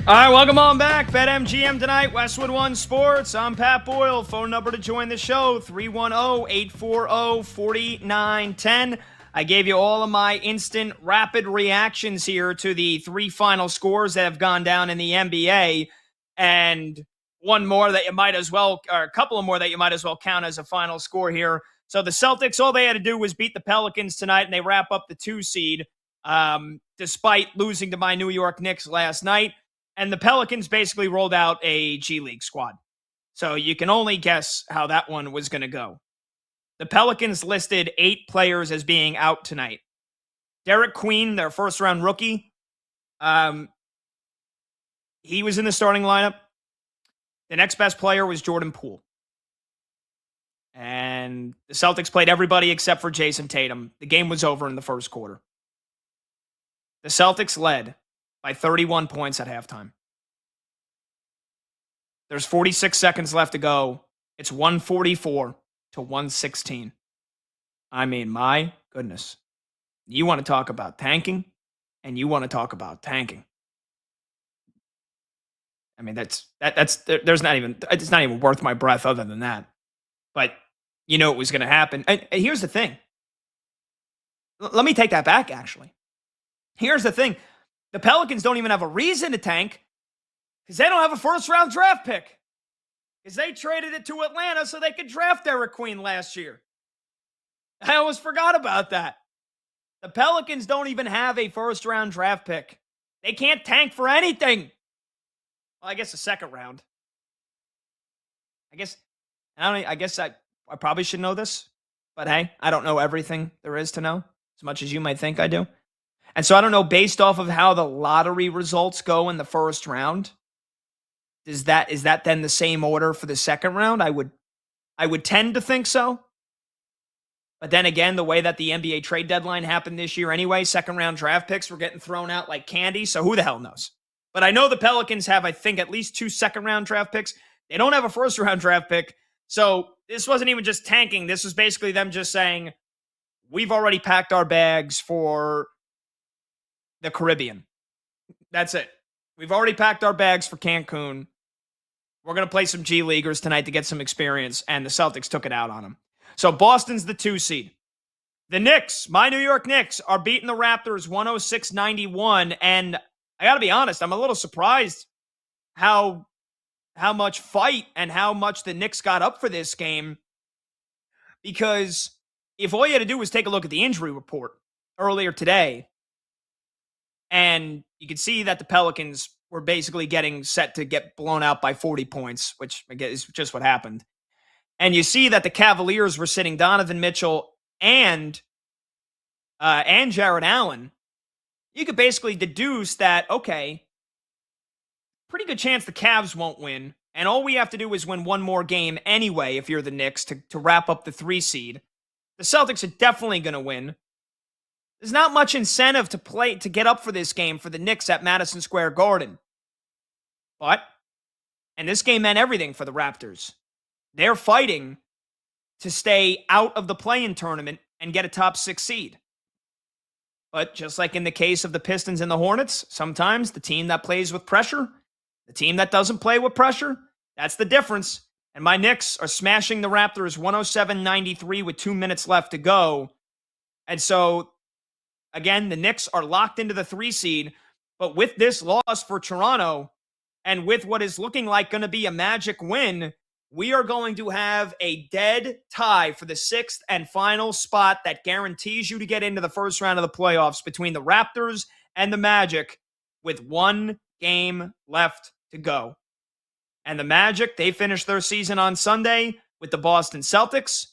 All right, welcome on back. BetMGM Tonight, Westwood One Sports. I'm Pat Boyle. Phone number to join the show, 310-840-4910. I gave you all of my instant rapid reactions here to the 3 final scores that have gone down in the NBA. And one more that you might as well, or a couple of more that you might as well count as a final score here. So the Celtics, all they had to do was beat the Pelicans tonight, and they wrap up the 2 seed, despite losing to my New York Knicks last night. And the Pelicans basically rolled out a G League squad. So you can only guess how that one was going to go. The Pelicans listed 8 players as being out tonight. Derek Queen, their first-round rookie, he was in the starting lineup. The next best player was Jordan Poole. And the Celtics played everybody except for Jason Tatum. The game was over in the first quarter. The Celtics led by 31 points at halftime. There's 46 seconds left to go. It's 144 to 116. I mean, my goodness. You want to talk about tanking, and you want to talk about tanking. I mean, it's not even worth my breath other than that. But you know it was going to happen. And here's the thing. Let me take that back, actually. Here's the thing. The Pelicans don't even have a reason to tank because they don't have a first-round draft pick. Because they traded it to Atlanta so they could draft Derek Queen last year. I almost forgot about that. The Pelicans don't even have a first-round draft pick. They can't tank for anything. Well, I guess a second round. I probably should know this. But hey, I don't know everything there is to know, as much as you might think I do. And so I don't know, based off of how the lottery results go in the first round, is that then the same order for the second round? I would tend to think so. But then again, the way that the NBA trade deadline happened this year anyway, second round draft picks were getting thrown out like candy, so who the hell knows? But I know the Pelicans have, I think, at least 2 second round draft picks. They don't have a first round draft pick. So this wasn't even just tanking. This was basically them just saying, we've already packed our bags for the Caribbean. That's it. We've already packed our bags for Cancun. We're going to play some G Leaguers tonight to get some experience, and the Celtics took it out on them. So Boston's the 2 seed. The Knicks, my New York Knicks, are beating the Raptors 106-91, and I got to be honest, I'm a little surprised how much fight and how much the Knicks got up for this game, because if all you had to do was take a look at the injury report earlier today, and you could see that the Pelicans were basically getting set to get blown out by 40 points, which I guess is just what happened. And you see that the Cavaliers were sitting Donovan Mitchell and Jared Allen. you could basically deduce that, okay, pretty good chance the Cavs won't win. And all we have to do is win one more game anyway, if you're the Knicks, to wrap up the 3 seed. The Celtics are definitely going to win. There's not much incentive to get up for this game for the Knicks at Madison Square Garden. And this game meant everything for the Raptors. They're fighting to stay out of the play-in tournament and get a top 6 seed. But just like in the case of the Pistons and the Hornets, sometimes the team that plays with pressure, the team that doesn't play with pressure, that's the difference. And my Knicks are smashing the Raptors 107-93 with 2 minutes left to go. And so, again, the Knicks are locked into the 3 seed. But with this loss for Toronto, and with what is looking like going to be a Magic win, we are going to have a dead tie for the 6th and final spot that guarantees you to get into the first round of the playoffs between the Raptors and the Magic with 1 game left to go. And the Magic, they finished their season on Sunday with the Boston Celtics,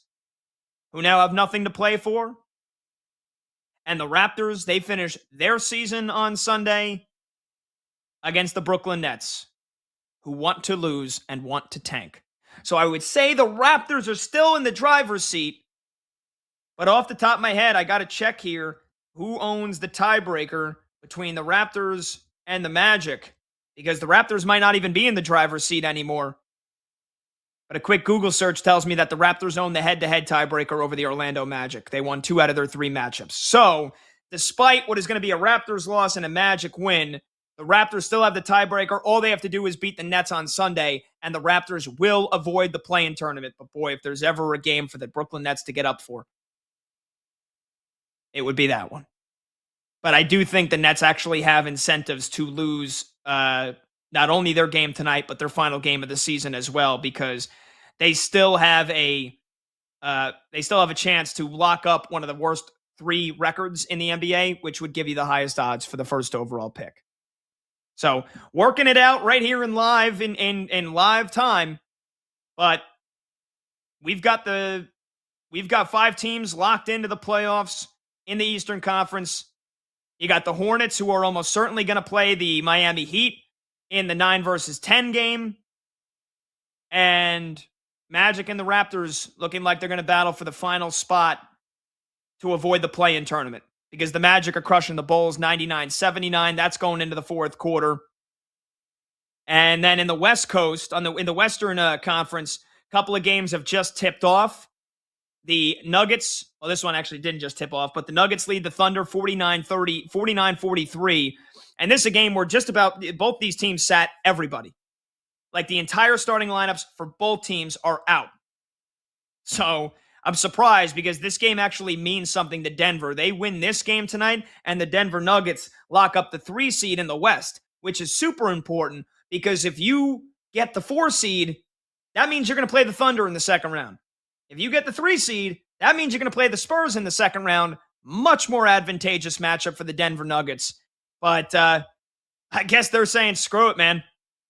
who now have nothing to play for. And the Raptors, they finished their season on Sunday against the Brooklyn Nets, who want to lose and want to tank. So I would say the Raptors are still in the driver's seat. But off the top of my head, I got to check here who owns the tiebreaker between the Raptors and the Magic, because the Raptors might not even be in the driver's seat anymore. But a quick Google search tells me that the Raptors own the head-to-head tiebreaker over the Orlando Magic. They won 2 out of their 3 matchups. So, despite what is going to be a Raptors loss and a Magic win, the Raptors still have the tiebreaker. All they have to do is beat the Nets on Sunday, and the Raptors will avoid the play-in tournament. But boy, if there's ever a game for the Brooklyn Nets to get up for, it would be that one. But I do think the Nets actually have incentives to lose not only their game tonight, but their final game of the season as well, because they still have a chance to lock up one of the worst 3 records in the NBA, which would give you the highest odds for the first overall pick. So working it out right here in live live time, but we've got 5 teams locked into the playoffs in the Eastern Conference. You got the Hornets, who are almost certainly going to play the Miami Heat in the 9 versus 10 game, and Magic and the Raptors looking like they're going to battle for the final spot to avoid the play-in tournament, because the Magic are crushing the Bulls 99-79. That's going into the 4th quarter. And then in the West Coast, in the Western Conference, a couple of games have just tipped off. The Nuggets, well, this one actually didn't just tip off, but the Nuggets lead the Thunder 49-43. And this is a game where just about both these teams sat everybody. Like, the entire starting lineups for both teams are out. So I'm surprised, because this game actually means something to Denver. They win this game tonight, and the Denver Nuggets lock up the 3 seed in the West, which is super important, because if you get the 4 seed, that means you're going to play the Thunder in the second round. If you get the 3 seed, that means you're going to play the Spurs in the second round. Much more advantageous matchup for the Denver Nuggets. But I guess they're saying, screw it, man.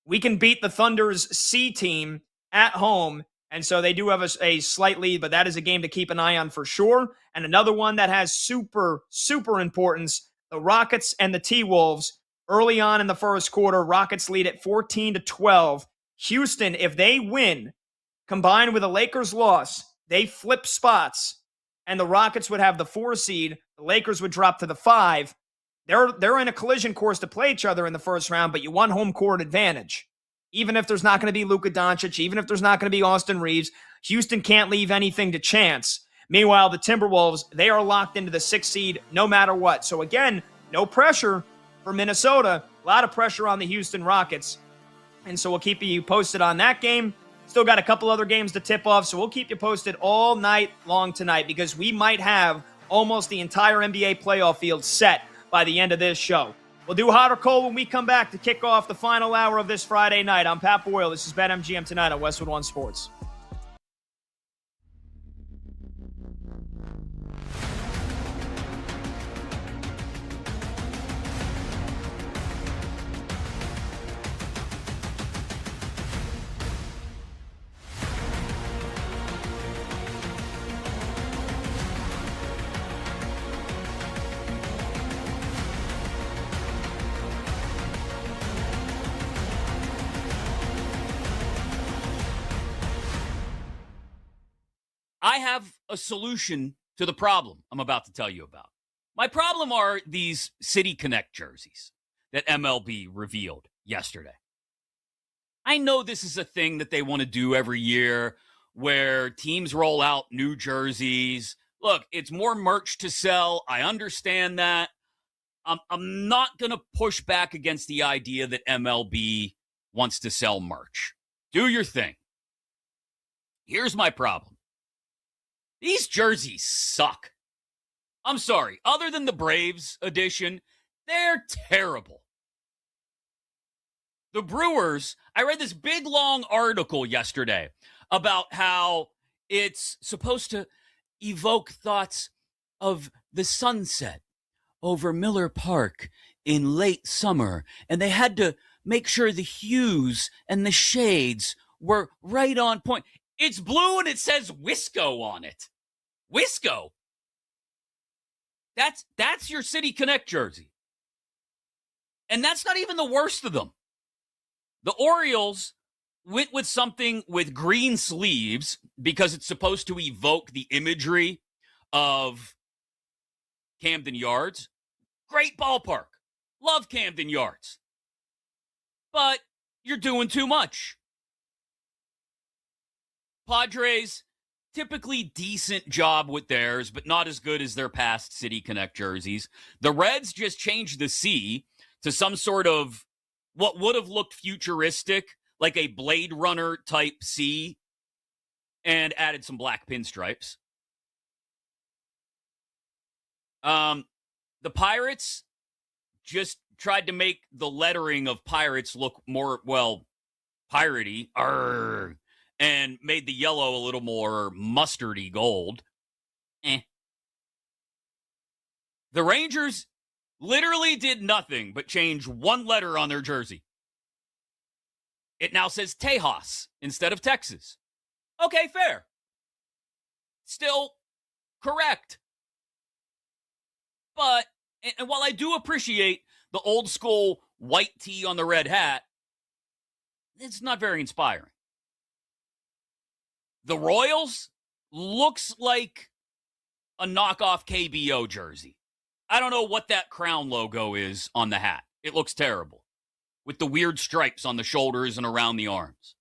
We can beat the Thunder's C team at home. And so they do have a slight lead, but that is a game to keep an eye on for sure. And another one that has super, super importance, the Rockets and the T-Wolves. Early on in the first quarter, Rockets lead at 14-12. Houston, if they win, combined with a Lakers loss, they flip spots, and the Rockets would have the 4 seed. The Lakers would drop to the 5. They're in a collision course to play each other in the first round, but you want home court advantage. Even if there's not going to be Luka Doncic, even if there's not going to be Austin Reeves, Houston can't leave anything to chance. Meanwhile, the Timberwolves, they are locked into the 6th seed no matter what. So again, no pressure for Minnesota. A lot of pressure on the Houston Rockets. And so we'll keep you posted on that game. Still got a couple other games to tip off, so we'll keep you posted all night long tonight, because we might have almost the entire NBA playoff field set by the end of this show. We'll do hot or cold when we come back to kick off the final hour of this Friday night. I'm Pat Boyle. This is BetMGM tonight on Westwood One Sports. I have a solution to the problem I'm about to tell you about. My problem are these City Connect jerseys that MLB revealed yesterday. I know this is a thing that they want to do every year where teams roll out new jerseys. Look, it's more merch to sell. I understand that. I'm not going to push back against the idea that MLB wants to sell merch. Do your thing. Here's my problem. These jerseys suck. I'm sorry. Other than the Braves edition, they're terrible. The Brewers, I read this big, long article yesterday about how it's supposed to evoke thoughts of the sunset over Miller Park in late summer, and they had to make sure the hues and the shades were right on point. It's blue and it says Wisco on it. Wisco. That's your City Connect jersey. And that's not even the worst of them. The Orioles went with something with green sleeves because it's supposed to evoke the imagery of Camden Yards. Great ballpark. Love Camden Yards. But you're doing too much. Padres, typically decent job with theirs, but not as good as their past City Connect jerseys. The Reds just changed the C to some sort of what would have looked futuristic, like a Blade Runner type C, and added some black pinstripes. The Pirates just tried to make the lettering of Pirates look more, well, piratey, and made the yellow a little more mustardy gold. The Rangers literally did nothing but change one letter on their jersey. It now says Tejas instead of Texas. Okay, fair. Still correct. But, and while I do appreciate the old school white tee on the red hat, it's not very inspiring. The Royals looks like a knockoff KBO jersey. I don't know what that crown logo is on the hat. It looks terrible, with the weird stripes on the shoulders and around the arms.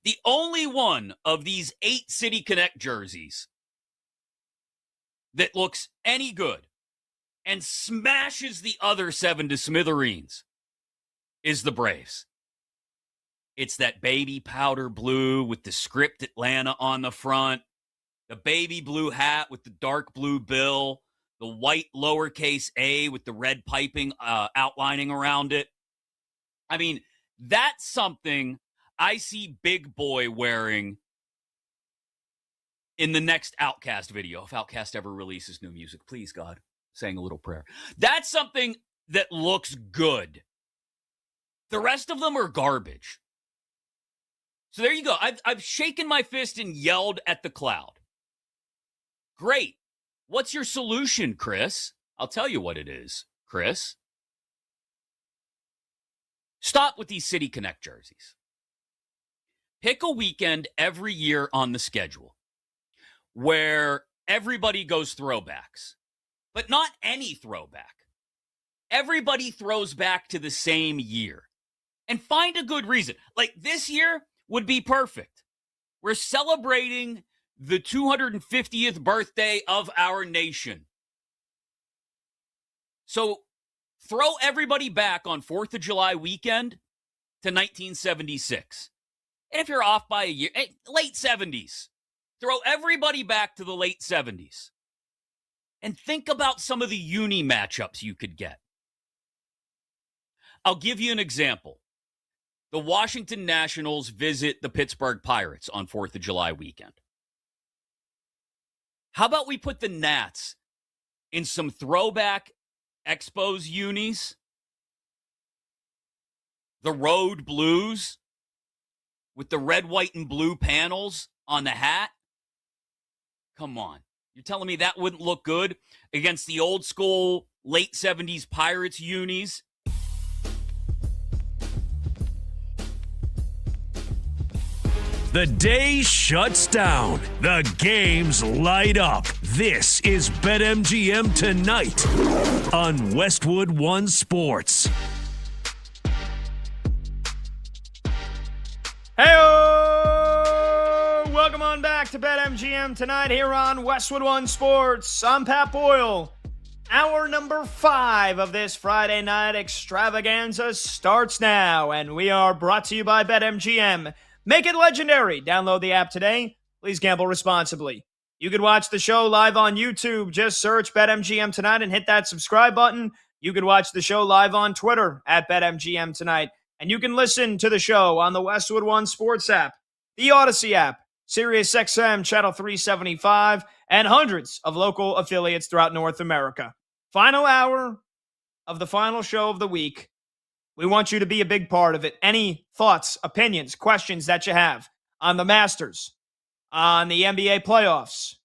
The only one of these 8 City Connect jerseys that looks any good and smashes the other 7 to smithereens is the Braves. It's that baby powder blue with the script Atlanta on the front, the baby blue hat with the dark blue bill, the white lowercase a with the red piping outlining around it. I mean, that's something I see Big Boy wearing in the next Outkast video. If Outkast ever releases new music, please, God, saying a little prayer. That's something that looks good. The rest of them are garbage. So there you go. I've shaken my fist and yelled at the cloud. Great. What's your solution, Chris? I'll tell you what it is, Chris. Stop with these City Connect jerseys. Pick a weekend every year on the schedule where everybody goes throwbacks, but not any throwback. Everybody throws back to the same year. And find a good reason. Like this year would be perfect. We're celebrating the 250th birthday of our nation. So throw everybody back on 4th of July weekend to 1976. And if you're off by a year, late 70s. Throw everybody back to the late 70s. And think about some of the uni matchups you could get. I'll give you an example. The Washington Nationals visit the Pittsburgh Pirates on 4th of July weekend. How about we put the Nats in some throwback Expos unis? The Road Blues with the red, white, and blue panels on the hat? Come on. You're telling me that wouldn't look good against the old school late 70s Pirates unis? The day shuts down. The games light up. This is BetMGM Tonight on Westwood One Sports. Hey, welcome on back to BetMGM Tonight here on Westwood One Sports. I'm Pat Boyle. Hour number 5 of this Friday night extravaganza starts now, and we are brought to you by BetMGM. Make it legendary. Download the app today. Please gamble responsibly. You can watch the show live on YouTube. Just search BetMGM Tonight and hit that subscribe button. You can watch the show live on Twitter at BetMGM Tonight. And you can listen to the show on the Westwood One Sports app, the Odyssey app, SiriusXM Channel 375, and hundreds of local affiliates throughout North America. Final hour of the final show of the week. We want you to be a big part of it. Any thoughts, opinions, questions that you have on the Masters, on the NBA playoffs,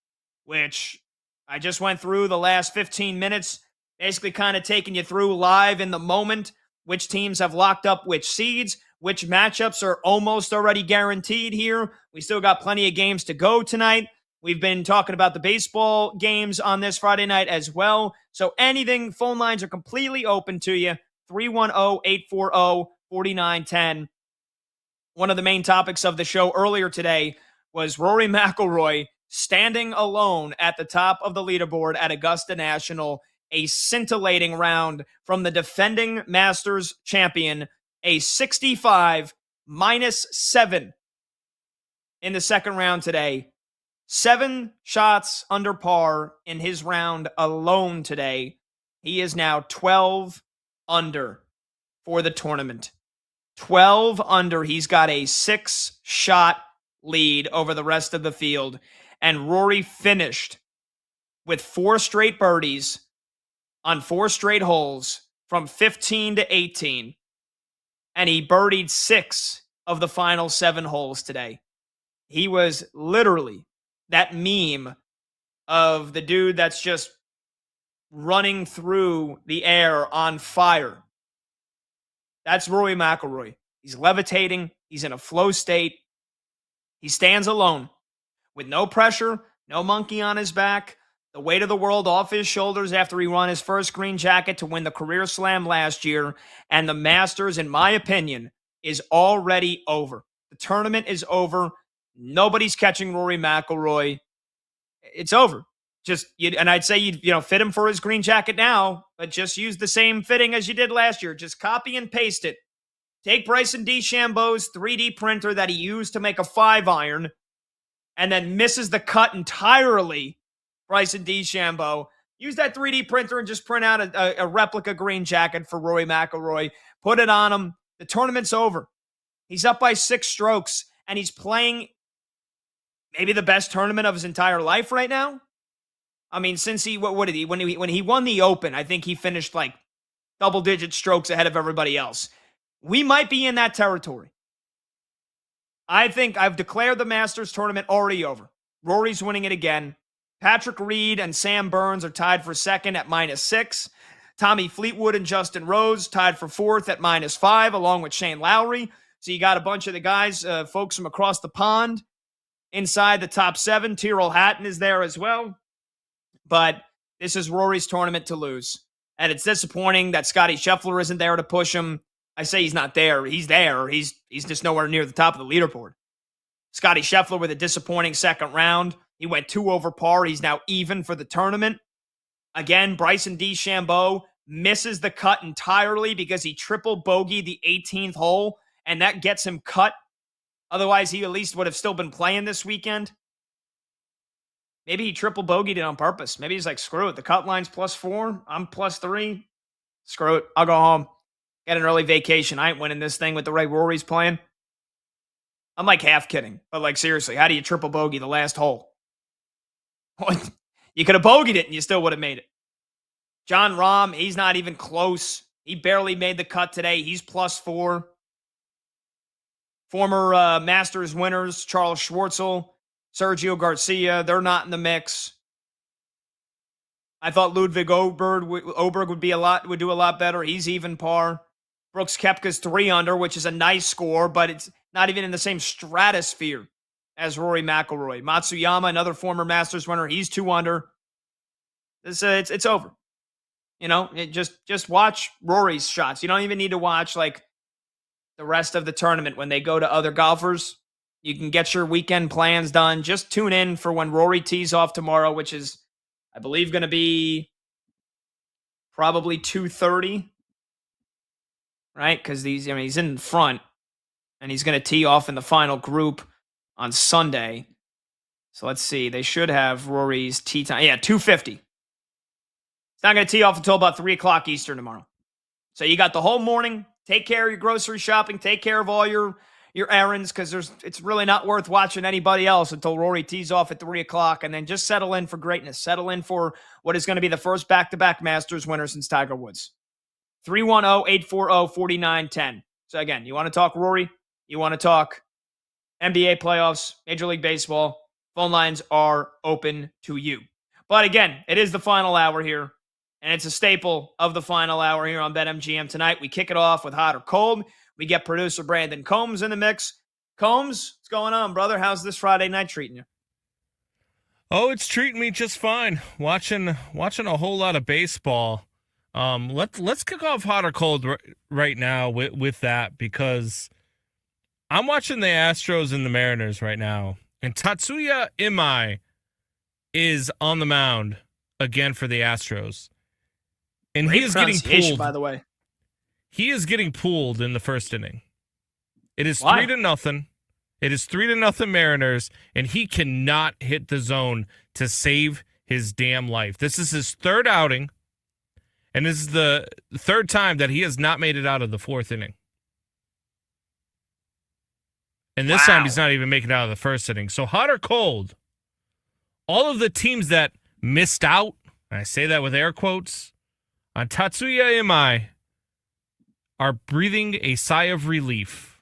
which I just went through the last 15 minutes, basically kind of taking you through live in the moment, which teams have locked up which seeds, which matchups are almost already guaranteed here. We still got plenty of games to go tonight. We've been talking about the baseball games on this Friday night as well. So anything, phone lines are completely open to you. 310-840-4910. One of the main topics of the show earlier today was Rory McIlroy standing alone at the top of the leaderboard at Augusta National, a scintillating round from the defending Masters champion, a 65 -7 in the second round today. 7 shots under par in his round alone today. He is now 12 under for the tournament. 12 under. He's got a 6-shot lead over the rest of the field. And Rory finished with 4 straight birdies on 4 straight holes from 15 to 18. And he birdied 6 of the final 7 holes today. He was literally that meme of the dude that's just running through the air on fire. That's Rory McIlroy. He's levitating. He's in a flow state. He stands alone with no pressure, no monkey on his back, the weight of the world off his shoulders after he won his first green jacket to win the career slam last year. And the Masters, in my opinion, is already over. The tournament is over. Nobody's catching Rory McIlroy. It's over. And I'd say you fit him for his green jacket now, but just use the same fitting as you did last year. Just copy and paste it. Take Bryson DeChambeau's 3D printer that he used to make a 5-iron and then misses the cut entirely. Bryson DeChambeau. Use that 3D printer and just print out a replica green jacket for Rory McIlroy. Put it on him. The tournament's over. He's up by 6 strokes, and he's playing maybe the best tournament of his entire life right now. I mean, since what did he when he won the Open, I think he finished like double-digit strokes ahead of everybody else. We might be in that territory. I think I've declared the Masters tournament already over. Rory's winning it again. Patrick Reed and Sam Burns are tied for second at -6. Tommy Fleetwood and Justin Rose tied for fourth at -5, along with Shane Lowry. So you got a bunch of the guys, folks from across the pond, inside the top 7. Tyrrell Hatton is there as well. But this is Rory's tournament to lose. And it's disappointing that Scotty Scheffler isn't there to push him. I say he's not there. He's there. He's just nowhere near the top of the leaderboard. Scotty Scheffler with a disappointing second round. He went 2 over par. He's now even for the tournament. Again, Bryson DeChambeau misses the cut entirely because he triple bogeyed the 18th hole, and that gets him cut. Otherwise, he at least would have still been playing this weekend. Maybe he triple bogeyed it on purpose. Maybe he's like, screw it. The cut line's +4. I'm +3. Screw it. I'll go home. Get an early vacation. I ain't winning this thing with the way Rory's playing. I'm like half kidding. But like seriously, how do you triple bogey the last hole? What? You could have bogeyed it and you still would have made it. John Rahm, he's not even close. He barely made the cut today. He's +4. Former Masters winners, Charles Schwartzel, Sergio Garcia, they're not in the mix. I thought Ludwig Oberg would do a lot better. He's even par. Brooks Koepka's 3 under, which is a nice score, but it's not even in the same stratosphere as Rory McIlroy. Matsuyama, another former Masters winner, he's 2 under. It's over. Just watch Rory's shots. You don't even need to watch like the rest of the tournament when they go to other golfers. You can get your weekend plans done. Just tune in for when Rory tees off tomorrow, which is, I believe, going to be probably 2:30, right? Because he's in front, and he's going to tee off in the final group on Sunday. So let's see. They should have Rory's tee time. Yeah, 2:50. It's not going to tee off until about 3 o'clock Eastern tomorrow. So you got the whole morning. Take care of your grocery shopping. Take care of all your errands, because it's really not worth watching anybody else until Rory tees off at 3 o'clock, and then just settle in for greatness. Settle in for what is going to be the first back-to-back Masters winner since Tiger Woods. 310-840-4910. So again, you want to talk Rory, you want to talk NBA playoffs, Major League Baseball, phone lines are open to you. But again, it is the final hour here, and it's a staple of the final hour here on BetMGM tonight. We kick it off with hot or cold. We get producer Brandon Combs in the mix. Combs, what's going on, brother? How's this Friday night treating you? Oh, it's treating me just fine. Watching a whole lot of baseball. Let's kick off hot or cold right now with that, because I'm watching the Astros and the Mariners right now, and Tatsuya Imai is on the mound again for the Astros, and Great he is getting pulled. By the way, he is getting pulled in the first inning. It is Why? 3-0. It is 3-0 Mariners, and he cannot hit the zone to save his damn life. This is his third outing, and this is the third time that he has not made it out of the fourth inning. And this time he's not even making it out of the first inning. So hot or cold, all of the teams that missed out, and I say that with air quotes, on Tatsuya Imai are breathing a sigh of relief.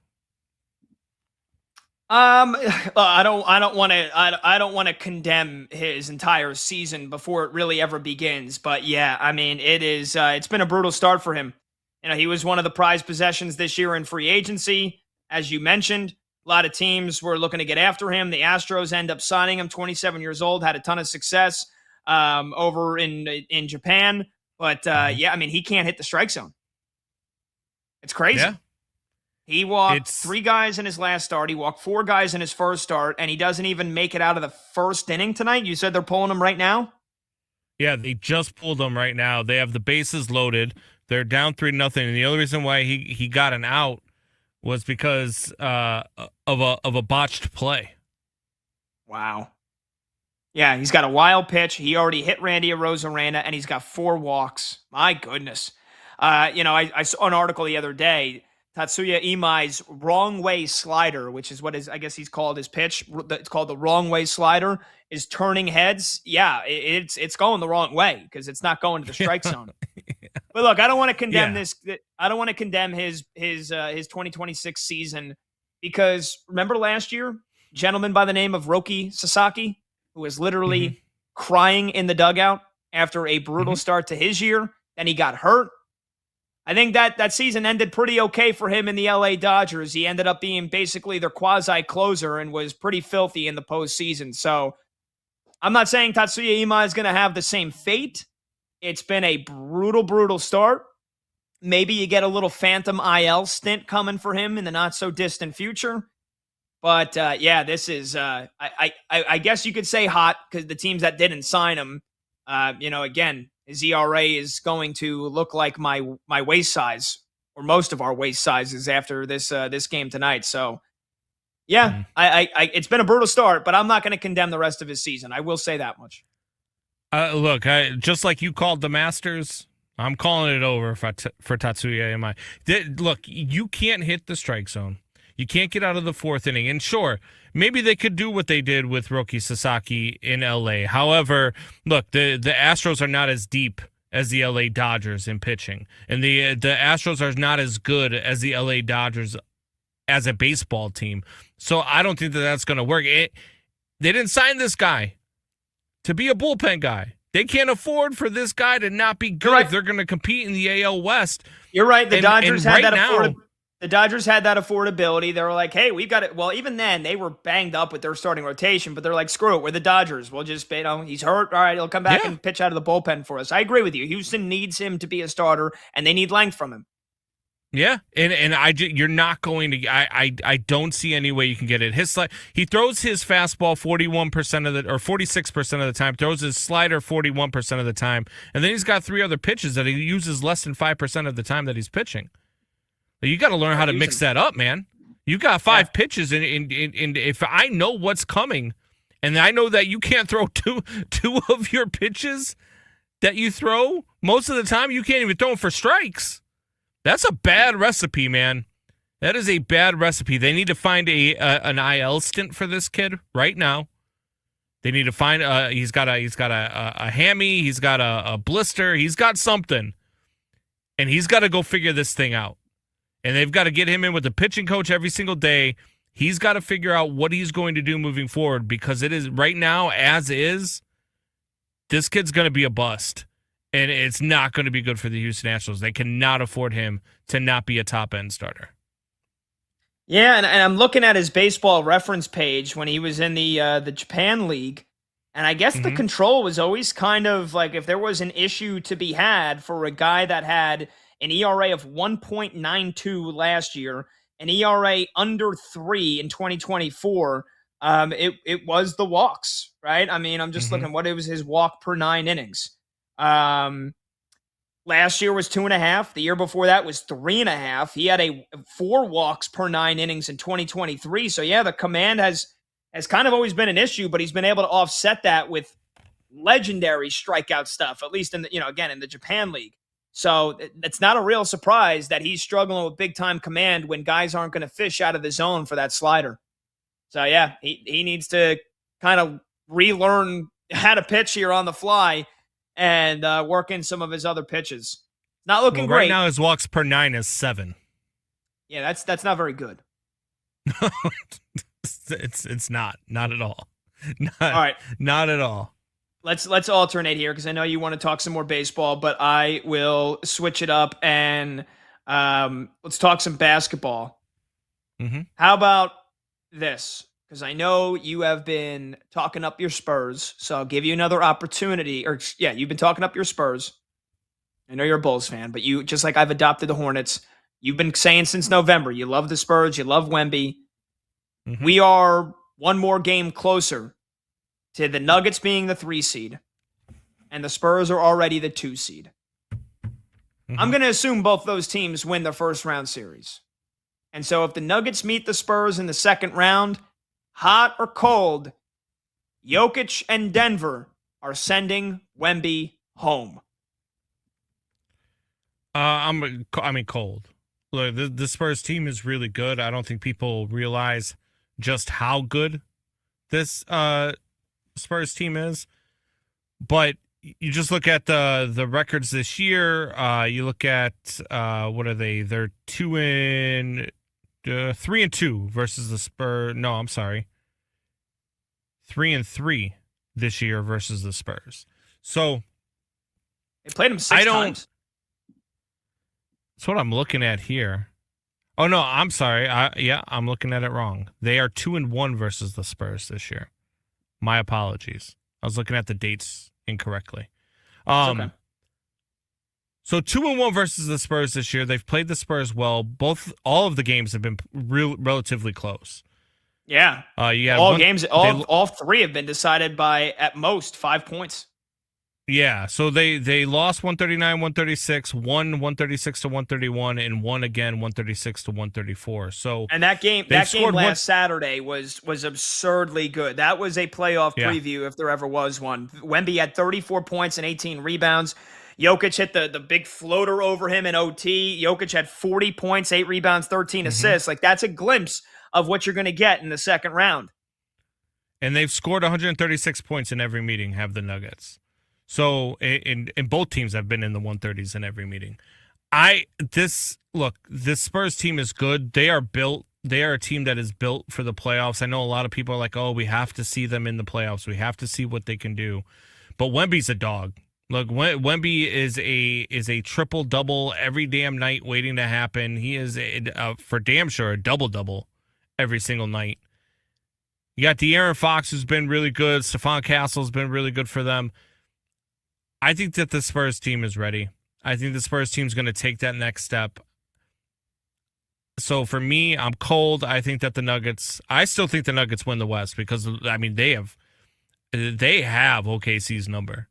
I don't want to condemn his entire season before it really ever begins. But yeah, I mean, it's been a brutal start for him. He was one of the prized possessions this year in free agency, as you mentioned. A lot of teams were looking to get after him. The Astros end up signing him. 27 years old, had a ton of success over in Japan. But yeah, I mean, he can't hit the strike zone. It's crazy. Yeah. He walked 3 guys in his last start. He walked 4 guys in his first start, and he doesn't even make it out of the first inning tonight. You said they're pulling him right now? Yeah, they just pulled him right now. They have the bases loaded. They're down 3-0, and the only reason why he got an out was because of a botched play. Wow. Yeah, he's got a wild pitch. He already hit Randy Arozarena, and he's got 4 walks. My goodness. I saw an article the other day. Tatsuya Imai's wrong way slider, which is what I guess he's called his pitch. It's called the wrong way slider, is turning heads. Yeah, it's going the wrong way because it's not going to the strike zone. Yeah. But look, I don't want to condemn this. I don't want to condemn his 2026 season, because remember last year, a gentleman by the name of Roki Sasaki, who was literally crying in the dugout after a brutal start to his year, and he got hurt. I think that season ended pretty okay for him in the LA Dodgers. He ended up being basically their quasi-closer and was pretty filthy in the postseason. So I'm not saying Tatsuya Imai is going to have the same fate. It's been a brutal, brutal start. Maybe you get a little phantom IL stint coming for him in the not-so-distant future. But, yeah, this is, I guess you could say hot, because the teams that didn't sign him, again, his ERA is going to look like my waist size, or most of our waist sizes after this game tonight. So, yeah, it's been a brutal start, but I'm not going to condemn the rest of his season. I will say that much. Look, just like you called the Masters, I'm calling it over for Tatsuya Imai. Look, you can't hit the strike zone. You can't get out of the fourth inning. And sure, maybe they could do what they did with Roki Sasaki in LA. However, look, the Astros are not as deep as the LA Dodgers in pitching. And the Astros are not as good as the LA Dodgers as a baseball team. So I don't think that's going to work. They didn't sign this guy to be a bullpen guy. They can't afford for this guy to not be good if they're going to compete in the AL West. You're right. The Dodgers had that The Dodgers had that affordability. They were like, hey, we've got it. Well, even then, they were banged up with their starting rotation, but they're like, screw it. We're the Dodgers. We'll just, he's hurt. All right, he'll come back and pitch out of the bullpen for us. I agree with you. Houston needs him to be a starter, and they need length from him. Yeah, you're not going to. I don't see any way you can get it. He throws his fastball 41% of the or 46% of the time. Throws his slider 41% of the time, and then he's got 3 other pitches that he uses less than 5% of the time that he's pitching. You got to learn how to mix that up, man. You got 5 pitches, and if I know what's coming, and I know that you can't throw two of your pitches that you throw most of the time, you can't even throw them for strikes. That's a bad recipe, man. That is a bad recipe. They need to find an IL stint for this kid right now. They need to find he's got a hammy, he's got a blister, he's got something, and he's got to go figure this thing out. And they've got to get him in with the pitching coach every single day. He's got to figure out what he's going to do moving forward, because it is right now, as is, this kid's going to be a bust. And it's not going to be good for the Houston Astros. They cannot afford him to not be a top-end starter. Yeah, and I'm looking at his baseball reference page when he was in the Japan League. And I guess the control was always kind of like, if there was an issue to be had for a guy that had an ERA of 1.92 last year, an ERA under 3 in 2024, it was the walks, right? I mean, I'm just looking what it was his walk per 9 innings. Last year was 2.5. The year before that was 3.5. He had 4 walks per 9 innings in 2023. So yeah, the command has kind of always been an issue, but he's been able to offset that with legendary strikeout stuff, at least in the, again, in the Japan League. So it's not a real surprise that he's struggling with big time command when guys aren't going to fish out of the zone for that slider. So yeah, he needs to kind of relearn how to pitch here on the fly and work in some of his other pitches. Not looking great. Right now, his walks per 9 is 7. Yeah, that's not very good. It's not at all. All right, not at all. Let's alternate here, because I know you want to talk some more baseball, but I will switch it up and let's talk some basketball. How about this? Because I know you have been talking up your Spurs, so I'll give you another opportunity. You've been talking up your Spurs. I know you're a Bulls fan, but you, just like I've adopted the Hornets, you've been saying since November, you love the Spurs, you love Wemby. We are one more game closer to the Nuggets being the 3 seed, and the Spurs are already the 2 seed. I'm going to assume both those teams win the first round series. And so if the Nuggets meet the Spurs in the second round, hot or cold, Jokic and Denver are sending Wemby home. Cold. Look, the Spurs team is really good. I don't think people realize just how good this Spurs team is, but you just look at the records this year. You look at what are they? They're 3-2 versus the Spurs. No, I'm sorry, 3-3 this year versus the Spurs. So they played them 6 times. That's what I'm looking at here. Oh no, I'm sorry. I'm looking at it wrong. They are 2-1 versus the Spurs this year. My apologies. I was looking at the dates incorrectly. Okay. So 2-1 versus the Spurs this year. They've played the Spurs well. All of the games have been relatively close. Yeah. All 3 have been decided by at most 5 points. Yeah, so they lost 139-136, won 136-131, and won again 136-134. So and that game last Saturday was absurdly good. That was a playoff preview if there ever was one. Wemby had 34 points and 18 rebounds. Jokic hit the big floater over him in OT. Jokic had 40 points, 8 rebounds, 13 assists. Like, that's a glimpse of what you're going to get in the second round. And they've scored 136 points in every meeting, have the Nuggets. So, in both teams have been in the 130s in every meeting. This Spurs team is good. They are a team that is built for the playoffs. I know a lot of people are like, oh, we have to see them in the playoffs. We have to see what they can do. But Wemby's a dog. Look, Wemby is a triple double every damn night waiting to happen. He is for damn sure a double every single night. You got De'Aaron Fox, who's been really good. Stephon Castle's been really good for them. I think that the Spurs team is ready. I think the Spurs team's going to take that next step. So for me, I'm cold. I think that I still think the Nuggets win the West because, I mean, they have OKC's number.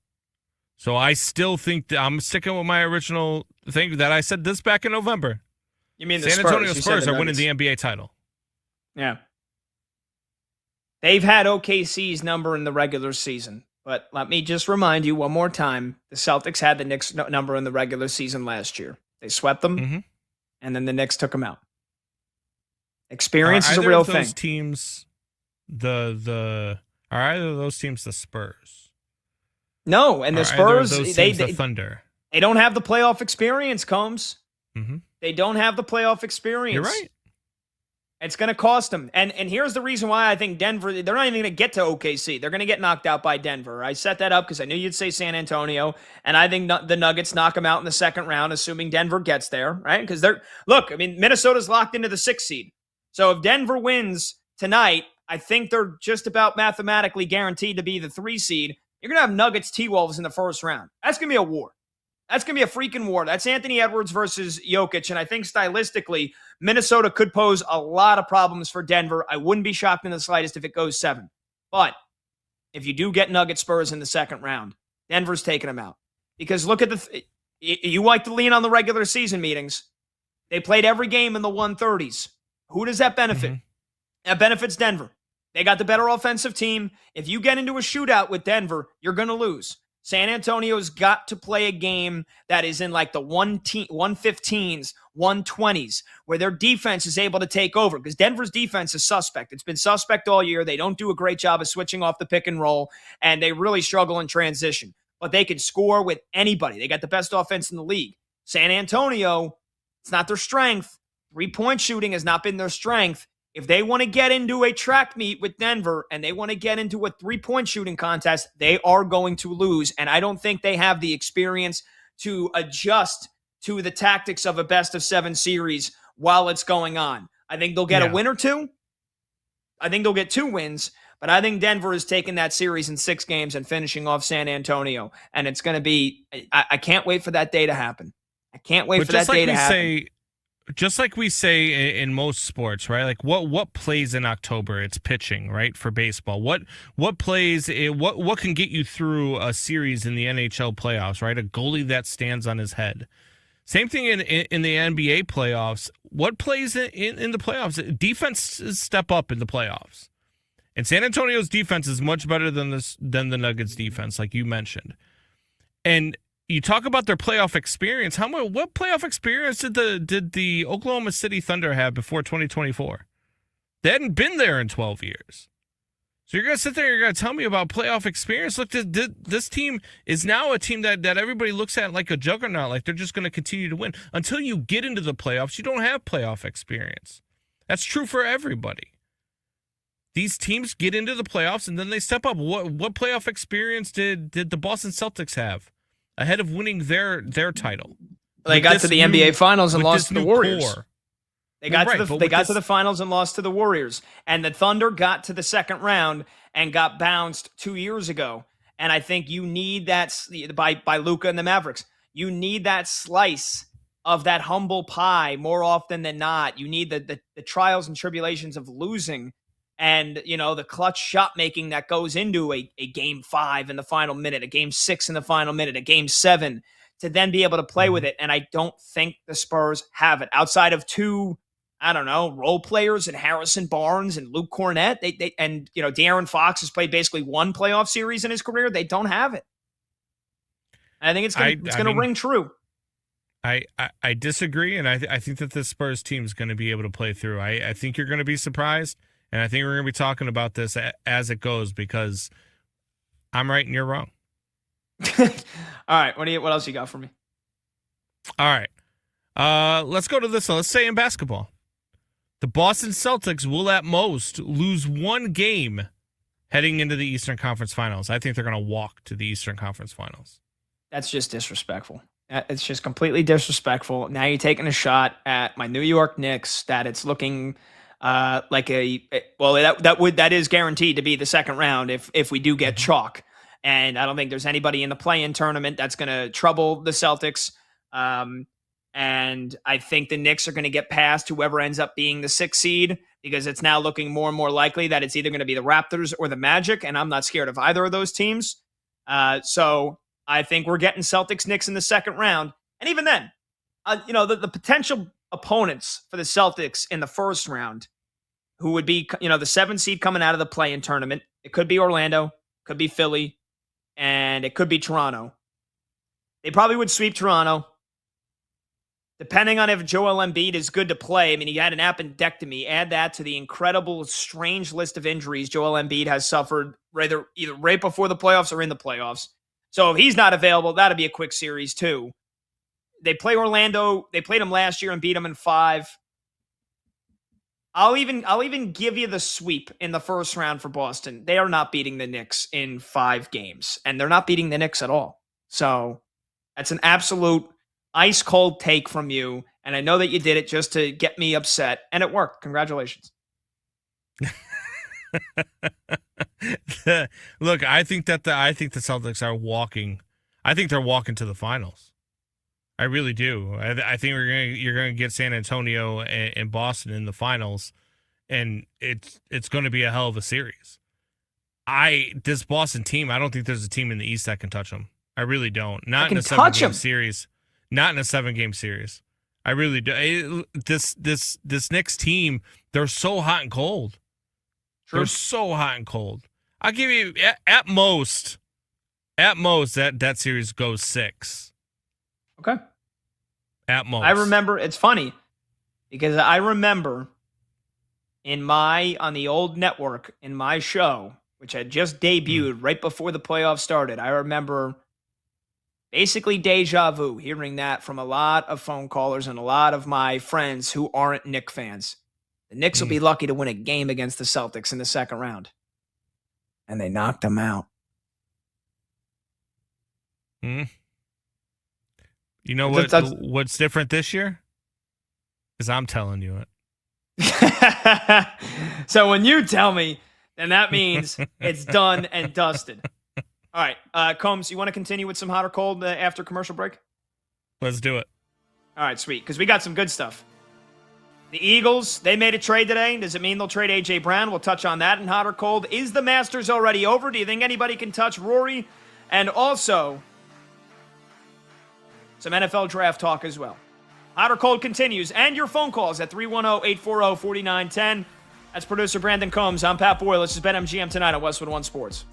So I still think that I'm sticking with my original thing that I said this back in November. You mean the San Antonio Spurs are winning the NBA title. Yeah. They've had OKC's number in the regular season. But let me just remind you one more time, the Celtics had the Knicks number in the regular season last year. They swept them, and then the Knicks took them out. Experience is a real thing. Teams, are either of those teams the Spurs? No, and the Spurs, the Thunder. They don't have the playoff experience, Combs. Mm-hmm. They don't have the playoff experience. You're right. It's going to cost them. And here's the reason why I think Denver, they're not even going to get to OKC. They're going to get knocked out by Denver. I set that up because I knew you'd say San Antonio, and I think the Nuggets knock them out in the second round, assuming Denver gets there, right? Because Minnesota's locked into the 6th seed. So if Denver wins tonight, I think they're just about mathematically guaranteed to be the 3 seed. You're going to have Nuggets T-Wolves in the first round. That's going to be a war. That's going to be a freaking war. That's Anthony Edwards versus Jokic. And I think stylistically, Minnesota could pose a lot of problems for Denver. I wouldn't be shocked in the slightest if it goes 7. But if you do get Nuggets Spurs in the second round, Denver's taking them out. Because look at you like to lean on the regular season meetings. They played every game in the 130s. Who does that benefit? Mm-hmm. That benefits Denver. They got the better offensive team. If you get into a shootout with Denver, you're going to lose. San Antonio's got to play a game that is in like the 115s, 120s, where their defense is able to take over because Denver's defense is suspect. It's been suspect all year. They don't do a great job of switching off the pick and roll, and they really struggle in transition. But they can score with anybody. They got the best offense in the league. San Antonio, it's not their strength. 3-point shooting has not been their strength. If they want to get into a track meet with Denver and they want to get into a 3-point shooting contest, they are going to lose. And I don't think they have the experience to adjust to the tactics of a best-of-7 series while it's going on. I think they'll get a win or 2. I think they'll get 2 wins. But I think Denver is taking that series in 6 games and finishing off San Antonio. And it's going to be – I can't wait for that day to happen. I can't wait for that day to happen. Just like we say in most sports, right? Like what plays in October? It's pitching, right? For baseball, what plays? What can get you through a series in the NHL playoffs, right? A goalie that stands on his head. Same thing in the NBA playoffs. What plays in the playoffs? Defenses step up in the playoffs, and San Antonio's defense is much better than the Nuggets defense, like you mentioned, and. You talk about their playoff experience. What playoff experience did the Oklahoma City Thunder have before 2024? They hadn't been there in 12 years. So you're going to sit there and you're going to tell me about playoff experience? Look, this team is now a team that everybody looks at like a juggernaut, like they're just going to continue to win. Until you get into the playoffs, you don't have playoff experience. That's true for everybody. These teams get into the playoffs and then they step up. What playoff experience did the Boston Celtics have? Ahead of winning their title. They got to the NBA Finals and lost to the Warriors. Core. They got to the finals and lost to the Warriors. And the Thunder got to the second round and got bounced 2 years ago. And I think you need that by Luka and the Mavericks. You need that slice of that humble pie more often than not. You need the trials and tribulations of losing and, the clutch shot making that goes into a game 5 in the final minute, a game 6 in the final minute, a game 7 to then be able to play with it. And I don't think the Spurs have it outside of 2, role players and Harrison Barnes and Luke Cornett. They De'Aaron Fox has played basically 1 playoff series in his career. They don't have it. And I think it's going to ring true. I disagree. And I think that the Spurs team is going to be able to play through. I think you're going to be surprised. And I think we're going to be talking about this as it goes because I'm right and you're wrong. All right. What else you got for me? All right. Let's go to this one. Let's say in basketball. The Boston Celtics will at most lose 1 game heading into the Eastern Conference Finals. I think they're going to walk to the Eastern Conference Finals. That's just disrespectful. It's just completely disrespectful. Now you're taking a shot at my New York Knicks that it's looking like that is guaranteed to be the second round if we do get chalk. And I don't think there's anybody in the play-in tournament that's going to trouble the Celtics. And I think the Knicks are going to get past whoever ends up being the 6th seed because it's now looking more and more likely that it's either going to be the Raptors or the Magic, and I'm not scared of either of those teams. So I think we're getting Celtics Knicks in the second round. And even then, the potential opponents for the Celtics in the first round, who would be, the 7th seed coming out of the play-in tournament. It could be Orlando, could be Philly, and it could be Toronto. They probably would sweep Toronto. Depending on if Joel Embiid is good to play. I mean, he had an appendectomy. Add that to the incredible, strange list of injuries Joel Embiid has suffered either right before the playoffs or in the playoffs. So if he's not available, that'll be a quick series too. They play Orlando. They played them last year and beat them in 5. I'll even give you the sweep in the first round for Boston. They are not beating the Knicks in 5 games, and they're not beating the Knicks at all. So that's an absolute ice cold take from you, and I know that you did it just to get me upset, and it worked. Congratulations. Look, I think the Celtics are walking. I think they're walking to the finals. I really do. I think you're gonna get San Antonio and Boston in the finals, and it's going to be a hell of a series. This Boston team, I don't think there's a team in the East that can touch them. I really don't. Not in a 7-game series. Not in a 7-game series. I really do. This Knicks team, they're so hot and cold. True. They're so hot and cold. I'll give you at most that series goes 6. Okay. At most. I remember, it's funny because I remember on the old network in my show, which had just debuted right before the playoffs started. I remember basically deja vu, hearing that from a lot of phone callers and a lot of my friends who aren't Knicks fans. The Knicks will be lucky to win a game against the Celtics in the second round. And they knocked them out. You know what's different this year? Is I'm telling you it. So when you tell me, then that means it's done and dusted. All right, Combs, you want to continue with some hot or cold after commercial break? Let's do it. All right, sweet, because we got some good stuff. The Eagles, they made a trade today. Does it mean they'll trade A.J. Brown? We'll touch on that in hot or cold. Is the Masters already over? Do you think anybody can touch Rory? And also, some NFL draft talk as well. Hot or cold continues, and your phone calls at 310-840-4910. That's producer Brandon Combs. I'm Pat Boyle. This is BetMGM tonight on Westwood One Sports.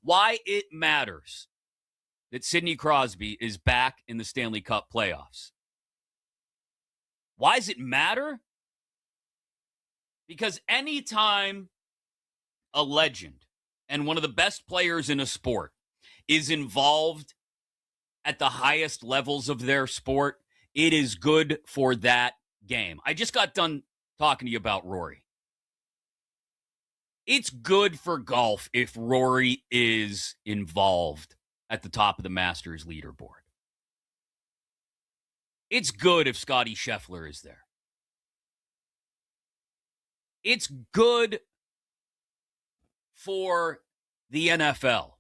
Why it matters that Sidney Crosby is back in the Stanley Cup playoffs. Why does it matter? Because anytime a legend and one of the best players in a sport is involved at the highest levels of their sport, it is good for that game. I just got done talking to you about Rory. It's good for golf if Rory is involved at the top of the Masters leaderboard. It's good if Scottie Scheffler is there. It's good for the NFL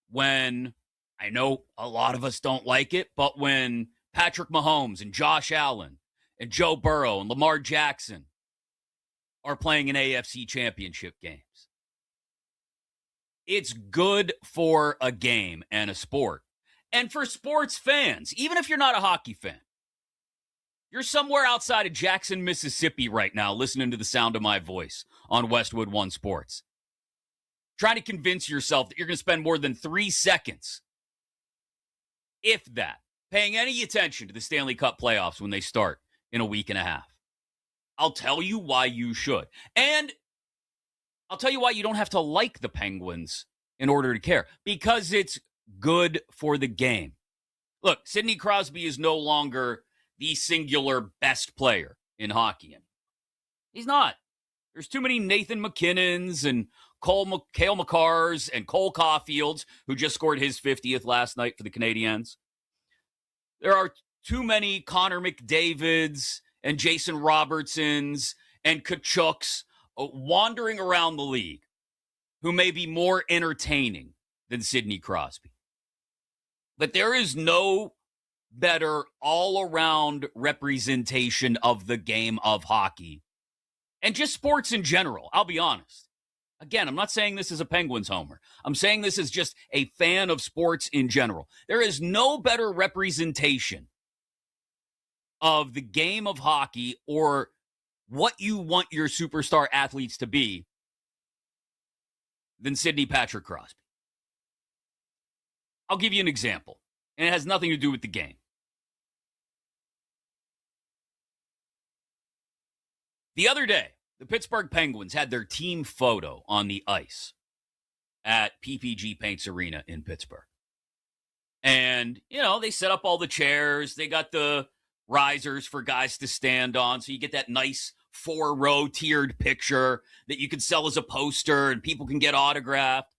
when, I know a lot of us don't like it, but when Patrick Mahomes and Josh Allen and Joe Burrow and Lamar Jackson are playing in AFC championship games. It's good for a game and a sport. And for sports fans, even if you're not a hockey fan, you're somewhere outside of Jackson, Mississippi right now listening to the sound of my voice on Westwood One Sports. trying to convince yourself that you're going to spend more than 3 seconds, if that, paying any attention to the Stanley Cup playoffs when they start in a week and a half. I'll tell you why you should. And I'll tell you why you don't have to like the Penguins in order to care. Because it's good for the game. Look, Sidney Crosby is no longer the singular best player in hockey. He's not. There's too many Nathan McKinnons and Cale Makars and Cole Caulfields, who just scored his 50th last night for the Canadiens. There are too many Connor McDavids and Jason Robertsons and Kachuks wandering around the league who may be more entertaining than Sidney Crosby. But there is no better all-around representation of the game of hockey and just sports in general. I'll be honest. Again, I'm not saying this as a Penguins homer. I'm saying this as just a fan of sports in general. There is no better representation of the game of hockey or what you want your superstar athletes to be than Sidney Patrick Crosby. I'll give you an example, and it has nothing to do with the game. The other day, the Pittsburgh Penguins had their team photo on the ice at PPG Paints Arena in Pittsburgh. And, they set up all the chairs. They got the risers for guys to stand on, so you get that nice 4-row tiered picture that you can sell as a poster and people can get autographed.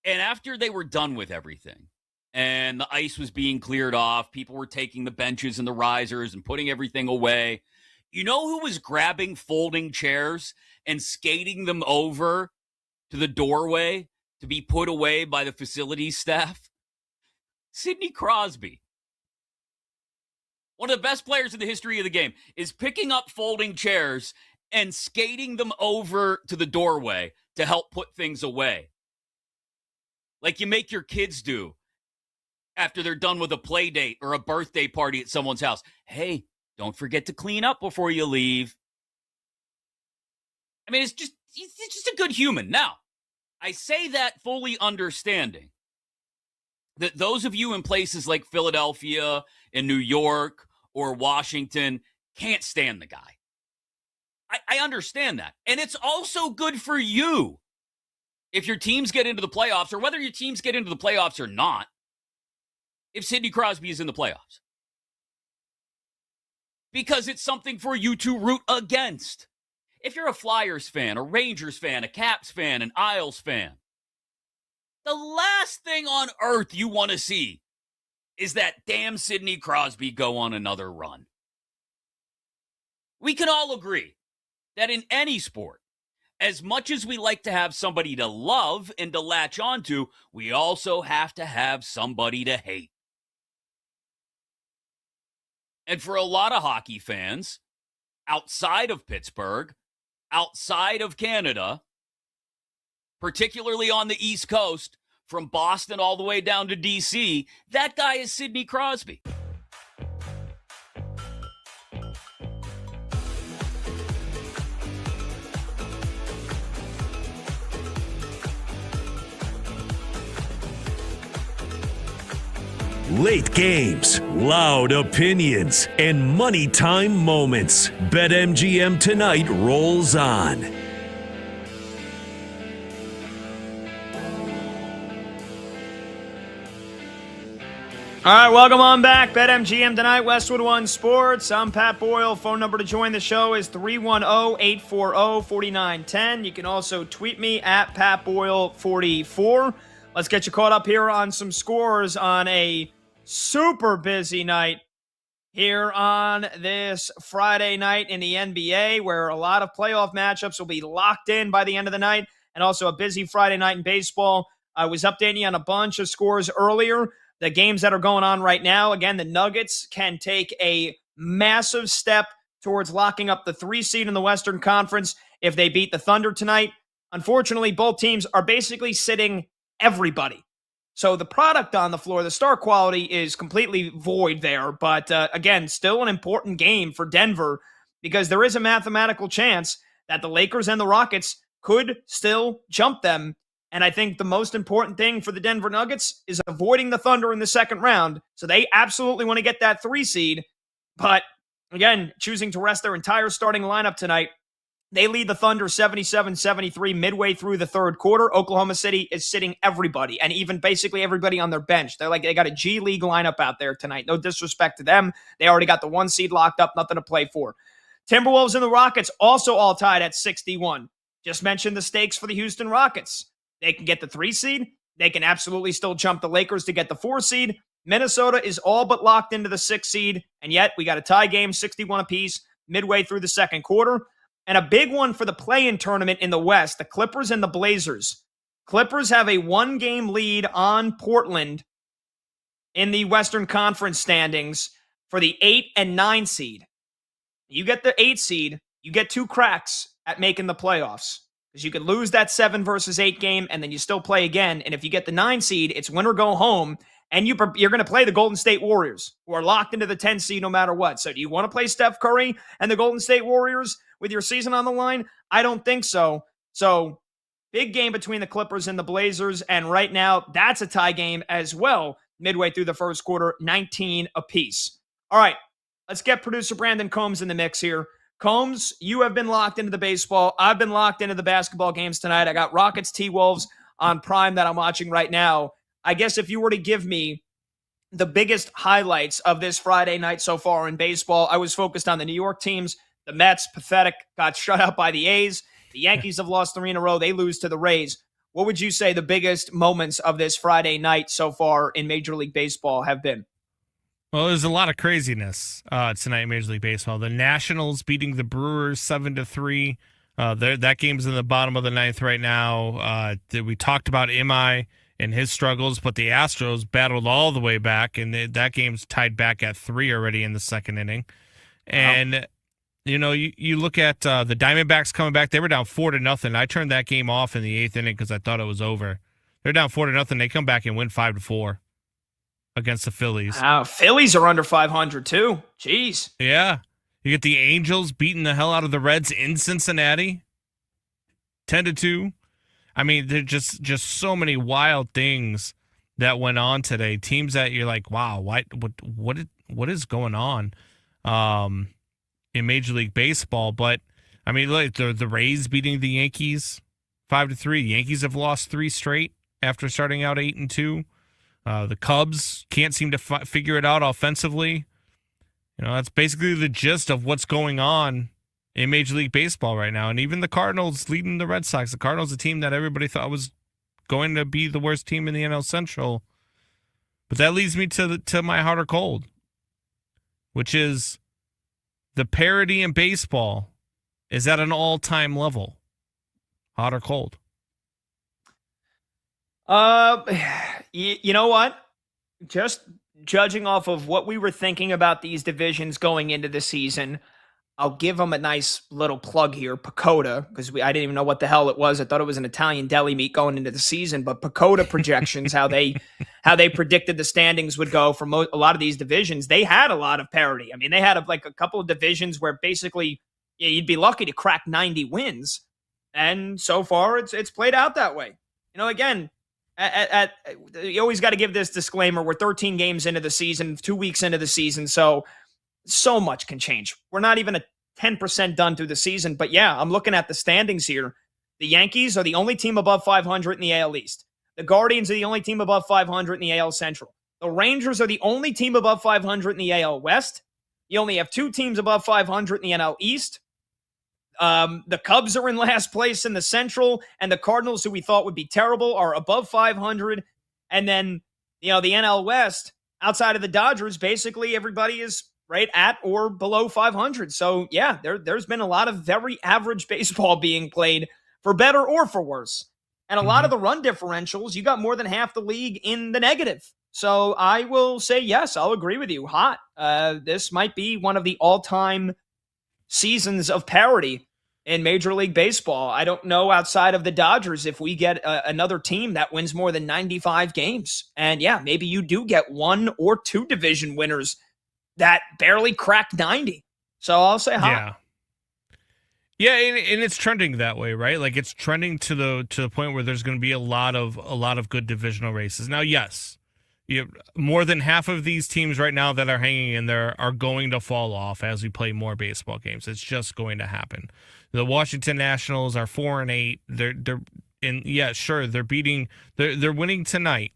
And after they were done with everything and the ice was being cleared off, people were taking the benches and the risers and putting everything away. You know who was grabbing folding chairs and skating them over to the doorway to be put away by the facilities staff? Sidney Crosby. One of the best players in the history of the game is picking up folding chairs and skating them over to the doorway to help put things away. Like you make your kids do after they're done with a play date or a birthday party at someone's house. Hey, don't forget to clean up before you leave. I mean, he's just a good human. Now, I say that fully understanding that those of you in places like Philadelphia and New York or Washington can't stand the guy. I understand that. And it's also good for you if your teams get into the playoffs, or whether your teams get into the playoffs or not, if Sidney Crosby is in the playoffs. Because it's something for you to root against. If you're a Flyers fan, a Rangers fan, a Caps fan, an Isles fan, the last thing on earth you want to see is that damn Sidney Crosby go on another run. We can all agree that in any sport, as much as we like to have somebody to love and to latch onto, we also have to have somebody to hate. And for a lot of hockey fans, outside of Pittsburgh, outside of Canada, particularly on the East Coast, from Boston all the way down to D.C., that guy is Sidney Crosby. Late games, loud opinions, and money time moments. BetMGM Tonight rolls on. All right, welcome on back. BetMGM Tonight, Westwood One Sports. I'm Pat Boyle. Phone number to join the show is 310-840-4910. You can also tweet me at PatBoyle44. Let's get you caught up here on some scores on a super busy night here on this Friday night in the NBA, where a lot of playoff matchups will be locked in by the end of the night, and also a busy Friday night in baseball. I was updating you on a bunch of scores earlier. The games that are going on right now, again, the Nuggets can take a massive step towards locking up the 3 seed in the Western Conference if they beat the Thunder tonight. Unfortunately, both teams are basically sitting everybody. So the product on the floor, the star quality is completely void there. But again, still an important game for Denver because there is a mathematical chance that the Lakers and the Rockets could still jump them. And I think the most important thing for the Denver Nuggets is avoiding the Thunder in the second round. So they absolutely want to get that 3 seed. But again, choosing to rest their entire starting lineup tonight. They lead the Thunder 77-73 midway through the third quarter. Oklahoma City is sitting everybody, and even basically everybody on their bench. They got a G League lineup out there tonight. No disrespect to them. They already got the 1 seed locked up, nothing to play for. Timberwolves and the Rockets also all tied at 61. Just mentioned the stakes for the Houston Rockets. They can get the 3 seed. They can absolutely still jump the Lakers to get the 4 seed. Minnesota is all but locked into the 6 seed, and yet we got a tie game, 61 apiece, midway through the second quarter. And a big one for the play-in tournament in the West, the Clippers and the Blazers. Clippers have a 1-game lead on Portland in the Western Conference standings for the 8 and 9 seed. You get the 8 seed, you get 2 cracks at making the playoffs. Because you could lose that 7 versus 8 game, and then you still play again. And if you get the 9 seed, it's win or go home. And you're going to play the Golden State Warriors, who are locked into the 10 seed no matter what. So do you want to play Steph Curry and the Golden State Warriors with your season on the line? I don't think so. So big game between the Clippers and the Blazers. And right now, that's a tie game as well, midway through the first quarter, 19 apiece. All right, let's get producer Brandon Combs in the mix here. Combs, you have been locked into the baseball. I've been locked into the basketball games tonight. I got Rockets T-Wolves on Prime that I'm watching right now. I guess if you were to give me the biggest highlights of this Friday night so far in baseball, I was focused on the New York teams. The Mets, pathetic, got shut out by the A's. The Yankees have lost 3 in a row. They lose to the Rays. What would you say the biggest moments of this Friday night so far in Major League Baseball have been? Well, there's a lot of craziness tonight in Major League Baseball. The Nationals beating the Brewers 7-3. That game's in the bottom of the 9th right now. We talked about Imai and his struggles, but the Astros battled all the way back, and that game's tied back at 3 already in the second inning. And, you look at the Diamondbacks coming back. They were down 4-0. I turned that game off in the 8th inning because I thought it was over. They're down 4-0. They come back and win 5-4 against the Phillies. Wow, Phillies are under 500 too. Jeez. Yeah. You get the Angels beating the hell out of the Reds in Cincinnati, 10-2. I mean, there's just so many wild things that went on today. Teams that you're like, wow, what is going on in Major League Baseball? But I mean, like the Rays beating the Yankees 5-3. Yankees have lost 3 straight after starting out 8-2. The Cubs can't seem to figure it out offensively. That's basically the gist of what's going on in Major League Baseball right now. And even the Cardinals leading the Red Sox. The Cardinals, a team that everybody thought was going to be the worst team in the NL Central. But that leads me to my hot or cold, which is the parity in baseball is at an all-time level. Hot or cold? You know what? Just judging off of what we were thinking about these divisions going into the season, I'll give them a nice little plug here, Pacoda, because I didn't even know what the hell it was. I thought it was an Italian deli meat going into the season, but Pacoda projections, how they predicted the standings would go for a lot of these divisions, they had a lot of parity. I mean, they had a couple of divisions where basically you'd be lucky to crack 90 wins, and so far it's played out that way. Again, you always got to give this disclaimer. We're 13 games into the season, 2 weeks into the season, so much can change. We're not even 10% done through the season, but yeah, I'm looking at the standings here. The Yankees are the only team above 500 in the AL East. The Guardians are the only team above 500 in the AL Central. The Rangers are the only team above 500 in the AL West. You only have 2 teams above 500 in the NL East. The Cubs are in last place in the Central, and the Cardinals, who we thought would be terrible, are above 500. And then, the NL West, outside of the Dodgers, basically everybody is right at or below 500. So, yeah, there's been a lot of very average baseball being played, for better or for worse. And a lot of the run differentials, you got more than half the league in the negative. So I will say, yes, I'll agree with you. Hot. This might be one of the all-time seasons of parity in Major League Baseball. I don't know, outside of the Dodgers, if we get another team that wins more than 95 games. And yeah, maybe you do get 1 or 2 division winners that barely cracked 90. So I'll say hot. Yeah, and it's trending that way, right? Like it's trending to the point where there's going to be a lot of good divisional races. Now, yes, more than half of these teams right now that are hanging in there are going to fall off as we play more baseball games. It's just going to happen. The Washington Nationals are 4-8. They're sure they're winning tonight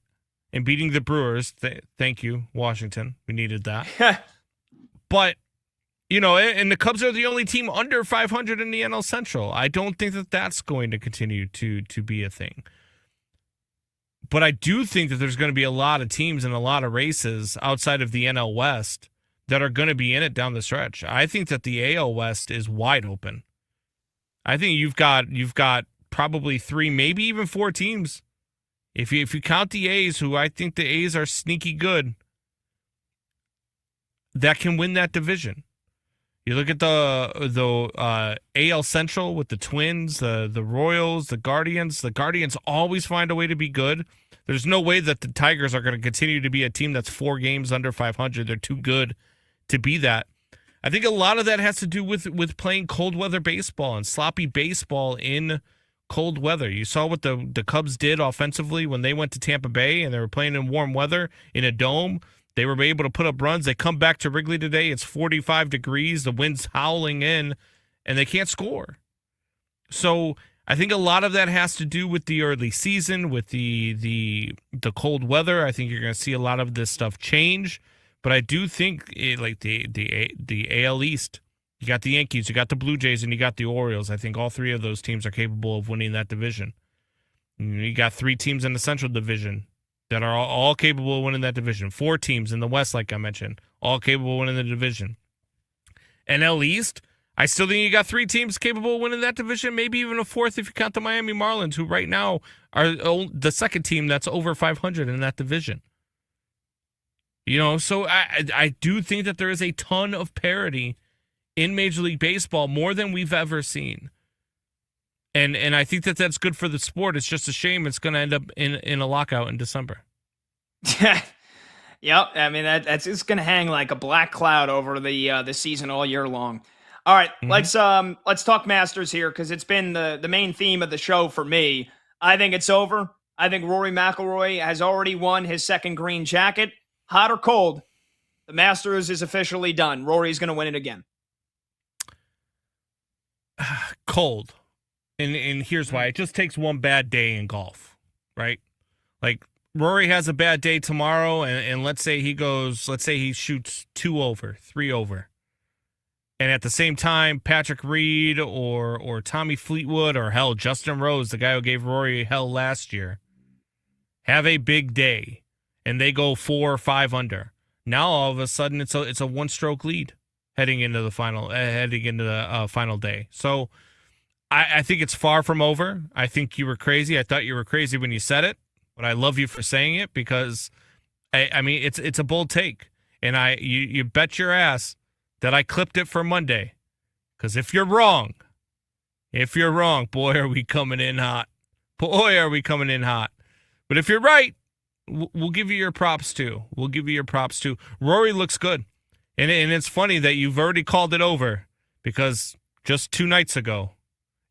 and beating the Brewers. Thank you, Washington. We needed that. But and the Cubs are the only team under 500 in the NL Central. I don't think that that's going to continue to be a thing. But I do think that there's going to be a lot of teams and a lot of races outside of the NL West that are going to be in it down the stretch. I think that the AL West is wide open. I think you've got probably 3, maybe even 4 teams. If you count the A's, who I think the A's are sneaky good, that can win that division. You look at the AL Central with the Twins, the Royals, the Guardians. The Guardians always find a way to be good. There's no way that the Tigers are going to continue to be a team that's 4 games under 500. They're too good to be that. I think a lot of that has to do with playing cold weather baseball and sloppy baseball in cold weather. You saw what the Cubs did offensively when they went to Tampa Bay and they were playing in warm weather in a dome. They were able to put up runs. They come back to Wrigley today. It's 45 degrees. The wind's howling in, and they can't score. So I think a lot of that has to do with the early season, with the cold weather. I think you're going to see a lot of this stuff change. But I do think the AL East, you got the Yankees, you got the Blue Jays, and you got the Orioles. I think all 3 of those teams are capable of winning that division. You got 3 teams in the Central Division that are all capable of winning that division. 4 teams in the West, like I mentioned, all capable of winning the division. NL East, I still think you got 3 teams capable of winning that division, maybe even a 4th if you count the Miami Marlins, who right now are the second team that's over 500 in that division. So I do think that there is a ton of parity in Major League Baseball, more than we've ever seen. And I think that that's good for the sport. It's just a shame it's going to end up in a lockout in December. Yep. I mean, that's it's going to hang like a black cloud over the season all year long. All right, let's talk Masters here because it's been the main theme of the show for me. I think it's over. I think Rory McIlroy has already won his second green jacket. Hot or cold, the Masters is officially done. Rory's going to win it again. Cold. And here's why. It just takes one bad day in golf, right? Like Rory has a bad day tomorrow, and let's say he shoots 2 over, 3 over. And at the same time, Patrick Reed or Tommy Fleetwood or hell, Justin Rose, the guy who gave Rory hell last year, have a big day. And they go 4 or 5 under. Now all of a sudden it's a 1-stroke lead heading into the final day. So I think it's far from over. I think you were crazy. I thought you were crazy when you said it, but I love you for saying it because I mean it's a bold take, and you bet your ass that I clipped it for Monday, because if you're wrong, boy are we coming in hot. Boy are we coming in hot. But if you're right, we'll give you your props too. Rory looks good. And it's funny that you've already called it over because just 2 nights ago,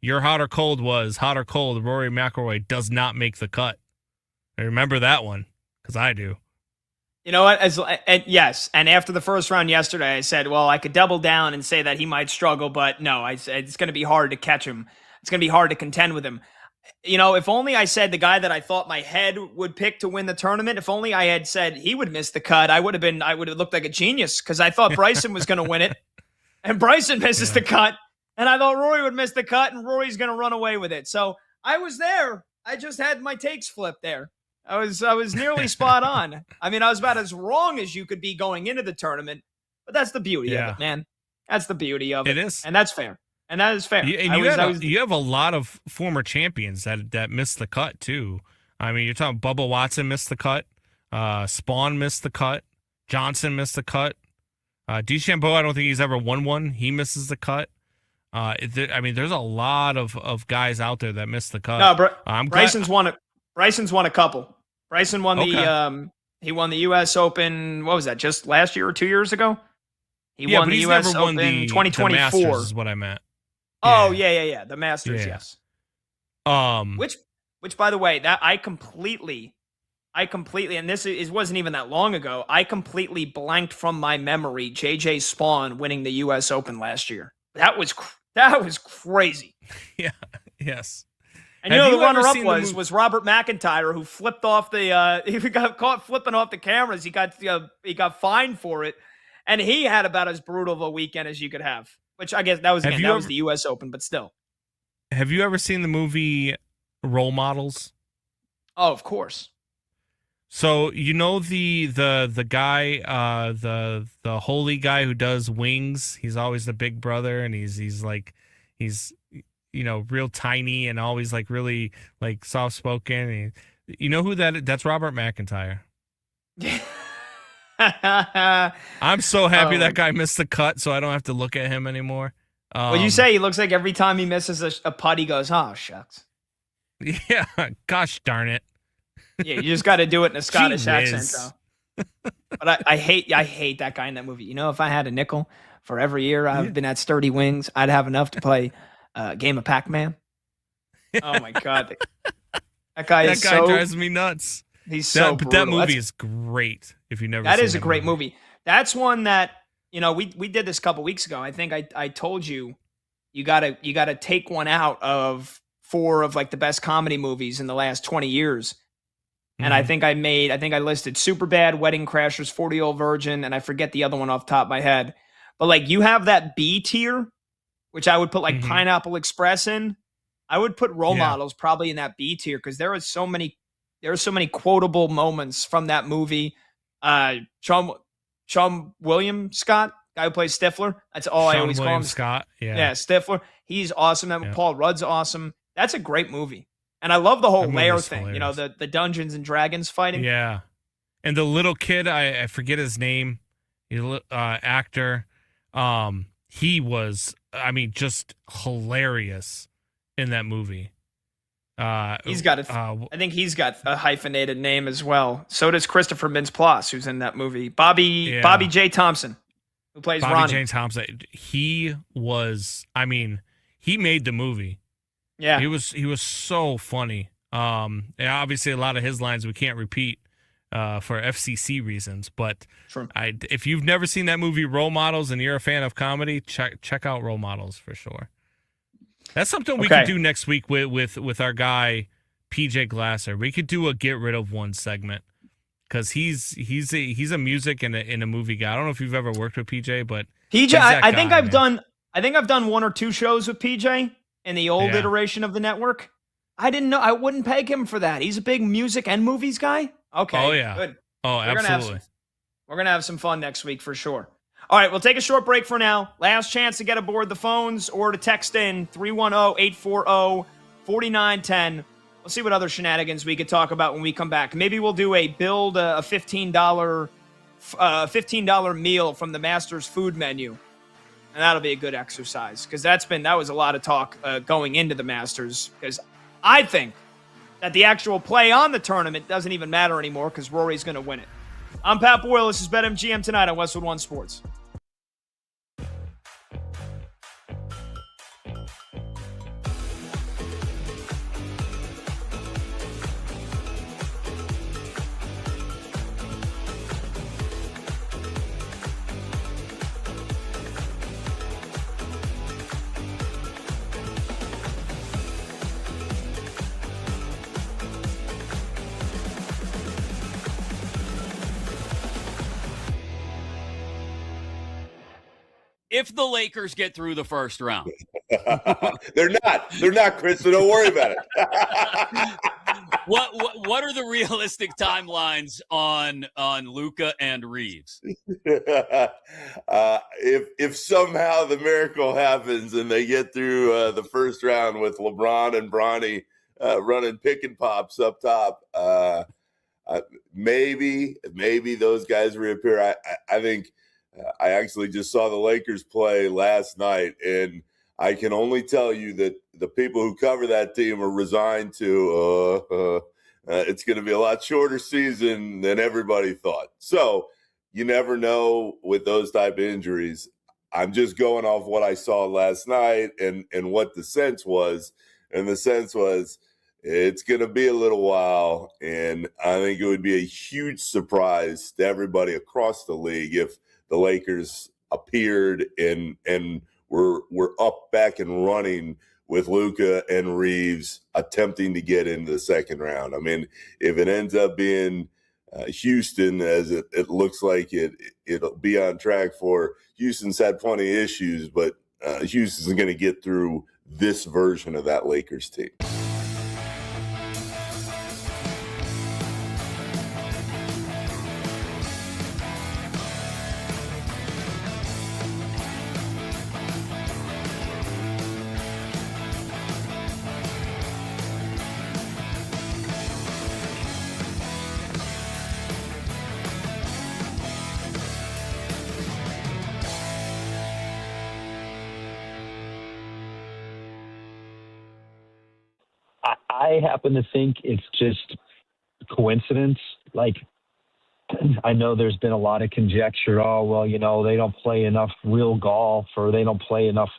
your hot or cold was hot or cold. Rory McIlroy does not make the cut. I remember that one because I do. You know what? Yes. And after the first round yesterday, I said, well, I could double down and say that he might struggle, but no, I said it's going to be hard to catch him. It's going to be hard to contend with him. If only I said the guy that I thought my head would pick to win the tournament, if only I had said he would miss the cut, I would have looked like a genius because I thought Bryson was going to win it. And Bryson misses the cut. And I thought Rory would miss the cut and Rory's going to run away with it. So I was there. I just had my takes flipped there. I was nearly spot on. I mean, I was about as wrong as you could be going into the tournament, but that's the beauty of it, man. That's the beauty of it. It is. And that's fair. And that is fair. You have a lot of former champions that missed the cut, too. I mean, you're talking Bubba Watson missed the cut. Spawn missed the cut. Johnson missed the cut. DeChambeau, I don't think he's ever won one. He misses the cut. There's a lot of guys out there that missed the cut. No, Bryson's won a couple. Bryson won he won the U.S. Open. What was that? Just last year or 2 years ago? He won the U.S. Open 2024. The Masters is what I meant. Oh, yeah. The Masters, Yeah. yes. Which, by the way, that I completely, and this wasn't even that long ago. I completely blanked from my memory JJ Spawn winning the U.S. Open last year. That was crazy. Yeah. Yes. And the runner-up was Robert McIntyre, who flipped off the. He got caught flipping off the cameras. He got fined for it, and he had about as brutal of a weekend as you could have. Which I guess that was the U.S. Open, but still. Have you ever seen the movie Role Models? Oh, of course. So the guy, the holy guy who does Wings. He's always the big brother, and he's real tiny and always like really like soft spoken. You know who that's Robert McIntyre. I'm so happy that guy missed the cut, so I don't have to look at him anymore. Well, you say he looks like every time he misses a putt, he goes, "Oh shucks." Yeah, gosh darn it. Yeah, you just got to do it in a Scottish accent, though. But I hate that guy in that movie. If I had a nickel for every year I've been at Sturdy Wings, I'd have enough to play a game of Pac-Man. Oh my god, that guy drives me nuts. He's so brutal. That movie is great. If you never, that is a great movie. That's one that we did this a couple weeks ago. I think I told you gotta take one out of 4 of like the best comedy movies in the last 20 years. And I think I listed Superbad, Wedding Crashers, 40-Year-Old Virgin, and I forget the other one off the top of my head. But like you have that B tier, which I would put like Pineapple Express in. I would put Role Models probably in that B tier because there are so many quotable moments from that movie. Sean William Scott, guy who plays Stifler. That's all I always call him. Scott. Yeah, Stifler. He's awesome. Paul Rudd's awesome. That's a great movie. And I love the whole lair thing, hilarious. The Dungeons and Dragons fighting. Yeah. And the little kid, I forget his name, actor. He was, just hilarious in that movie. I think he's got a hyphenated name as well. So does Christopher Mintz-Plasse, who's in that movie. Bobby J. Thompson, who plays Ronnie. Bobby J. Thompson. He was, he made the movie. Yeah, he was so funny. Obviously a lot of his lines we can't repeat for FCC reasons, but sure. If you've never seen that movie Role Models and you're a fan of comedy, check out Role Models for sure. That's something we could do next week with our guy PJ Glasser. We could do a get rid of one segment because he's a music and a movie guy. I don't know if you've ever worked with PJ, but PJ, I think I've done 1 or 2 shows with PJ. In the old iteration of the network. I didn't know. I wouldn't peg him for that. He's a big music and movies guy. Okay. Oh, yeah. Good. Oh, absolutely. We're going to have some fun next week for sure. All right, we'll take a short break for now. Last chance to get aboard the phones or to text in 310-840-4910. We'll see what other shenanigans we could talk about when we come back. Maybe we'll do a $15 meal from the Masters food menu. And that'll be a good exercise because that was a lot of talk going into the Masters because I think that the actual play on the tournament doesn't even matter anymore because Rory's going to win it. I'm Pat Boyle. This is BetMGM tonight on Westwood One Sports. If the Lakers get through the first round. They're not, Chris, so don't worry about it. What are the realistic timelines on Luka and Reeves? If somehow the miracle happens and they get through the first round with LeBron and Bronny running pick and pops up top, maybe those guys reappear. I think I actually just saw the Lakers play last night, and I can only tell you that the people who cover that team are resigned to it's going to be a lot shorter season than everybody thought. So you never know with those type of injuries. I'm just going off what I saw last night and what the sense was. And the sense was it's going to be a little while. And I think it would be a huge surprise to everybody across the league if the Lakers appeared and were up back and running with Luka and Reeves attempting to get into the second round. I mean, if it ends up being Houston, as it looks like it'll be on track for, Houston's had plenty of issues, but Houston's going to get through this version of that Lakers team. I happen to think it's just coincidence. Like, I know there's been a lot of conjecture. Oh, well, they don't play enough real golf, or they don't play enough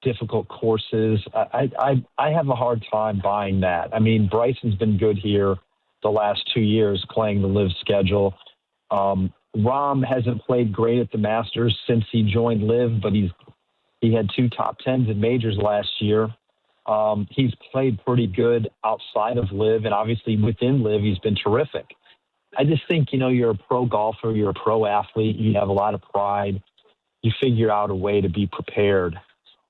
difficult courses. I have a hard time buying that. I mean, Bryson's been good here the last 2 years playing the live schedule. Rahm hasn't played great at the Masters since he joined live, but he had 2 top 10s in majors last year. He's played pretty good outside of live, and obviously within live, he's been terrific. I just think, you're a pro golfer, you're a pro athlete, you have a lot of pride. You figure out a way to be prepared.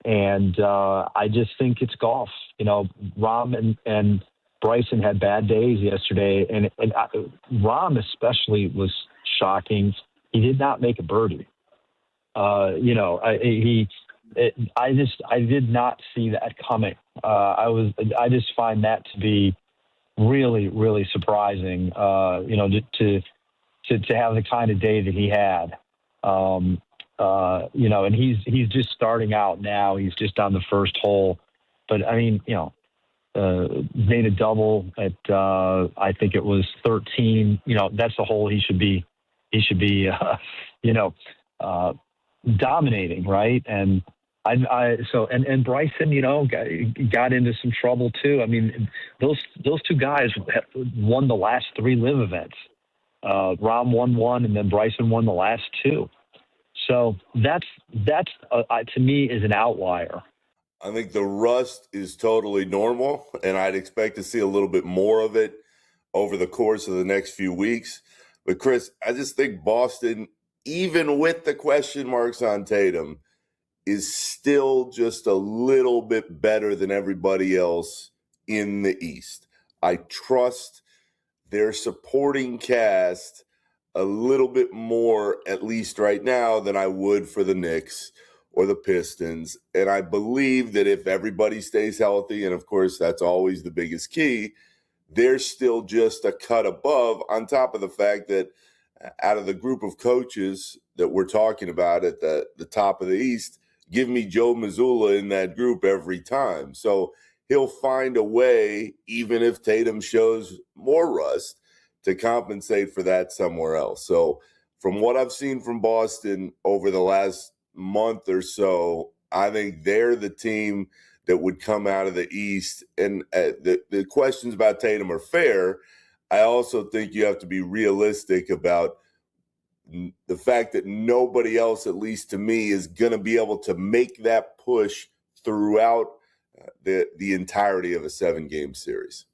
And I just think it's golf. Rahm and Bryson had bad days yesterday, and Rahm especially was shocking. He did not make a birdie. I did not see that coming. I just find that to be really, really surprising. To have the kind of day that he had. And he's just starting out now. He's just on the first hole, but I mean, made a double at I think it was 13. That's the hole he should be dominating, right? And and Bryson, got into some trouble too. I mean, those 2 guys won the last 3 live events. Rahm won 1, and then Bryson won the last 2. So that's to me is an outlier. I think the rust is totally normal, and I'd expect to see a little bit more of it over the course of the next few weeks. But Chris, I just think Boston, even with the question marks on Tatum, is still just a little bit better than everybody else in the East. I trust their supporting cast a little bit more, at least right now, than I would for the Knicks or the Pistons. And I believe that if everybody stays healthy, and of course that's always the biggest key, they're still just a cut above, on top of the fact that out of the group of coaches that we're talking about at the top of the East, give me Joe Mazzulla in that group every time. So he'll find a way, even if Tatum shows more rust, to compensate for that somewhere else. So from what I've seen from Boston over the last month or so, I think they're the team that would come out of the East. And the questions about Tatum are fair. I also think you have to be realistic about the fact that nobody else, at least to me, is going to be able to make that push throughout the entirety of a 7-game series.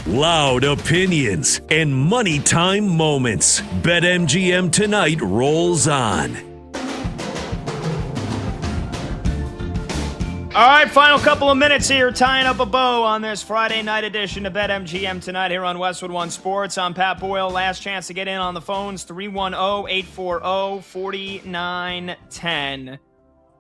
Loud opinions and money time moments. BetMGM Tonight rolls on. All right, final couple of minutes here, tying up a bow on this Friday night edition of BetMGM Tonight here on Westwood One Sports. I'm Pat Boyle. Last chance to get in on the phones, 310-840-4910.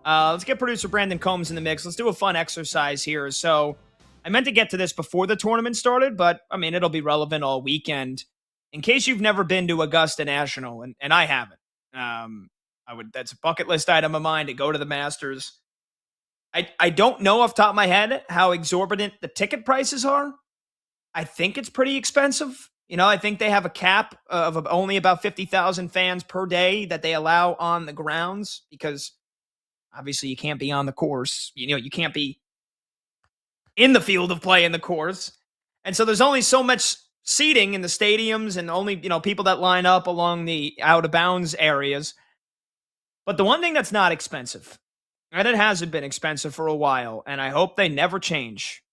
Let's get producer Brandon Combs in the mix. Let's do a fun exercise here. So I meant to get to this before the tournament started, but, I mean, it'll be relevant all weekend. In case you've never been to Augusta National, and I haven't, that's a bucket list item of mine to go to the Masters. I don't know off the top of my head how exorbitant the ticket prices are. I think it's pretty expensive. I think they have a cap of only about 50,000 fans per day that they allow on the grounds because obviously you can't be on the course. You can't be in the field of play in the course. And so there's only so much seating in the stadiums and only, people that line up along the out of bounds areas. But the one thing that's not expensive, and it hasn't been expensive for a while, and I hope they never change.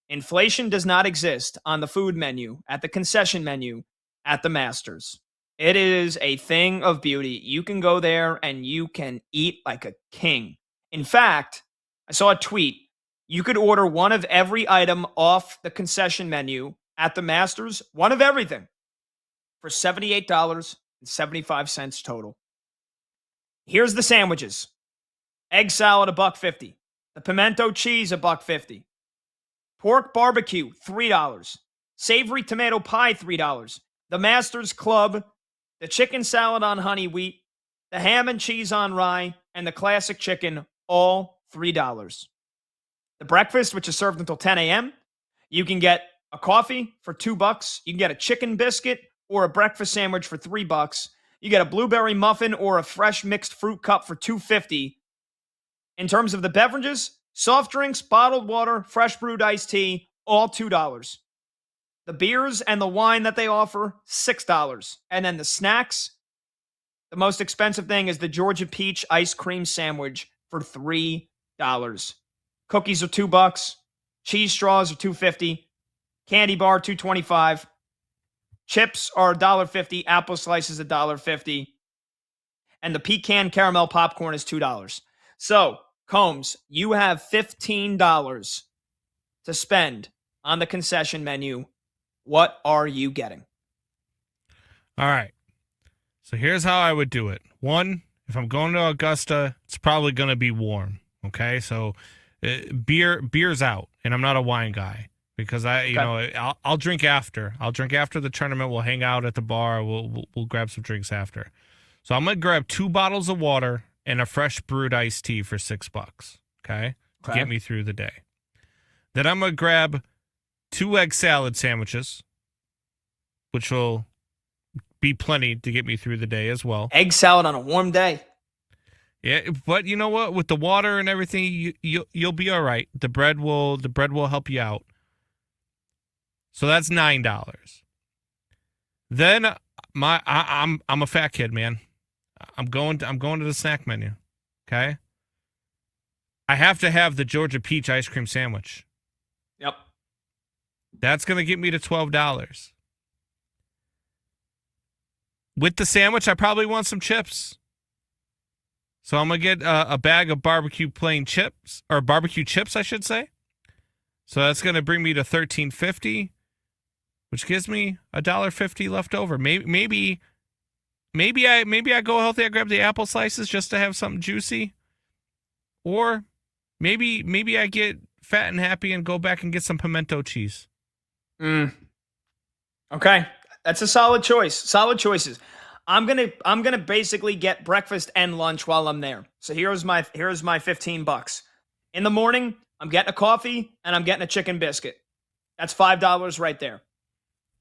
Inflation does not exist on the food menu, at the concession menu, at the Masters. It is a thing of beauty. You can go there and you can eat like a king. In fact, I saw a tweet. You could order one of every item off the concession menu at the Masters, one of everything, for $78.75 total. Here's the sandwiches. Egg salad, $1.50. The pimento cheese, $1.50. Pork barbecue, $3. Savory tomato pie, $3. The Masters Club, the chicken salad on honey wheat, the ham and cheese on rye, and the classic chicken, all $3. The breakfast, which is served until 10 a.m., you can get a coffee for $2. You can get a chicken biscuit or a breakfast sandwich for $3. You get a blueberry muffin or a fresh mixed fruit cup for $2.50. In terms of the beverages, soft drinks, bottled water, fresh brewed iced tea, all $2. The beers and the wine that they offer, $6. And then the snacks, the most expensive thing is the Georgia Peach ice cream sandwich for $3. Cookies are $2. Cheese straws are $2.50. Candy bar, $2.25. Chips are $1.50. Apple slices, $1.50. And the pecan caramel popcorn is $2. So, Combs, you have $15 to spend on the concession menu. What are you getting? All right. So here's how I would do it. One, if I'm going to Augusta, it's probably going to be warm. Okay, so beer's out, and I'm not a wine guy because I'll drink after. I'll drink after the tournament. We'll hang out at the bar. We'll grab some drinks after. So I'm gonna grab 2 bottles of water and a fresh brewed iced tea for $6. Okay, to get me through the day. Then I'm gonna grab 2 egg salad sandwiches, which will be plenty to get me through the day as well. Egg salad on a warm day. Yeah, but you know what? With the water and everything, you'll be all right. The bread will help you out. So that's $9. Then I'm a fat kid, man. I'm going to the snack menu. Okay? I have to have the Georgia Peach ice cream sandwich. Yep. That's going to get me to $12. With the sandwich, I probably want some chips. So I'm going to get a bag of barbecue chips, I should say. So that's going to bring me to $13.50, which gives me $1.50 left over. Maybe I go healthy. I grab the apple slices just to have something juicy. Or maybe I get fat and happy and go back and get some pimento cheese. Okay. That's a solid choice. Solid choices. I'm gonna basically get breakfast and lunch while I'm there. So here's my $15. In the morning, I'm getting a coffee and I'm getting a chicken biscuit. That's $5 right there.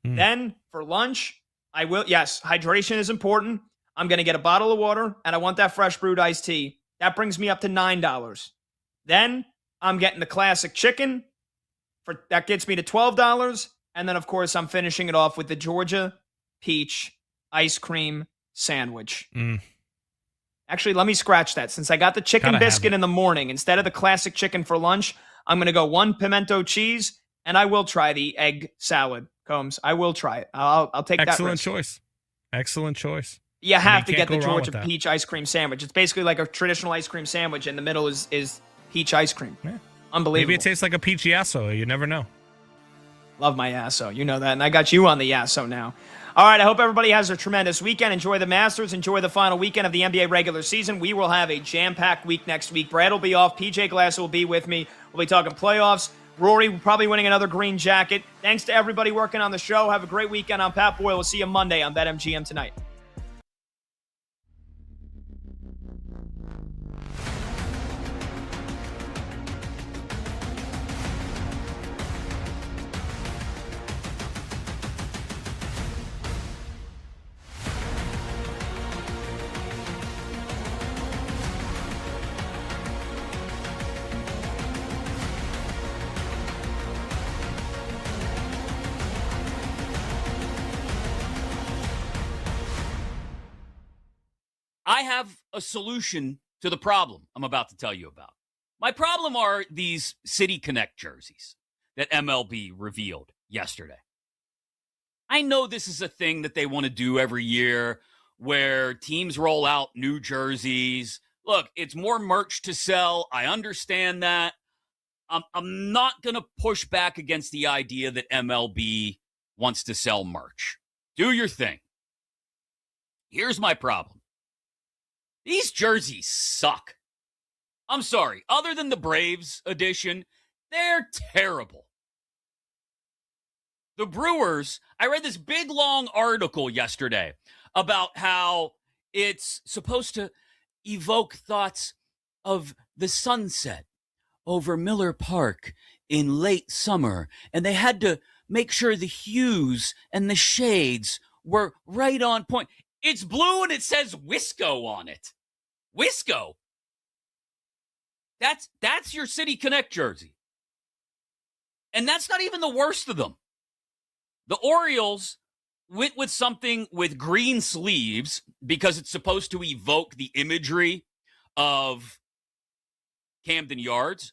Then for lunch, hydration is important. I'm gonna get a bottle of water and I want that fresh brewed iced tea. That brings me up to $9. Then I'm getting the classic chicken. That gets me to $12. And then of course I'm finishing it off with the Georgia Peach ice cream sandwich. Actually, let me scratch that. Since I got the chicken biscuit in the morning, instead of the classic chicken for lunch, I'm going to go 1 pimento cheese, and I will try the egg salad, Combs. I will try it. I'll take that risk. Excellent choice. You have to get the Georgia Peach ice cream sandwich. It's basically like a traditional ice cream sandwich. In the middle is peach ice cream. Yeah. Unbelievable. Maybe it tastes like a peach yasso. You never know. Love my yasso. You know that. And I got you on the yasso now. All right, I hope everybody has a tremendous weekend. Enjoy the Masters. Enjoy the final weekend of the NBA regular season. We will have a jam-packed week next week. Brad will be off. PJ Glass will be with me. We'll be talking playoffs. Rory will probably winning another green jacket. Thanks to everybody working on the show. Have a great weekend. I'm Pat Boyle. We'll see you Monday on BetMGM Tonight. I have a solution to the problem I'm about to tell you about. My problem are these City Connect jerseys that MLB revealed yesterday. I know this is a thing that they want to do every year where teams roll out new jerseys. Look, it's more merch to sell. I understand that. I'm not going to push back against the idea that MLB wants to sell merch. Do your thing. Here's my problem. These jerseys suck. I'm sorry. Other than the Braves edition, they're terrible. The Brewers, I read this big, long article yesterday about how it's supposed to evoke thoughts of the sunset over Miller Park in late summer, and they had to make sure the hues and the shades were right on point. It's blue and it says Wisco on it. Wisco. That's your City Connect jersey. And that's not even the worst of them. The Orioles went with something with green sleeves because it's supposed to evoke the imagery of Camden Yards.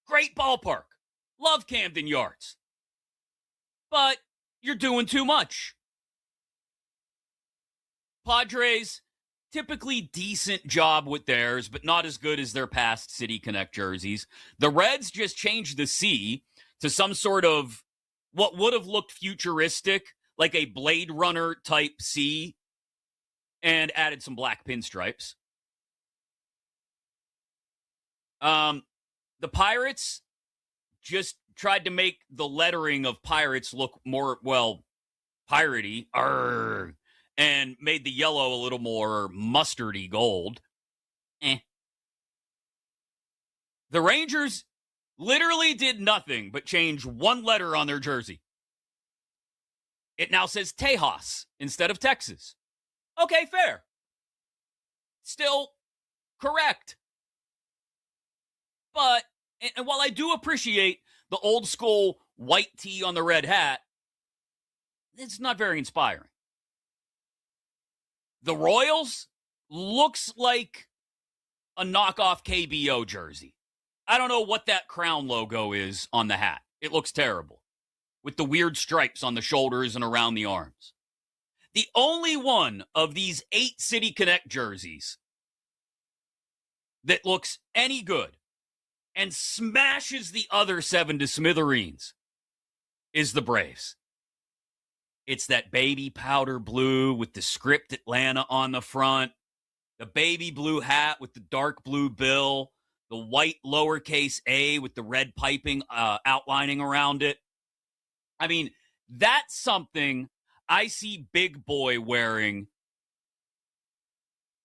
Great ballpark. Love Camden Yards. But you're doing too much. Padres, typically decent job with theirs, but not as good as their past City Connect jerseys. The Reds just changed the C to some sort of what would have looked futuristic, like a Blade Runner type C, and added some black pinstripes. The Pirates just tried to make the lettering of Pirates look more, well, piratey, and made the yellow a little more mustardy gold. The Rangers literally did nothing but change one letter on their jersey. It now says Tejas instead of Texas. Okay, fair. Still correct. But, and while I do appreciate the old school white tee on the red hat, it's not very inspiring. The Royals looks like a knockoff KBO jersey. I don't know what that crown logo is on the hat. It looks terrible, with the weird stripes on the shoulders and around the arms. The only one of these 8 City Connect jerseys that looks any good and smashes the other 7 to smithereens is the Braves. It's that baby powder blue with the script Atlanta on the front, the baby blue hat with the dark blue bill, the white lowercase a with the red piping outlining around it. I mean, that's something I see Big Boy wearing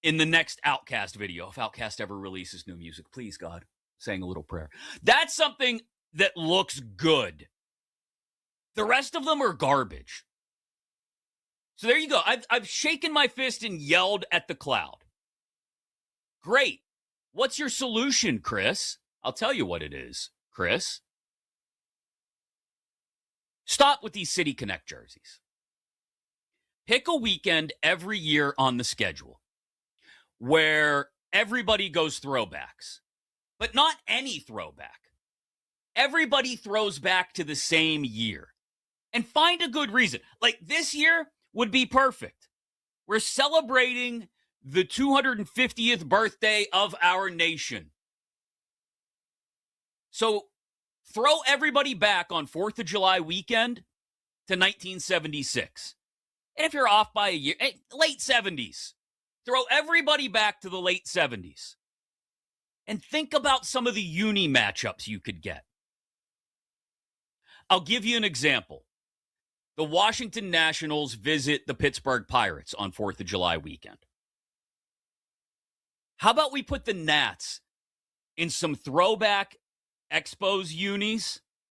in the next Outkast video. If Outkast ever releases new music, please, God, saying a little prayer. That's something that looks good. The rest of them are garbage. So there you go. I've shaken my fist and yelled at the cloud. Great. What's your solution, Chris? I'll tell you what it is, Chris. Stop with these City Connect jerseys. Pick a weekend every year on the schedule where everybody goes throwbacks, but not any throwback. Everybody throws back to the same year, and find a good reason. Like this year would be perfect. We're celebrating the 250th birthday of our nation. So throw everybody back on 4th of July weekend to 1976. And if you're off by a year, late 70s. Throw everybody back to the late 70s. And think about some of the uni matchups you could get. I'll give you an example. The Washington Nationals visit the Pittsburgh Pirates on 4th of July weekend. How about we put the Nats in some throwback Expos unis